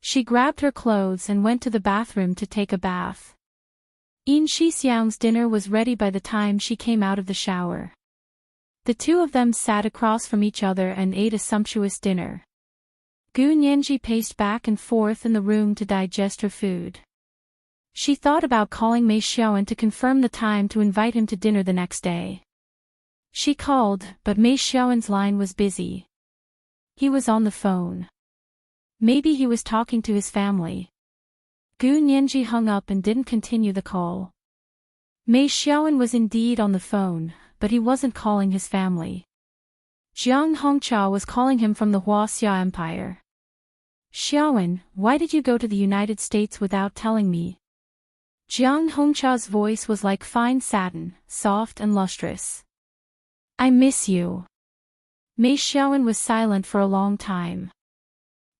She grabbed her clothes and went to the bathroom to take a bath. Yin Shixiang's dinner was ready by the time she came out of the shower. The two of them sat across from each other and ate a sumptuous dinner. Gu Nianji paced back and forth in the room to digest her food. She thought about calling Mei Xiaoan to confirm the time to invite him to dinner the next day. She called, but Mei Xiaoan's line was busy. He was on the phone. Maybe he was talking to his family. Gu Nianji hung up and didn't continue the call. Mei Xiaoan was indeed on the phone, but he wasn't calling his family. Jiang Hongqia was calling him from the Huaxia Empire. Xiaoan, why did you go to the United States without telling me? Jiang Hongqia's voice was like fine satin, soft and lustrous. I miss you. Mei Xiaoan was silent for a long time.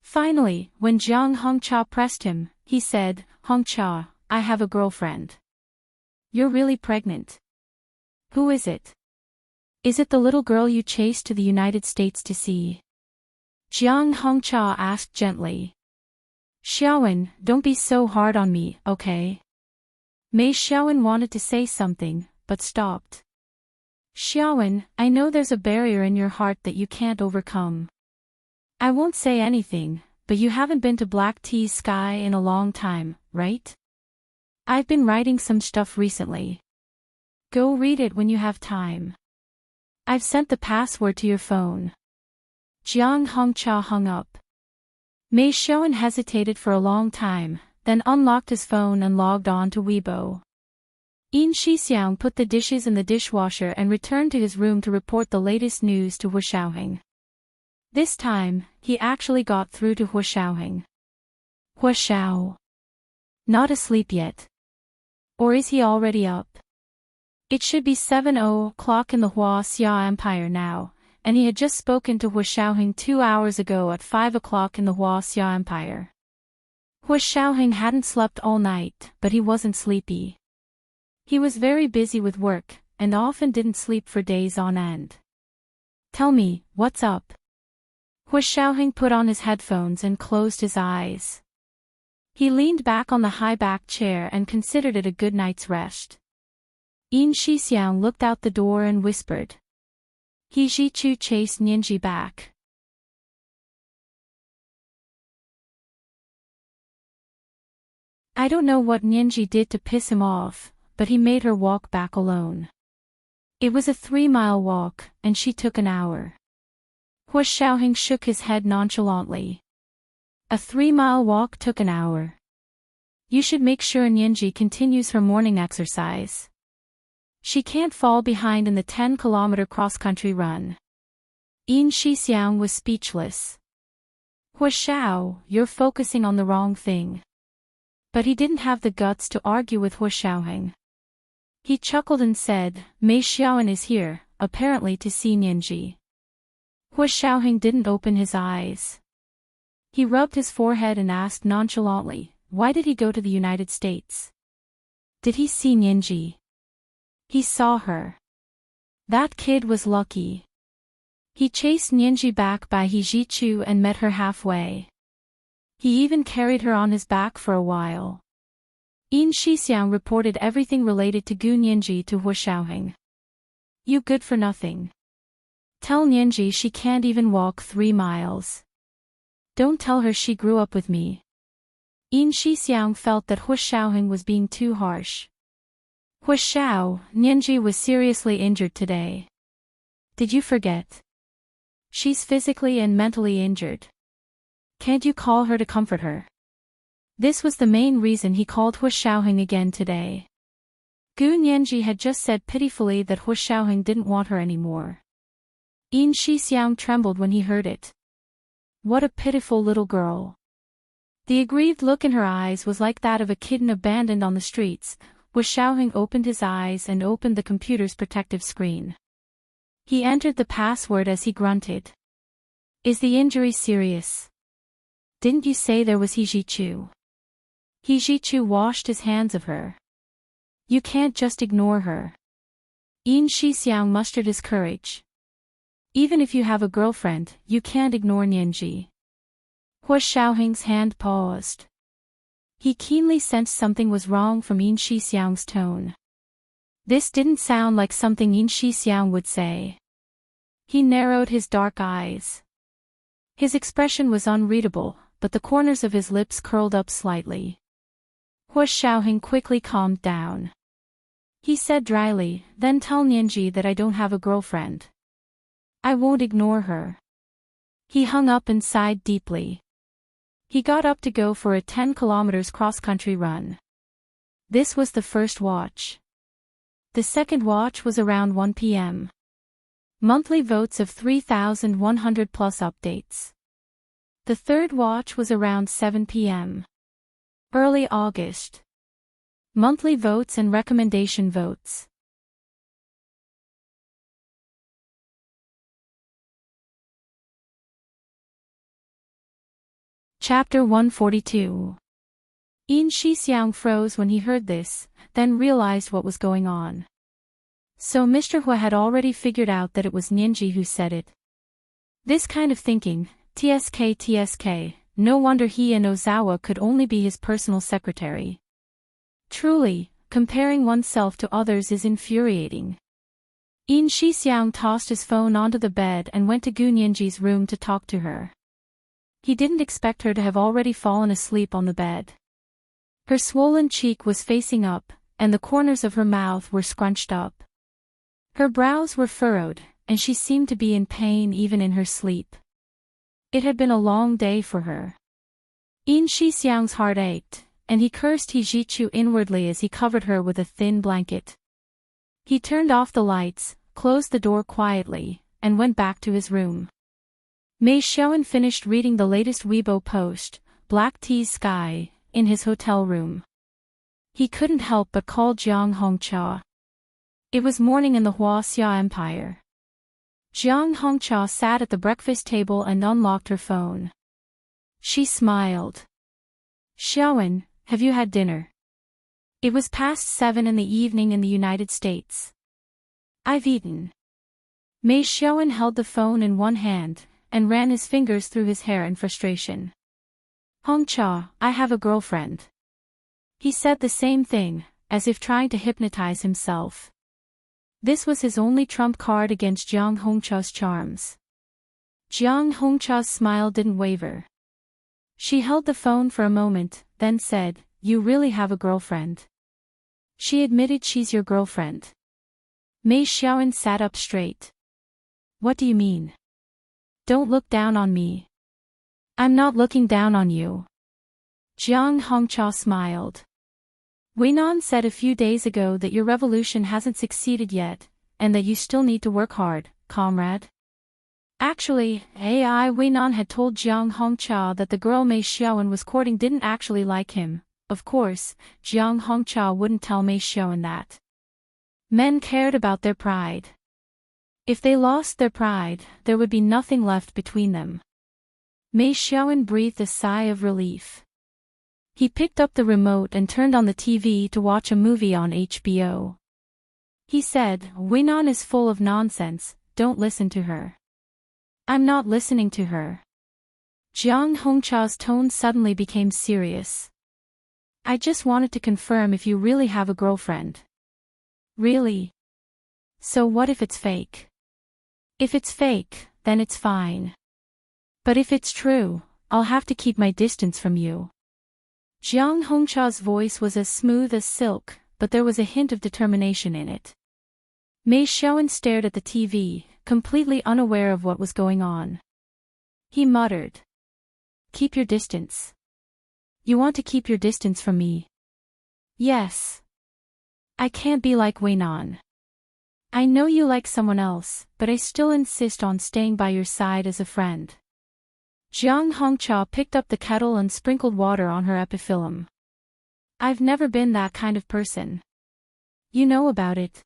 Finally, when Jiang Hongqia pressed him, he said, Hongqia, I have a girlfriend. You're really pregnant. Who is it? Is it the little girl you chased to the United States to see? Jiang Hongqia asked gently. Xiaoan, don't be so hard on me, okay? Mei Xiaoan wanted to say something, but stopped. Xiaoan, I know there's a barrier in your heart that you can't overcome. I won't say anything, but you haven't been to Black Tea's sky in a long time, right? I've been writing some stuff recently. Go read it when you have time. I've sent the password to your phone. Jiang Hongqia hung up. Mei Xiaoan hesitated for a long time, then unlocked his phone and logged on to Weibo. Yin Shixiang put the dishes in the dishwasher and returned to his room to report the latest news to Hua Xiaoheng. This time, he actually got through to Hua Xiaoheng. Hua Xiao. Not asleep yet. Or is he already up? It should be 7:00 in the Huaxia Empire now, and he had just spoken to Hua Xiaoheng 2 hours ago at 5:00 in the Huaxia Empire. Hua Xiaoheng hadn't slept all night, but he wasn't sleepy. He was very busy with work, and often didn't sleep for days on end. Tell me, what's up? Hua Xiaoheng put on his headphones and closed his eyes. He leaned back on the high-backed chair and considered it a good night's rest. Yin Shixiang looked out the door and whispered. He Zhichu chased Nianji back. I don't know what Nianji did to piss him off, but he made her walk back alone. It was a 3-mile walk, and she took an hour. Hua Xiaoheng shook his head nonchalantly. A 3-mile walk took an hour. You should make sure Nianji continues her morning exercise. She can't fall behind in the 10-kilometer cross-country run. Yin Shixiang was speechless. Hua Xiao, you're focusing on the wrong thing. But he didn't have the guts to argue with Hua Xiaoheng. He chuckled and said, Mei Xiaoan is here, apparently to see Nianji. Hua Xiaoheng didn't open his eyes. He rubbed his forehead and asked nonchalantly, why did he go to the United States? Did he see Nianji? He saw her. That kid was lucky. He chased Nianji back by Hejichu and met her halfway. He even carried her on his back for a while. Yin Shixiang reported everything related to Gu Nianji to Hu Xiaoheng. You good for nothing. Tell Nianji she can't even walk 3 miles. Don't tell her she grew up with me. Yin Shixiang felt that Hu Xiaoheng was being too harsh. Hu Xiao, Nianji was seriously injured today. Did you forget? She's physically and mentally injured. Can't you call her to comfort her? This was the main reason he called Hu Xiaoheng again today. Gu Nianji had just said pitifully that Hu Xiaoheng didn't want her anymore. Yin Shixiang trembled when he heard it. What a pitiful little girl. The aggrieved look in her eyes was like that of a kitten abandoned on the streets. Hu Xiaoheng opened his eyes and opened the computer's protective screen. He entered the password as he grunted. Is the injury serious? Didn't you say there was He Jichu? He Jichu washed his hands of her. You can't just ignore her. Yin Shixiang mustered his courage. Even if you have a girlfriend, you can't ignore Nianji. Hu Xiaoheng's hand paused. He keenly sensed something was wrong from Yin Shixiang's tone. This didn't sound like something Yin Shixiang would say. He narrowed his dark eyes. His expression was unreadable, but the corners of his lips curled up slightly. Hu Xiaoheng quickly calmed down. He said dryly, then tell Nianji that I don't have a girlfriend. I won't ignore her. He hung up and sighed deeply. He got up to go for a 10 kilometers cross-country run. This was the first watch. The second watch was around 1 p.m. Monthly votes of 3,100 plus updates. The third watch was around 7 p.m. Early August. Monthly votes and recommendation votes. Chapter 142. Yin Shixiang froze when he heard this, then realized what was going on. So Mr. Hu had already figured out that it was Nianji who said it. This kind of thinking, TSK, no wonder he and Ozawa could only be his personal secretary. Truly, comparing oneself to others is infuriating. Yin Shixiang tossed his phone onto the bed and went to Gu Nianji's room to talk to her. He didn't expect her to have already fallen asleep on the bed. Her swollen cheek was facing up, and the corners of her mouth were scrunched up. Her brows were furrowed, and she seemed to be in pain even in her sleep. It had been a long day for her. Yin Shixiang's heart ached, and he cursed He Jichu inwardly as he covered her with a thin blanket. He turned off the lights, closed the door quietly, and went back to his room. Mei Xiaoan finished reading the latest Weibo post, Black Tea's Sky, in his hotel room. He couldn't help but call Jiang Hongcha. It was morning in the Huaxia Empire. Jiang Hongcha sat at the breakfast table and unlocked her phone. She smiled. Xiaoan, have you had dinner? It was past 7 in the evening in the United States. I've eaten. Mei Xiaoan held the phone in one hand, and ran his fingers through his hair in frustration. Hongcha, I have a girlfriend. He said the same thing, as if trying to hypnotize himself. This was his only trump card against Jiang Hongcha's charms. Jiang Hongcha's smile didn't waver. She held the phone for a moment, then said, You really have a girlfriend? She admitted she's your girlfriend. Mei Xiaoan sat up straight. What do you mean? Don't look down on me. I'm not looking down on you. Jiang Hongcha smiled. Weinan said a few days ago that your revolution hasn't succeeded yet, and that you still need to work hard, comrade. Actually, Weinan had told Jiang Hongcha that the girl Mei Xiaoan was courting didn't actually like him. Of course, Jiang Hongcha wouldn't tell Mei Xiaoan that. Men cared about their pride. If they lost their pride, there would be nothing left between them. Mei Xiaoan breathed a sigh of relief. He picked up the remote and turned on the TV to watch a movie on HBO. He said, Weinan is full of nonsense, don't listen to her. I'm not listening to her. Jiang Hongcha's tone suddenly became serious. I just wanted to confirm if you really have a girlfriend. Really? So what if it's fake? If it's fake, then it's fine. But if it's true, I'll have to keep my distance from you. Jiang Hongcha's voice was as smooth as silk, but there was a hint of determination in it. Mei Xiaoan stared at the TV, completely unaware of what was going on. He muttered. Keep your distance. You want to keep your distance from me? Yes. I can't be like Weinan. I know you like someone else, but I still insist on staying by your side as a friend. Jiang Hongcha picked up the kettle and sprinkled water on her epiphyllum. I've never been that kind of person. You know about it.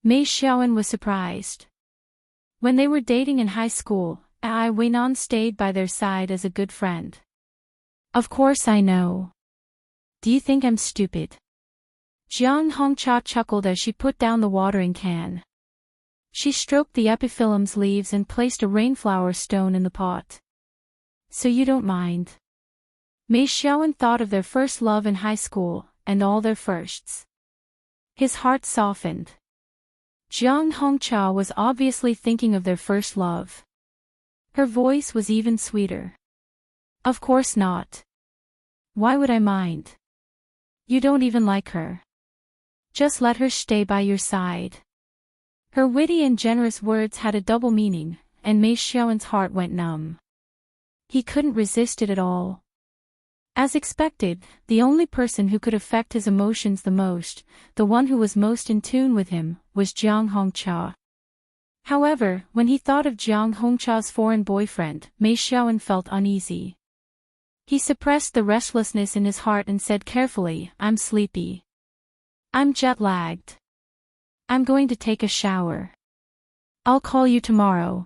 Mei Xiaoan was surprised. When they were dating in high school, Ai Weinan stayed by their side as a good friend. Of course I know. Do you think I'm stupid? Jiang Hongcha chuckled as she put down the watering can. She stroked the epiphyllum's leaves and placed a rainflower stone in the pot. So you don't mind? Mei Xiaoan thought of their first love in high school, and all their firsts. His heart softened. Jiang Hongcha was obviously thinking of their first love. Her voice was even sweeter. Of course not. Why would I mind? You don't even like her. Just let her stay by your side. Her witty and generous words had a double meaning, and Mei Xiaoan's heart went numb. He couldn't resist it at all. As expected, the only person who could affect his emotions the most, the one who was most in tune with him, was Jiang Hongcha. However, when he thought of Jiang Hongcha's foreign boyfriend, Mei Xiaoan felt uneasy. He suppressed the restlessness in his heart and said carefully, I'm sleepy. I'm jet-lagged. I'm going to take a shower. I'll call you tomorrow.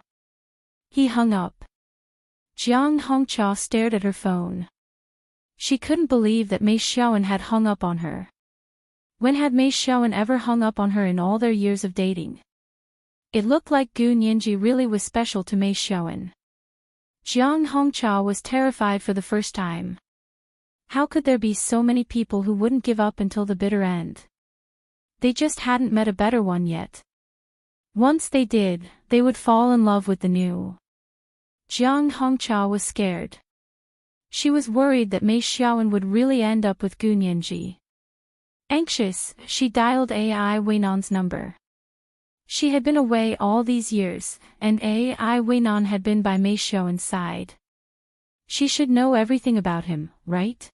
He hung up. Jiang Hongcha stared at her phone. She couldn't believe that Mei Xiaoan had hung up on her. When had Mei Xiaoan ever hung up on her in all their years of dating? It looked like Gu Nianji really was special to Mei Xiaoan. Jiang Hongcha was terrified for the first time. How could there be so many people who wouldn't give up until the bitter end? They just hadn't met a better one yet. Once they did, they would fall in love with the new. Jiang Hongcha was scared. She was worried that Mei Xiaoan would really end up with Gu Nianji. Anxious, she dialed Ai Weinan's number. She had been away all these years, and Ai Weinan had been by Mei Xiaoan's side. She should know everything about him, right?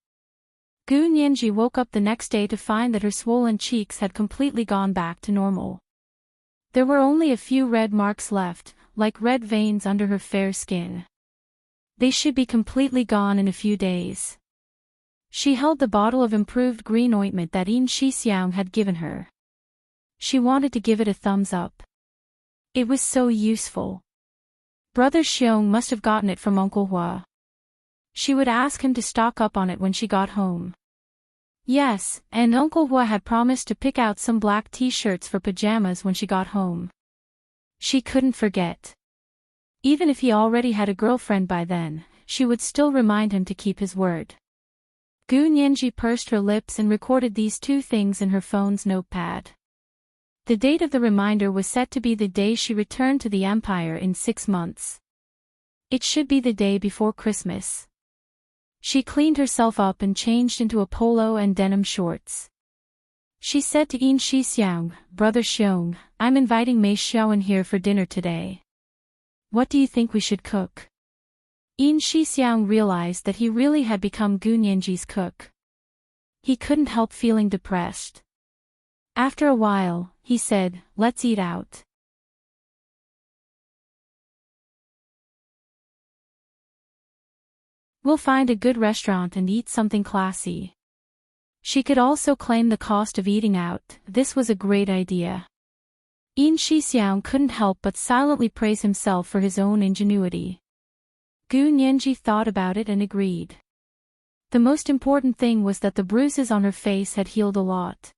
Gu Nianji woke up the next day to find that her swollen cheeks had completely gone back to normal. There were only a few red marks left, like red veins under her fair skin. They should be completely gone in a few days. She held the bottle of improved green ointment that Yin Shixiang had given her. She wanted to give it a thumbs up. It was so useful. Brother Xiong must have gotten it from Uncle Hua. She would ask him to stock up on it when she got home. Yes, and Uncle Hua had promised to pick out some black t-shirts for pajamas when she got home. She couldn't forget. Even if he already had a girlfriend by then, she would still remind him to keep his word. Gu Nianji pursed her lips and recorded these two things in her phone's notepad. The date of the reminder was set to be the day she returned to the Empire in 6 months. It should be the day before Christmas. She cleaned herself up and changed into a polo and denim shorts. She said to Yin Shixiang, Brother Xiong, I'm inviting Mei Xiaoan here for dinner today. What do you think we should cook? Yin Shixiang realized that he really had become Gu Nianji's cook. He couldn't help feeling depressed. After a while, he said, let's eat out. We'll find a good restaurant and eat something classy. She could also claim the cost of eating out. This was a great idea. Yin Shixiang couldn't help but silently praise himself for his own ingenuity. Gu Nianji thought about it and agreed. The most important thing was that the bruises on her face had healed a lot.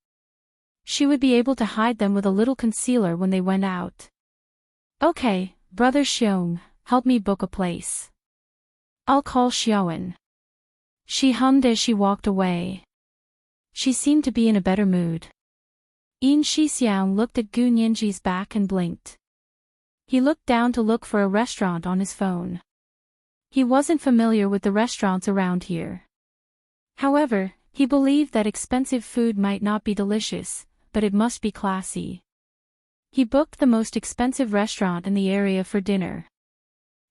She would be able to hide them with a little concealer when they went out. Okay, Brother Xiong, help me book a place. I'll call Xiaowen. She hummed as she walked away. She seemed to be in a better mood. Yin Shixiang looked at Gu Nianji's back and blinked. He looked down to look for a restaurant on his phone. He wasn't familiar with the restaurants around here. However, he believed that expensive food might not be delicious, but it must be classy. He booked the most expensive restaurant in the area for dinner.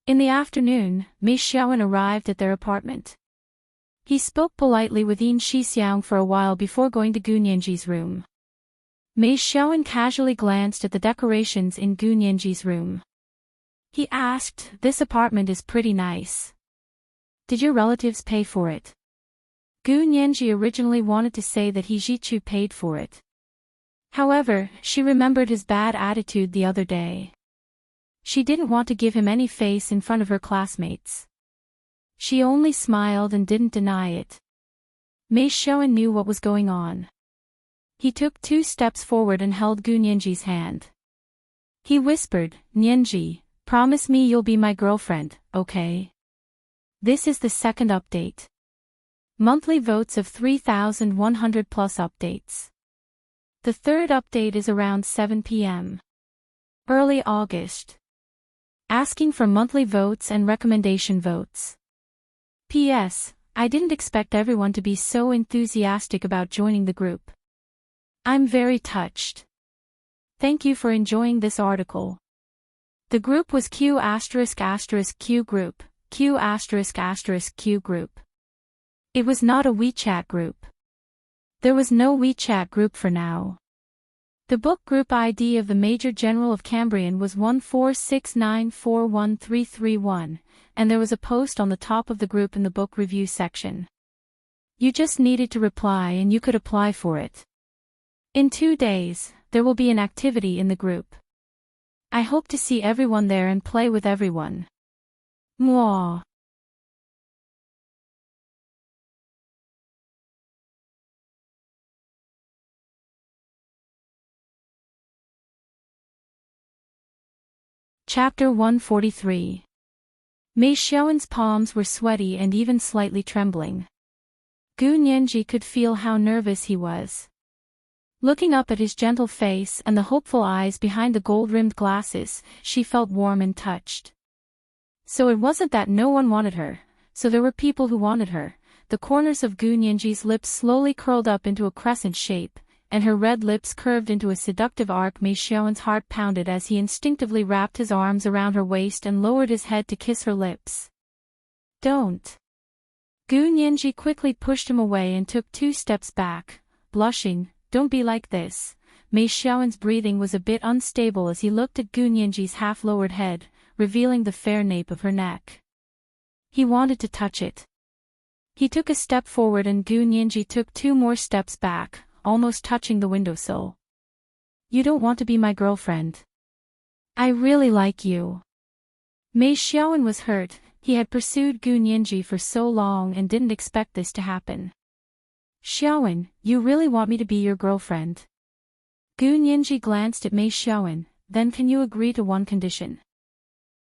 In the afternoon, Mei Xiaowen arrived at their apartment. He spoke politely with Yin Shixiang for a while before going to Gu Nianji's room. Mei Xiaowen casually glanced at the decorations in Gu Nianji's room. He asked, "This apartment is pretty nice. Did your relatives pay for it?" Gu Nianji originally wanted to say that he Jichu paid for it. However, she remembered his bad attitude the other day. She didn't want to give him any face in front of her classmates. She only smiled and didn't deny it. Mei Xiaowen knew what was going on. He took 2 steps forward and held Gu Nianji's hand. He whispered, "Nianji, promise me you'll be my girlfriend, okay?" This is the second update. Monthly votes of 3,100 plus updates. The third update is around 7 p.m. Early August. Asking for monthly votes and recommendation votes. P.S. I didn't expect everyone to be so enthusiastic about joining the group. I'm very touched. Thank you for enjoying this article. The group was Q***Q group, Q***Q group. It was not a WeChat group. There was no WeChat group for now. The book group ID of the Major General of Cambrian was 146941331, and there was a post on the top of the group in the book review section. You just needed to reply and you could apply for it. In 2 days, there will be an activity in the group. I hope to see everyone there and play with everyone. Mwah. Chapter 143. Mei Xiaowen's palms were sweaty and even slightly trembling. Gu Nianji could feel how nervous he was. Looking up at his gentle face and the hopeful eyes behind the gold-rimmed glasses, she felt warm and touched. So it wasn't that no one wanted her, so there were people who wanted her. The corners of Gu Nianji's lips slowly curled up into a crescent shape, and her red lips curved into a seductive arc. Mei Xiaowen's heart pounded as he instinctively wrapped his arms around her waist and lowered his head to kiss her lips. Don't. Gu Nianji quickly pushed him away and took 2 steps back, blushing. Don't be like this. Mei Xiaowen's breathing was a bit unstable as he looked at Gu Nianji's half-lowered head, revealing the fair nape of her neck. He wanted to touch it. He took a step forward and Gu Nianji took 2 more steps back, almost touching the windowsill. You don't want to be my girlfriend. I really like you. Mei Xiaowen was hurt. He had pursued Gu Nianji for so long and didn't expect this to happen. Xiaowen, you really want me to be your girlfriend? Gu Nianji glanced at Mei Xiaowen. Then can you agree to one condition?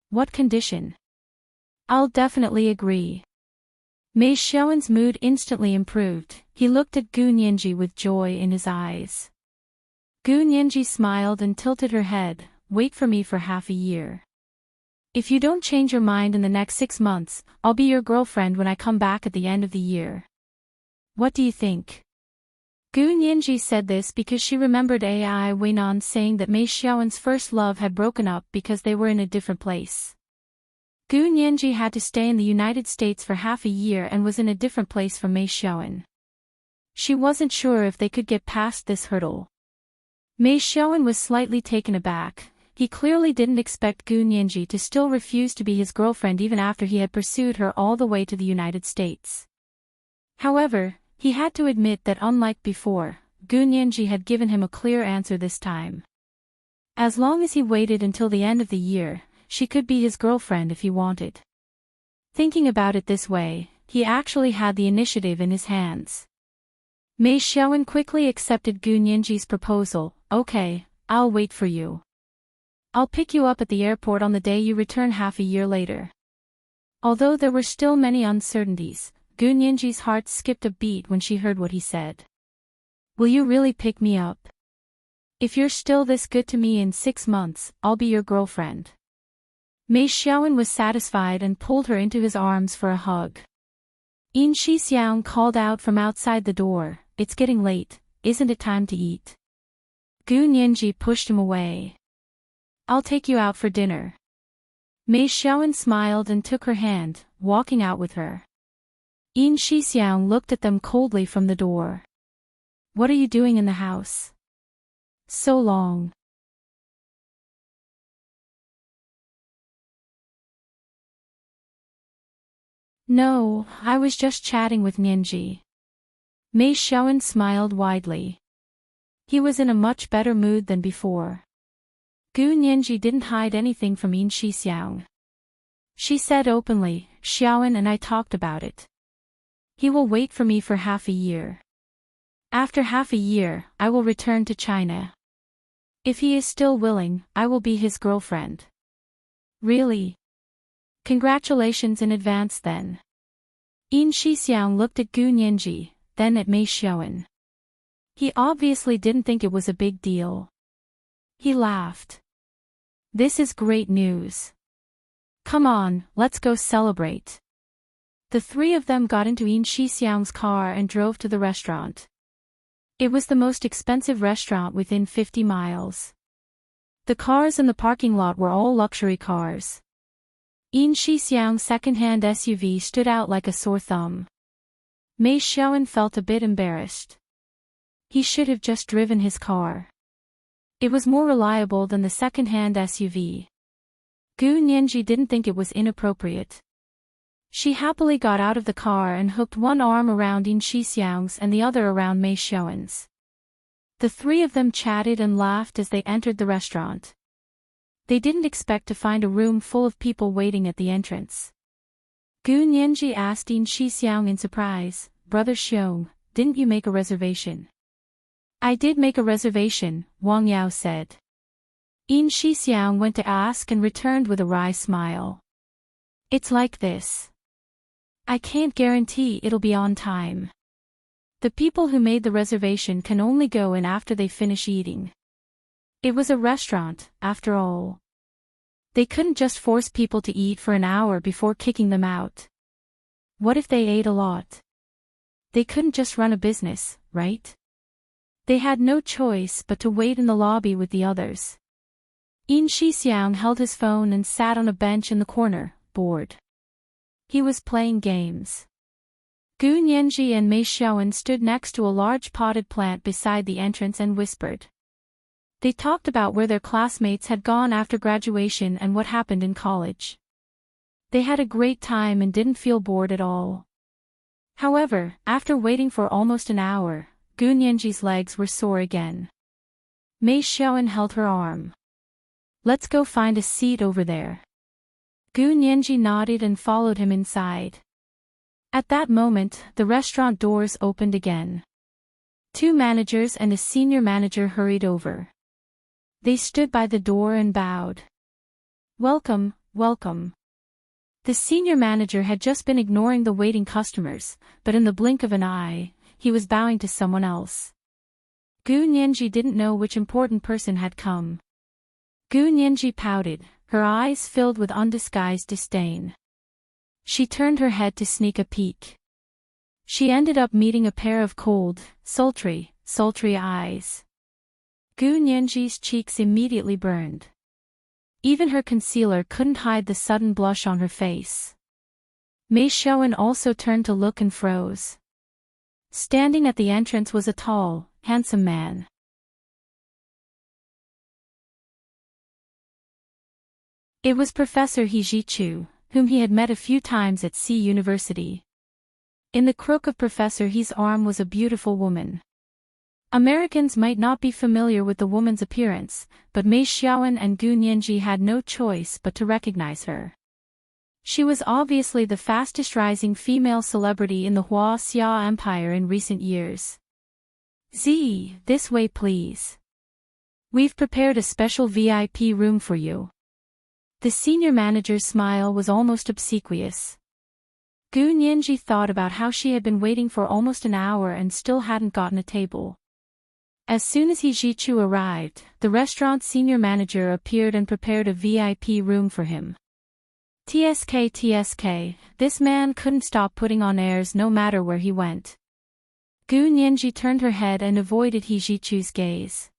What condition? I'll definitely agree. Mei Xiaowen's mood instantly improved. He looked at Gu Nianji with joy in his eyes. Gu Nianji smiled and tilted her head. Wait for me for half a year. If you don't change your mind in the next 6 months, I'll be your girlfriend when I come back at the end of the year. What do you think? Gu Nianji said this because she remembered Ai Weinan saying that Mei Xiaowen's first love had broken up because they were in a different place. Gu Nianji had to stay in the United States for half a year and was in a different place from Mei Xiaowen. She wasn't sure if they could get past this hurdle. Mei Xiaowen was slightly taken aback. He clearly didn't expect Gu Nianji to still refuse to be his girlfriend even after he had pursued her all the way to the United States. However, he had to admit that unlike before, Gu Nianji had given him a clear answer this time. As long as he waited until the end of the year, she could be his girlfriend if he wanted. Thinking about it this way, he actually had the initiative in his hands. Mei Xiaowen quickly accepted Gu Nianji's proposal. Okay, I'll wait for you. I'll pick you up at the airport on the day you return half a year later. Although there were still many uncertainties, Gu Nianji's heart skipped a beat when she heard what he said. Will you really pick me up? If you're still this good to me in 6 months, I'll be your girlfriend. Mei Xiaowen was satisfied and pulled her into his arms for a hug. Yin Shixiang called out from outside the door, it's getting late, isn't it time to eat? Gu Nianji pushed him away. I'll take you out for dinner. Mei Xiaowen smiled and took her hand, walking out with her. Yin Shixiang looked at them coldly from the door. What are you doing in the house? So long. No, I was just chatting with Nianji. Mei Xiaowen smiled widely. He was in a much better mood than before. Gu Nianji didn't hide anything from Yin Shixiang. She said openly, Xiaowen and I talked about it. He will wait for me for half a year. After half a year, I will return to China. If he is still willing, I will be his girlfriend. Really? Congratulations in advance then. Yin Shixiang looked at Gu Nianji, then at Mei Xiaowen. He obviously didn't think it was a big deal. He laughed. This is great news. Come on, let's go celebrate. The three of them got into Yin Shixiang's car and drove to the restaurant. It was the most expensive restaurant within 50 miles. The cars in the parking lot were all luxury cars. Yin Shixiang's second-hand SUV stood out like a sore thumb. Mei Xiaowen felt a bit embarrassed. He should have just driven his car. It was more reliable than the second-hand SUV. Gu Nianji didn't think it was inappropriate. She happily got out of the car and hooked one arm around Yin Shixiang's and the other around Mei Xiaowen's. The three of them chatted and laughed as they entered the restaurant. They didn't expect to find a room full of people waiting at the entrance. Gu Nianji asked Yin Shixiang in surprise, Brother Xiong, didn't you make a reservation? I did make a reservation, Wang Yao said. Yin Shixiang went to ask and returned with a wry smile. It's like this. I can't guarantee it'll be on time. The people who made the reservation can only go in after they finish eating. It was a restaurant, after all. They couldn't just force people to eat for an hour before kicking them out. What if they ate a lot? They couldn't just run a business, right? They had no choice but to wait in the lobby with the others. Yin Shixiang held his phone and sat on a bench in the corner, bored. He was playing games. Gu Nianji and Mei Xiaowen stood next to a large potted plant beside the entrance and whispered. They talked about where their classmates had gone after graduation and what happened in college. They had a great time and didn't feel bored at all. However, after waiting for almost an hour, Gu Nianji's legs were sore again. Mei Xiaowen held her arm. Let's go find a seat over there. Gu Nianji nodded and followed him inside. At that moment, the restaurant doors opened again. 2 managers and a senior manager hurried over. They stood by the door and bowed. Welcome, welcome. The senior manager had just been ignoring the waiting customers, but in the blink of an eye, he was bowing to someone else. Gu Nianji didn't know which important person had come. Gu Nianji pouted, her eyes filled with undisguised disdain. She turned her head to sneak a peek. She ended up meeting a pair of cold, sultry eyes. Gu Nianji's cheeks immediately burned. Even her concealer couldn't hide the sudden blush on her face. Mei Xiaowen also turned to look and froze. Standing at the entrance was a tall, handsome man. It was Professor He Zhichu, whom he had met a few times at C University. In the crook of Professor He's arm was a beautiful woman. Americans might not be familiar with the woman's appearance, but Mei Xiaowen and Gu Nianji had no choice but to recognize her. She was obviously the fastest rising female celebrity in the Xia Empire in recent years. This way please. We've prepared a special VIP room for you. The senior manager's smile was almost obsequious. Gu Nianji thought about how she had been waiting for almost an hour and still hadn't gotten a table. As soon as He Jichu arrived, the restaurant's senior manager appeared and prepared a VIP room for him. TSK, this man couldn't stop putting on airs no matter where he went. Gu Nianji turned her head and avoided He Jichu's gaze.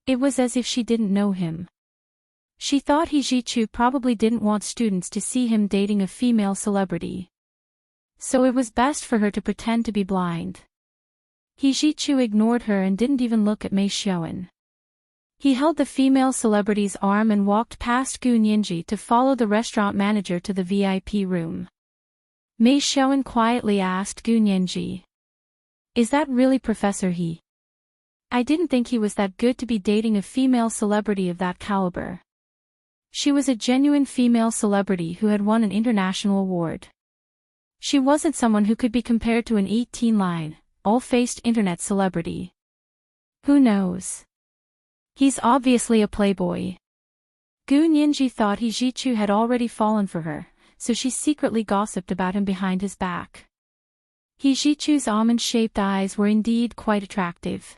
It was as if she didn't know him. She thought He Jichu probably didn't want students to see him dating a female celebrity. So it was best for her to pretend to be blind. He Jichu ignored her and didn't even look at Mei Xiaoan. He held the female celebrity's arm and walked past Gu Nianji to follow the restaurant manager to the VIP room. Mei Xiaoan quietly asked Gu Nianji, "Is that really Professor He? I didn't think he was that good to be dating a female celebrity of that caliber." She was a genuine female celebrity who had won an international award. She wasn't someone who could be compared to an 18-line, all-faced internet celebrity. Who knows? He's obviously a playboy. Gu Nianji thought He Jichu had already fallen for her, so she secretly gossiped about him behind his back. He Jichu's almond-shaped eyes were indeed quite attractive.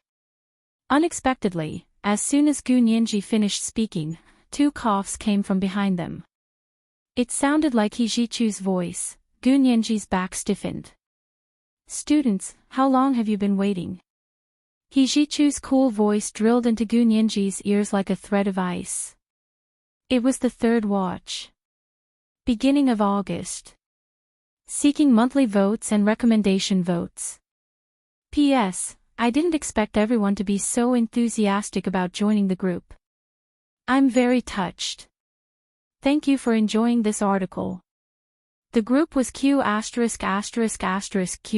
Unexpectedly, as soon as Gu Nianji finished speaking, 2 coughs came from behind them. It sounded like He Jichu's voice. Gu Nianji's back stiffened. "Students, how long have you been waiting?" He Jichu's cool voice drilled into Gu Nianji's ears like a thread of ice. It was the 3rd watch. Beginning of August. Seeking monthly votes and recommendation votes. P.S. I didn't expect everyone to be so enthusiastic about joining the group. I'm very touched. Thank you for enjoying this article. The group was Q******Q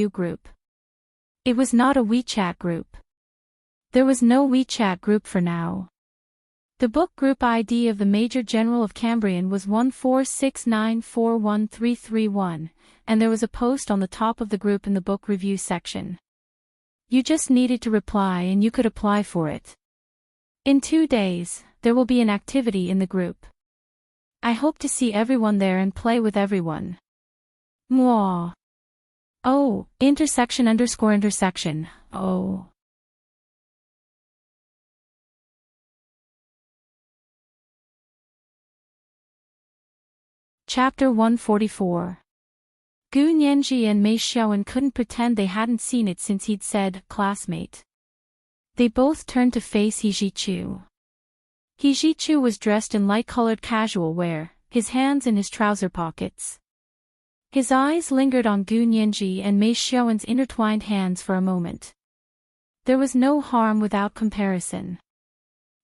group. It was not a WeChat group. There was no WeChat group for now. The book group ID of the Major General of Cambrian was 146941331, and there was a post on the top of the group in the book review section. You just needed to reply and you could apply for it. In 2 days, there will be an activity in the group. I hope to see everyone there and play with everyone. Mwah. Oh, intersection. Oh. Chapter 144. Gu Nianji and Mei Xiaoan couldn't pretend they hadn't seen it since he'd said, "Classmate." They both turned to face He Jichu. He Jichu was dressed in light-colored casual wear, his hands in his trouser pockets. His eyes lingered on Gu Nianji and Mei Xiaoan's intertwined hands for a moment. There was no harm without comparison.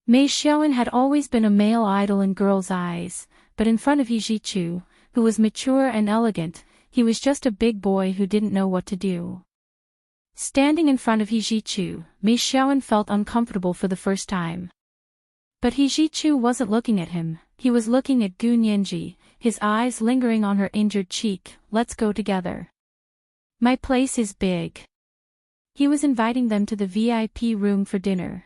Mei Xiaoan had always been a male idol in girls' eyes, but in front of He Jichu, who was mature and elegant, he was just a big boy who didn't know what to do. Standing in front of He Jichu, Mei Xiaoan felt uncomfortable for the first time. But He Jichu wasn't looking at him, he was looking at Gu Nianji, his eyes lingering on her injured cheek. "Let's go together. My place is big." He was inviting them to the VIP room for dinner.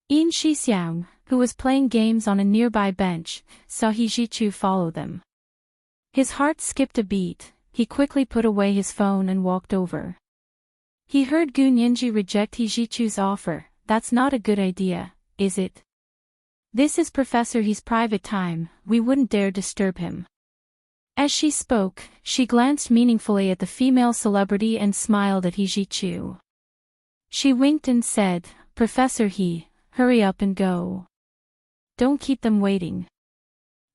Yin Xixiang, who was playing games on a nearby bench, saw He Jichu follow them. His heart skipped a beat, he quickly put away his phone and walked over. He heard Gu Nianji reject He Jichu's offer. "That's not a good idea, is it? This is Professor He's private time, we wouldn't dare disturb him." As she spoke, she glanced meaningfully at the female celebrity and smiled at He Jichu. She winked and said, "Professor He, hurry up and go. Don't keep them waiting."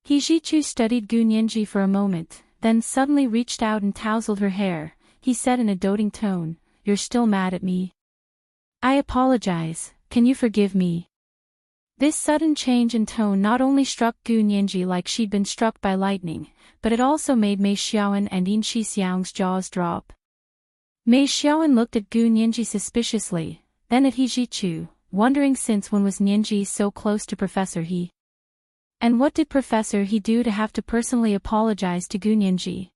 He Jichu studied Gu Nianji for a moment, then suddenly reached out and tousled her hair. He said in a doting tone, "You're still mad at me? I apologize, can you forgive me?" This sudden change in tone not only struck Gu Nianji like she'd been struck by lightning, but it also made Mei Xiaoan and Yin Xixiang's jaws drop. Mei Xiaoan looked at Gu Nianji suspiciously, then at He Jichu, wondering since when was Nianji so close to Professor He. And what did Professor He do to have to personally apologize to Gu Nianji?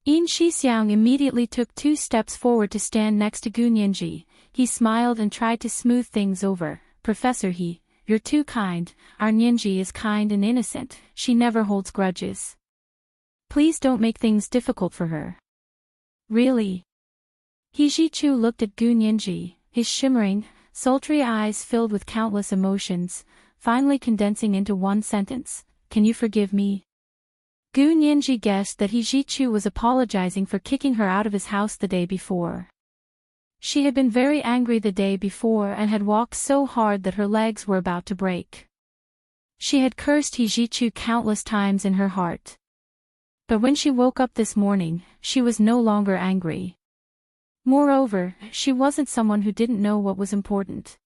Yin Xixiang immediately took 2 steps forward to stand next to Gu Nianji. He smiled and tried to smooth things over. "Professor He, you're too kind. Our Nianji is kind and innocent, she never holds grudges. Please don't make things difficult for her. Really? He Ji-Chu looked at Gu Nianji, his shimmering, sultry eyes filled with countless emotions, finally condensing into one sentence. Can you forgive me? Gu Nianji guessed that He Ji-Chu was apologizing for kicking her out of his house the day before. She had been very angry the day before and had walked so hard that her legs were about to break. She had cursed He Ji-Chu countless times in her heart. But when she woke up this morning, she was no longer angry. Moreover, she wasn't someone who didn't know what was important.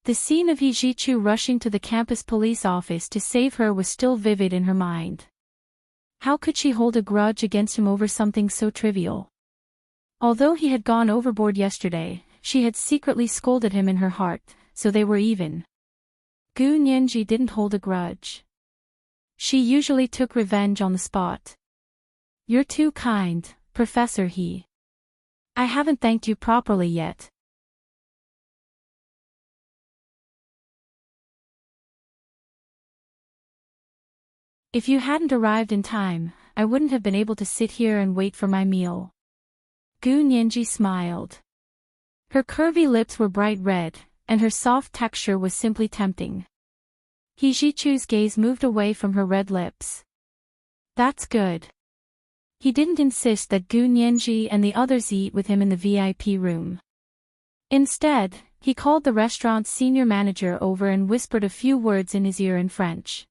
The scene of He Ji-Chu rushing to the campus police office to save her was still vivid in her mind. How could she hold a grudge against him over something so trivial? Although he had gone overboard yesterday, she had secretly scolded him in her heart, so they were even. Gu Nianji didn't hold a grudge. She usually took revenge on the spot. You're too kind, Professor He. I haven't thanked you properly yet. If you hadn't arrived in time, I wouldn't have been able to sit here and wait for my meal. Gu Nianji smiled. Her curvy lips were bright red, and her soft texture was simply tempting. He Ji-Chu's gaze moved away from her red lips. That's good. He didn't insist that Gu Nianji and the others eat with him in the VIP room. Instead, he called the restaurant's senior manager over and whispered a few words in his ear in French.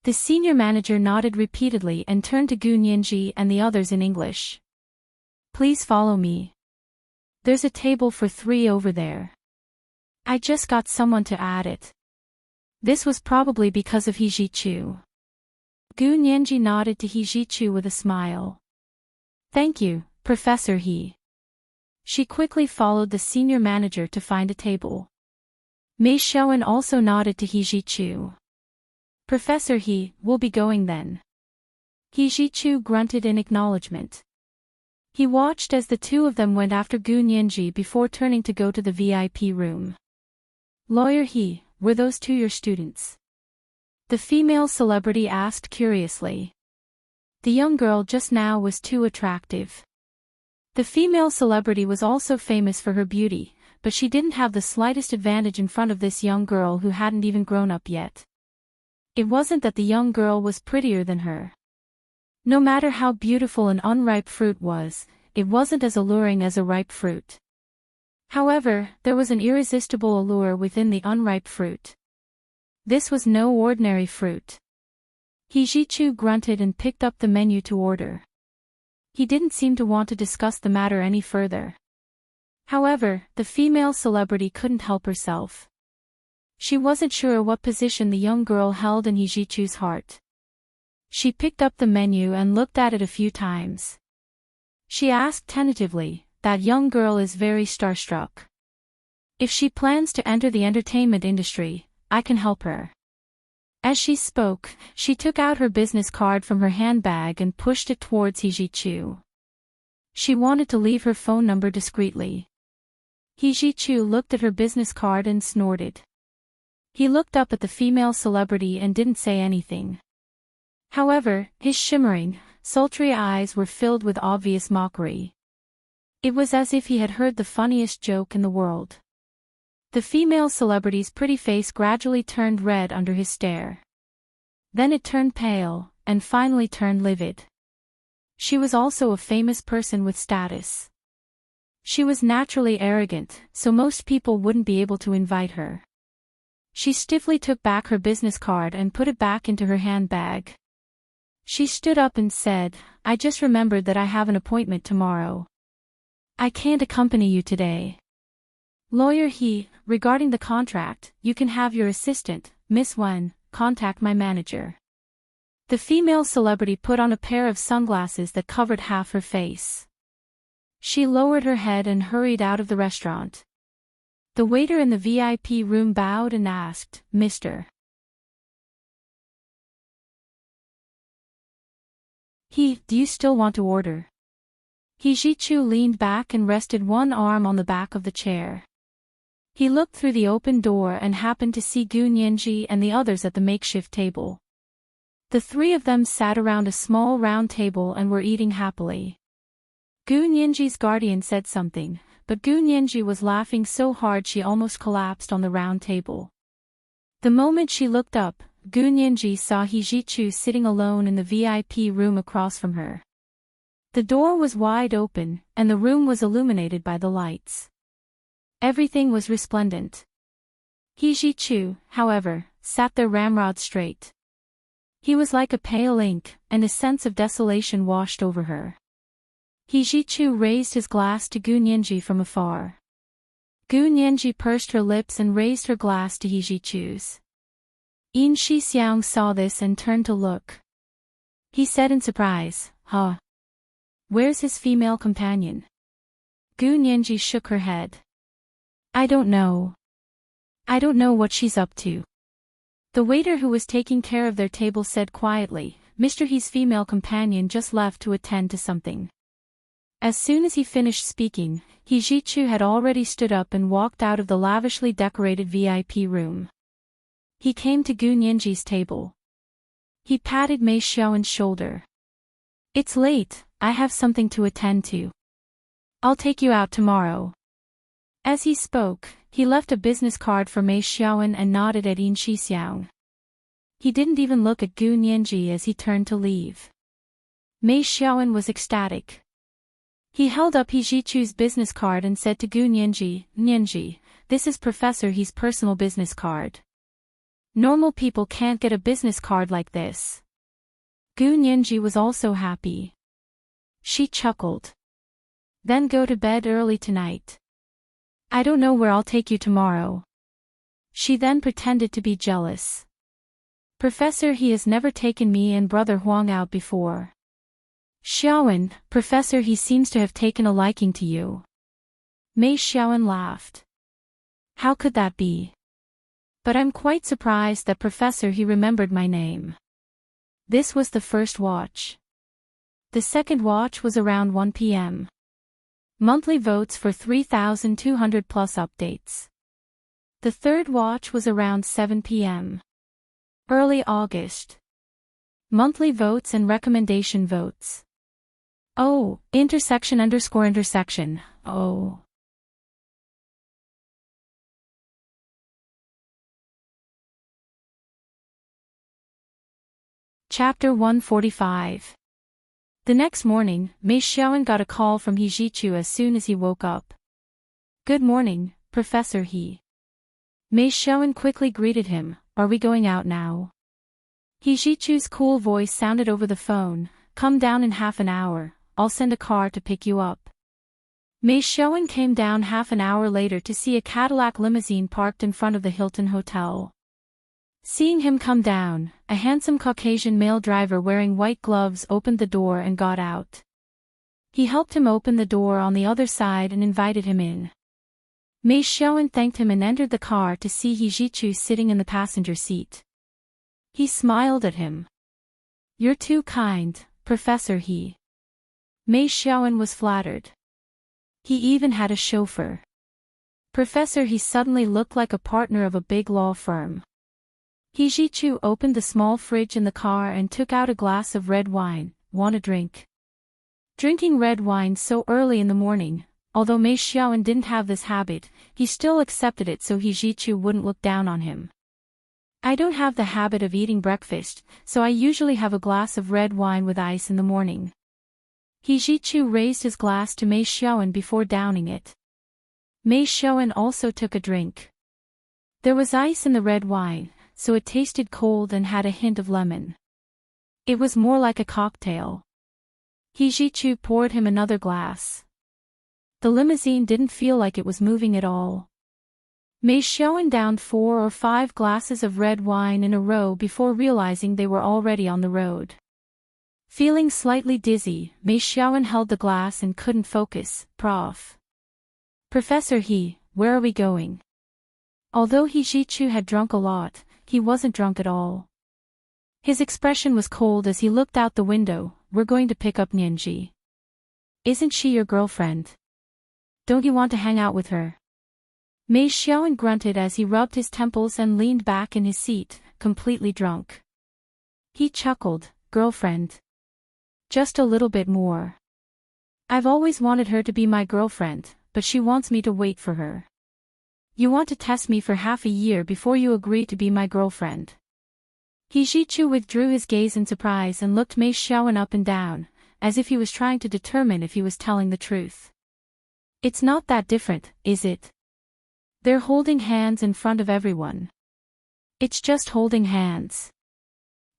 The senior manager nodded repeatedly and turned to Gu Nianji and the others in English. Please follow me. There's a table for 3 over there. I just got someone to add it. This was probably because of He Ji-Chu. Gu Nianji nodded to He Ji-Chu with a smile. Thank you, Professor He. She quickly followed the senior manager to find a table. Mei Xiaoan also nodded to He Ji-Chu. Professor He, we'll be going then. He Ji-Chu grunted in acknowledgement. He watched as the two of them went after Gu Nianji before turning to go to the VIP room. Lawyer He, were those 2 your students? The female celebrity asked curiously. The young girl just now was too attractive. The female celebrity was also famous for her beauty, but she didn't have the slightest advantage in front of this young girl who hadn't even grown up yet. It wasn't that the young girl was prettier than her. No matter how beautiful an unripe fruit was, it wasn't as alluring as a ripe fruit. However, there was an irresistible allure within the unripe fruit. This was no ordinary fruit. He Ji-Chu grunted and picked up the menu to order. He didn't seem to want to discuss the matter any further. However, the female celebrity couldn't help herself. She wasn't sure what position the young girl held in He Ji-Chu's heart. She picked up the menu and looked at it a few times. She asked tentatively, that young girl is very starstruck. If she plans to enter the entertainment industry, I can help her. As she spoke, she took out her business card from her handbag and pushed it towards He Ji-Chu. She wanted to leave her phone number discreetly. He Ji-Chu looked at her business card and snorted. He looked up at the female celebrity and didn't say anything. However, his shimmering, sultry eyes were filled with obvious mockery. It was as if he had heard the funniest joke in the world. The female celebrity's pretty face gradually turned red under his stare. Then it turned pale, and finally turned livid. She was also a famous person with status. She was naturally arrogant, so most people wouldn't be able to invite her. She stiffly took back her business card and put it back into her handbag. She stood up and said, I just remembered that I have an appointment tomorrow. I can't accompany you today. Lawyer He, regarding the contract, you can have your assistant, Miss Wen, contact my manager. The female celebrity put on a pair of sunglasses that covered half her face. She lowered her head and hurried out of the restaurant. The waiter in the VIP room bowed and asked, Mr. He, do you still want to order? He Ji-Chu leaned back and rested one arm on the back of the chair. He looked through the open door and happened to see Gu Nianji and the others at the makeshift table. The three of them sat around a small round table and were eating happily. Gu Nianji's guardian said something, but Gu Nianji was laughing so hard she almost collapsed on the round table. The moment she looked up, Gu Nianji saw He Jichu sitting alone in the VIP room across from her. The door was wide open, and the room was illuminated by the lights. Everything was resplendent. He Jichu, however, sat there ramrod straight. He was like a pale ink, and a sense of desolation washed over her. He Jichu raised his glass to Gu Nianji from afar. Gu Nianji pursed her lips and raised her glass to He Jichu's. Yin Shixiang saw this and turned to look. He said in surprise, "Huh? Where's his female companion?" Gu Nianji shook her head. "I don't know. I don't know what she's up to." The waiter who was taking care of their table said quietly, "Mr. He's female companion just left to attend to something." As soon as he finished speaking, He Jichu had already stood up and walked out of the lavishly decorated VIP room. He came to Gu Nianji's table. He patted Mei Xiaowen's shoulder. "It's late, I have something to attend to. I'll take you out tomorrow." As he spoke, he left a business card for Mei Xiaowen and nodded at Yin Shixiang. He didn't even look at Gu Nianji as he turned to leave. Mei Xiaowen was ecstatic. He held up He Jichu's business card and said to Gu Nianji, "Nianji, this is Professor He's personal business card. Normal people can't get a business card like this." Gu Nianji was also happy. She chuckled. "Then go to bed early tonight. I don't know where I'll take you tomorrow." She then pretended to be jealous. "Professor, he has never taken me and Brother Huang out before." "Xiaowen, Professor, he seems to have taken a liking to you." Mei Xiaowen laughed. "How could that be? But I'm quite surprised that Professor he remembered my name." This was the first watch. The second watch was around 1 p.m. Monthly votes for 3,200 plus updates. The third watch was around 7 p.m. Early August. Monthly votes and recommendation votes. Oh, ___, oh. Chapter 145. The next morning, Mei Xiaowen got a call from He Jichu as soon as he woke up. "Good morning, Professor He." Mei Xiaowen quickly greeted him, "Are we going out now?" He Jichu's cool voice sounded over the phone, "Come down in half an hour, I'll send a car to pick you up." Mei Xiaowen came down half an hour later to see a Cadillac limousine parked in front of the Hilton Hotel. Seeing him come down, a handsome Caucasian male driver wearing white gloves opened the door and got out. He helped him open the door on the other side and invited him in. Mei Xiaowen thanked him and entered the car to see He Jichu sitting in the passenger seat. He smiled at him. "You're too kind, Professor He." Mei Xiaowen was flattered. He even had a chauffeur. Professor He suddenly looked like a partner of a big law firm. He Jichu opened the small fridge in the car and took out a glass of red wine. "Want a drink?" Drinking red wine so early in the morning, although Mei Xiaowen didn't have this habit, he still accepted it so He Jichu wouldn't look down on him. "I don't have the habit of eating breakfast, so I usually have a glass of red wine with ice in the morning." He Jichu raised his glass to Mei Xiaowen before downing it. Mei Xiaowen also took a drink. There was ice in the red wine, so it tasted cold and had a hint of lemon. It was more like a cocktail. He Jichu poured him another glass. The limousine didn't feel like it was moving at all. Mei Xiaowen downed 4 or 5 glasses of red wine in a row before realizing they were already on the road. Feeling slightly dizzy, Mei Xiaowen held the glass and couldn't focus. Professor He, where are we going?" Although He Jichu had drunk a lot, he wasn't drunk at all. His expression was cold as he looked out the window. "We're going to pick up Nianji." "Isn't she your girlfriend? Don't you want to hang out with her?" Mei Xiaoan grunted as he rubbed his temples and leaned back in his seat, completely drunk. He chuckled, "Girlfriend. Just a little bit more. I've always wanted her to be my girlfriend, but she wants me to wait for her. You want to test me for half a year before you agree to be my girlfriend." He Jichu withdrew his gaze in surprise and looked Mei Xiaoan up and down, as if he was trying to determine if he was telling the truth. "It's not that different, is it? They're holding hands in front of everyone. It's just holding hands."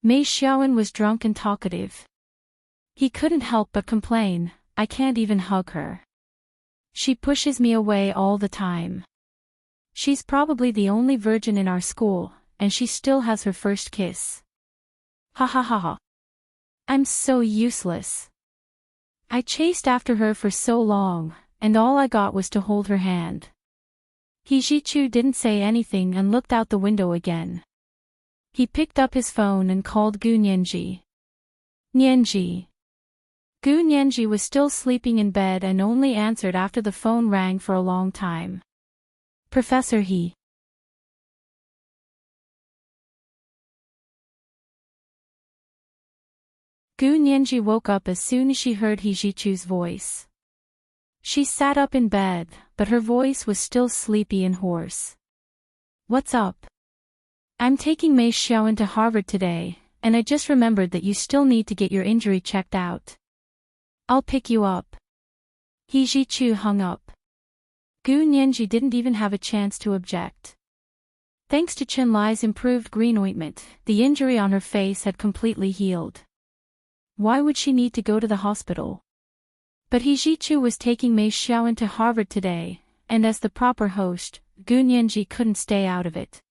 Mei Xiaoan was drunk and talkative. He couldn't help but complain, "I can't even hug her. She pushes me away all the time. She's probably the only virgin in our school, and she still has her first kiss. Ha ha ha ha. I'm so useless. I chased after her for so long, and all I got was to hold her hand." He Jichu didn't say anything and looked out the window again. He picked up his phone and called Gu Nianji. "Nianji." Gu Nianji was still sleeping in bed and only answered after the phone rang for a long time. "Professor He." Gu Nianji woke up as soon as she heard He Jichu's voice. She sat up in bed, but her voice was still sleepy and hoarse. "What's up? I'm taking Mei Xiaoan to Harvard today, and I just remembered that you still need to get your injury checked out. I'll pick you up." He Jichu hung up. Gu Nianji didn't even have a chance to object. Thanks to Chen Lai's improved green ointment, the injury on her face had completely healed. Why would she need to go to the hospital? But He Jichu was taking Mei Xiaoan to Harvard today, and as the proper host, Gu Nianji couldn't stay out of it.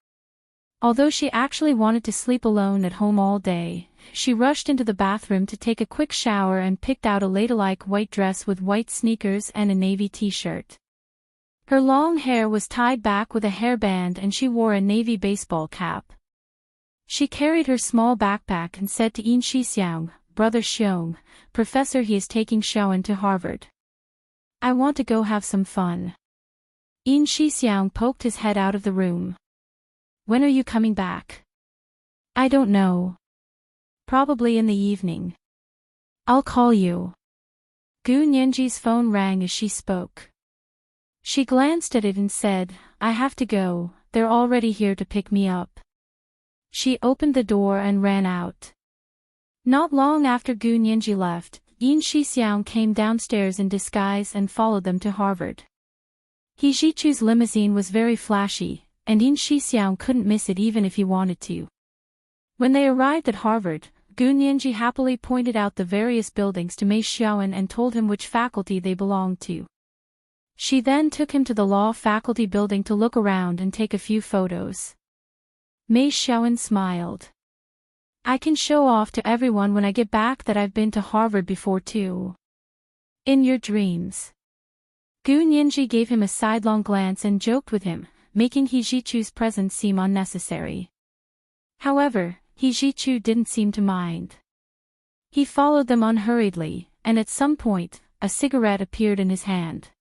Although she actually wanted to sleep alone at home all day, she rushed into the bathroom to take a quick shower and picked out a ladylike white dress with white sneakers and a navy t-shirt. Her long hair was tied back with a hairband and she wore a navy baseball cap. She carried her small backpack and said to Yin Shixiang, "Brother Xiong, Professor He is taking Xiaoan to Harvard. I want to go have some fun." Yin Shixiang poked his head out of the room. "When are you coming back?" "I don't know. Probably in the evening. I'll call you." Gu Nianji's phone rang as she spoke. She glanced at it and said, "I have to go, they're already here to pick me up." She opened the door and ran out. Not long after Gu Nianji left, Yin Shixiang came downstairs in disguise and followed them to Harvard. He Jichu's limousine was very flashy, and Yin Shixiang couldn't miss it even if he wanted to. When they arrived at Harvard, Gu Nianji happily pointed out the various buildings to Mei Xiaoan and told him which faculty they belonged to. She then took him to the law faculty building to look around and take a few photos. Mei Xiaoan smiled. "I can show off to everyone when I get back that I've been to Harvard before too." "In your dreams." Gu Nianji gave him a sidelong glance and joked with him, making He Jichu's presence seem unnecessary. However, He Jichu didn't seem to mind. He followed them unhurriedly, and at some point, a cigarette appeared in his hand.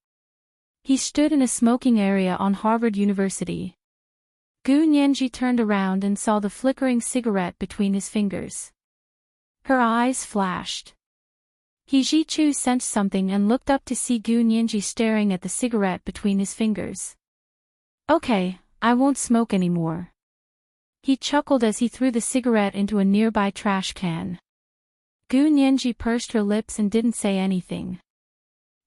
He stood in a smoking area on Harvard University. Gu Nianji turned around and saw the flickering cigarette between his fingers. Her eyes flashed. He Jichu sensed something and looked up to see Gu Nianji staring at the cigarette between his fingers. "Okay, I won't smoke anymore." He chuckled as he threw the cigarette into a nearby trash can. Gu Nianji pursed her lips and didn't say anything.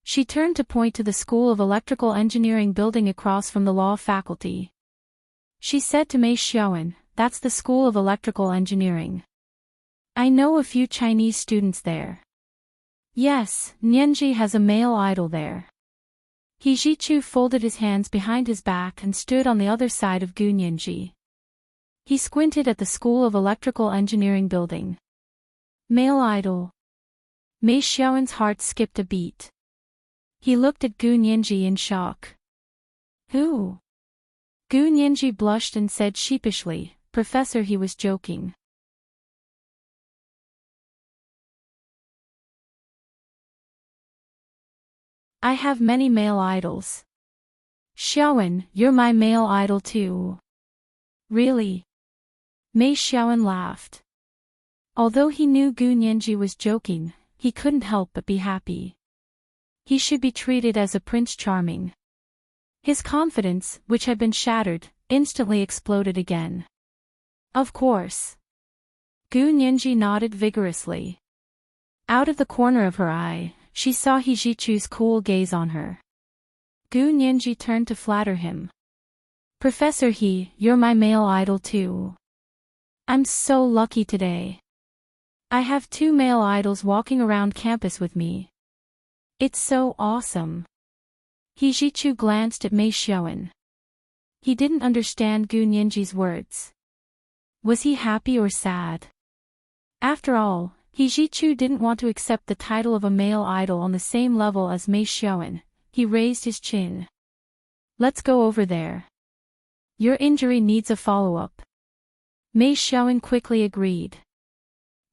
She turned to point to the School of Electrical Engineering building across from the law faculty. She said to Mei Xiaoan, "That's the School of Electrical Engineering. I know a few Chinese students there." "Yes, Nianji has a male idol there." He Jichu folded his hands behind his back and stood on the other side of Gu Nianji. He squinted at the School of Electrical Engineering building. Male idol. Mei Xiaoan's heart skipped a beat. He looked at Gu Nianji in shock. "Who?" Gu Nianji blushed and said sheepishly, "Professor, he was joking." "I have many male idols. Xiaowen, you're my male idol too. Really? Mei Xiaowen laughed. Although he knew Gu Nianji was joking, he couldn't help but be happy. He should be treated as a Prince Charming. His confidence, which had been shattered, instantly exploded again. Of course. Gu Nianji nodded vigorously. Out of the corner of her eye, she saw He Jichu's cool gaze on her. Gu Nianji turned to flatter him. Professor He, you're my male idol too. I'm so lucky today. I have 2 male idols walking around campus with me. It's so awesome. He Jichu glanced at Mei Xiaowen. He didn't understand Gu Nianji's words. Was he happy or sad? After all, He Jichu didn't want to accept the title of a male idol on the same level as Mei Xiaowen. He raised his chin. Let's go over there. Your injury needs a follow-up. Mei Xiaowen quickly agreed.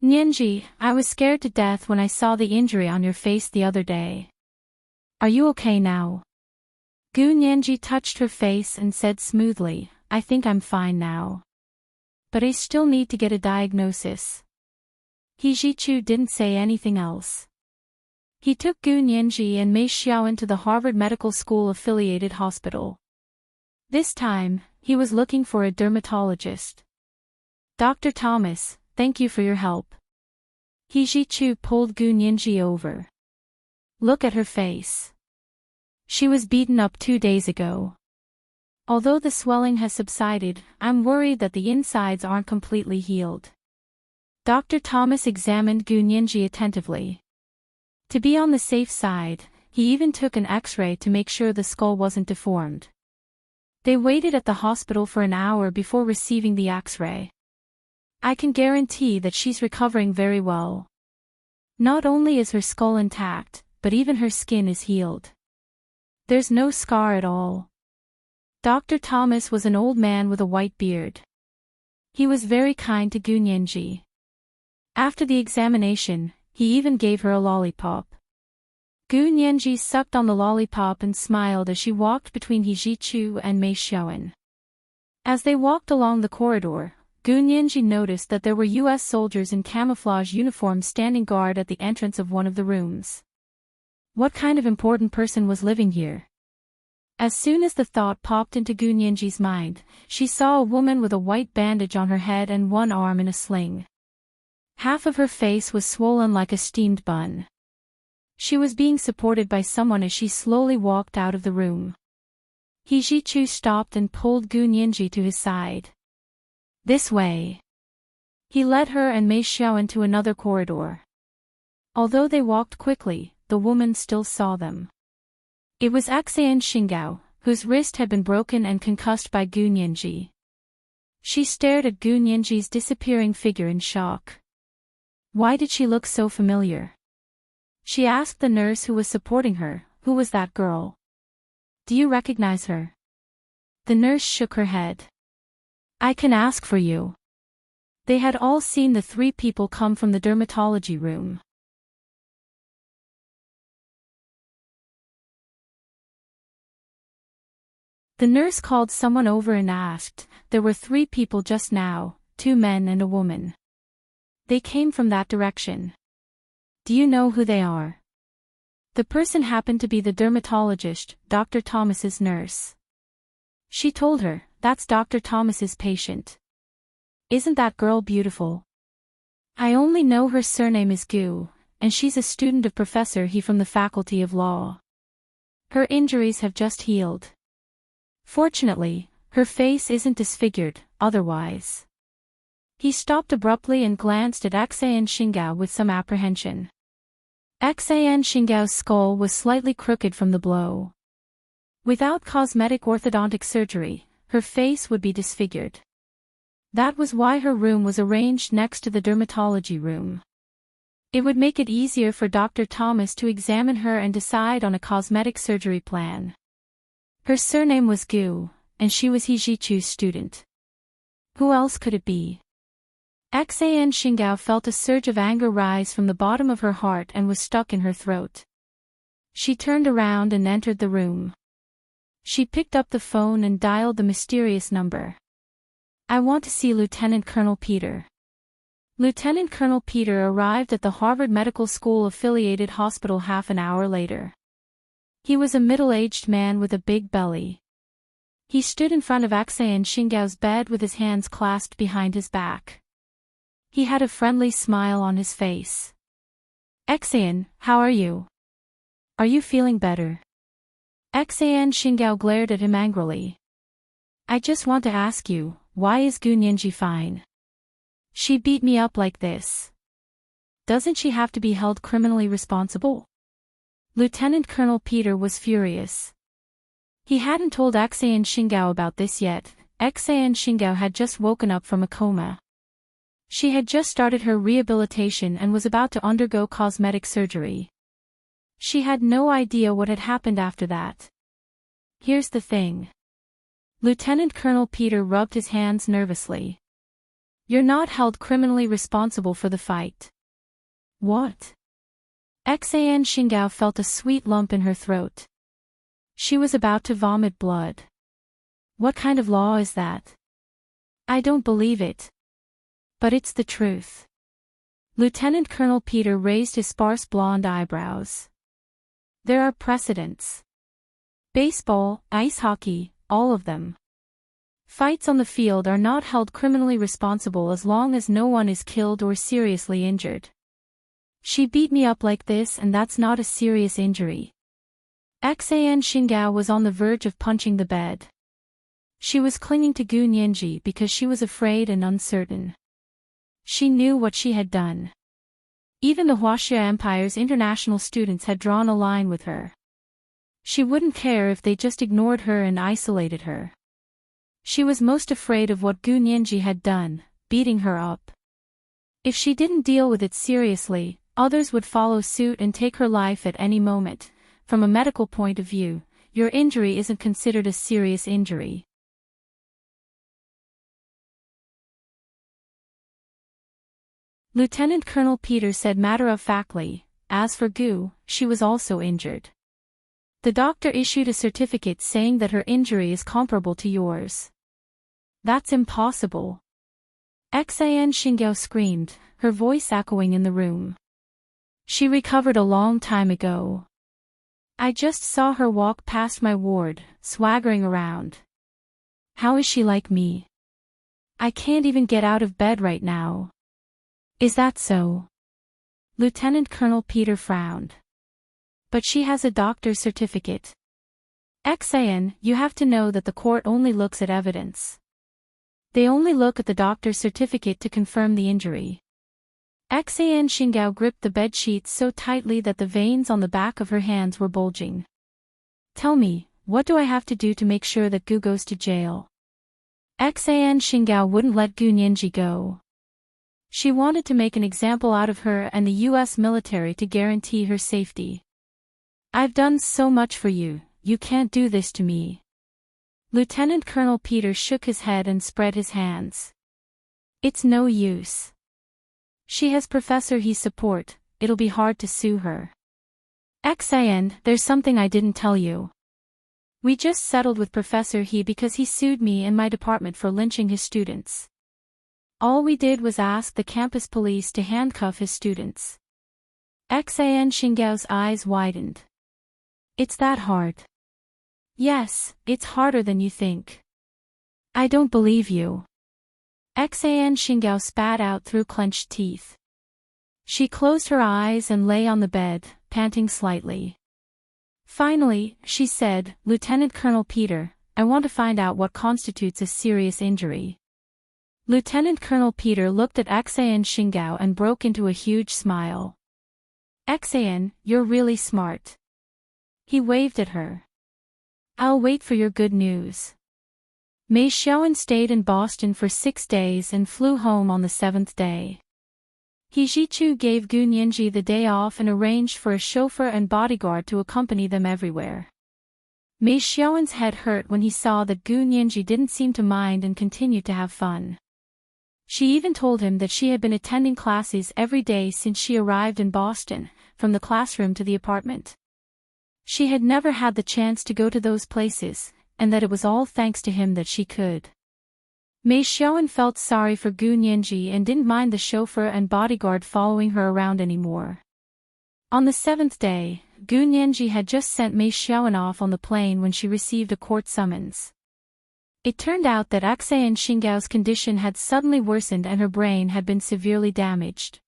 Nianji, I was scared to death when I saw the injury on your face the other day. Are you okay now? Gu Nianji touched her face and said smoothly, I think I'm fine now. But I still need to get a diagnosis. He Jichu didn't say anything else. He took Gu Nianji and Mei Xiaowen to the Harvard Medical School affiliated hospital. This time, he was looking for a dermatologist. Dr. Thomas, thank you for your help. He Jichu pulled Gu Nianji over. Look at her face. She was beaten up 2 days ago. Although the swelling has subsided, I'm worried that the insides aren't completely healed. Dr. Thomas examined Gu Nianji attentively. To be on the safe side, he even took an X-ray to make sure the skull wasn't deformed. They waited at the hospital for an hour before receiving the X-ray. I can guarantee that she's recovering very well. Not only is her skull intact, but even her skin is healed. There's no scar at all. Dr. Thomas was an old man with a white beard. He was very kind to Gu Nianji. After the examination, he even gave her a lollipop. Gu Nianji sucked on the lollipop and smiled as she walked between He Jichu and Mei Xiaowen. As they walked along the corridor, Gu Nianji noticed that there were U.S. soldiers in camouflage uniforms standing guard at the entrance of one of the rooms. What kind of important person was living here? As soon as the thought popped into Gu Nianji's mind, she saw a woman with a white bandage on her head and one arm in a sling. Half of her face was swollen like a steamed bun. She was being supported by someone as she slowly walked out of the room. He Jichu stopped and pulled Gu Nianji to his side. This way. He led her and Mei Xiaowen to another corridor. Although they walked quickly, the woman still saw them. It was Xian Xingao, whose wrist had been broken and concussed by Gu Nianji. She stared at Gu Nianji's disappearing figure in shock. Why did she look so familiar? She asked the nurse who was supporting her, who was that girl? Do you recognize her? The nurse shook her head. I can ask for you. They had all seen the 3 people come from the dermatology room. The nurse called someone over and asked, there were 3 people just now, 2 men and a woman. They came from that direction. Do you know who they are? The person happened to be the dermatologist, Dr. Thomas's nurse. She told her, that's Dr. Thomas's patient. Isn't that girl beautiful? I only know her surname is Gu, and she's a student of Professor He from the Faculty of Law. Her injuries have just healed. Fortunately, her face isn't disfigured, otherwise. He stopped abruptly and glanced at Xian Xingao with some apprehension. Xian Xingao's skull was slightly crooked from the blow. Without cosmetic orthodontic surgery, her face would be disfigured. That was why her room was arranged next to the dermatology room. It would make it easier for Dr. Thomas to examine her and decide on a cosmetic surgery plan. Her surname was Gu, and she was He Jichu's student. Who else could it be? Xian Xingao felt a surge of anger rise from the bottom of her heart and was stuck in her throat. She turned around and entered the room. She picked up the phone and dialed the mysterious number. "I want to see Lieutenant Colonel Peter." Lieutenant Colonel Peter arrived at the Harvard Medical School affiliated hospital half an hour later. He was a middle-aged man with a big belly. He stood in front of Aksayan Shingao's bed with his hands clasped behind his back. He had a friendly smile on his face. "Aksayan, how are you? Are you feeling better?" Aksayan Shingao glared at him angrily. "I just want to ask you, why is Gu Nianji fine? She beat me up like this. Doesn't she have to be held criminally responsible?" Lieutenant Colonel Peter was furious. He hadn't told Aksayan Shingao about this yet. Aksayan Shingao had just woken up from a coma. She had just started her rehabilitation and was about to undergo cosmetic surgery. She had no idea what had happened after that. "Here's the thing." Lieutenant Colonel Peter rubbed his hands nervously. "You're not held criminally responsible for the fight." "What?" Aksayan Shingao felt a sweet lump in her throat. She was about to vomit blood. "What kind of law is that? I don't believe it. But it's the truth." Lieutenant Colonel Peter raised his sparse blonde eyebrows. "There are precedents. Baseball, ice hockey, all of them. Fights on the field are not held criminally responsible as long as no one is killed or seriously injured. She beat me up like this and that's not a serious injury." Aksayan Shingao was on the verge of punching the bed. She was clinging to Gu Nianji because she was afraid and uncertain. She knew what she had done. Even the Huaxia Empire's international students had drawn a line with her. She wouldn't care if they just ignored her and isolated her. She was most afraid of what Gu Nianji had done, beating her up. If she didn't deal with it seriously, others would follow suit and take her life at any moment. From a medical point of view, your injury isn't considered a serious injury. Lieutenant Colonel Peter said matter-of-factly, "As for Gu, she was also injured. The doctor issued a certificate saying that her injury is comparable to yours." "That's impossible." Aksayan Shingao screamed, her voice echoing in the room. "She recovered a long time ago. I just saw her walk past my ward, swaggering around. How is she like me? I can't even get out of bed right now." "Is that so?" Lieutenant Colonel Peter frowned. "But she has a doctor's certificate." "Aksayan, you have to know that the court only looks at evidence. They only look at the doctor's certificate to confirm the injury." Aksayan Shingao gripped the bed sheets so tightly that the veins on the back of her hands were bulging. "Tell me, what do I have to do to make sure that Gu goes to jail?" Aksayan Shingao wouldn't let Gu Nianji go. She wanted to make an example out of her and the US military to guarantee her safety. "I've done so much for you, you can't do this to me." Lieutenant Colonel Peter shook his head and spread his hands. "It's no use. She has Professor He's support, it'll be hard to sue her." "Aksayan, there's something I didn't tell you. We just settled with Professor He because he sued me and my department for lynching his students. All we did was ask the campus police to handcuff his students." Aksayan Shingao's eyes widened. "It's that hard?" "Yes, it's harder than you think." "I don't believe you." Aksayan Shingao spat out through clenched teeth. She closed her eyes and lay on the bed, panting slightly. Finally, she said, "Lieutenant Colonel Peter, I want to find out what constitutes a serious injury." Lieutenant Colonel Peter looked at Aksayan Shingao and broke into a huge smile. "Aksayan, you're really smart." He waved at her. "I'll wait for your good news." Mei Xiaoan stayed in Boston for 6 days and flew home on the 7th day. He Jichu gave Gu Nianji the day off and arranged for a chauffeur and bodyguard to accompany them everywhere. Mei Xiaoan's head hurt when he saw that Gu Nianji didn't seem to mind and continued to have fun. She even told him that she had been attending classes every day since she arrived in Boston, from the classroom to the apartment. She had never had the chance to go to those places, and that it was all thanks to him that she could. Mei Xiaoan felt sorry for Gu Nianji and didn't mind the chauffeur and bodyguard following her around anymore. On the 7th day, Gu Nianji had just sent Mei Xiaoan off on the plane when she received a court summons. It turned out that Xan Xingao's condition had suddenly worsened and her brain had been severely damaged.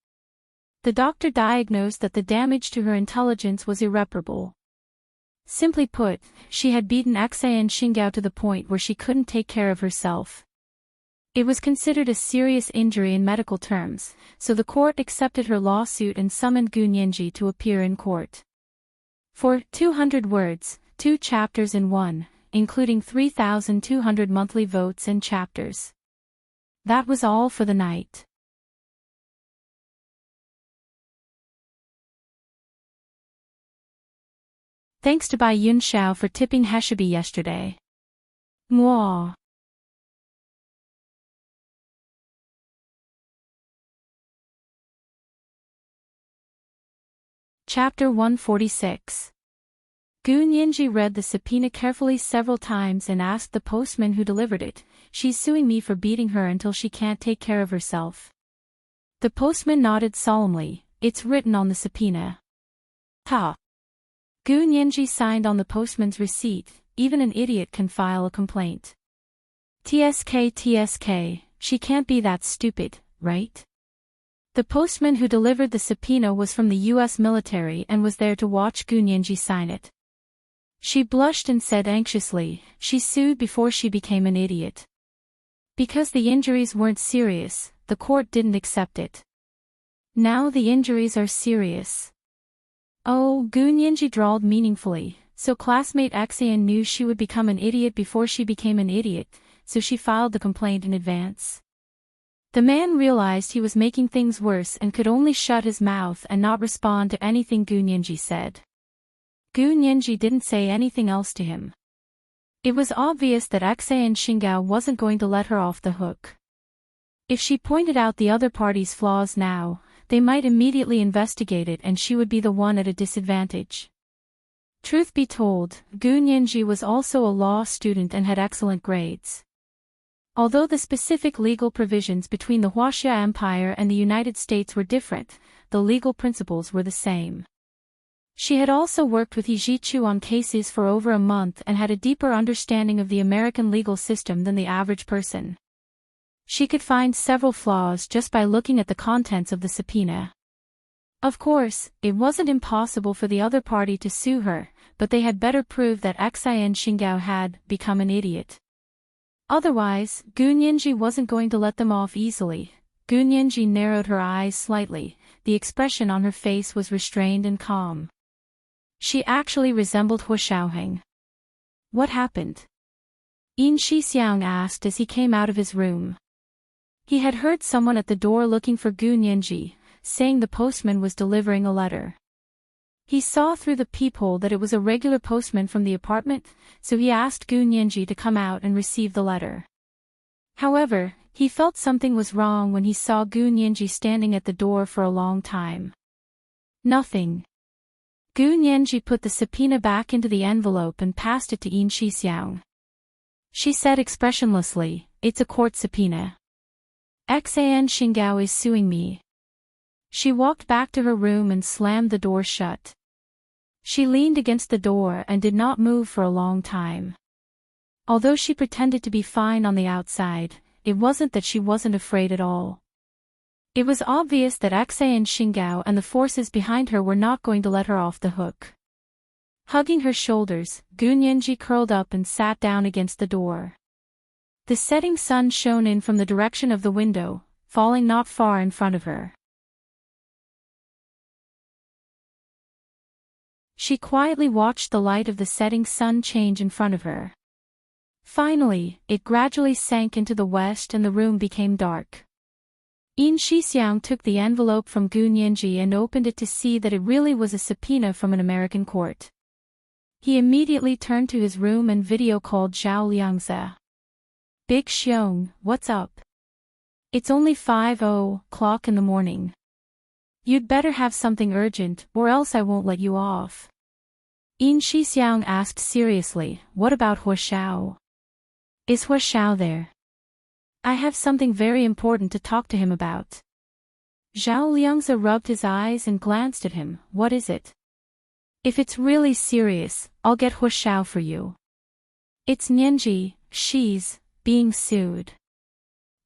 The doctor diagnosed that the damage to her intelligence was irreparable. Simply put, she had beaten Xan Xingao to the point where she couldn't take care of herself. It was considered a serious injury in medical terms, so the court accepted her lawsuit and summoned Gu Nianji to appear in court. For 200 words, 2 chapters in one, including 3,200 monthly votes and chapters. That was all for the night. Thanks to Bai Yun Xiao for tipping Heshabi yesterday. Mwah. Chapter 146. Gu Nianji read the subpoena carefully several times and asked the postman who delivered it, "She's suing me for beating her until she can't take care of herself." The postman nodded solemnly. "It's written on the subpoena." Ha! Gu Nianji signed on the postman's receipt. Even an idiot can file a complaint. TSK, she can't be that stupid, right? The postman who delivered the subpoena was from the U.S. military and was there to watch Gu Nianji sign it. She blushed and said anxiously, she sued before she became an idiot. Because the injuries weren't serious, the court didn't accept it. Now the injuries are serious. Oh, Gu Nianji drawled meaningfully, so classmate Xian knew she would become an idiot before she became an idiot, so she filed the complaint in advance. The man realized he was making things worse and could only shut his mouth and not respond to anything Gu Nianji said. Gu Nianji didn't say anything else to him. It was obvious that Xan Xingao wasn't going to let her off the hook. If she pointed out the other party's flaws now, they might immediately investigate it and she would be the one at a disadvantage. Truth be told, Gu Nianji was also a law student and had excellent grades. Although the specific legal provisions between the Huaxia Empire and the United States were different, the legal principles were the same. She had also worked with He Zhichu on cases for over a month and had a deeper understanding of the American legal system than the average person. She could find several flaws just by looking at the contents of the subpoena. Of course, it wasn't impossible for the other party to sue her, but they had better prove that Xan Xingao had become an idiot. Otherwise, Gu Nianji wasn't going to let them off easily. Gu Nianji narrowed her eyes slightly. The expression on her face was restrained and calm. She actually resembled Hu Xiaoheng. What happened? Yin Shixiang asked as he came out of his room. He had heard someone at the door looking for Gu Nianji, saying the postman was delivering a letter. He saw through the peephole that it was a regular postman from the apartment, so he asked Gu Nianji to come out and receive the letter. However, he felt something was wrong when he saw Gu Nianji standing at the door for a long time. Nothing. Gu Nianji put the subpoena back into the envelope and passed it to Yin Shixiang. She said expressionlessly, "It's a court subpoena. Xan Xingao is suing me." She walked back to her room and slammed the door shut. She leaned against the door and did not move for a long time. Although she pretended to be fine on the outside, it wasn't that she wasn't afraid at all. It was obvious that Xan Xingao and the forces behind her were not going to let her off the hook. Hugging her shoulders, Gu Nianji curled up and sat down against the door. The setting sun shone in from the direction of the window, falling not far in front of her. She quietly watched the light of the setting sun change in front of her. Finally, it gradually sank into the west and the room became dark. Yin Shixiang took the envelope from Gu Nianji and opened it to see that it really was a subpoena from an American court. He immediately turned to his room and video called Zhao Liangze. "Big Xiong, what's up? It's only 5:00 in the morning. You'd better have something urgent, or else I won't let you off." Yin Shixiang asked seriously, what about Hua Xiao? Is Hua Xiao there? I have something very important to talk to him about. Zhao Liangzi rubbed his eyes and glanced at him. What is it? If it's really serious, I'll get Hua Xiao for you. It's Nianji, she's being sued.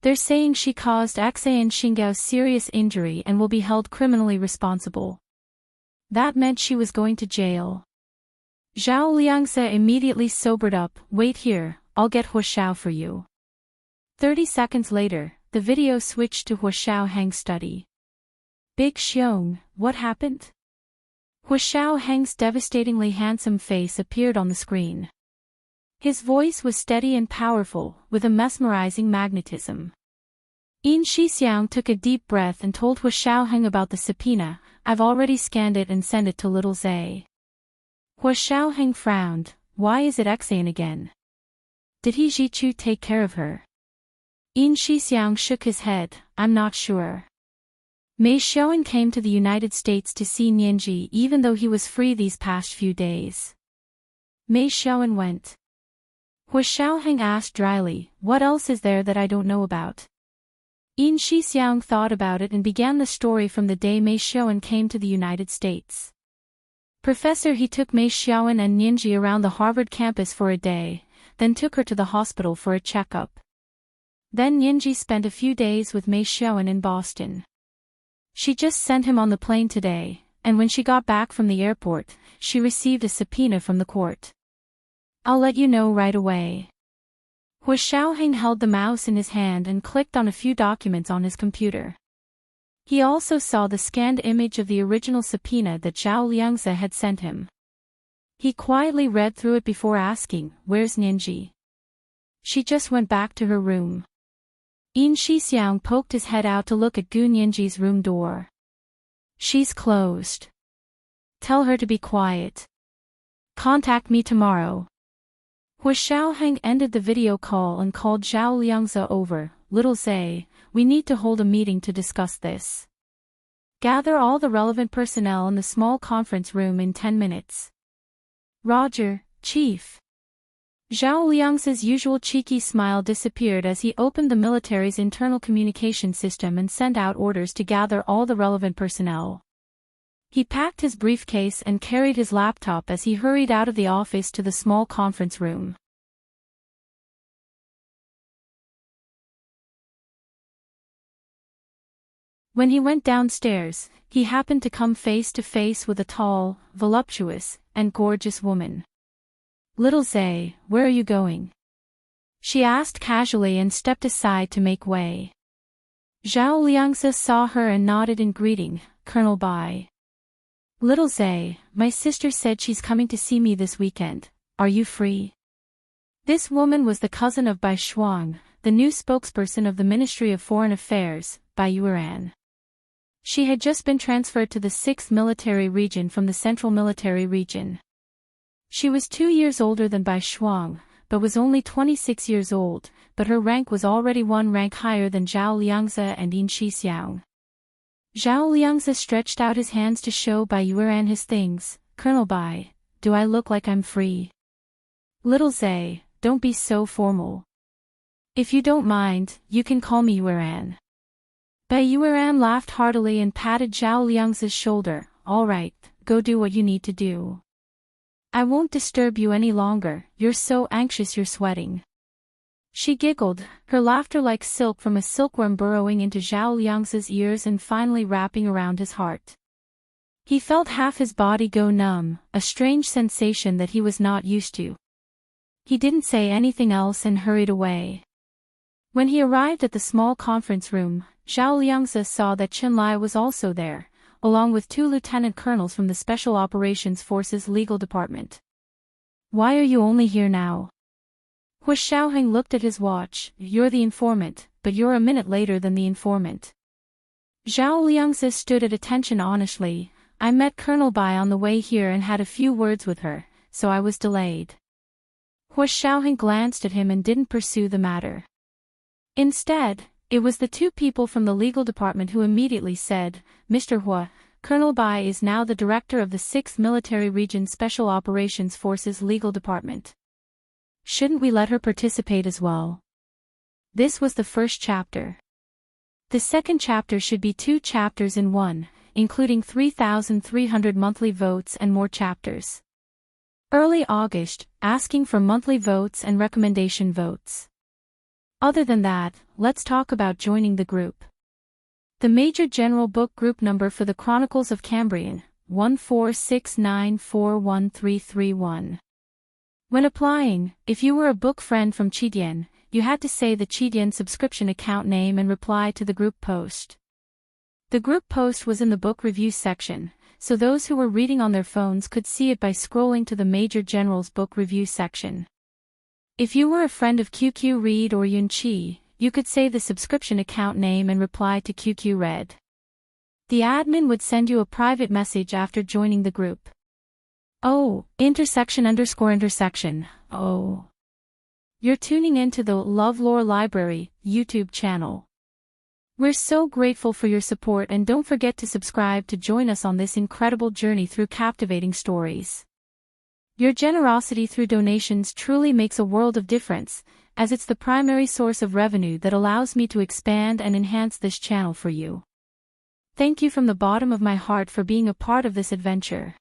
They're saying she caused Xan Xingao's serious injury and will be held criminally responsible. That meant she was going to jail. Zhao Liangzi immediately sobered up. Wait here, I'll get Hua Xiao for you. 30 seconds later, the video switched to Hua Xiaoheng's study. Big Xiong, what happened? Hua Xiaoheng's devastatingly handsome face appeared on the screen. His voice was steady and powerful, with a mesmerizing magnetism. Yin Shixiang took a deep breath and told Hua Xiaoheng about the subpoena. I've already scanned it and sent it to little Zay. Hua Xiaoheng frowned. Why is it Xan again? Did he Jichu take care of her? Yin Shixiang shook his head. I'm not sure. Mei Xiaoan came to the United States to see Nianji even though he was free these past few days. Mei Xiaoan went. Hua Xiaoheng asked dryly, what else is there that I don't know about? Yin Shixiang thought about it and began the story from the day Mei Xiaoan came to the United States. Professor he took Mei Xiaoan and Nianji around the Harvard campus for a day, then took her to the hospital for a checkup. Then Nianji spent a few days with Mei Xiaoan in Boston. She just sent him on the plane today, and when she got back from the airport, she received a subpoena from the court. I'll let you know right away. Hua Xiaoheng held the mouse in his hand and clicked on a few documents on his computer. He also saw the scanned image of the original subpoena that Zhao Liangzi had sent him. He quietly read through it before asking, where's Nianji? She just went back to her room. Yin Shixiang poked his head out to look at Gu Nianji's room door. She's closed. Tell her to be quiet. Contact me tomorrow. Hua Xiaoheng ended the video call and called Zhao Liangzi over. Little Zay, we need to hold a meeting to discuss this. Gather all the relevant personnel in the small conference room in 10 minutes. Roger, Chief. Zhao Liangzi's usual cheeky smile disappeared as he opened the military's internal communication system and sent out orders to gather all the relevant personnel. He packed his briefcase and carried his laptop as he hurried out of the office to the small conference room. When he went downstairs, he happened to come face to face with a tall, voluptuous, and gorgeous woman. Little Zay, where are you going? She asked casually and stepped aside to make way. Zhao Liangzi saw her and nodded in greeting. Colonel Bai. Little Zay, my sister said she's coming to see me this weekend. Are you free? This woman was the cousin of Bai Shuang, the new spokesperson of the Ministry of Foreign Affairs, Bai Yueran. She had just been transferred to the 6th Military Region from the Central Military Region. She was 2 years older than Bai Shuang, but was only 26 years old, but her rank was already one rank higher than Zhao Liangzi and Yin Shixiang. Zhao Liangzi stretched out his hands to show Bai Yueran his things. Colonel Bai, do I look like I'm free? Little Zay, don't be so formal. If you don't mind, you can call me Yueran. Bai Yueran laughed heartily and patted Zhao Liangzi's shoulder. All right, go do what you need to do. I won't disturb you any longer, you're so anxious you're sweating. She giggled, her laughter like silk from a silkworm burrowing into Zhao Liangzi's ears and finally wrapping around his heart. He felt half his body go numb, a strange sensation that he was not used to. He didn't say anything else and hurried away. When he arrived at the small conference room, Zhao Liangzi saw that Chen Lai was also there, along with 2 lieutenant colonels from the Special Operations Forces Legal Department. Why are you only here now? Hua Xiaoheng looked at his watch. You're the informant, but you're a minute later than the informant. Zhao Liangzi stood at attention honestly. I met Colonel Bai on the way here and had a few words with her, so I was delayed. Hua Xiaoheng glanced at him and didn't pursue the matter. Instead, it was the 2 people from the legal department who immediately said, Mr. Hua, Colonel Bai is now the director of the 6th Military Region Special Operations Forces Legal Department. Shouldn't we let her participate as well? This was the first chapter. The second chapter should be 2 chapters in one, including 3,300 monthly votes and more chapters. Early August, asking for monthly votes and recommendation votes. Other than that, let's talk about joining the group. The Major General Book Group number for the Chronicles of Cambrian, 146941331. When applying, if you were a book friend from Chidian, you had to say the Chidian subscription account name and reply to the group post. The group post was in the book review section, so those who were reading on their phones could see it by scrolling to the Major General's book review section. If you were a friend of QQ Read or Yunqi, you could say the subscription account name and reply to QQ Read. The admin would send you a private message after joining the group. Oh, __intersection. Oh. You're tuning into the LoveLore Library YouTube channel. We're so grateful for your support, and don't forget to subscribe to join us on this incredible journey through captivating stories. Your generosity through donations truly makes a world of difference, as it's the primary source of revenue that allows me to expand and enhance this channel for you. Thank you from the bottom of my heart for being a part of this adventure.